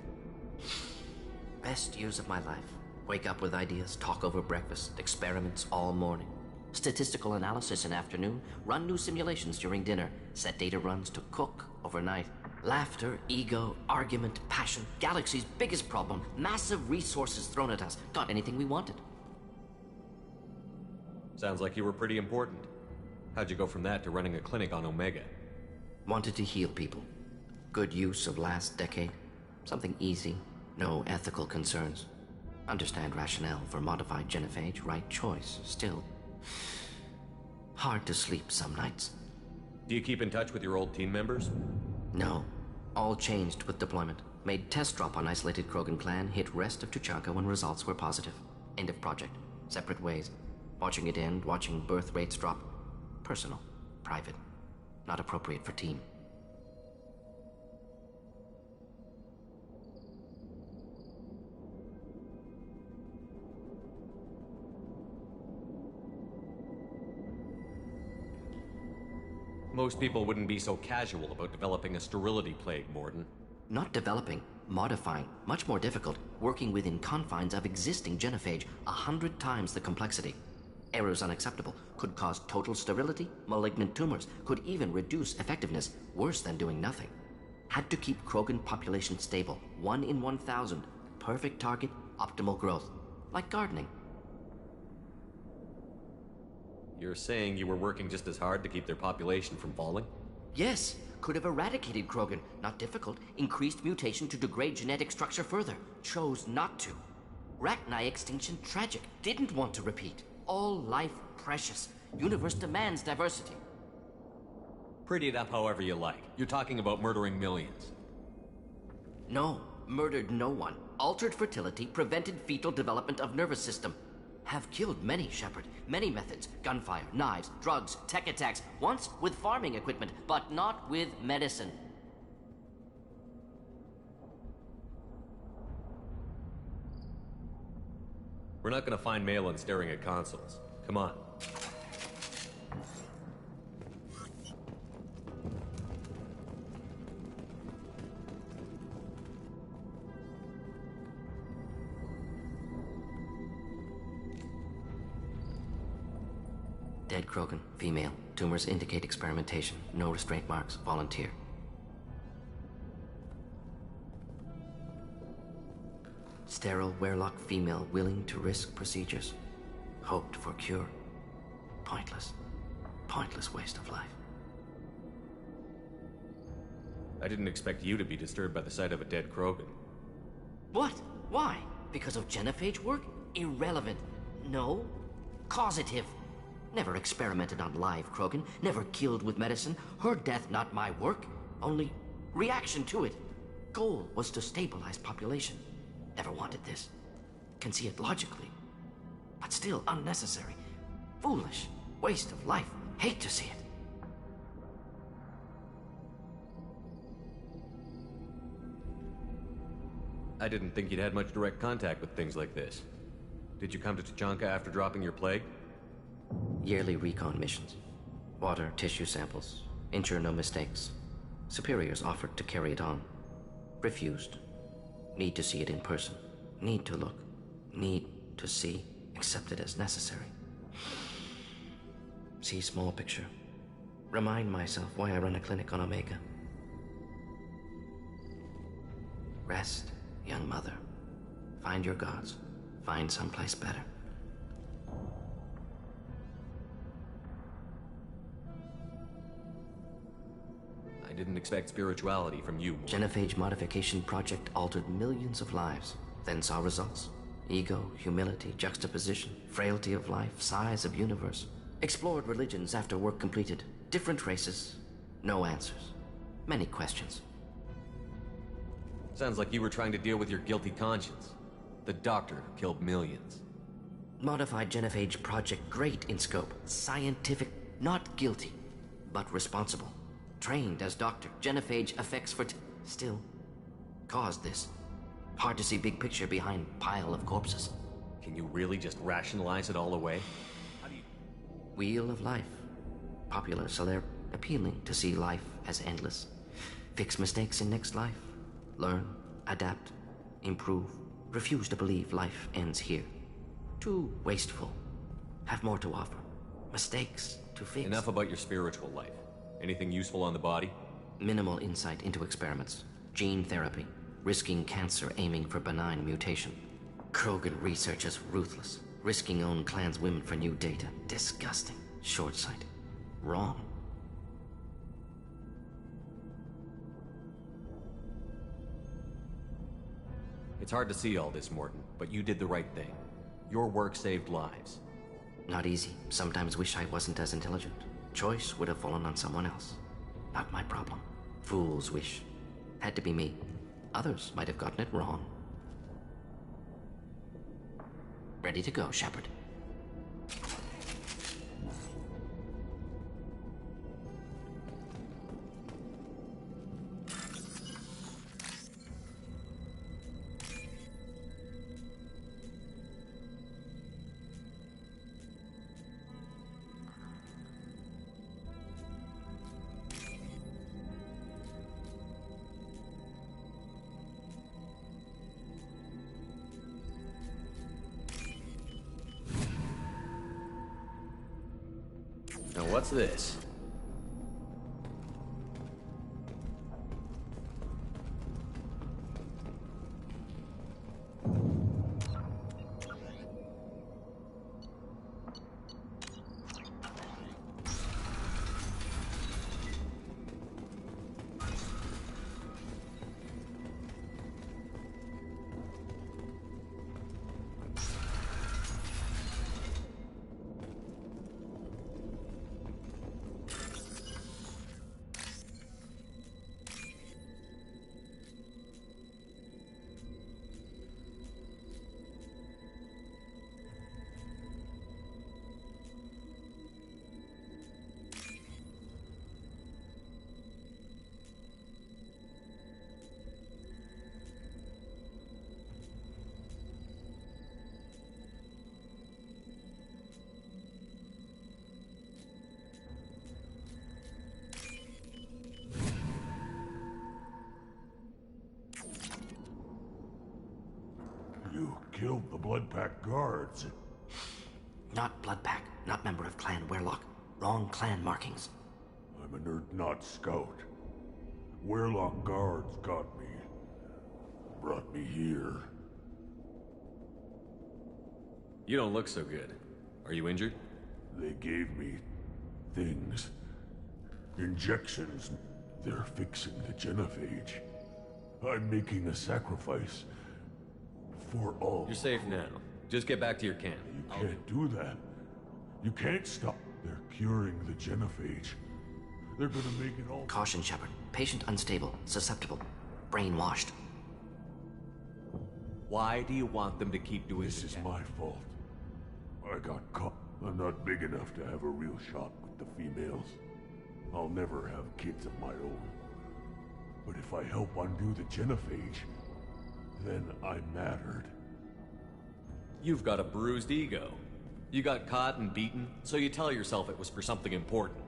Best years of my life. Wake up with ideas, talk over breakfast, experiments all morning. Statistical analysis in afternoon, run new simulations during dinner, set data runs to cook overnight. Laughter, ego, argument, passion, Galaxy's biggest problem, massive resources thrown at us. Got anything we wanted. Sounds like you were pretty important. How'd you go from that to running a clinic on Omega? Wanted to heal people. Good use of last decade. Something easy, no ethical concerns. Understand rationale for modified genophage, right choice, still. Hard to sleep some nights. Do you keep in touch with your old team members? No. All changed with deployment. Made test drop on isolated Krogan clan, hit rest of Tuchanka when results were positive. End of project. Separate ways. Watching it end, watching birth rates drop. Personal. Private. Not appropriate for team. Most people wouldn't be so casual about developing a sterility plague, Mordin. Not developing, modifying. Much more difficult. Working within confines of existing genophage. 100 times the complexity. Errors unacceptable. Could cause total sterility, malignant tumors. Could even reduce effectiveness. Worse than doing nothing. Had to keep Krogan population stable. 1 in 1,000. Perfect target, optimal growth. Like gardening. You're saying you were working just as hard to keep their population from falling? Yes. Could have eradicated Krogan. Not difficult. Increased mutation to degrade genetic structure further. Chose not to. Rachni extinction tragic. Didn't want to repeat. All life precious. Universe demands diversity. Pretty it up however you like. You're talking about murdering millions. No. Murdered no one. Altered fertility, prevented fetal development of nervous system. Have killed many, Shepard. Many methods. Gunfire, knives, drugs, tech attacks. Once with farming equipment, but not with medicine. We're not gonna find Malin staring at consoles. Come on. Dead Krogan, female. Tumors indicate experimentation. No restraint marks. Volunteer. Sterile Werelock female willing to risk procedures. Hoped for cure. Pointless. Pointless waste of life. I didn't expect you to be disturbed by the sight of a dead Krogan. What? Why? Because of genophage work? Irrelevant. No. Causative. Never experimented on live Krogan. Never killed with medicine. Her death not my work. Only reaction to it. Goal was to stabilize population. Never wanted this. Can see it logically. But still unnecessary. Foolish. Waste of life. Hate to see it. I didn't think you'd had much direct contact with things like this. Did you come to Tuchanka after dropping your plague? Yearly recon missions. Water, tissue samples. Ensure no mistakes. Superiors offered to carry it on. Refused. Need to see it in person. Need to look. Need to see. Accept it as necessary. See small picture. Remind myself why I run a clinic on Omega. Rest, young mother. Find your gods. Find someplace better. I didn't expect spirituality from you. Genophage modification project altered millions of lives, then saw results. Ego, humility, juxtaposition, frailty of life, size of universe. Explored religions after work completed. Different races. No answers. Many questions. Sounds like you were trying to deal with your guilty conscience. The doctor who killed millions. Modified genophage project great in scope. Scientific, not guilty, but responsible. Trained as doctor. Genophage effects for still caused this. Hard to see big picture behind pile of corpses. Can you really just rationalize it all away? How do you... Wheel of life. Popular celeb appealing to see life as endless. Fix mistakes in next life. Learn, adapt, improve. Refuse to believe life ends here. Too wasteful. Have more to offer. Mistakes to fix. Enough about your spiritual life. Anything useful on the body? Minimal insight into experiments. Gene therapy. Risking cancer aiming for benign mutation. Krogan research is ruthless. Risking own clan's women for new data. Disgusting. Short sight. Wrong. It's hard to see all this, Morton, but you did the right thing. Your work saved lives. Not easy. Sometimes wish I wasn't as intelligent. Choice would have fallen on someone else. Not my problem. Fool's wish. Had to be me. Others might have gotten it wrong. Ready to go, Shepard. Now what's this? You killed the Blood Pack guards. Not Blood Pack, not member of Clan Werlock. Wrong clan markings. I'm a nerd, not scout. Werlock guards got me. Brought me here. You don't look so good. Are you injured? They gave me things. Injections. They're fixing the genophage. I'm making a sacrifice. For all. You're safe now. Just get back to your camp. You can't do that. You can't stop. They're curing the genophage. They're gonna make it all... Caution, Shepard. Patient unstable, susceptible, brainwashed. Why do you want them to keep doing this? This is my fault. I got caught. I'm not big enough to have a real shot with the females. I'll never have kids of my own. But if I help undo the genophage, then I mattered. You've got a bruised ego. You got caught and beaten, so you tell yourself it was for something important.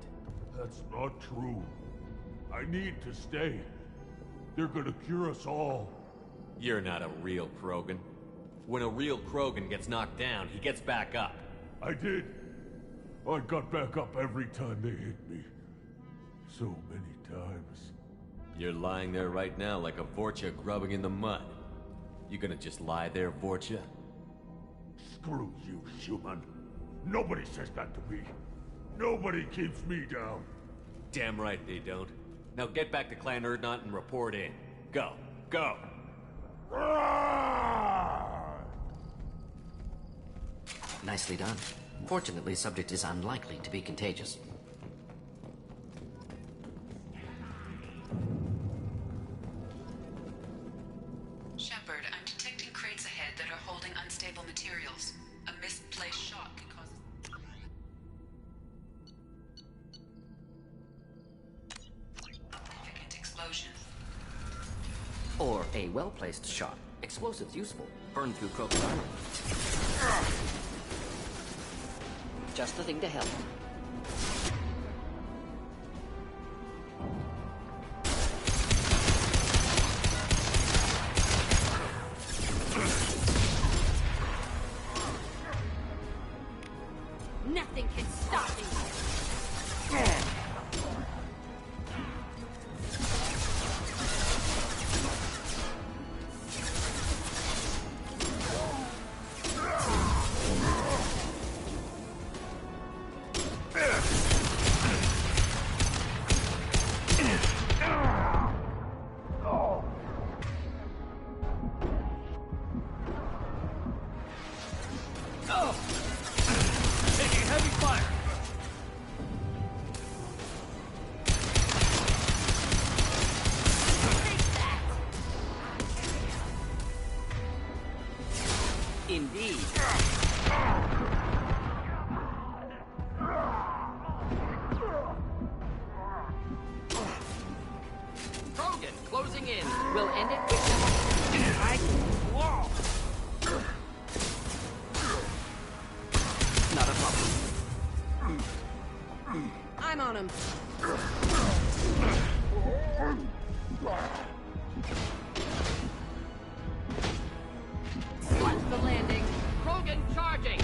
That's not true. I need to stay. They're gonna cure us all. You're not a real Krogan. When a real Krogan gets knocked down, he gets back up. I did. I got back up every time they hit me. So many times. You're lying there right now like a Vorcha grubbing in the mud. You gonna just lie there, Vorcha? Screw you, human. Nobody says that to me. Nobody keeps me down. Damn right they don't. Now get back to Clan Urdnot and report in. Go. Go! Nicely done. Fortunately, subject is unlikely to be contagious. Shepard, I'm detecting crates ahead that are holding unstable materials. A misplaced shot can cause significant explosion. Or a well-placed shot. Explosives useful. Burn through Krogan armor. Just the thing to help. Nothing can stop me. Taking heavy fire. Indeed. Krogan, closing in. We'll end it with... Not a problem. I'm on him. Watch the landing. Krogan charging.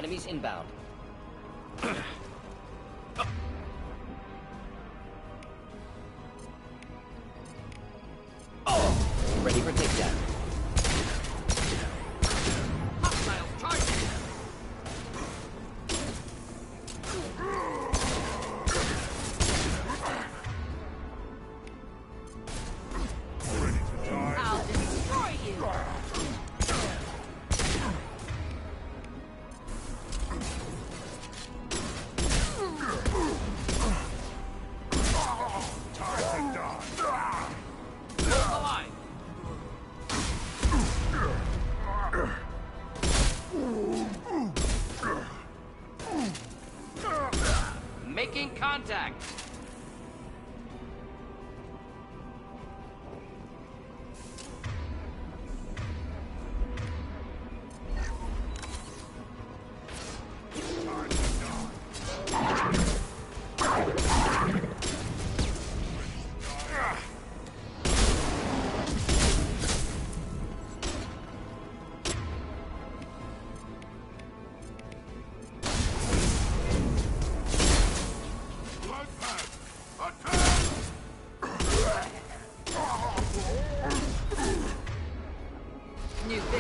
Enemies inbound. Ready for takedown. Hostiles charging! I'll destroy you! Making contact!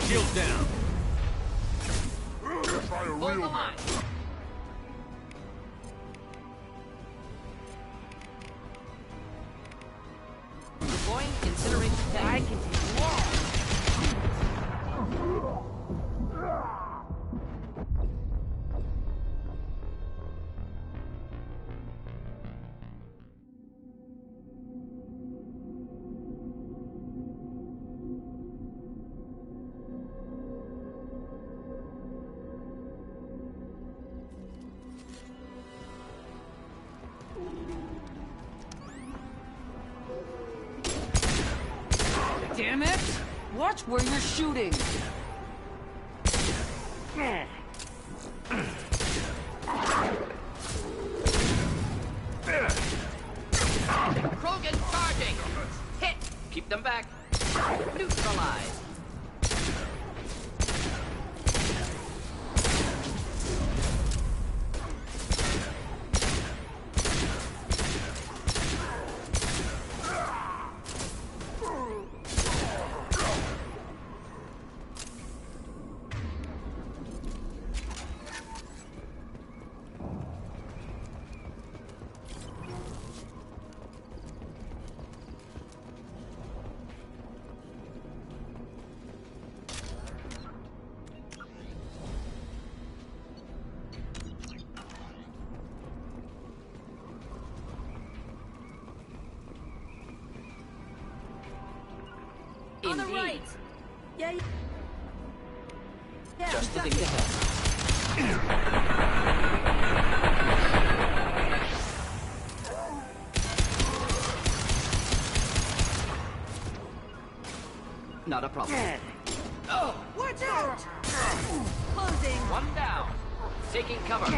Shield down. Try a Hold the real line! man. Deploying incineration tank. I can take more! Damn it! Watch where you're shooting! Krogan charging! Hit! Keep them back! Neutralize! On the right! Yeah, yeah. Just to think ahead. Not a problem. Oh, watch out! Closing. One down. Taking cover.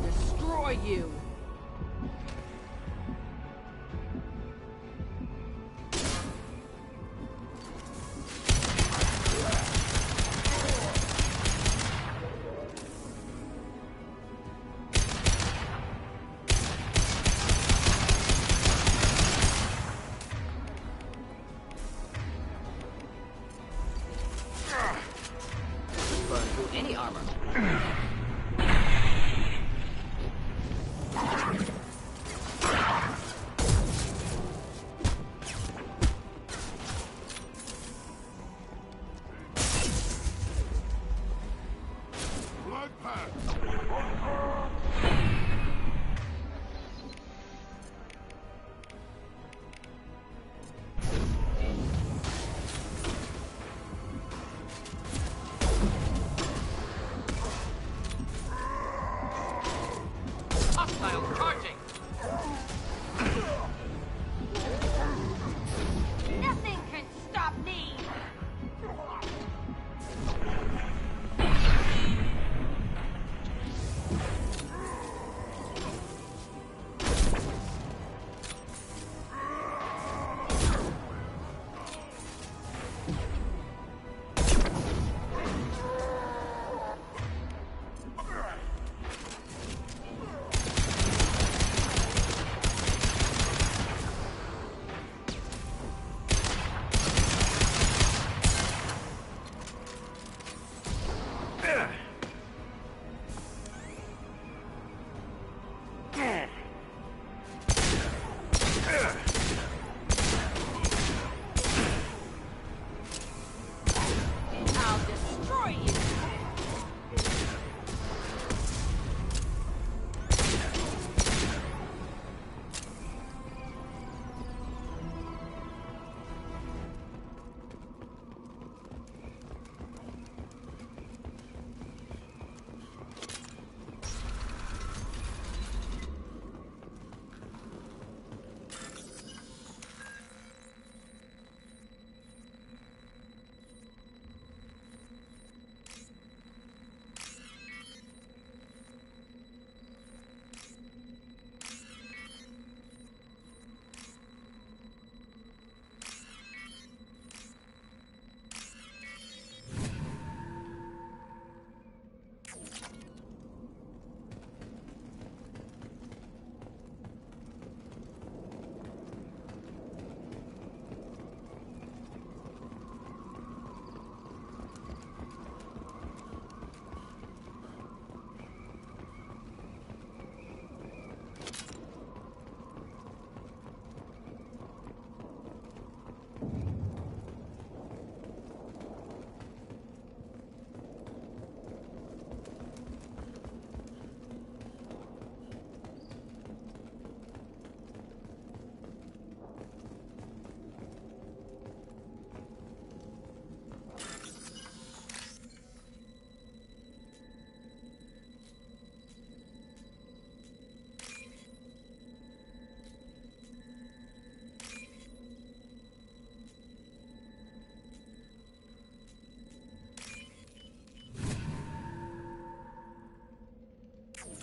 Destroy you. Burn through any armor. Blood pack. Hostile charging! Nothing can stop me.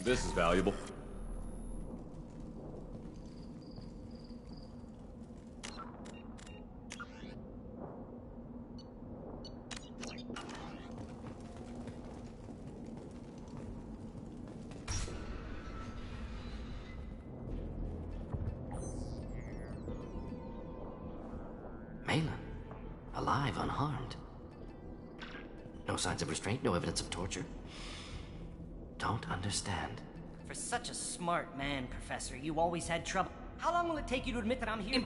This is valuable. Malin, alive, unharmed. No signs of restraint, no evidence of torture. Don't understand. For such a smart man, Professor, you always had trouble. How long will it take you to admit that I'm here?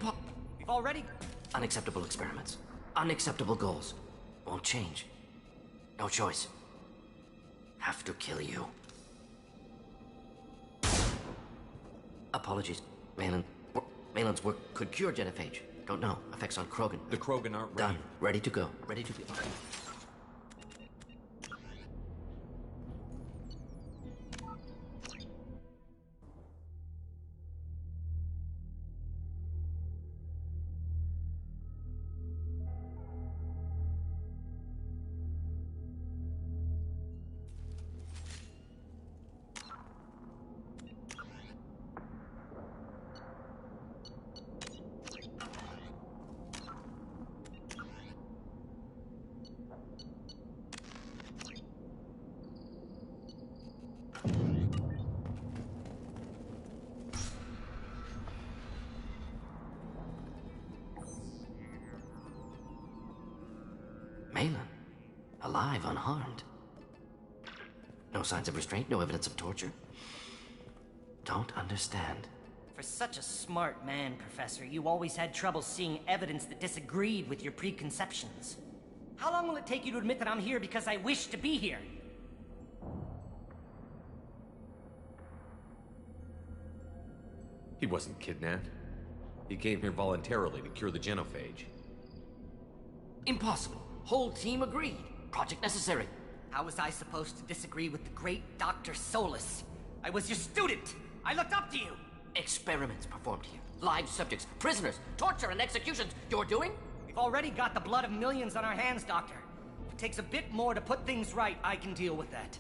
We've already... Unacceptable experiments. Unacceptable goals. Won't change. No choice. Have to kill you. Apologies, Malin. Malin's work could cure genophage. Don't know. Effects on Krogan. The Krogan aren't ready. Done. Ready to go. Ready to be... Malin, alive, unharmed. No signs of restraint, no evidence of torture. Don't understand. For such a smart man, Professor, you always had trouble seeing evidence that disagreed with your preconceptions. How long will it take you to admit that I'm here because I wish to be here? He wasn't kidnapped. He came here voluntarily to cure the genophage. Impossible. Whole team agreed. Project necessary. How was I supposed to disagree with the great Dr. Solus? I was your student! I looked up to you! Experiments performed here. Live subjects, prisoners, torture and executions. You're doing? We've already got the blood of millions on our hands, Doctor. If it takes a bit more to put things right, I can deal with that.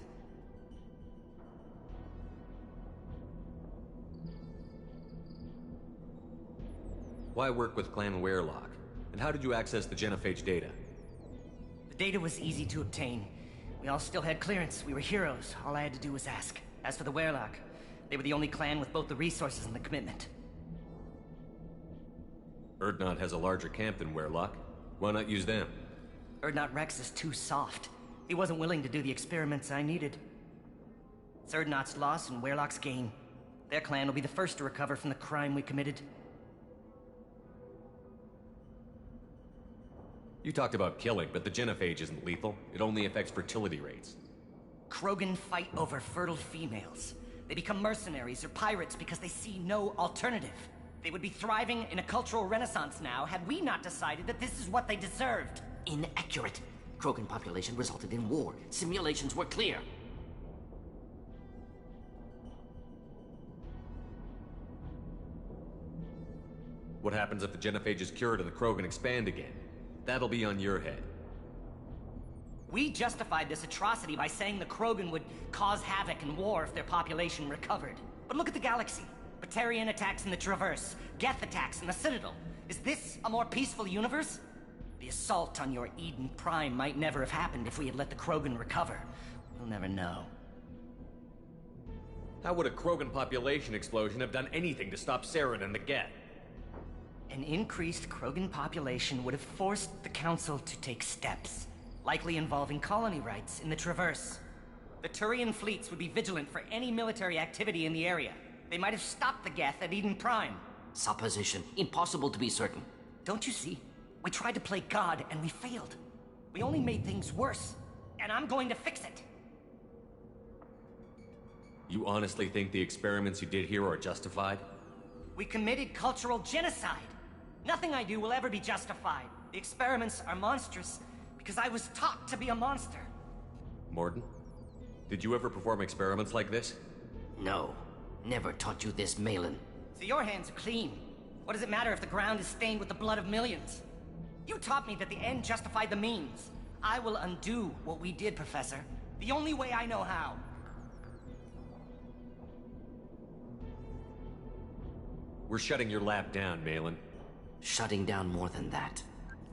Why work with Clan Weirlock? And how did you access the genophage data? The data was easy to obtain. We all still had clearance. We were heroes. All I had to do was ask. As for the Weirlock, they were the only clan with both the resources and the commitment. Urdnot has a larger camp than Weirlock. Why not use them? Urdnot Rex is too soft. He wasn't willing to do the experiments I needed. It's Urdnot's loss and Weirlock's gain. Their clan will be the first to recover from the crime we committed. You talked about killing, but the genophage isn't lethal. It only affects fertility rates. Krogan fight over fertile females. They become mercenaries or pirates because they see no alternative. They would be thriving in a cultural renaissance now had we not decided that this is what they deserved. Inaccurate. Krogan population resulted in war. Simulations were clear. What happens if the genophage is cured and the Krogan expand again? That'll be on your head. We justified this atrocity by saying the Krogan would cause havoc and war if their population recovered. But look at the galaxy. Batarian attacks in the Traverse, Geth attacks in the Citadel. Is this a more peaceful universe? The assault on your Eden Prime might never have happened if we had let the Krogan recover. We'll never know. How would a Krogan population explosion have done anything to stop Saren and the Geth? An increased Krogan population would have forced the Council to take steps, likely involving colony rights in the Traverse. The Turian fleets would be vigilant for any military activity in the area. They might have stopped the Geth at Eden Prime. Supposition. Impossible to be certain. Don't you see? We tried to play God and we failed. We only made things worse, and I'm going to fix it. You honestly think the experiments you did here are justified? We committed cultural genocide. Nothing I do will ever be justified. The experiments are monstrous because I was taught to be a monster. Mordin, did you ever perform experiments like this? No. Never taught you this, Malin. So your hands are clean. What does it matter if the ground is stained with the blood of millions? You taught me that the end justified the means. I will undo what we did, Professor. The only way I know how. We're shutting your lab down, Malin. Shutting down more than that.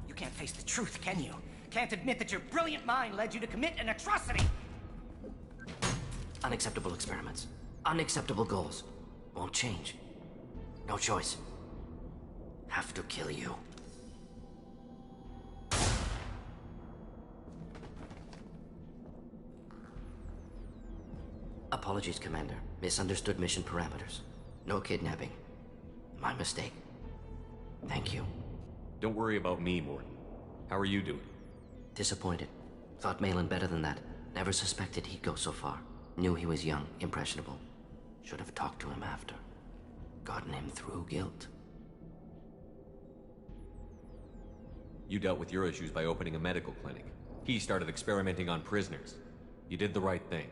You can't face the truth, can you? Can't admit that your brilliant mind led you to commit an atrocity! Unacceptable experiments. Unacceptable goals. Won't change. No choice. Have to kill you. Apologies, Commander. Misunderstood mission parameters. No kidnapping. My mistake. Thank you. Don't worry about me, Morton. How are you doing? Disappointed. Thought Malin better than that. Never suspected he'd go so far. Knew he was young, impressionable. Should have talked to him after. Gotten him through guilt. You dealt with your issues by opening a medical clinic. He started experimenting on prisoners. You did the right thing.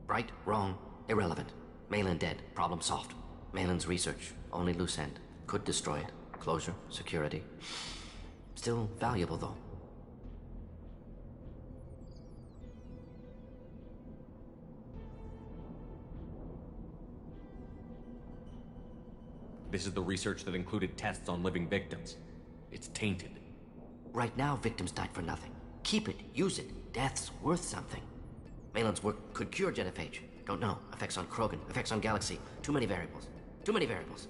Right, wrong, irrelevant. Malin dead, problem solved. Malin's research, only loose end. Could destroy it. Closure, security. Still valuable, though. This is the research that included tests on living victims. It's tainted. Right now, victims died for nothing. Keep it, use it. Death's worth something. Malin's work could cure genophage. Don't know. Effects on Krogan, effects on Galaxy. Too many variables. Too many variables.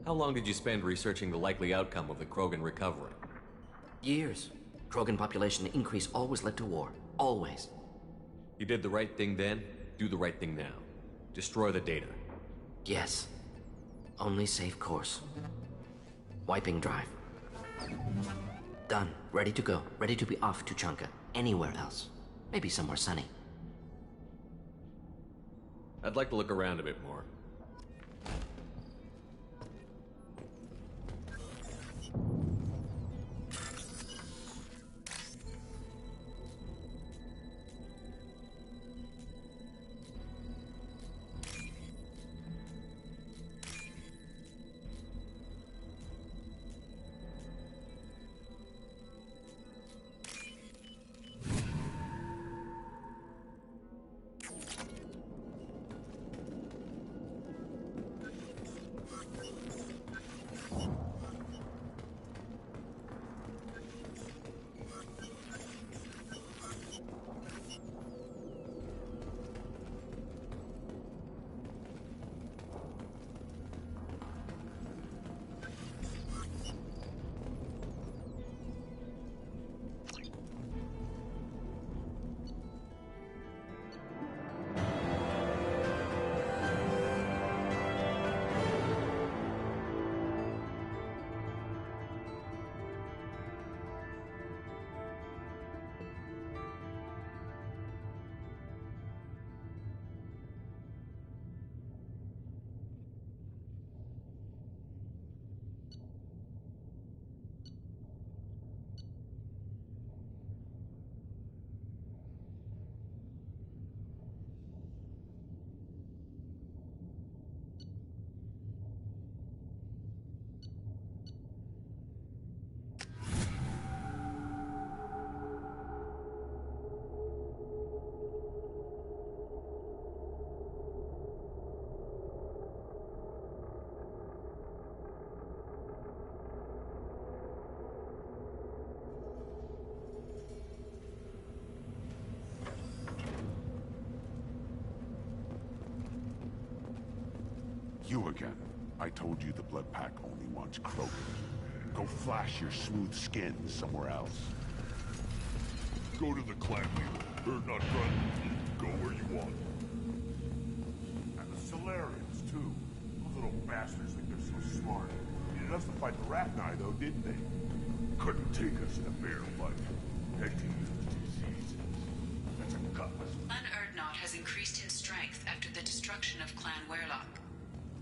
How long did you spend researching the likely outcome of the Krogan recovery? Years. Krogan population increase always led to war. Always. You did the right thing then, do the right thing now. Destroy the data. Yes. Only safe course. Wiping drive. Done. Ready to go. Ready to be off to Chunka. Anywhere else. Maybe somewhere sunny. I'd like to look around a bit more. You again. I told you the Blood Pack only wants Krogan. Go flash your smooth skin somewhere else. Go to the clan leader. Or not run. Go where you want. And the Solarians, too. Those little bastards think they're so smart. Needed us to fight the Rachni, though, didn't they? Couldn't take us in a fair fight. Had to use diseases. That's a cutlass. Clan Urdnot has increased in strength after the destruction of Clan Werlock.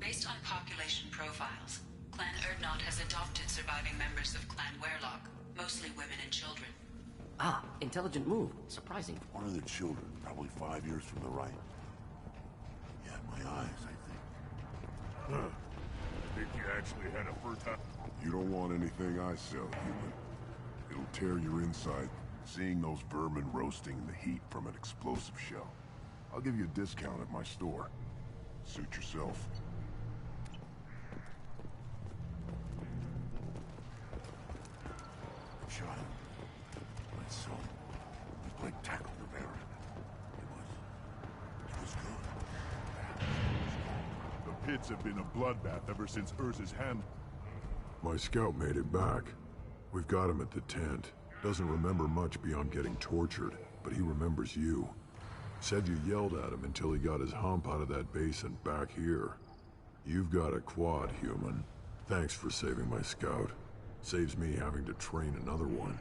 Based on population profiles, Clan Urdnot has adopted surviving members of Clan Werlock, mostly women and children. Ah, intelligent move. Surprising. One of the children, probably 5 years from the right. Yeah, my eyes, I think. Huh. They Think you actually had a first time? You don't want anything I sell, human. It'll tear your inside. Seeing those vermin roasting in the heat from an explosive shell. I'll give you a discount at my store. Suit yourself. Shot him. My son. Blake tackled the Baron. It was good. The pits have been a bloodbath ever since Urza's hand. My scout made it back. We've got him at the tent. Doesn't remember much beyond getting tortured, but he remembers you. Said you yelled at him until he got his hump out of that basin back here. You've got a quad, human. Thanks for saving my scout. Saves me having to train another one.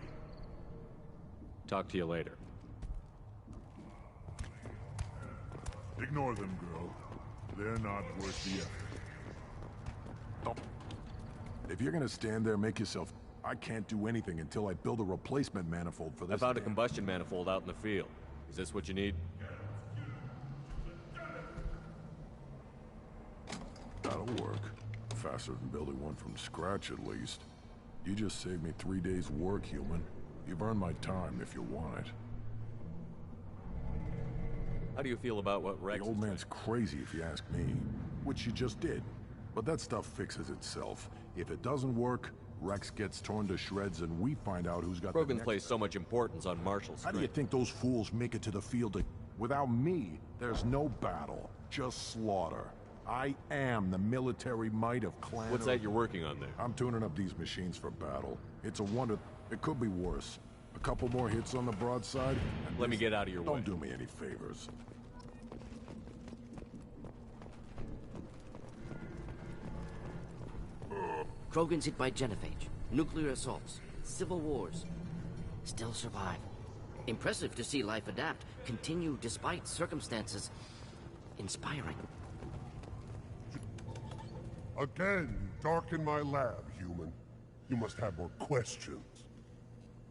Talk to you later. Ignore them, girl. They're not worth the effort. If you're gonna stand there, make yourself... I can't do anything until I build a replacement manifold for this. I found a combustion manifold out in the field. Is this what you need? That'll work. Faster than building one from scratch, at least. You just saved me 3 days' work, human. You've earned my time if you want it. How do you feel about what Rex... The old man's crazy, if you ask me. Which you just did. But that stuff fixes itself. If it doesn't work, Rex gets torn to shreds and we find out who's got Krogan plays so much importance on martial strength. How do you think those fools make it to the field? Without me, there's no battle, just slaughter. I am the military might of Clan... What's that you're working on there? I'm tuning up these machines for battle. It's a wonder... It could be worse. A couple more hits on the broadside, and let me get out of your way. Don't do me any favors. Krogans hit by genophage, nuclear assaults, civil wars. Still survive. Impressive to see life adapt, continue despite circumstances. Inspiring. Again, you darken my lab, human. You must have more questions.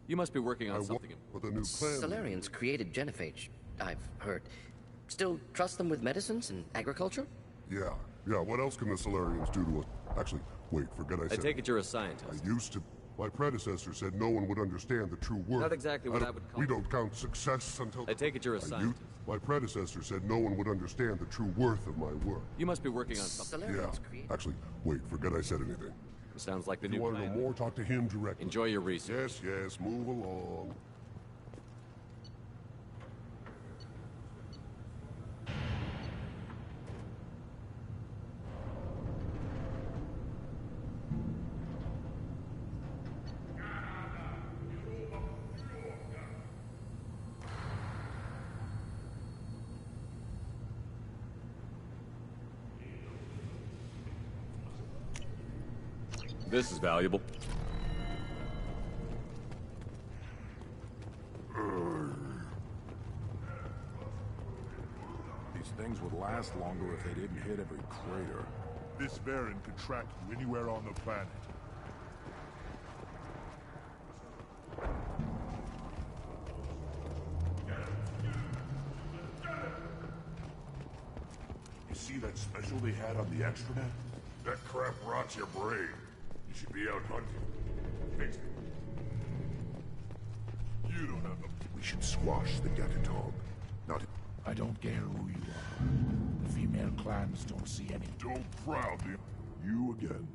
You must be working on something with a new plan. Solarians created genophage, I've heard. Still trust them with medicines and agriculture? Yeah. What else can the Solarians do to us? Actually, wait, forget I said... I take it you're a scientist. I used to. My predecessor said no one would understand the true worth. Not exactly what I would call We don't count success until... I take it you're a scientist. My predecessor said no one would understand the true worth of my work. You must be working on something. Yeah. Actually, wait, forget I said anything. Sounds like the if new you want to know more, talk to him directly. Enjoy your research. Yes, move along. This is valuable. These things would last longer if they didn't hit every crater. This variant could track you anywhere on the planet. You see that special they had on the extranet? That crap rots your brain. You should be out hunting. Fix it. You don't have the... We should squash the Gatatog. Not... I don't care who you are. The female clans don't see any... Don't proudly... You again.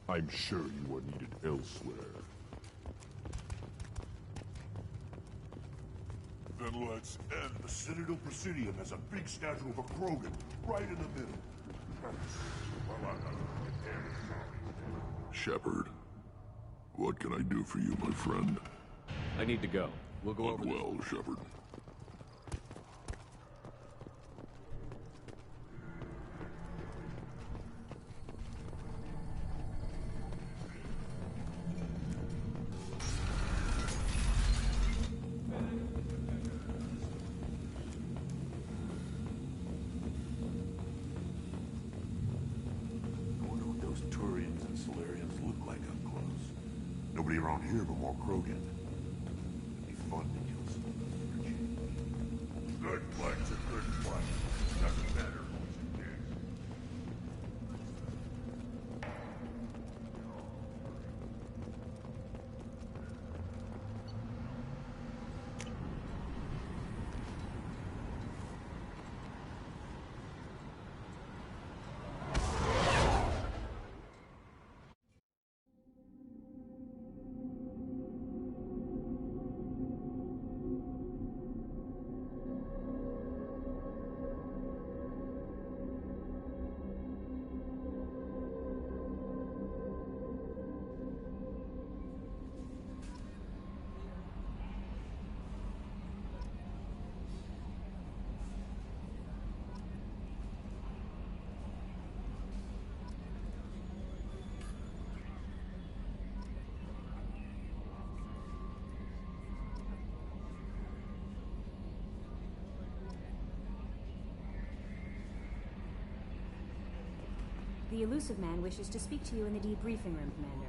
I'm sure you are needed elsewhere. Then let's end. The Citadel Presidium has a big statue of a Krogan right in the middle. Well, Shepard, what can I do for you, my friend? I need to go. We'll go over well, Shepard. Nobody around here but more Krogan. It'd be fun to kill some. Good fight's a good fight. Doesn't matter who's The elusive man wishes to speak to you in the debriefing room, Commander.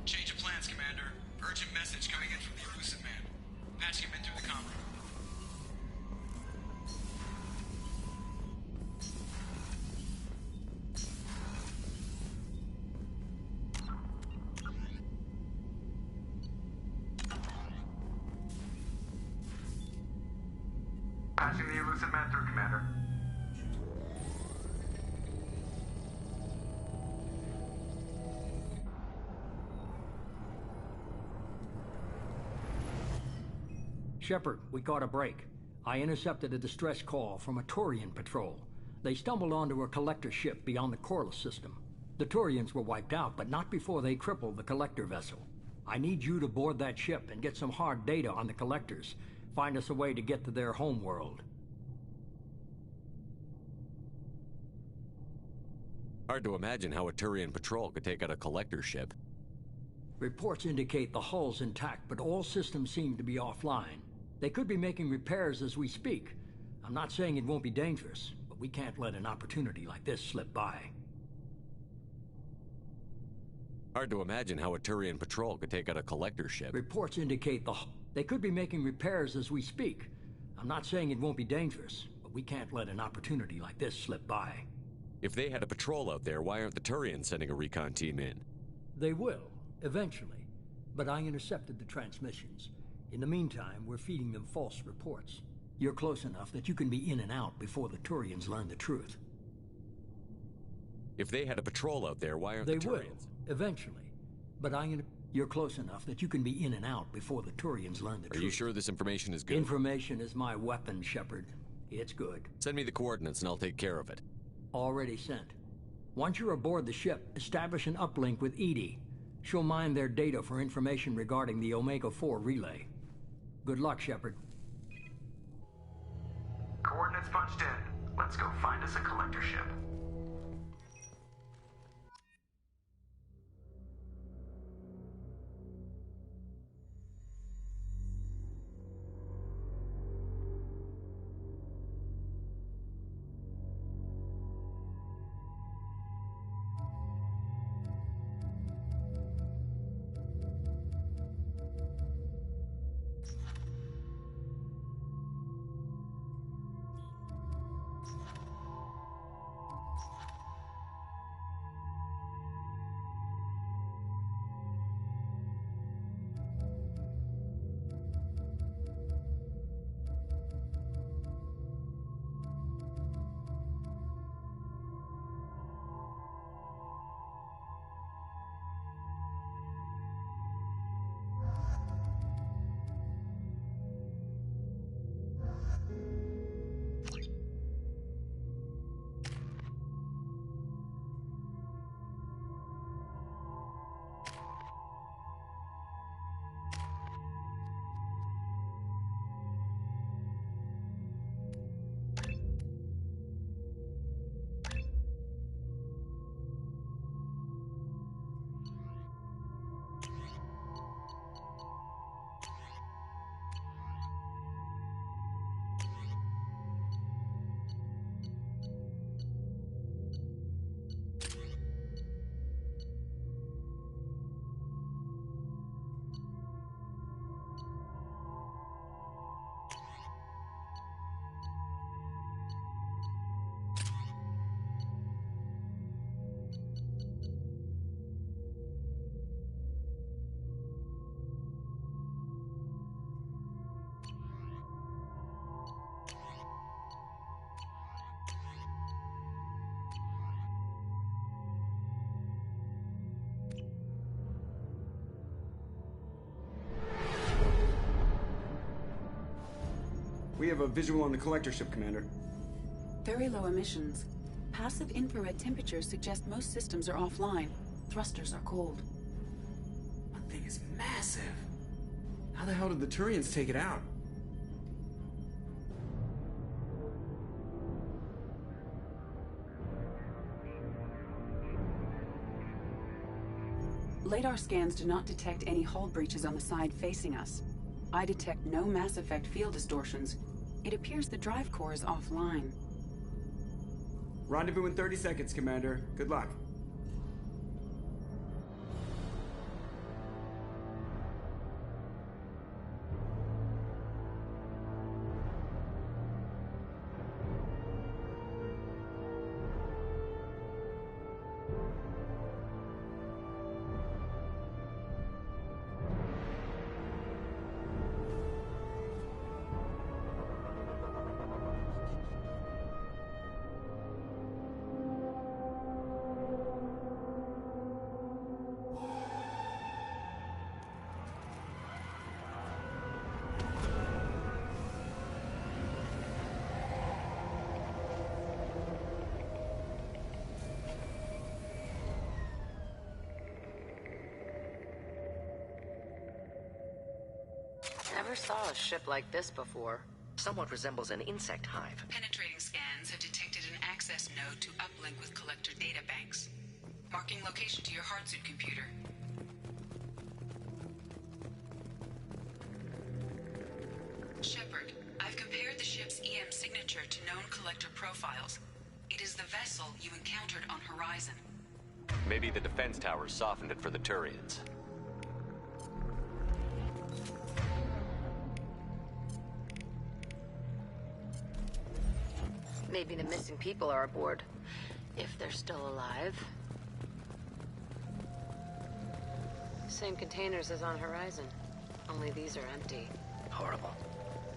Change of plans, Commander. Urgent message coming in from the elusive man. Patching him in through the comm room. Patching the elusive man through, Commander. Shepard, we caught a break. I intercepted a distress call from a Turian patrol. They stumbled onto a collector ship beyond the Corliss system. The Turians were wiped out, but not before they crippled the collector vessel. I need you to board that ship and get some hard data on the collectors. Find us a way to get to their homeworld. Hard to imagine how a Turian patrol could take out a collector ship. Reports indicate the hull's intact, but all systems seem to be offline. They could be making repairs as we speak. I'm not saying it won't be dangerous, but we can't let an opportunity like this slip by. Hard to imagine how a Turian patrol could take out a collector ship. Reports indicate they could be making repairs as we speak. I'm not saying it won't be dangerous, but we can't let an opportunity like this slip by. If they had a patrol out there, why aren't the Turians sending a recon team in? They will, eventually. But I intercepted the transmissions. In the meantime, we're feeding them false reports. You're close enough that you can be in and out before the Turians learn the truth. If they had a patrol out there, why aren't the Turians? They will, eventually. But you're close enough that you can be in and out before the Turians learn the truth. Are you sure this information is good? Information is my weapon, Shepard. It's good. Send me the coordinates and I'll take care of it. Already sent. Once you're aboard the ship, establish an uplink with Edie. She'll mine their data for information regarding the Omega-4 relay. Good luck, Shepard. Coordinates punched in. Let's go find us a collector ship. We have a visual on the collector ship, Commander. Very low emissions. Passive infrared temperatures suggest most systems are offline. Thrusters are cold. That thing is massive. How the hell did the Turians take it out? Radar scans do not detect any hull breaches on the side facing us. I detect no Mass Effect field distortions. It appears the drive core is offline. Rendezvous in 30 seconds, Commander. Good luck. Never saw a ship like this before. Somewhat resembles an insect hive. Penetrating scans have detected an access node to uplink with collector data banks. Marking location to your hardsuit computer. Shepard, I've compared the ship's EM signature to known collector profiles. It is the vessel you encountered on Horizon. Maybe the defense towers softened it for the Turians. Maybe the missing people are aboard, if they're still alive. Same containers as on Horizon, only these are empty. Horrible.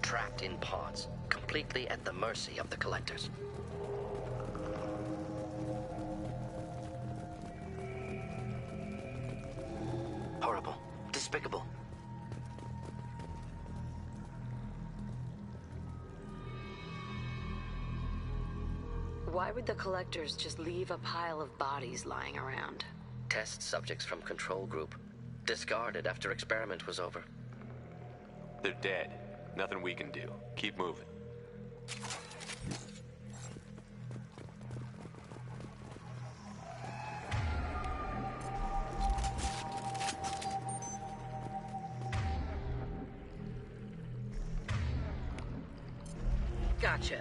Trapped in pods, completely at the mercy of the collectors. Horrible. Despicable. Why would the collectors just leave a pile of bodies lying around? Test subjects from control group. Discarded after experiment was over. They're dead. Nothing we can do. Keep moving. Gotcha.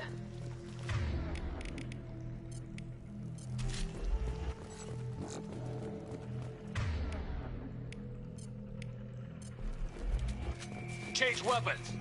Change weapons!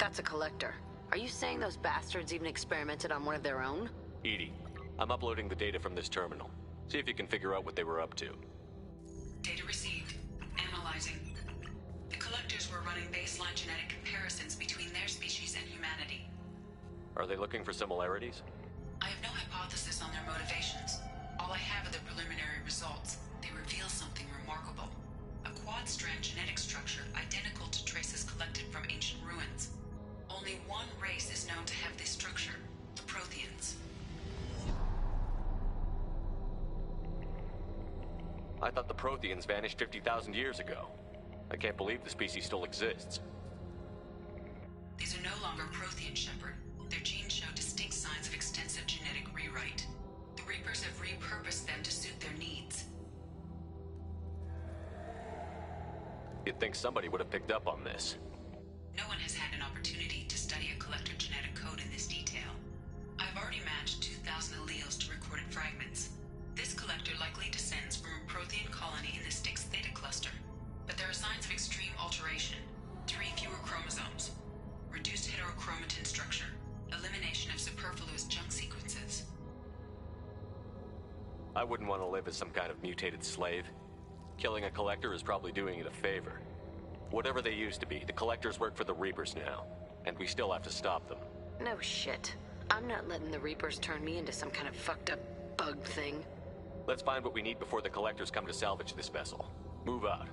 That's a collector. Are you saying those bastards even experimented on one of their own? EDI, I'm uploading the data from this terminal. See if you can figure out what they were up to. Data received. Analyzing. The collectors were running baseline genetic comparisons between their species and humanity. Are they looking for similarities? I have no hypothesis on their motivations. All I have are the preliminary results. They reveal something remarkable. A quad-strand genetic structure identical to traces collected from ancient ruins. Only one race is known to have this structure, the Protheans. I thought the Protheans vanished 50,000 years ago. I can't believe the species still exists. These are no longer Prothean, Shepard. Their genes show distinct signs of extensive genetic rewrite. The Reapers have repurposed them to suit their needs. You'd think somebody would have picked up on this. No one has had an opportunity to study a collector genetic code in this detail. I've already matched 2,000 alleles to recorded fragments. This collector likely descends from a Prothean colony in the Styx Theta cluster. But there are signs of extreme alteration. 3 fewer chromosomes. Reduced heterochromatin structure. Elimination of superfluous junk sequences. I wouldn't want to live as some kind of mutated slave. Killing a collector is probably doing it a favor. Whatever they used to be, the collectors work for the Reapers now. And we still have to stop them. No shit. I'm not letting the Reapers turn me into some kind of fucked up bug thing. Let's find what we need before the collectors come to salvage this vessel. Move out.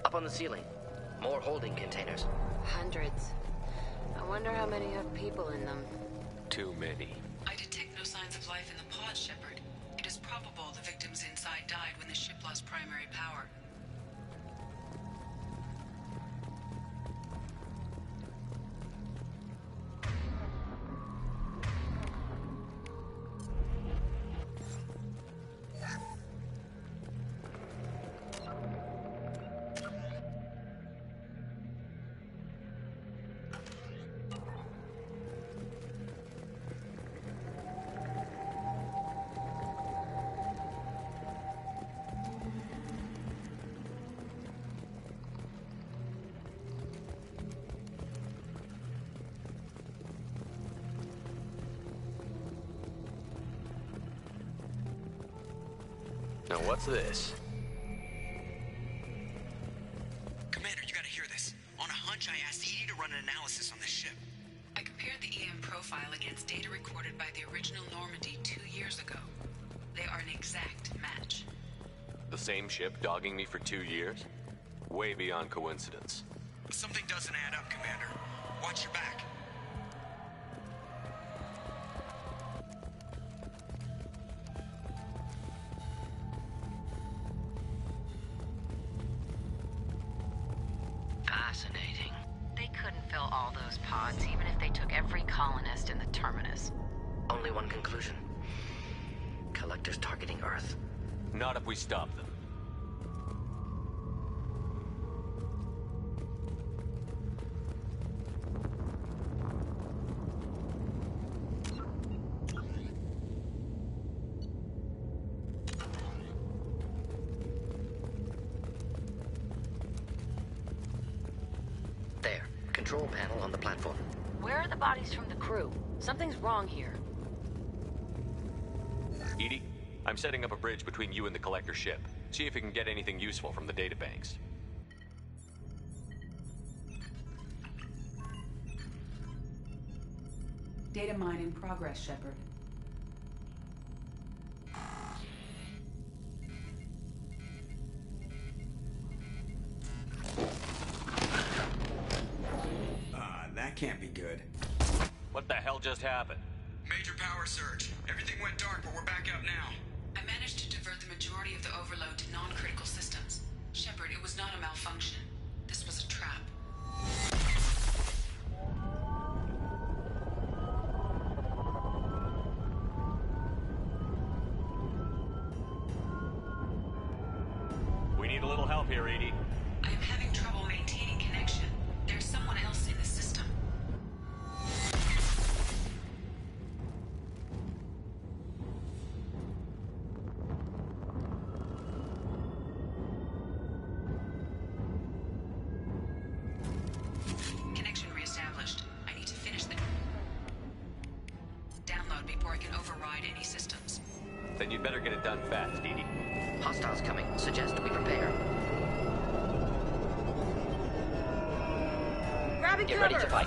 Up on the ceiling. More holding containers. Hundreds. I wonder how many have people in them. Too many. I detect no signs of life in the pod, Shepard. It is probable the victims inside died when the ship lost primary power. Now what's this? Commander, you gotta hear this. On a hunch, I asked Edie to run an analysis on this ship. I compared the EM profile against data recorded by the original Normandy 2 years ago. They are an exact match. The same ship dogging me for 2 years? Way beyond coincidence. Something doesn't add up, Commander. Watch your back. Fascinating. They couldn't fill all those pods, even if they took every colonist in the terminus. Only one conclusion. Collectors targeting Earth. Not if we stop them. There. Control panel on the platform. Where are the bodies from the crew? Something's wrong here. Edie, I'm setting up a bridge between you and the collector ship. See if you can get anything useful from the databanks. Data mine in progress, Shepard. That can't be good. What the hell just happened? Major power surge. Everything went dark, but we're back out now. I managed to divert the majority of the overload to non-critical systems. Shepard, it was not a malfunction. This was a trap. We need a little help here, Edie. I am having trouble maintaining connection. There's someone else in the system. Connection reestablished. I need to finish the download before I can override any systems. Then you'd better get it done fast, Edie. Hostiles coming. Suggest we prepare. Get ready to fight.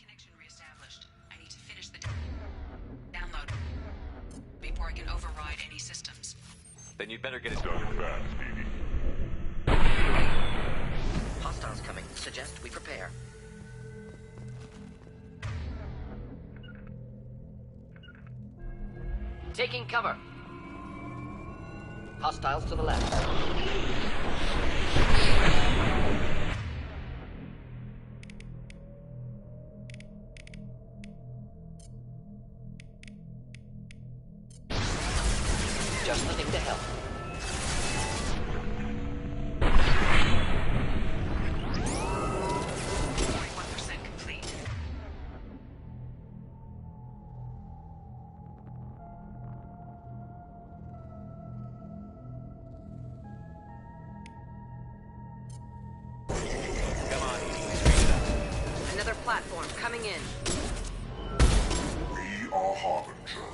Connection reestablished. I need to finish the download before I can override any systems. Then you'd better get it done fast, Edie. Hostiles coming. Suggest we prepare. Taking cover. Hostiles to the left. Just the thing to help. Platform coming in. We are Harbinger.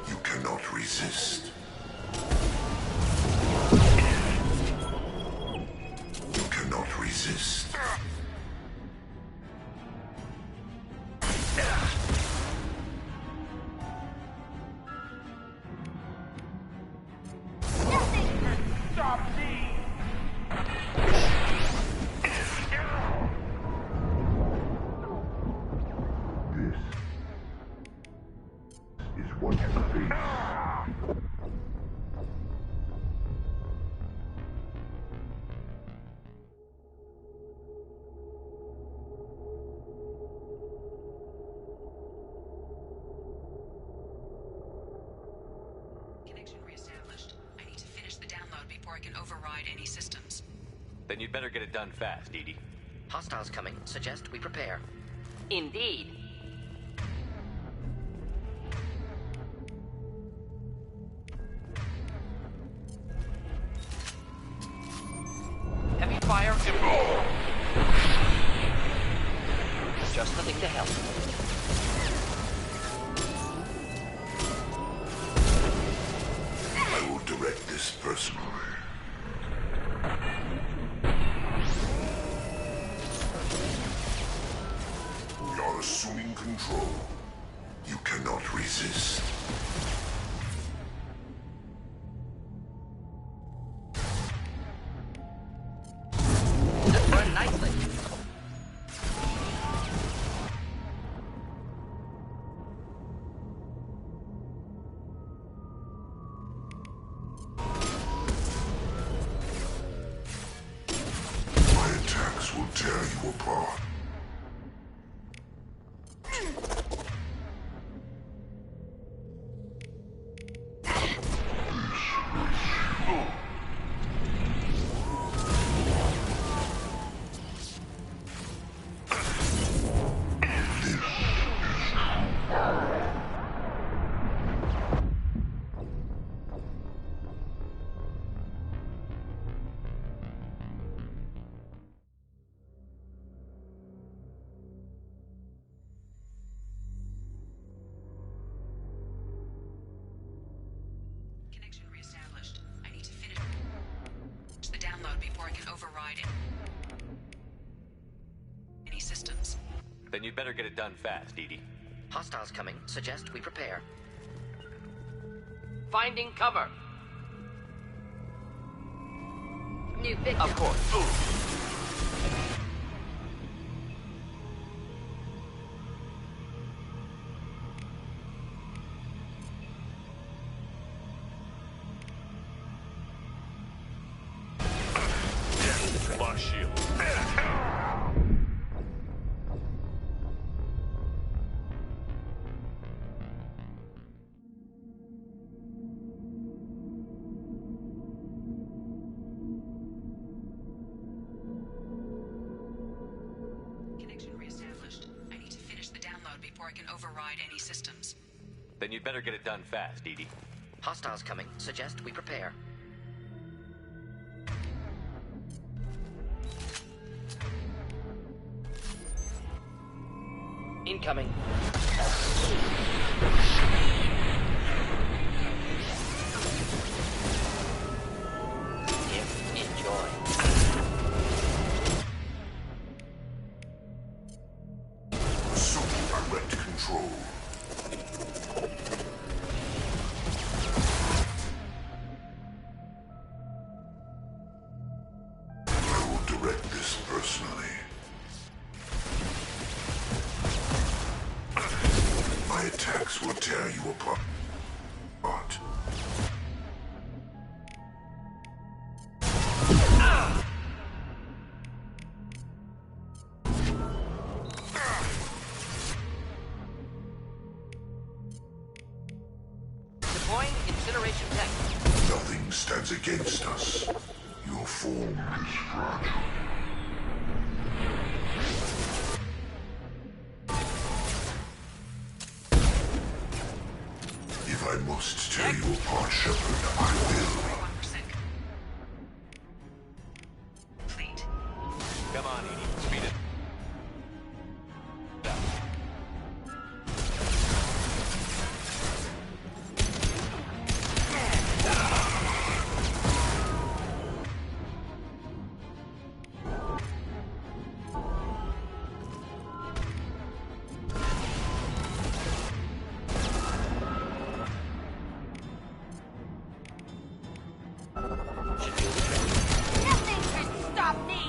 You cannot resist. You cannot resist. I can override any systems. Then you'd better get it done fast, Edie. Hostiles coming. Suggest we prepare. Indeed. Heavy fire involved. Just the thing to help. I will direct this personally. We are assuming control. You cannot resist. This run nicely. My attacks will tear you apart. override any systems. Then you'd better get it done fast, Edie. Hostiles coming. Suggest we prepare. Finding cover. New victim. Of course. Lost shield. Connection reestablished. I need to finish the download before I can override any systems. Then you'd better get it done fast, Edie. Hostiles coming. Suggest we prepare. Incoming. Here, enjoy. Assume direct control. I will direct this personally. My attacks will tear you apart. Deploying incineration tech. Nothing stands against us. Your form is fragile. If I must tear you apart, Shepard, I will. Come on, Edie. Speed it. Nothing can stop me!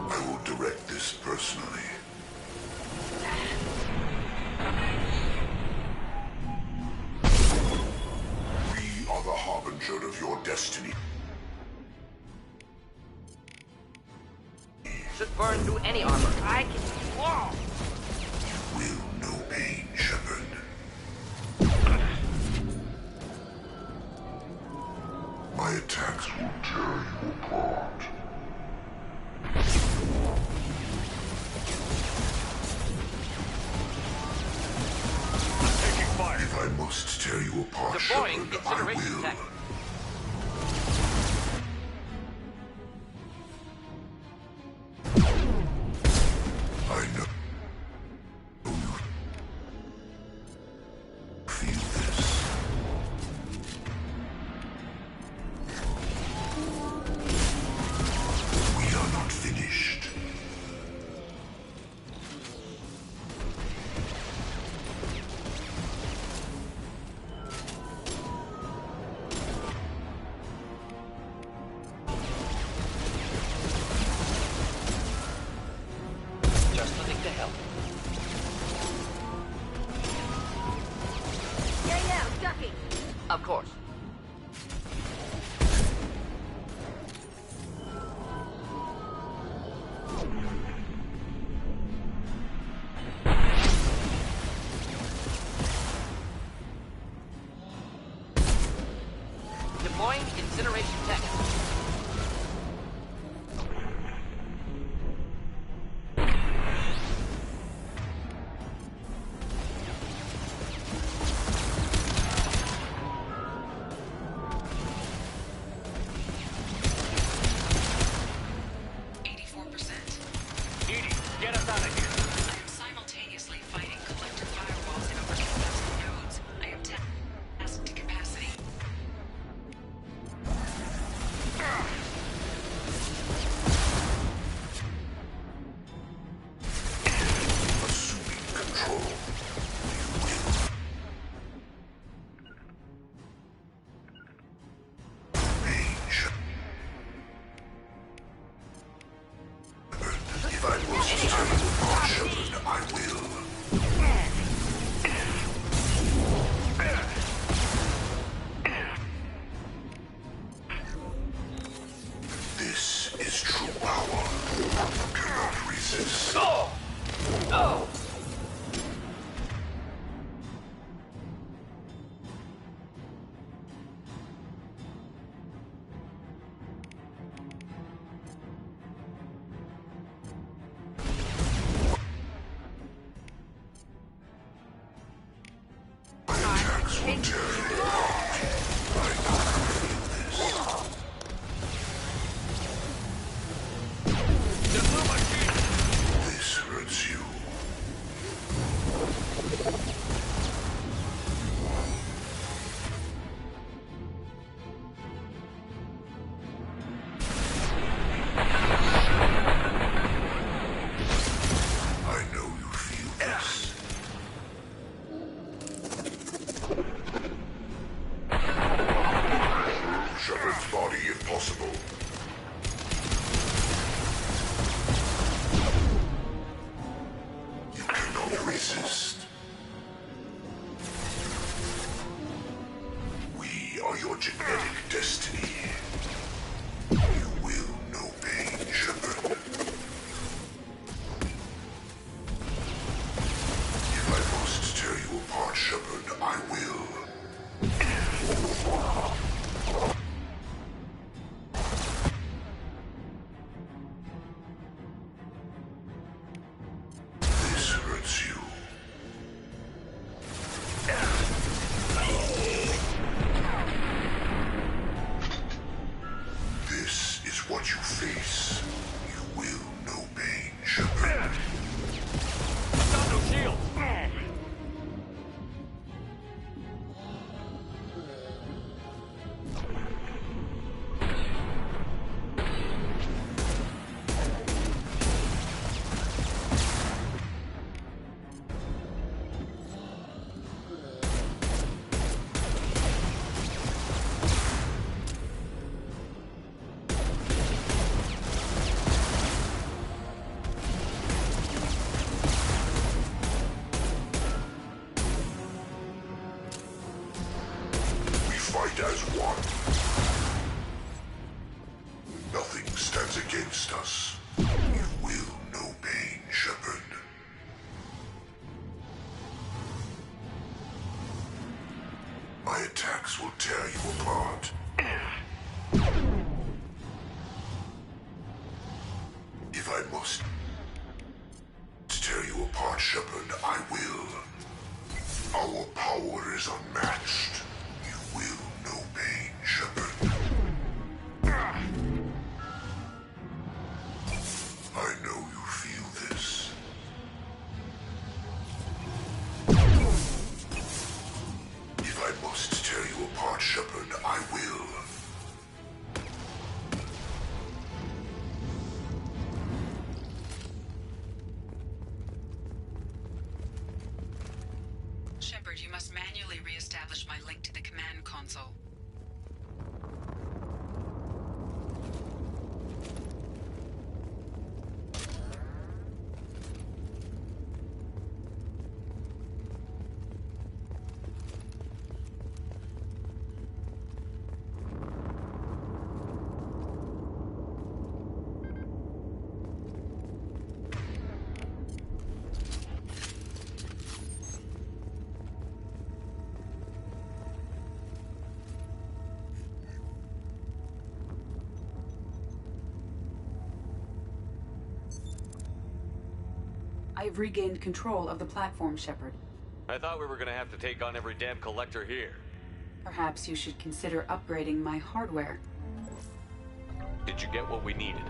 I will direct this personally. We are the harbinger of your destiny. Should burn through any armor. I can... Whoa! Will no pain, Shepard. My attacks will tear you apart. Taking fire. If I must tear you apart, Deploying Shepard, I incineration will. tech. I know you feel this. We are not finished. Just living to help. Yeah, ducking. Of course. Deploying incineration tech. possible. You cannot resist. We are your genetic destiny. You will know pain, Shepard. If I must tear you apart, Shepard, I will. This hurts you. This is what you face. You will know pain, Shepard. Got no shield! We fight as one. Nothing stands against us. You will know pain, Shepard. My attacks will tear you apart. If I must tear you apart, Shepard, I will. Our power is unmatched. You will know pain, Shepard. I know you feel this. If I must tear you apart, Shepard, I will. Shepard, you must manually re-establish my link to the command console. I've regained control of the platform, Shepard. I thought we were gonna have to take on every damn collector here. Perhaps you should consider upgrading my hardware. Did you get what we needed?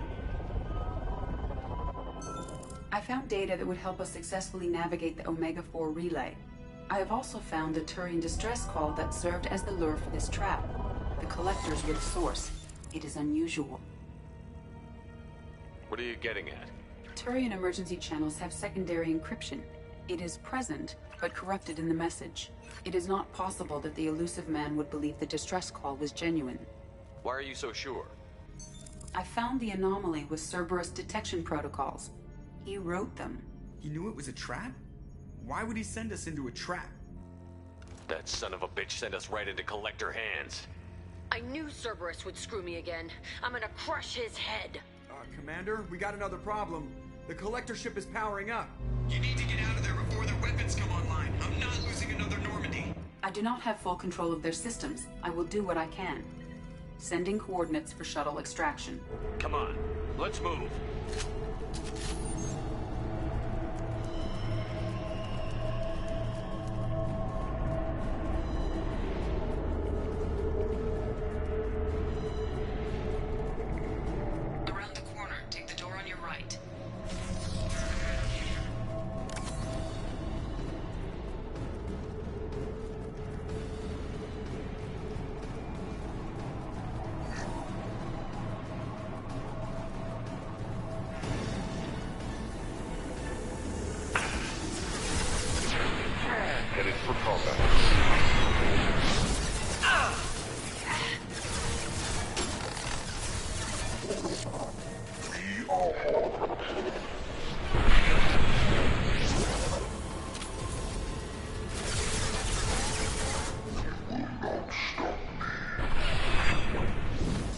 I found data that would help us successfully navigate the Omega-4 relay. I have also found a Turian distress call that served as the lure for this trap. The collectors were the source. It is unusual. What are you getting at? Turian emergency channels have secondary encryption. It is present, but corrupted in the message. It is not possible that the elusive man would believe the distress call was genuine. Why are you so sure? I found the anomaly with Cerberus detection protocols. He wrote them. He knew it was a trap? Why would he send us into a trap? That son of a bitch sent us right into collector hands. I knew Cerberus would screw me again. I'm gonna crush his head. Commander, we got another problem. The collector ship is powering up. You need to get out of there before their weapons come online. I'm not losing another Normandy. I do not have full control of their systems. I will do what I can. Sending coordinates for shuttle extraction. Come on, let's move.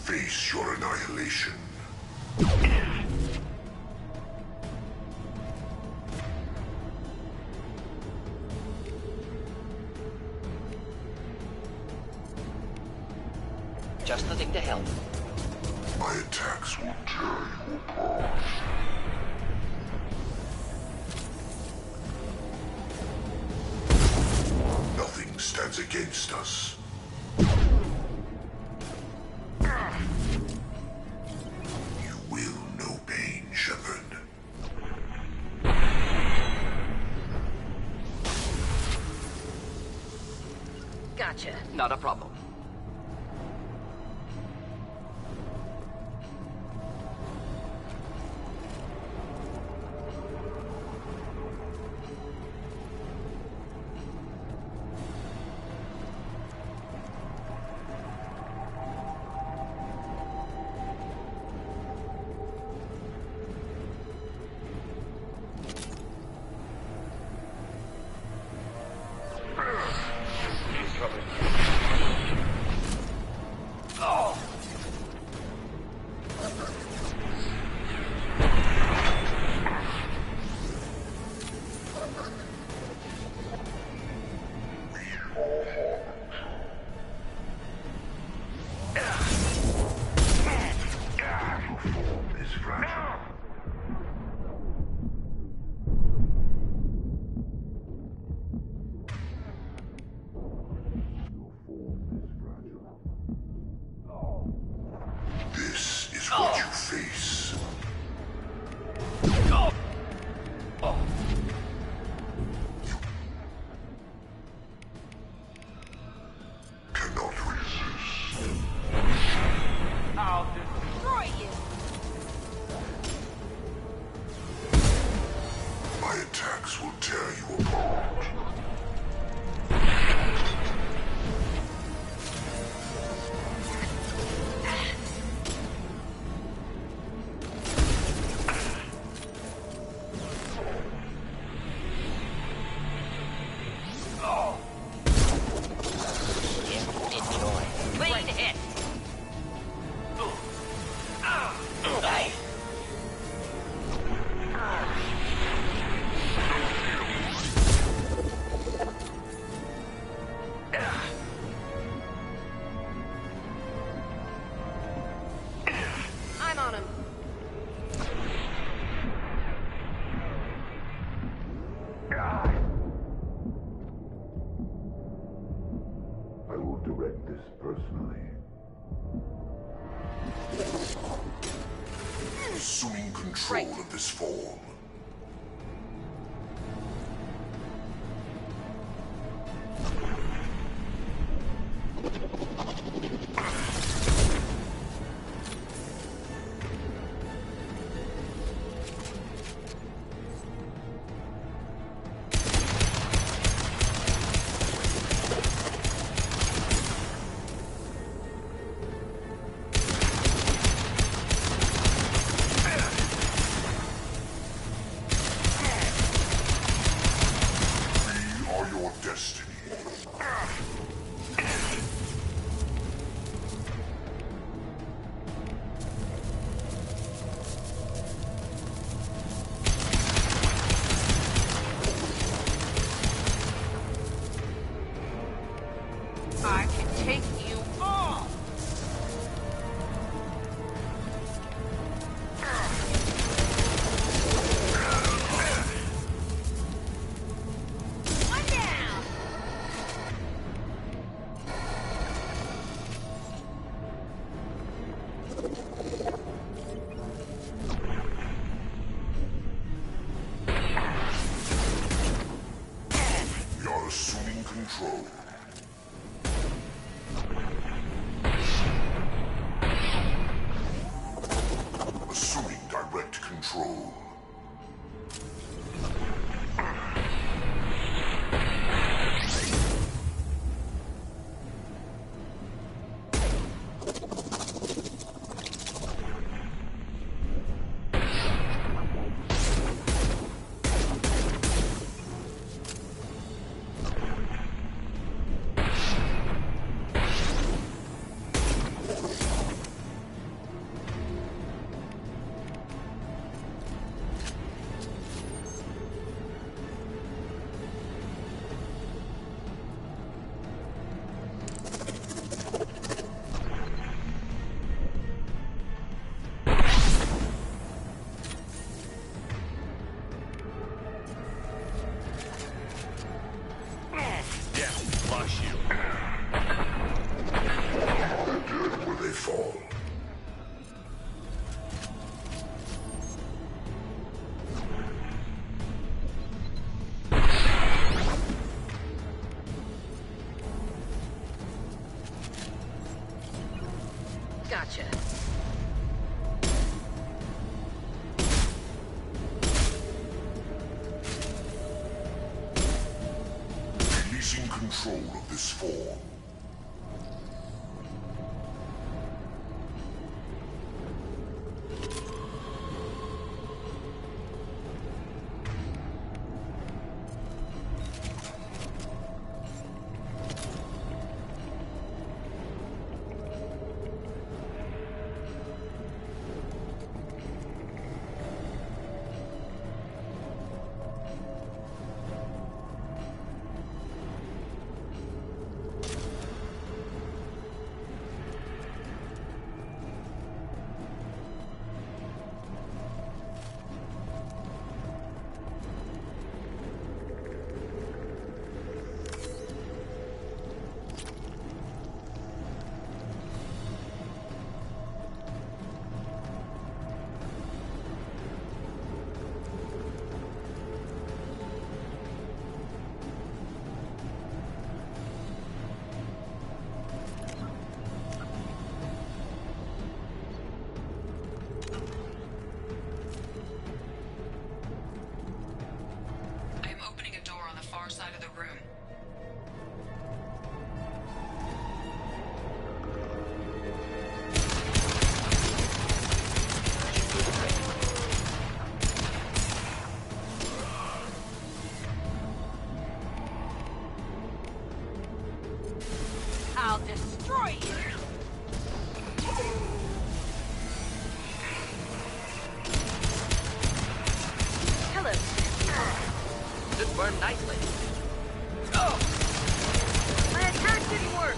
face your annihilation. Just the thing to help. My attacks will tear you apart. Nothing stands against us. You will know pain, Shepard. Gotcha. Not a problem. This is what you face. Cannot resist. I'll destroy you. My attacks will tear you apart. Clean hit. I'm on him. I will direct this personally. Assuming control of this form. I can take you all. One down. We are assuming control. Assuming direct control. Gotcha. Releasing control of this form. Side of the room. I'll destroy you! Hello. Should burn nicely. My attack didn't work!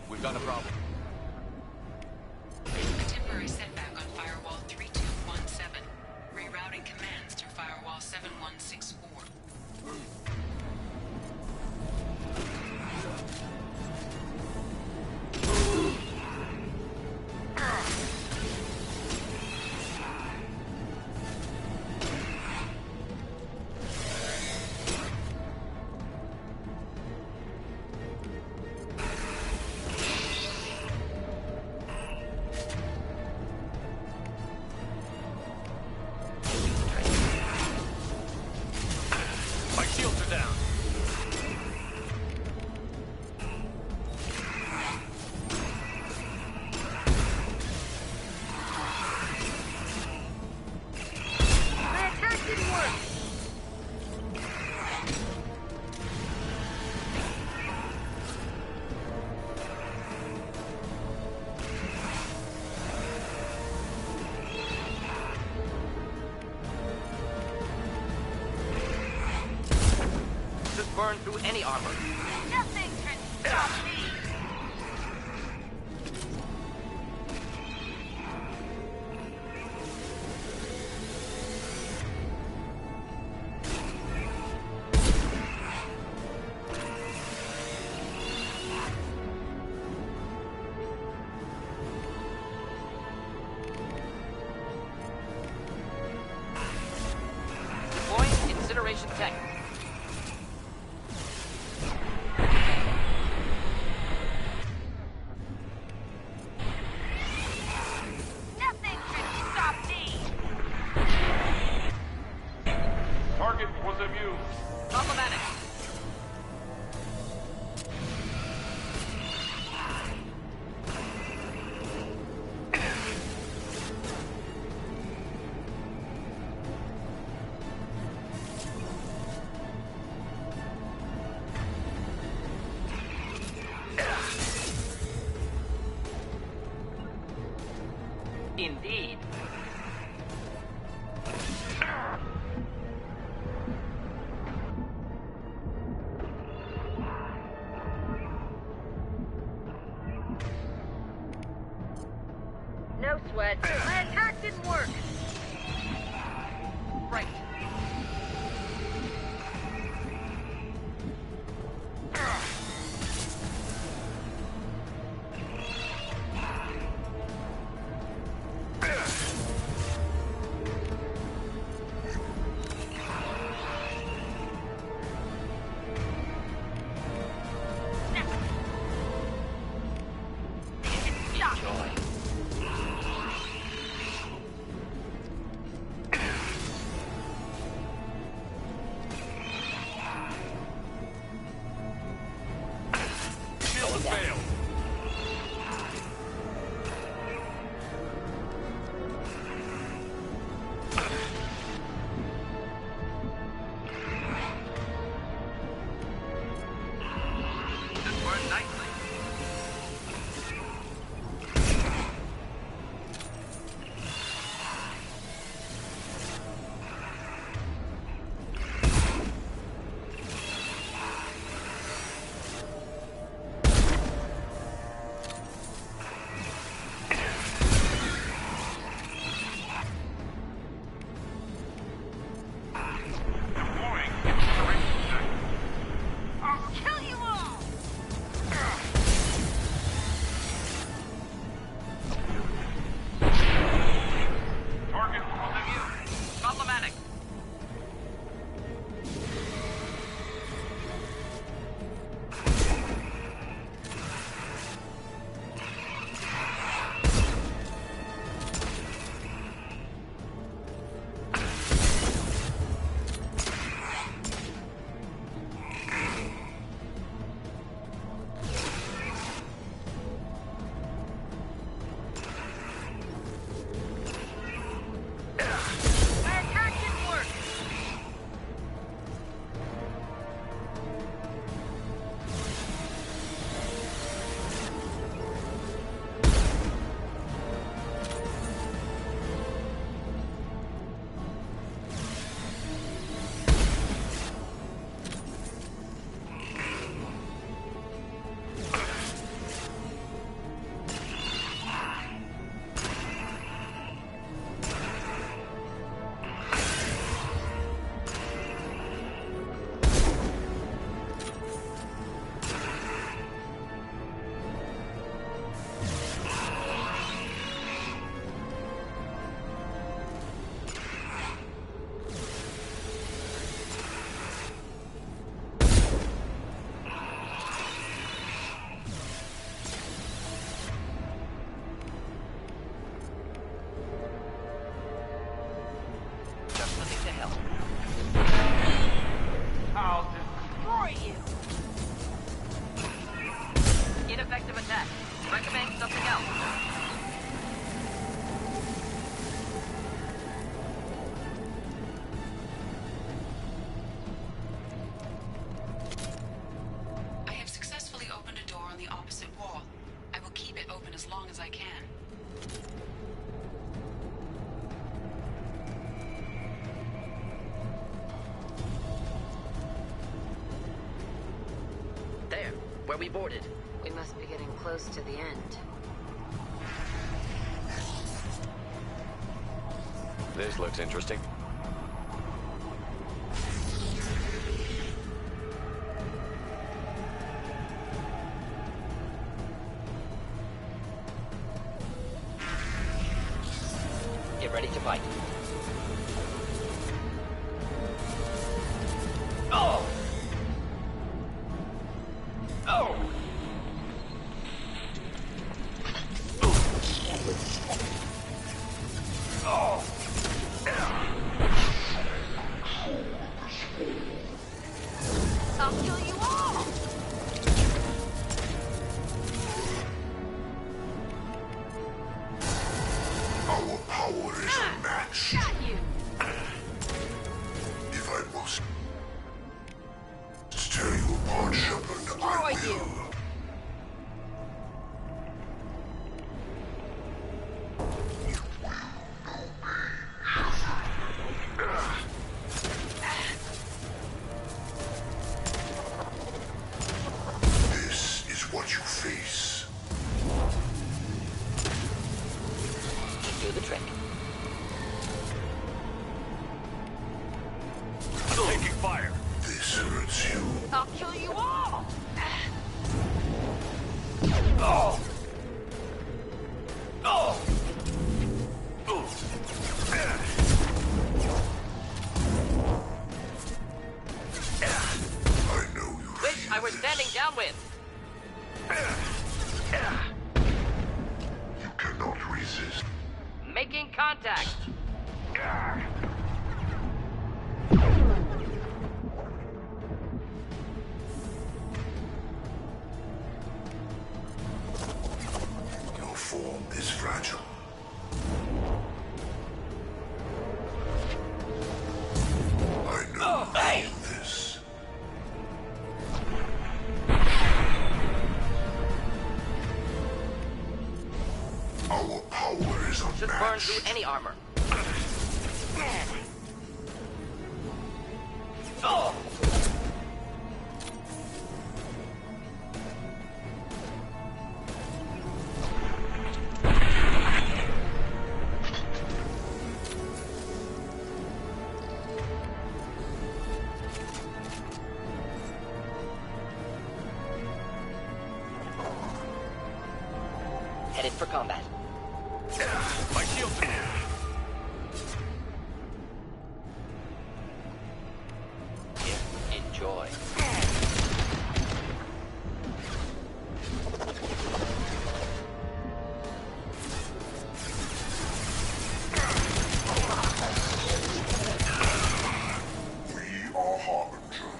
We've got a problem. A temporary setback on firewall 3217. Rerouting commands to firewall 7164. Burn through any armor. Nothing can stop me! Deploying incineration tech. Indeed. No sweat. My attack didn't work. Right. Where we boarded. We must be getting close to the end. This looks interesting. Get ready to fight. Oh! Oh! Oh! I'll kill you all! Our power is unmatched. Got you! If I must tear you apart, Shepard, I will. You. contact. Your form is fragile. I know you feel this. Our power is unmatched. Should burn through any armor. Oh! Headed for combat. My shield. Here, enjoy. We are Harbinger.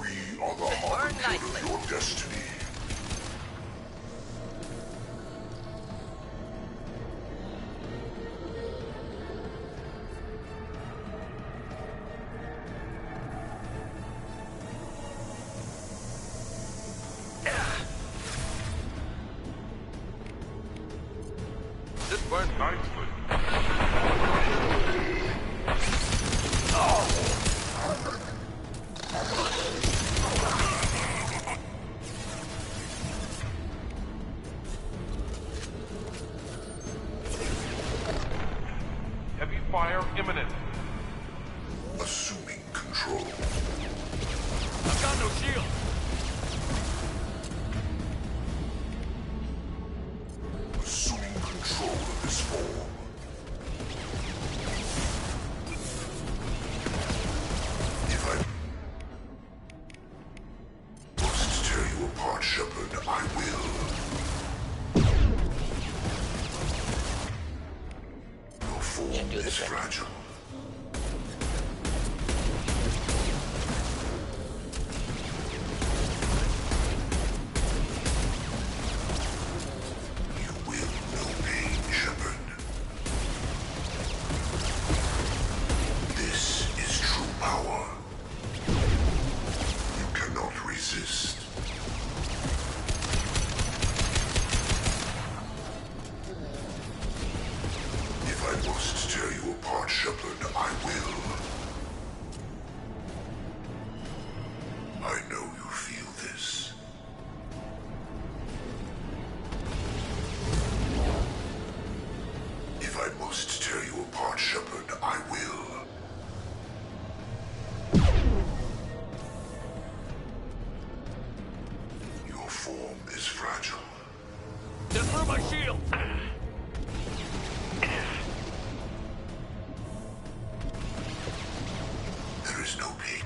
We are the Harbinger of your destiny. This burns nicely. Heavy fire imminent. Assuming control. I've got no shield. Assuming control of this form. If I must tear you apart, Shepard, I will. Your form is fragile. You will know pain, Shepard. This is true power. You cannot resist. If I must tear you apart, Shepard, I will. I know you feel this. If I must tear you apart, Shepard, I will. Your form is fragile. Just through my shield. There is no pain.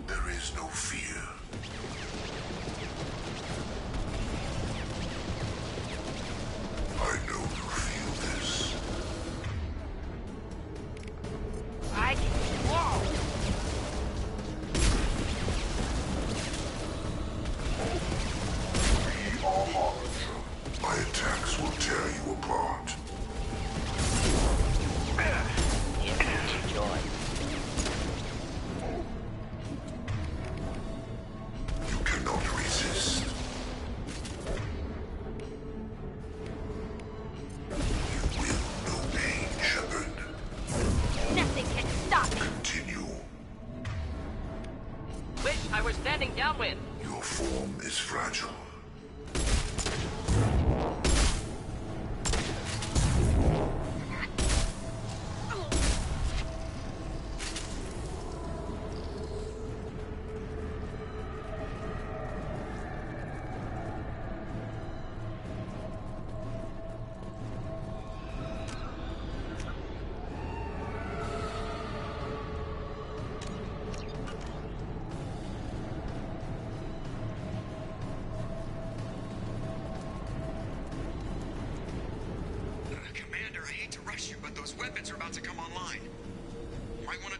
There is no fear. I know you feel this. I can. Whoa! We are Harbinger. My attacks will tear you apart. Enjoy. You cannot resist. You will know pain, Shepard. Nothing can stop me. Continue. Wish I were standing downwind. Your form is fragile.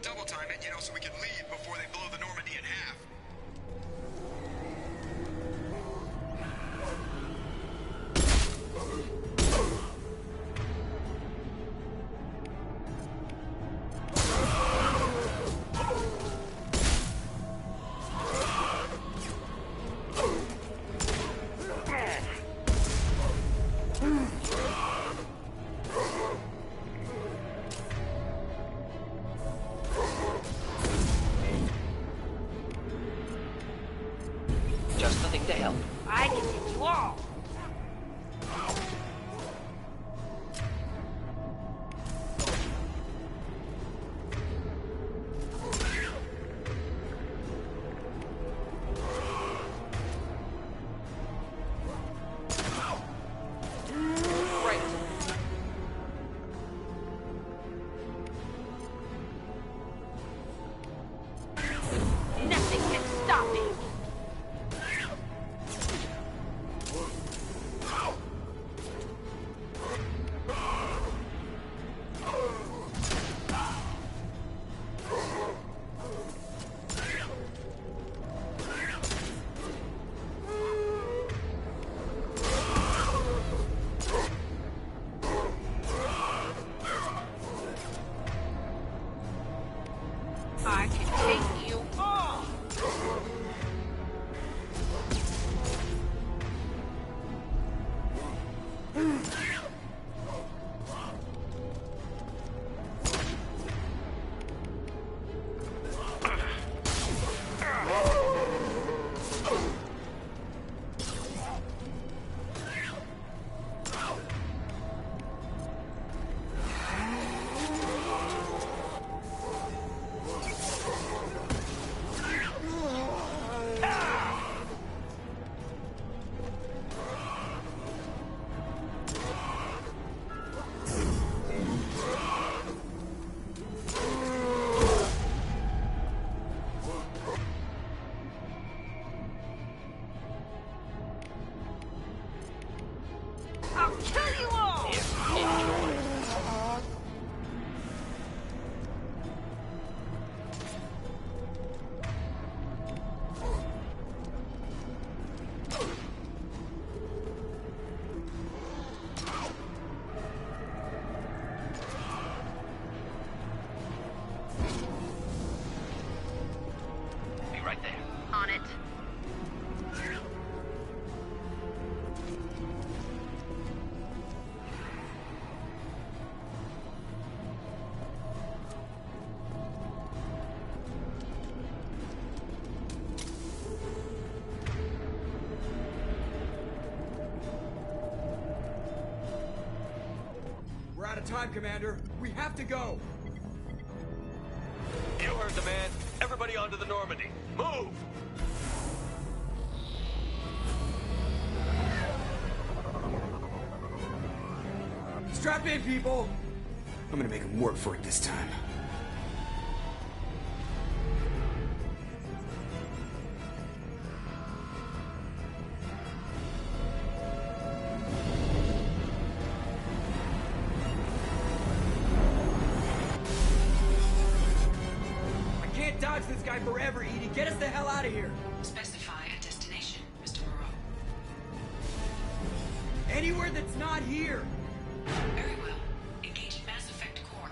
double time it, so we can leave before they blow the Normandy in half. Just the thing to help. I can hit you all. Nothing can stop me. I can take you all. I'll kill you all. Be right there. On it. We're out of time, Commander. We have to go. You heard the man. Everybody onto the Normandy. Move! Strap in, people. I'm gonna make them work for it this time. I can't dodge this guy forever, Edie. Get us the hell out of here. Specify a destination, Mr. Moreau. Anywhere that's not here. Very well. Engage Mass Effect core.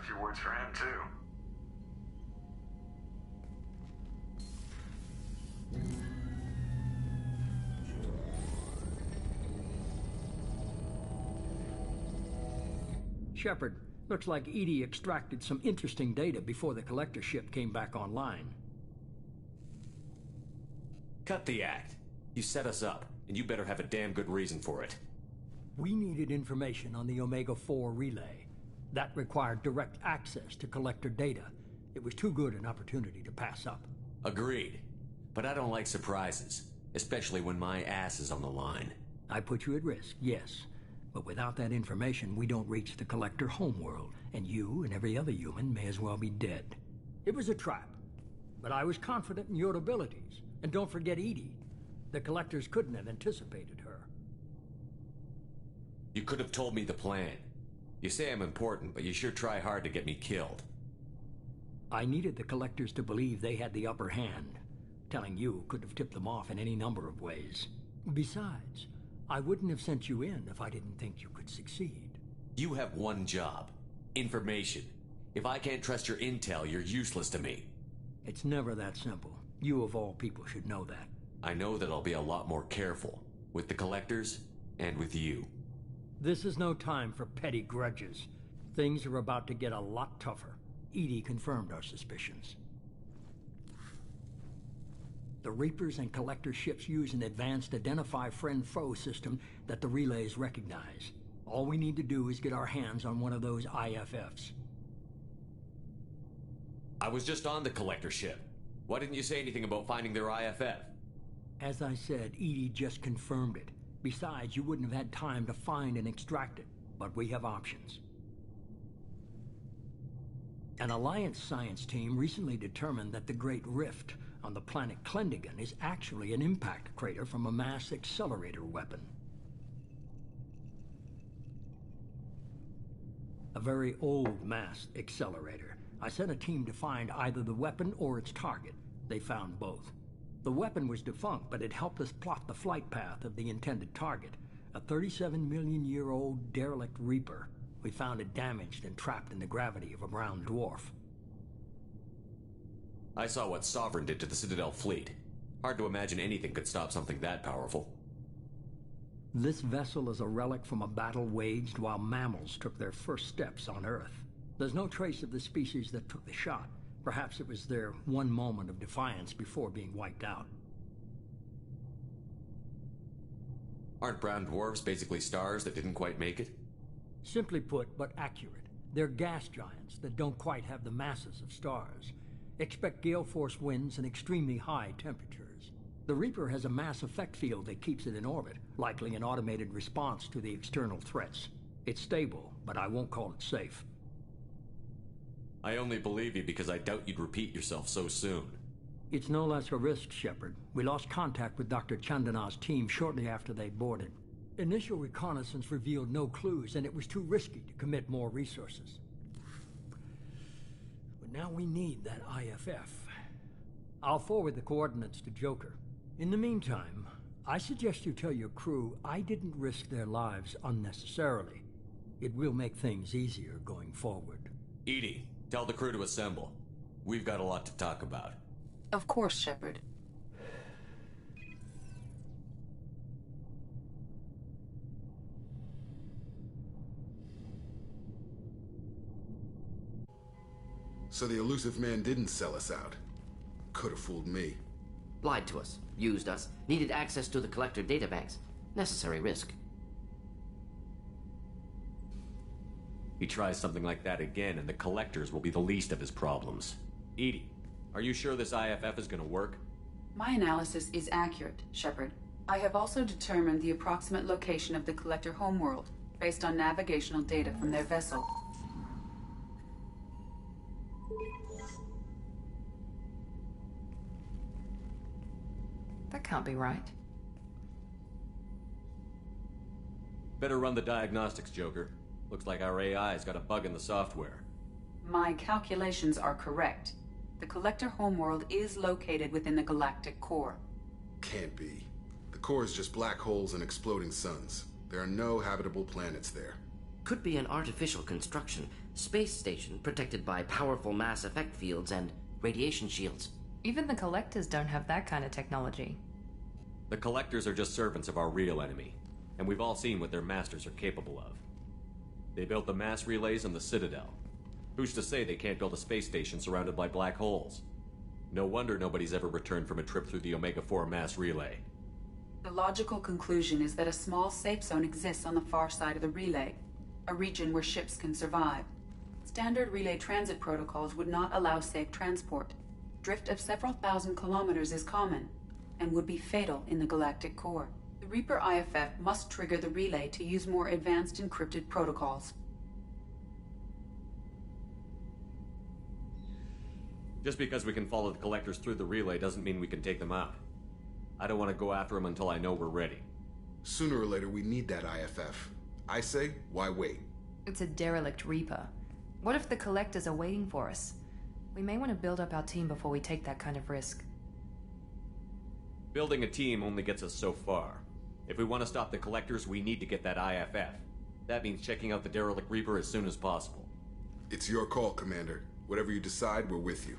a few words for him, too. Shepard, looks like EDI extracted some interesting data before the collector ship came back online. Cut the act. You set us up, and you better have a damn good reason for it. We needed information on the Omega-4 relay. That required direct access to collector data. It was too good an opportunity to pass up. Agreed. But I don't like surprises, especially when my ass is on the line. I put you at risk, yes. But without that information, we don't reach the collector homeworld, and you and every other human may as well be dead. It was a trap, but I was confident in your abilities. And don't forget EDI. The collectors couldn't have anticipated her. You could have told me the plan. You say I'm important, but you sure try hard to get me killed. I needed the collectors to believe they had the upper hand. Telling you could have tipped them off in any number of ways. Besides, I wouldn't have sent you in if I didn't think you could succeed. You have one job. Information. If I can't trust your intel, you're useless to me. It's never that simple. You of all people should know that. I know that I'll be a lot more careful. With the collectors, and with you. This is no time for petty grudges. Things are about to get a lot tougher. EDI confirmed our suspicions. The Reapers and Collector ships use an advanced Identify Friend-Foe system that the relays recognize. All we need to do is get our hands on one of those IFFs. I was just on the Collector ship. Why didn't you say anything about finding their IFF? As I said, EDI just confirmed it. Besides, you wouldn't have had time to find and extract it. But we have options. An Alliance science team recently determined that the Great Rift on the planet Klendigan is actually an impact crater from a mass accelerator weapon. A very old mass accelerator. I sent a team to find either the weapon or its target. They found both. The weapon was defunct, but it helped us plot the flight path of the intended target, a 37-million-year-old derelict Reaper. We found it damaged and trapped in the gravity of a brown dwarf. I saw what Sovereign did to the Citadel fleet. Hard to imagine anything could stop something that powerful. This vessel is a relic from a battle waged while mammals took their first steps on Earth. There's no trace of the species that took the shot. Perhaps it was their one moment of defiance before being wiped out. Aren't brown dwarfs basically stars that didn't quite make it? Simply put, but accurate. They're gas giants that don't quite have the masses of stars. Expect gale force winds and extremely high temperatures. The Reaper has a mass effect field that keeps it in orbit, likely an automated response to the external threats. It's stable, but I won't call it safe. I only believe you because I doubt you'd repeat yourself so soon. It's no less a risk, Shepard. We lost contact with Dr. Chandana's team shortly after they boarded. Initial reconnaissance revealed no clues, and it was too risky to commit more resources. But now we need that IFF. I'll forward the coordinates to Joker. In the meantime, I suggest you tell your crew I didn't risk their lives unnecessarily. It will make things easier going forward. EDI, tell the crew to assemble. We've got a lot to talk about. Of course, Shepard. So the elusive man didn't sell us out. Could have fooled me. Lied to us, used us, needed access to the collector databanks. Necessary risk. He tries something like that again, and the collectors will be the least of his problems. EDI, are you sure this IFF is gonna work? My analysis is accurate, Shepard. I have also determined the approximate location of the collector homeworld, based on navigational data from their vessel. That can't be right. Better run the diagnostics, Joker. Looks like our AI's got a bug in the software. My calculations are correct. The collector homeworld is located within the galactic core. Can't be. The core is just black holes and exploding suns. There are no habitable planets there. Could be an artificial construction, space station protected by powerful mass effect fields and radiation shields. Even the Collectors don't have that kind of technology. The Collectors are just servants of our real enemy, and we've all seen what their masters are capable of. They built the mass relays and the Citadel. Who's to say they can't build a space station surrounded by black holes? No wonder nobody's ever returned from a trip through the Omega-4 mass relay. The logical conclusion is that a small safe zone exists on the far side of the relay, a region where ships can survive. Standard relay transit protocols would not allow safe transport. Drift of several thousand kilometers is common, and would be fatal in the galactic core. The Reaper IFF must trigger the relay to use more advanced encrypted protocols. Just because we can follow the Collectors through the relay doesn't mean we can take them out. I don't want to go after them until I know we're ready. Sooner or later, we need that IFF. I say, why wait? It's a derelict Reaper. What if the Collectors are waiting for us? We may want to build up our team before we take that kind of risk. Building a team only gets us so far. If we want to stop the Collectors, we need to get that IFF. That means checking out the derelict Reaper as soon as possible. It's your call, Commander. Whatever you decide, we're with you.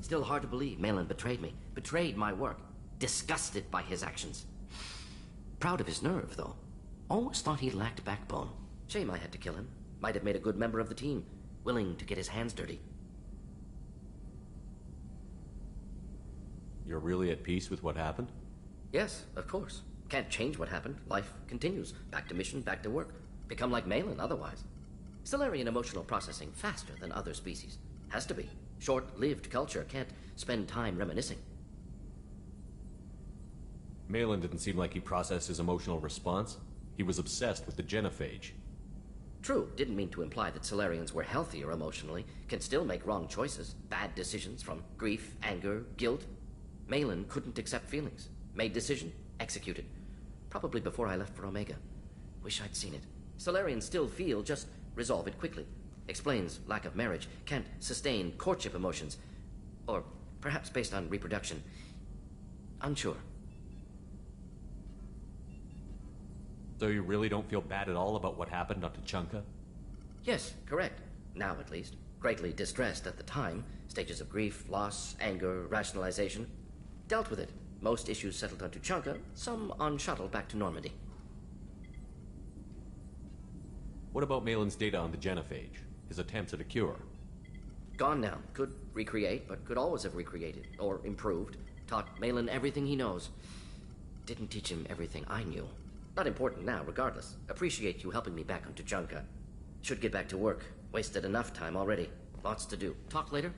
Still hard to believe Malin betrayed me. Betrayed my work. Disgusted by his actions. Proud of his nerve, though. Always thought he lacked backbone. Shame I had to kill him. Might have made a good member of the team. Willing to get his hands dirty. You're really at peace with what happened? Yes, of course. Can't change what happened. Life continues. Back to mission, back to work. Become like Malin otherwise. Solarian emotional processing faster than other species. Has to be. Short-lived culture can't spend time reminiscing. Malin didn't seem like he processed his emotional response. He was obsessed with the genophage. True, didn't mean to imply that Solarians were healthier emotionally, can still make wrong choices, bad decisions from grief, anger, guilt. Malin couldn't accept feelings. Made decision, executed. Probably before I left for Omega. Wish I'd seen it. Solarians still feel, just resolve it quickly. Explains lack of marriage, can't sustain courtship emotions. Or perhaps based on reproduction. Unsure. So you really don't feel bad at all about what happened on Tuchanka? Yes, correct. Now at least. Greatly distressed at the time. Stages of grief, loss, anger, rationalization. Dealt with it. Most issues settled on Tuchanka, some on shuttle back to Normandy. What about Malin's data on the genophage? His attempts at a cure? Gone now. Could recreate, but could always have recreated. Or improved. Taught Malin everything he knows. Didn't teach him everything I knew. Not important now, regardless. Appreciate you helping me back on Tuchanka. Should get back to work. Wasted enough time already. Lots to do. Talk later?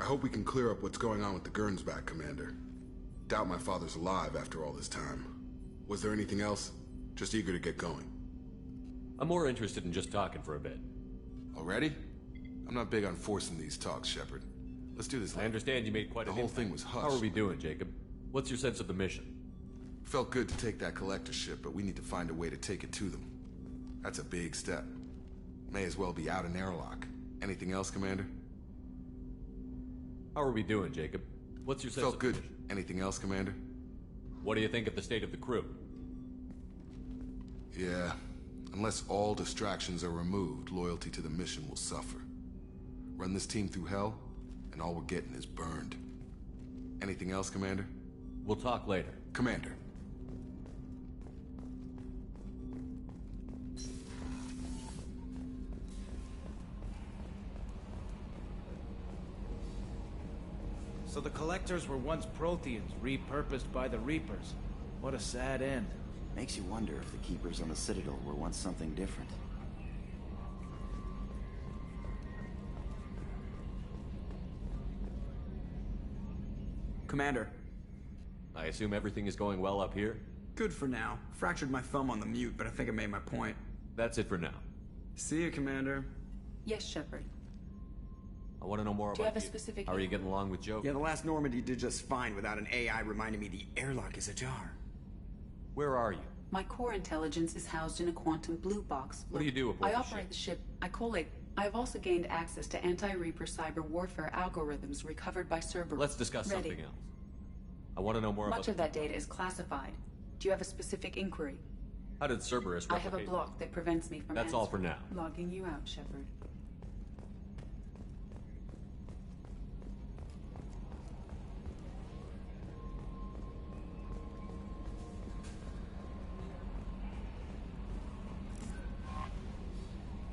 hope we can clear up what's going on with the Gernsback, Commander. Doubt my father's alive after all this time. Was there anything else? Just eager to get going. I'm more interested in just talking for a bit. Already? I'm not big on forcing these talks, Shepard. Let's do this. I understand you made quite the an whole impact. thing was hushed. How are we doing, Jacob? What's your sense of the mission? Felt good to take that collector ship, but we need to find a way to take it to them. That's a big step. May as well be out in airlock. Anything else, Commander? How are we doing, Jacob? What's your sense Felt of good. the mission? Anything else, Commander? What do you think of the state of the crew? Yeah. Unless all distractions are removed, loyalty to the mission will suffer. Run this team through hell, and all we're getting is burned. Anything else, Commander? We'll talk later. Commander. So the Collectors were once Protheans, repurposed by the Reapers. What a sad end. Makes you wonder if the Keepers on the Citadel were once something different. Commander. I assume everything is going well up here? Good for now. Fractured my thumb on the mute, but I think I made my point. That's it for now. See you, Commander. Yes, Shepard. I want to know more Do you about have a specific... How are you getting along with Joe? Yeah, the last Normandy did just fine without an AI reminding me the airlock is ajar. Where are you? My core intelligence is housed in a quantum blue box. What do you do aboard I the operate the ship. I collate. I have also gained access to anti-Reaper cyber warfare algorithms recovered by Cerberus. Let's discuss Ready. something else. I want to know more Much about... of that data is classified. Do you have a specific inquiry? How did Cerberus replicate? I have a block that prevents me from That's all for now. Logging you out, Shepard.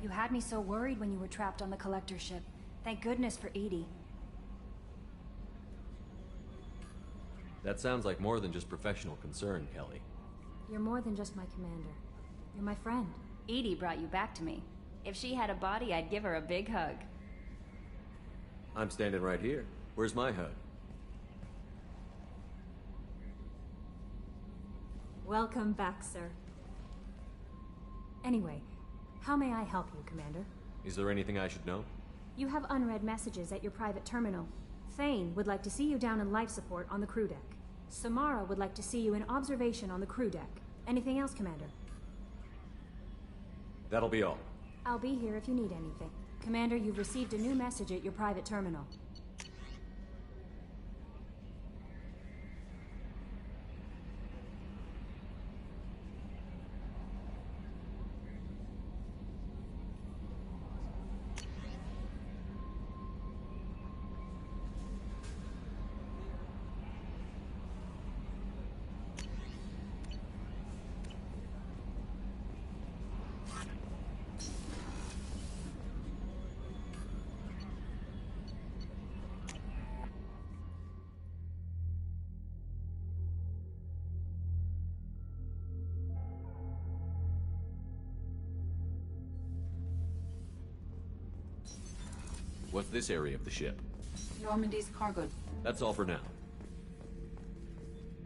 You had me so worried when you were trapped on the Collector ship. Thank goodness for Edie. That sounds like more than just professional concern, Kelly. You're more than just my commander. You're my friend. Edie brought you back to me. If she had a body, I'd give her a big hug. I'm standing right here. Where's my hug? Welcome back, sir. Anyway, how may I help you, Commander? Is there anything I should know? You have unread messages at your private terminal. Thane would like to see you down in life support on the crew deck. Samara would like to see you in observation on the crew deck. Anything else, Commander? That'll be all. I'll be here if you need anything. Commander, you've received a new message at your private terminal. What's this area of the ship? Normandy's cargo. That's all for now.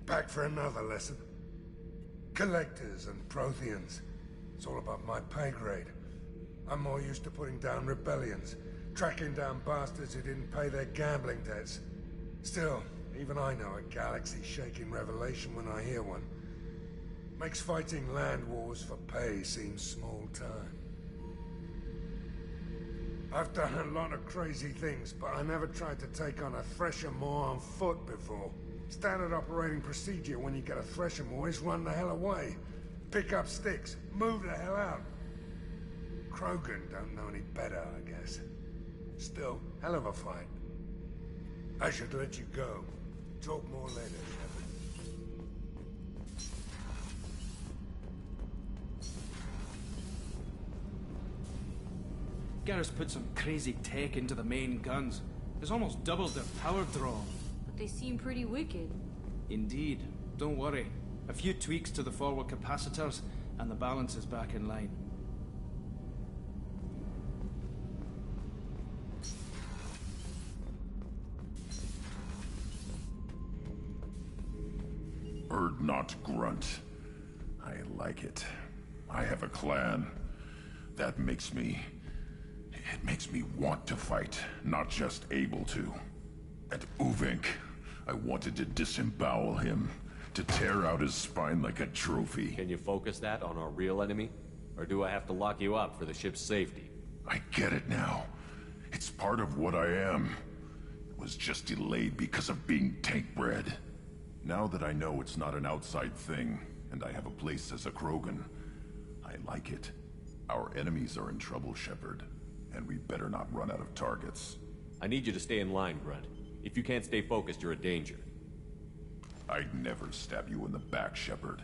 Back for another lesson. Collectors and Protheans. It's all about my pay grade. I'm more used to putting down rebellions, tracking down bastards who didn't pay their gambling debts. Still, even I know a galaxy-shaking revelation when I hear one. Makes fighting land wars for pay seem small time. I've done a lot of crazy things, but I never tried to take on a Thresher Maw on foot before. Standard operating procedure when you get a Thresher Maw is run the hell away. Pick up sticks, move the hell out. Krogan don't know any better, I guess. Still, hell of a fight. I should let you go. Talk more later, Shepard. Garrus put some crazy tech into the main guns. It's almost doubled their power draw. But they seem pretty wicked. Indeed. Don't worry. A few tweaks to the forward capacitors, and the balance is back in line. not grunt. I like it. I have a clan. That makes me... It makes me want to fight, not just able to. And Uvink, I wanted to disembowel him, to tear out his spine like a trophy. Can you focus that on our real enemy? Or do I have to lock you up for the ship's safety? I get it now. It's part of what I am. It was just delayed because of being tank-bred. Now that I know it's not an outside thing, and I have a place as a Krogan, I like it. Our enemies are in trouble, Shepard, and we better not run out of targets. I need you to stay in line, Grunt. If you can't stay focused, you're a danger. I'd never stab you in the back, Shepard.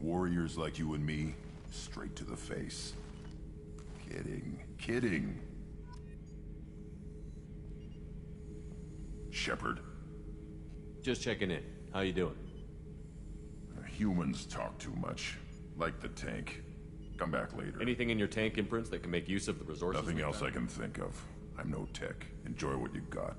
Warriors like you and me, straight to the face. Kidding. Kidding. Shepard. Just checking in. How you doing? Humans talk too much. Like the tank. Come back later. Anything in your tank imprints that can make use of the resources? Nothing else I can think of. I'm no tech. Enjoy what you got.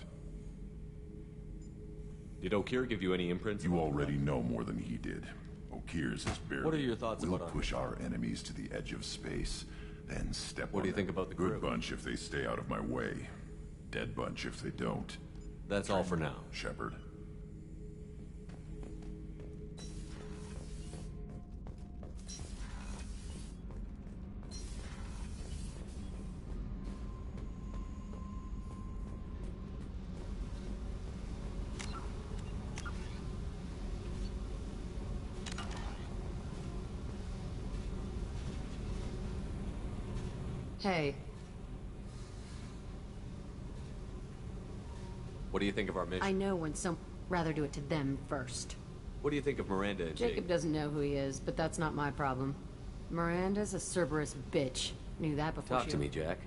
Did Okir give you any imprints? You already know more than he did. Okir's is barely... What are your thoughts we'll about push our enemies to the edge of space, then step What on do you them. think about the crew? Good bunch if they stay out of my way. Dead bunch if they don't. That's all for now. Shepard. Hey. What do you think of our mission? I know when some... rather do it to them first. What do you think of Miranda and Jake? Jacob doesn't know who he is, but that's not my problem. Miranda's a Cerberus bitch. Knew that before Talk to me, Jack.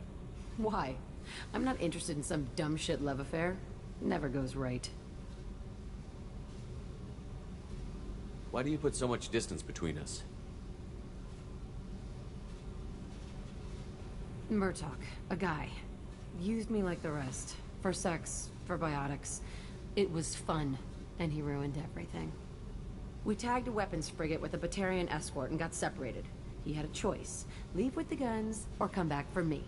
Why? I'm not interested in some dumb shit love affair. Never goes right. Why do you put so much distance between us? Murtaugh, a guy. Used me like the rest. For sex, for biotics. It was fun, and he ruined everything. We tagged a weapons frigate with a Batarian escort and got separated. He had a choice. Leave with the guns, or come back for me.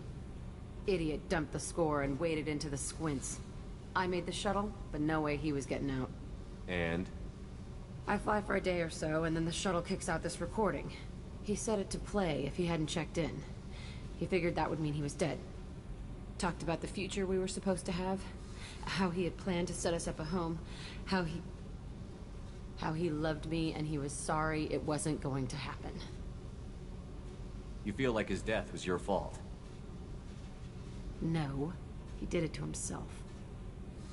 Idiot dumped the score and waded into the squints. I made the shuttle, but no way he was getting out. And? I fly for a day or so, and then the shuttle kicks out this recording. He set it to play if he hadn't checked in. He figured that would mean he was dead. Talked about the future we were supposed to have. How he had planned to set us up a home. How he loved me and he was sorry it wasn't going to happen. You feel like his death was your fault? No. He did it to himself.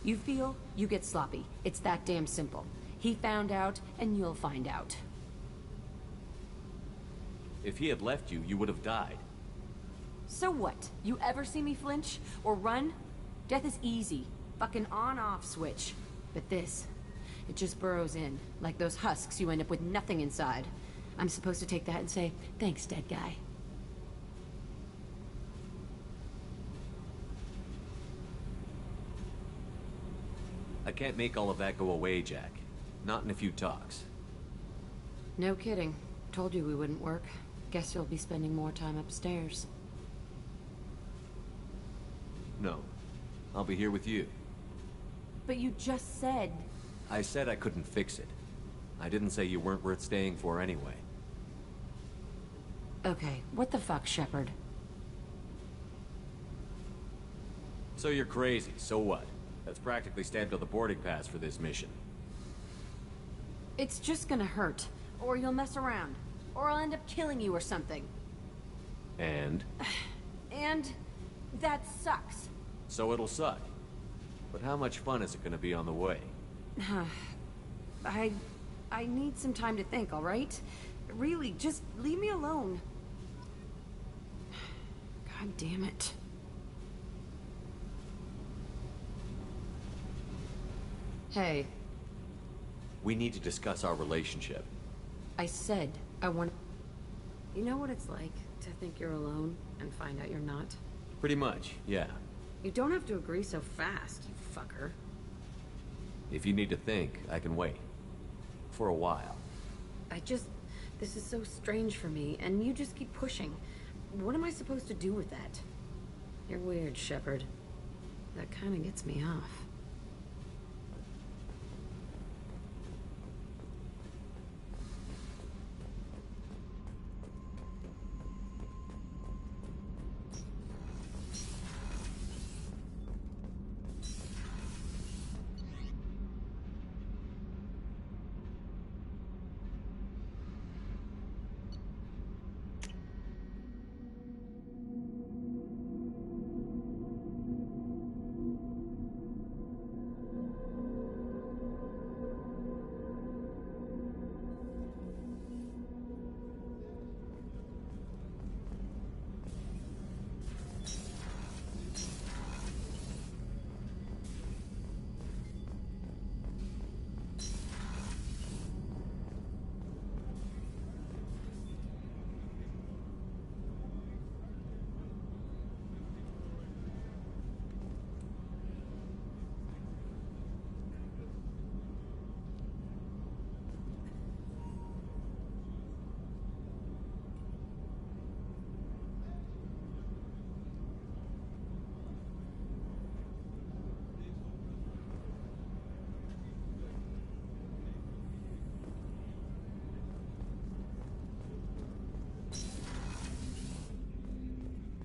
You feel, you get sloppy. It's that damn simple. He found out, and you'll find out. If he had left you, you would have died. So what? You ever see me flinch? Or run? Death is easy. Fucking on-off switch. But this, it just burrows in. Like those husks, you end up with nothing inside. I'm supposed to take that and say, thanks, dead guy. I can't make all of that go away, Jack. Not in a few talks. No kidding. Told you we wouldn't work. Guess you'll be spending more time upstairs. No. I'll be here with you. But you just said... I said I couldn't fix it. I didn't say you weren't worth staying for anyway. Okay, what the fuck, Shepard? So you're crazy, so what? That's practically stamped on the boarding pass for this mission. It's just gonna hurt. Or you'll mess around. Or I'll end up killing you or something. And? And... that sucks. So it'll suck. But how much fun is it gonna be on the way? I need some time to think, all right? Really, just leave me alone. God damn it. Hey. We need to discuss our relationship. I said I want... You know what it's like to think you're alone and find out you're not? Pretty much, yeah. You don't have to agree so fast, you fucker. If you need to think, I can wait. For a while. This is so strange for me, and you just keep pushing. What am I supposed to do with that? You're weird, Shepard. That kind of gets me off.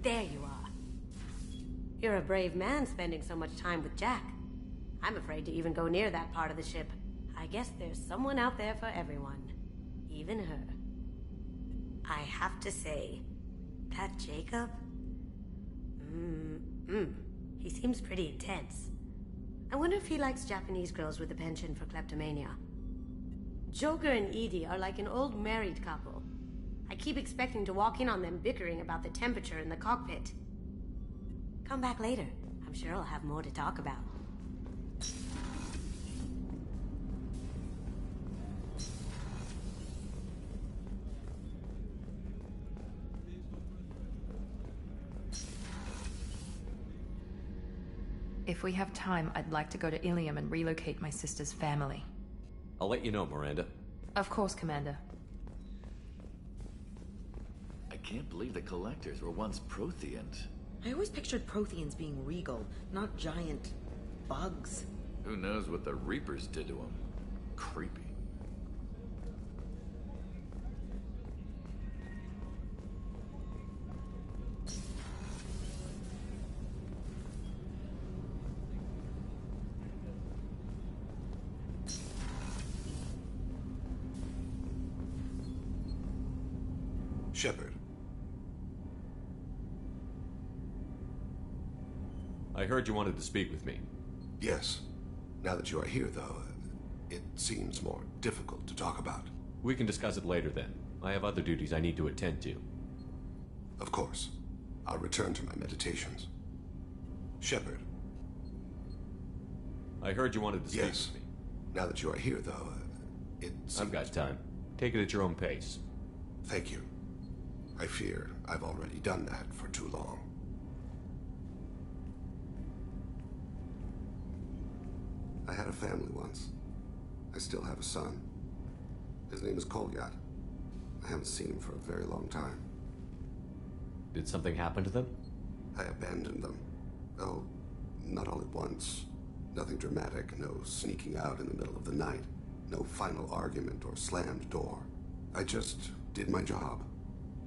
There you are. You're a brave man spending so much time with Jack. I'm afraid to even go near that part of the ship. I guess there's someone out there for everyone. Even her. I have to say, that Jacob... He seems pretty intense. I wonder if he likes Japanese girls with a penchant for kleptomania. Joker and Edie are like an old married couple. I keep expecting to walk in on them bickering about the temperature in the cockpit. Come back later. I'm sure I'll have more to talk about. If we have time, I'd like to go to Ilium and relocate my sister's family. I'll let you know, Miranda. Of course, Commander. I can't believe the Collectors were once Protheans. I always pictured Protheans being regal, not giant bugs. Who knows what the Reapers did to them? Creepy. Shepard. I heard you wanted to speak with me. Yes. Now that you are here, though, it seems more difficult to talk about. We can discuss it later, then. I have other duties I need to attend to. Of course. I'll return to my meditations. Shepard. I heard you wanted to speak with me. Now that you are here, though, it seems... I've got time. Take it at your own pace. Thank you. I fear I've already done that for too long. I had a family once. I still have a son. His name is Kolyat. I haven't seen him for a very long time. Did something happen to them? I abandoned them. Oh, not all at once. Nothing dramatic, no sneaking out in the middle of the night, no final argument or slammed door. I just did my job.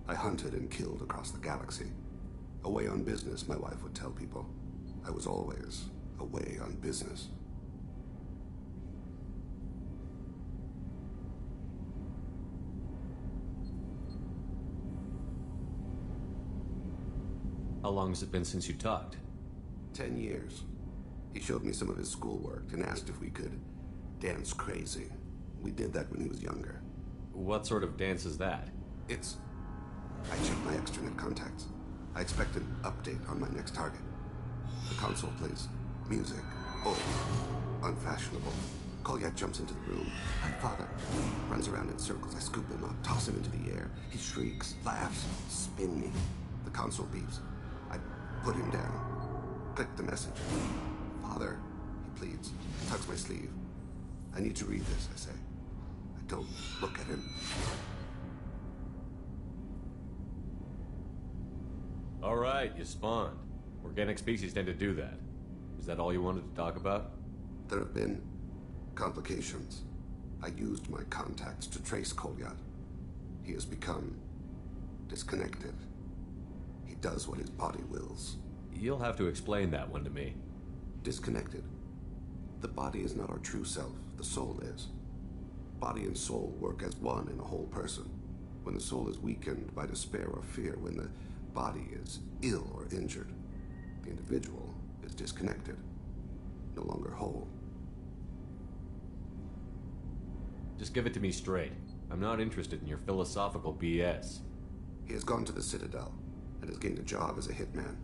I hunted and killed across the galaxy. Away on business, my wife would tell people. I was always away on business. How long has it been since you talked? 10 years. He showed me some of his schoolwork and asked if we could dance crazy. We did that when he was younger. What sort of dance is that? It's... I checked my extranet contacts. I expect an update on my next target. The console plays music. Old. Unfashionable. Kolyat jumps into the room. My father runs around in circles. I scoop him up, toss him into the air. He shrieks, laughs, spin me. The console beeps. I put him down. Click the message. Father, he pleads. Tugs my sleeve. I need to read this, I say. I Don't look at him. All right, you spawned. Organic species tend to do that. Is that all you wanted to talk about? There have been complications. I used my contacts to trace Kolyat. He has become disconnected. He does what his body wills. You'll have to explain that one to me. Disconnected. The body is not our true self, the soul is. Body and soul work as one in a whole person. When the soul is weakened by despair or fear, when the body is ill or injured, the individual is disconnected, no longer whole. Just give it to me straight. I'm not interested in your philosophical BS. He has gone to the Citadel and has gained a job as a hitman.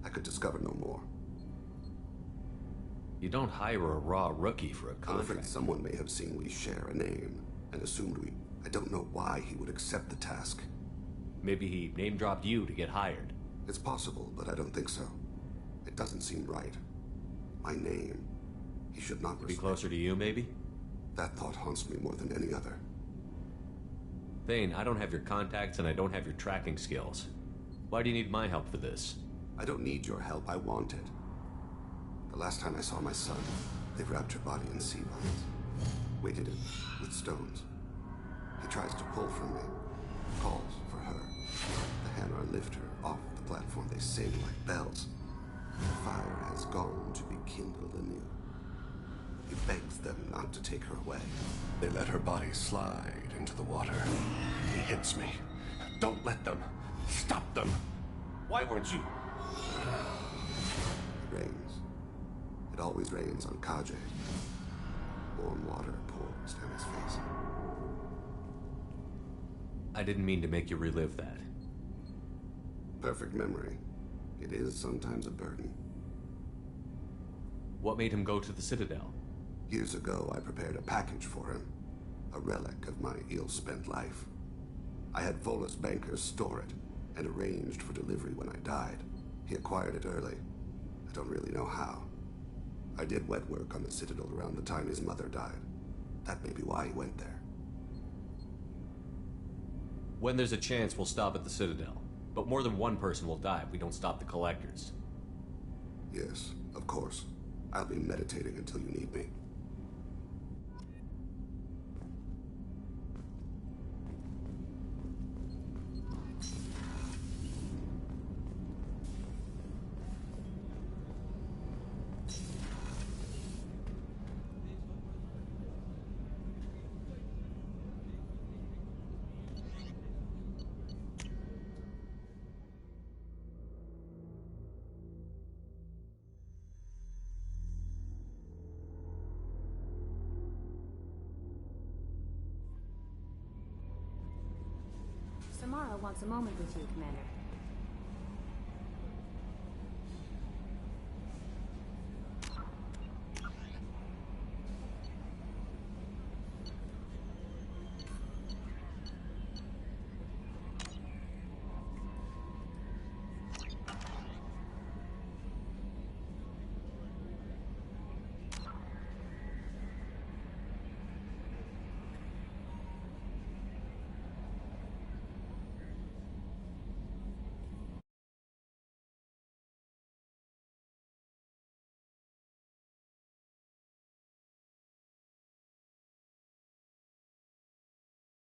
I could discover no more. You don't hire a raw rookie for a I'm contract. afraid someone may have seen we share a name and assumed we... I don't know why he would accept the task. Maybe he name-dropped you to get hired. It's possible, but I don't think so. It doesn't seem right. My name. He should not respect. Be closer to you, maybe? That thought haunts me more than any other. Thane, I don't have your contacts and I don't have your tracking skills. Why do you need my help for this? I don't need your help. I want it. The last time I saw my son, they wrapped your body in sea vines, weighted it with stones. He tries to pull from me, calls for her. The Hanar lift her off the platform. They sing like bells. The fire has gone to be kindled anew. He begs them not to take her away. They let her body slide into the water. He hits me. Don't let them. Stop them. Why weren't you... It rains. It always rains on Kaje. Warm water pours down his face. I didn't mean to make you relive that. Perfect memory. It is sometimes a burden. What made him go to the Citadel? Years ago, I prepared a package for him. A relic of my ill-spent life. I had Volus bankers store it, and arranged for delivery when I died. He acquired it early. I don't really know how. I did wet work on the Citadel around the time his mother died. That may be why he went there. When there's a chance, we'll stop at the Citadel. But more than one person will die if we don't stop the collectors. Yes, of course. I'll be meditating until you need me. Samara wants a moment with you, Commander.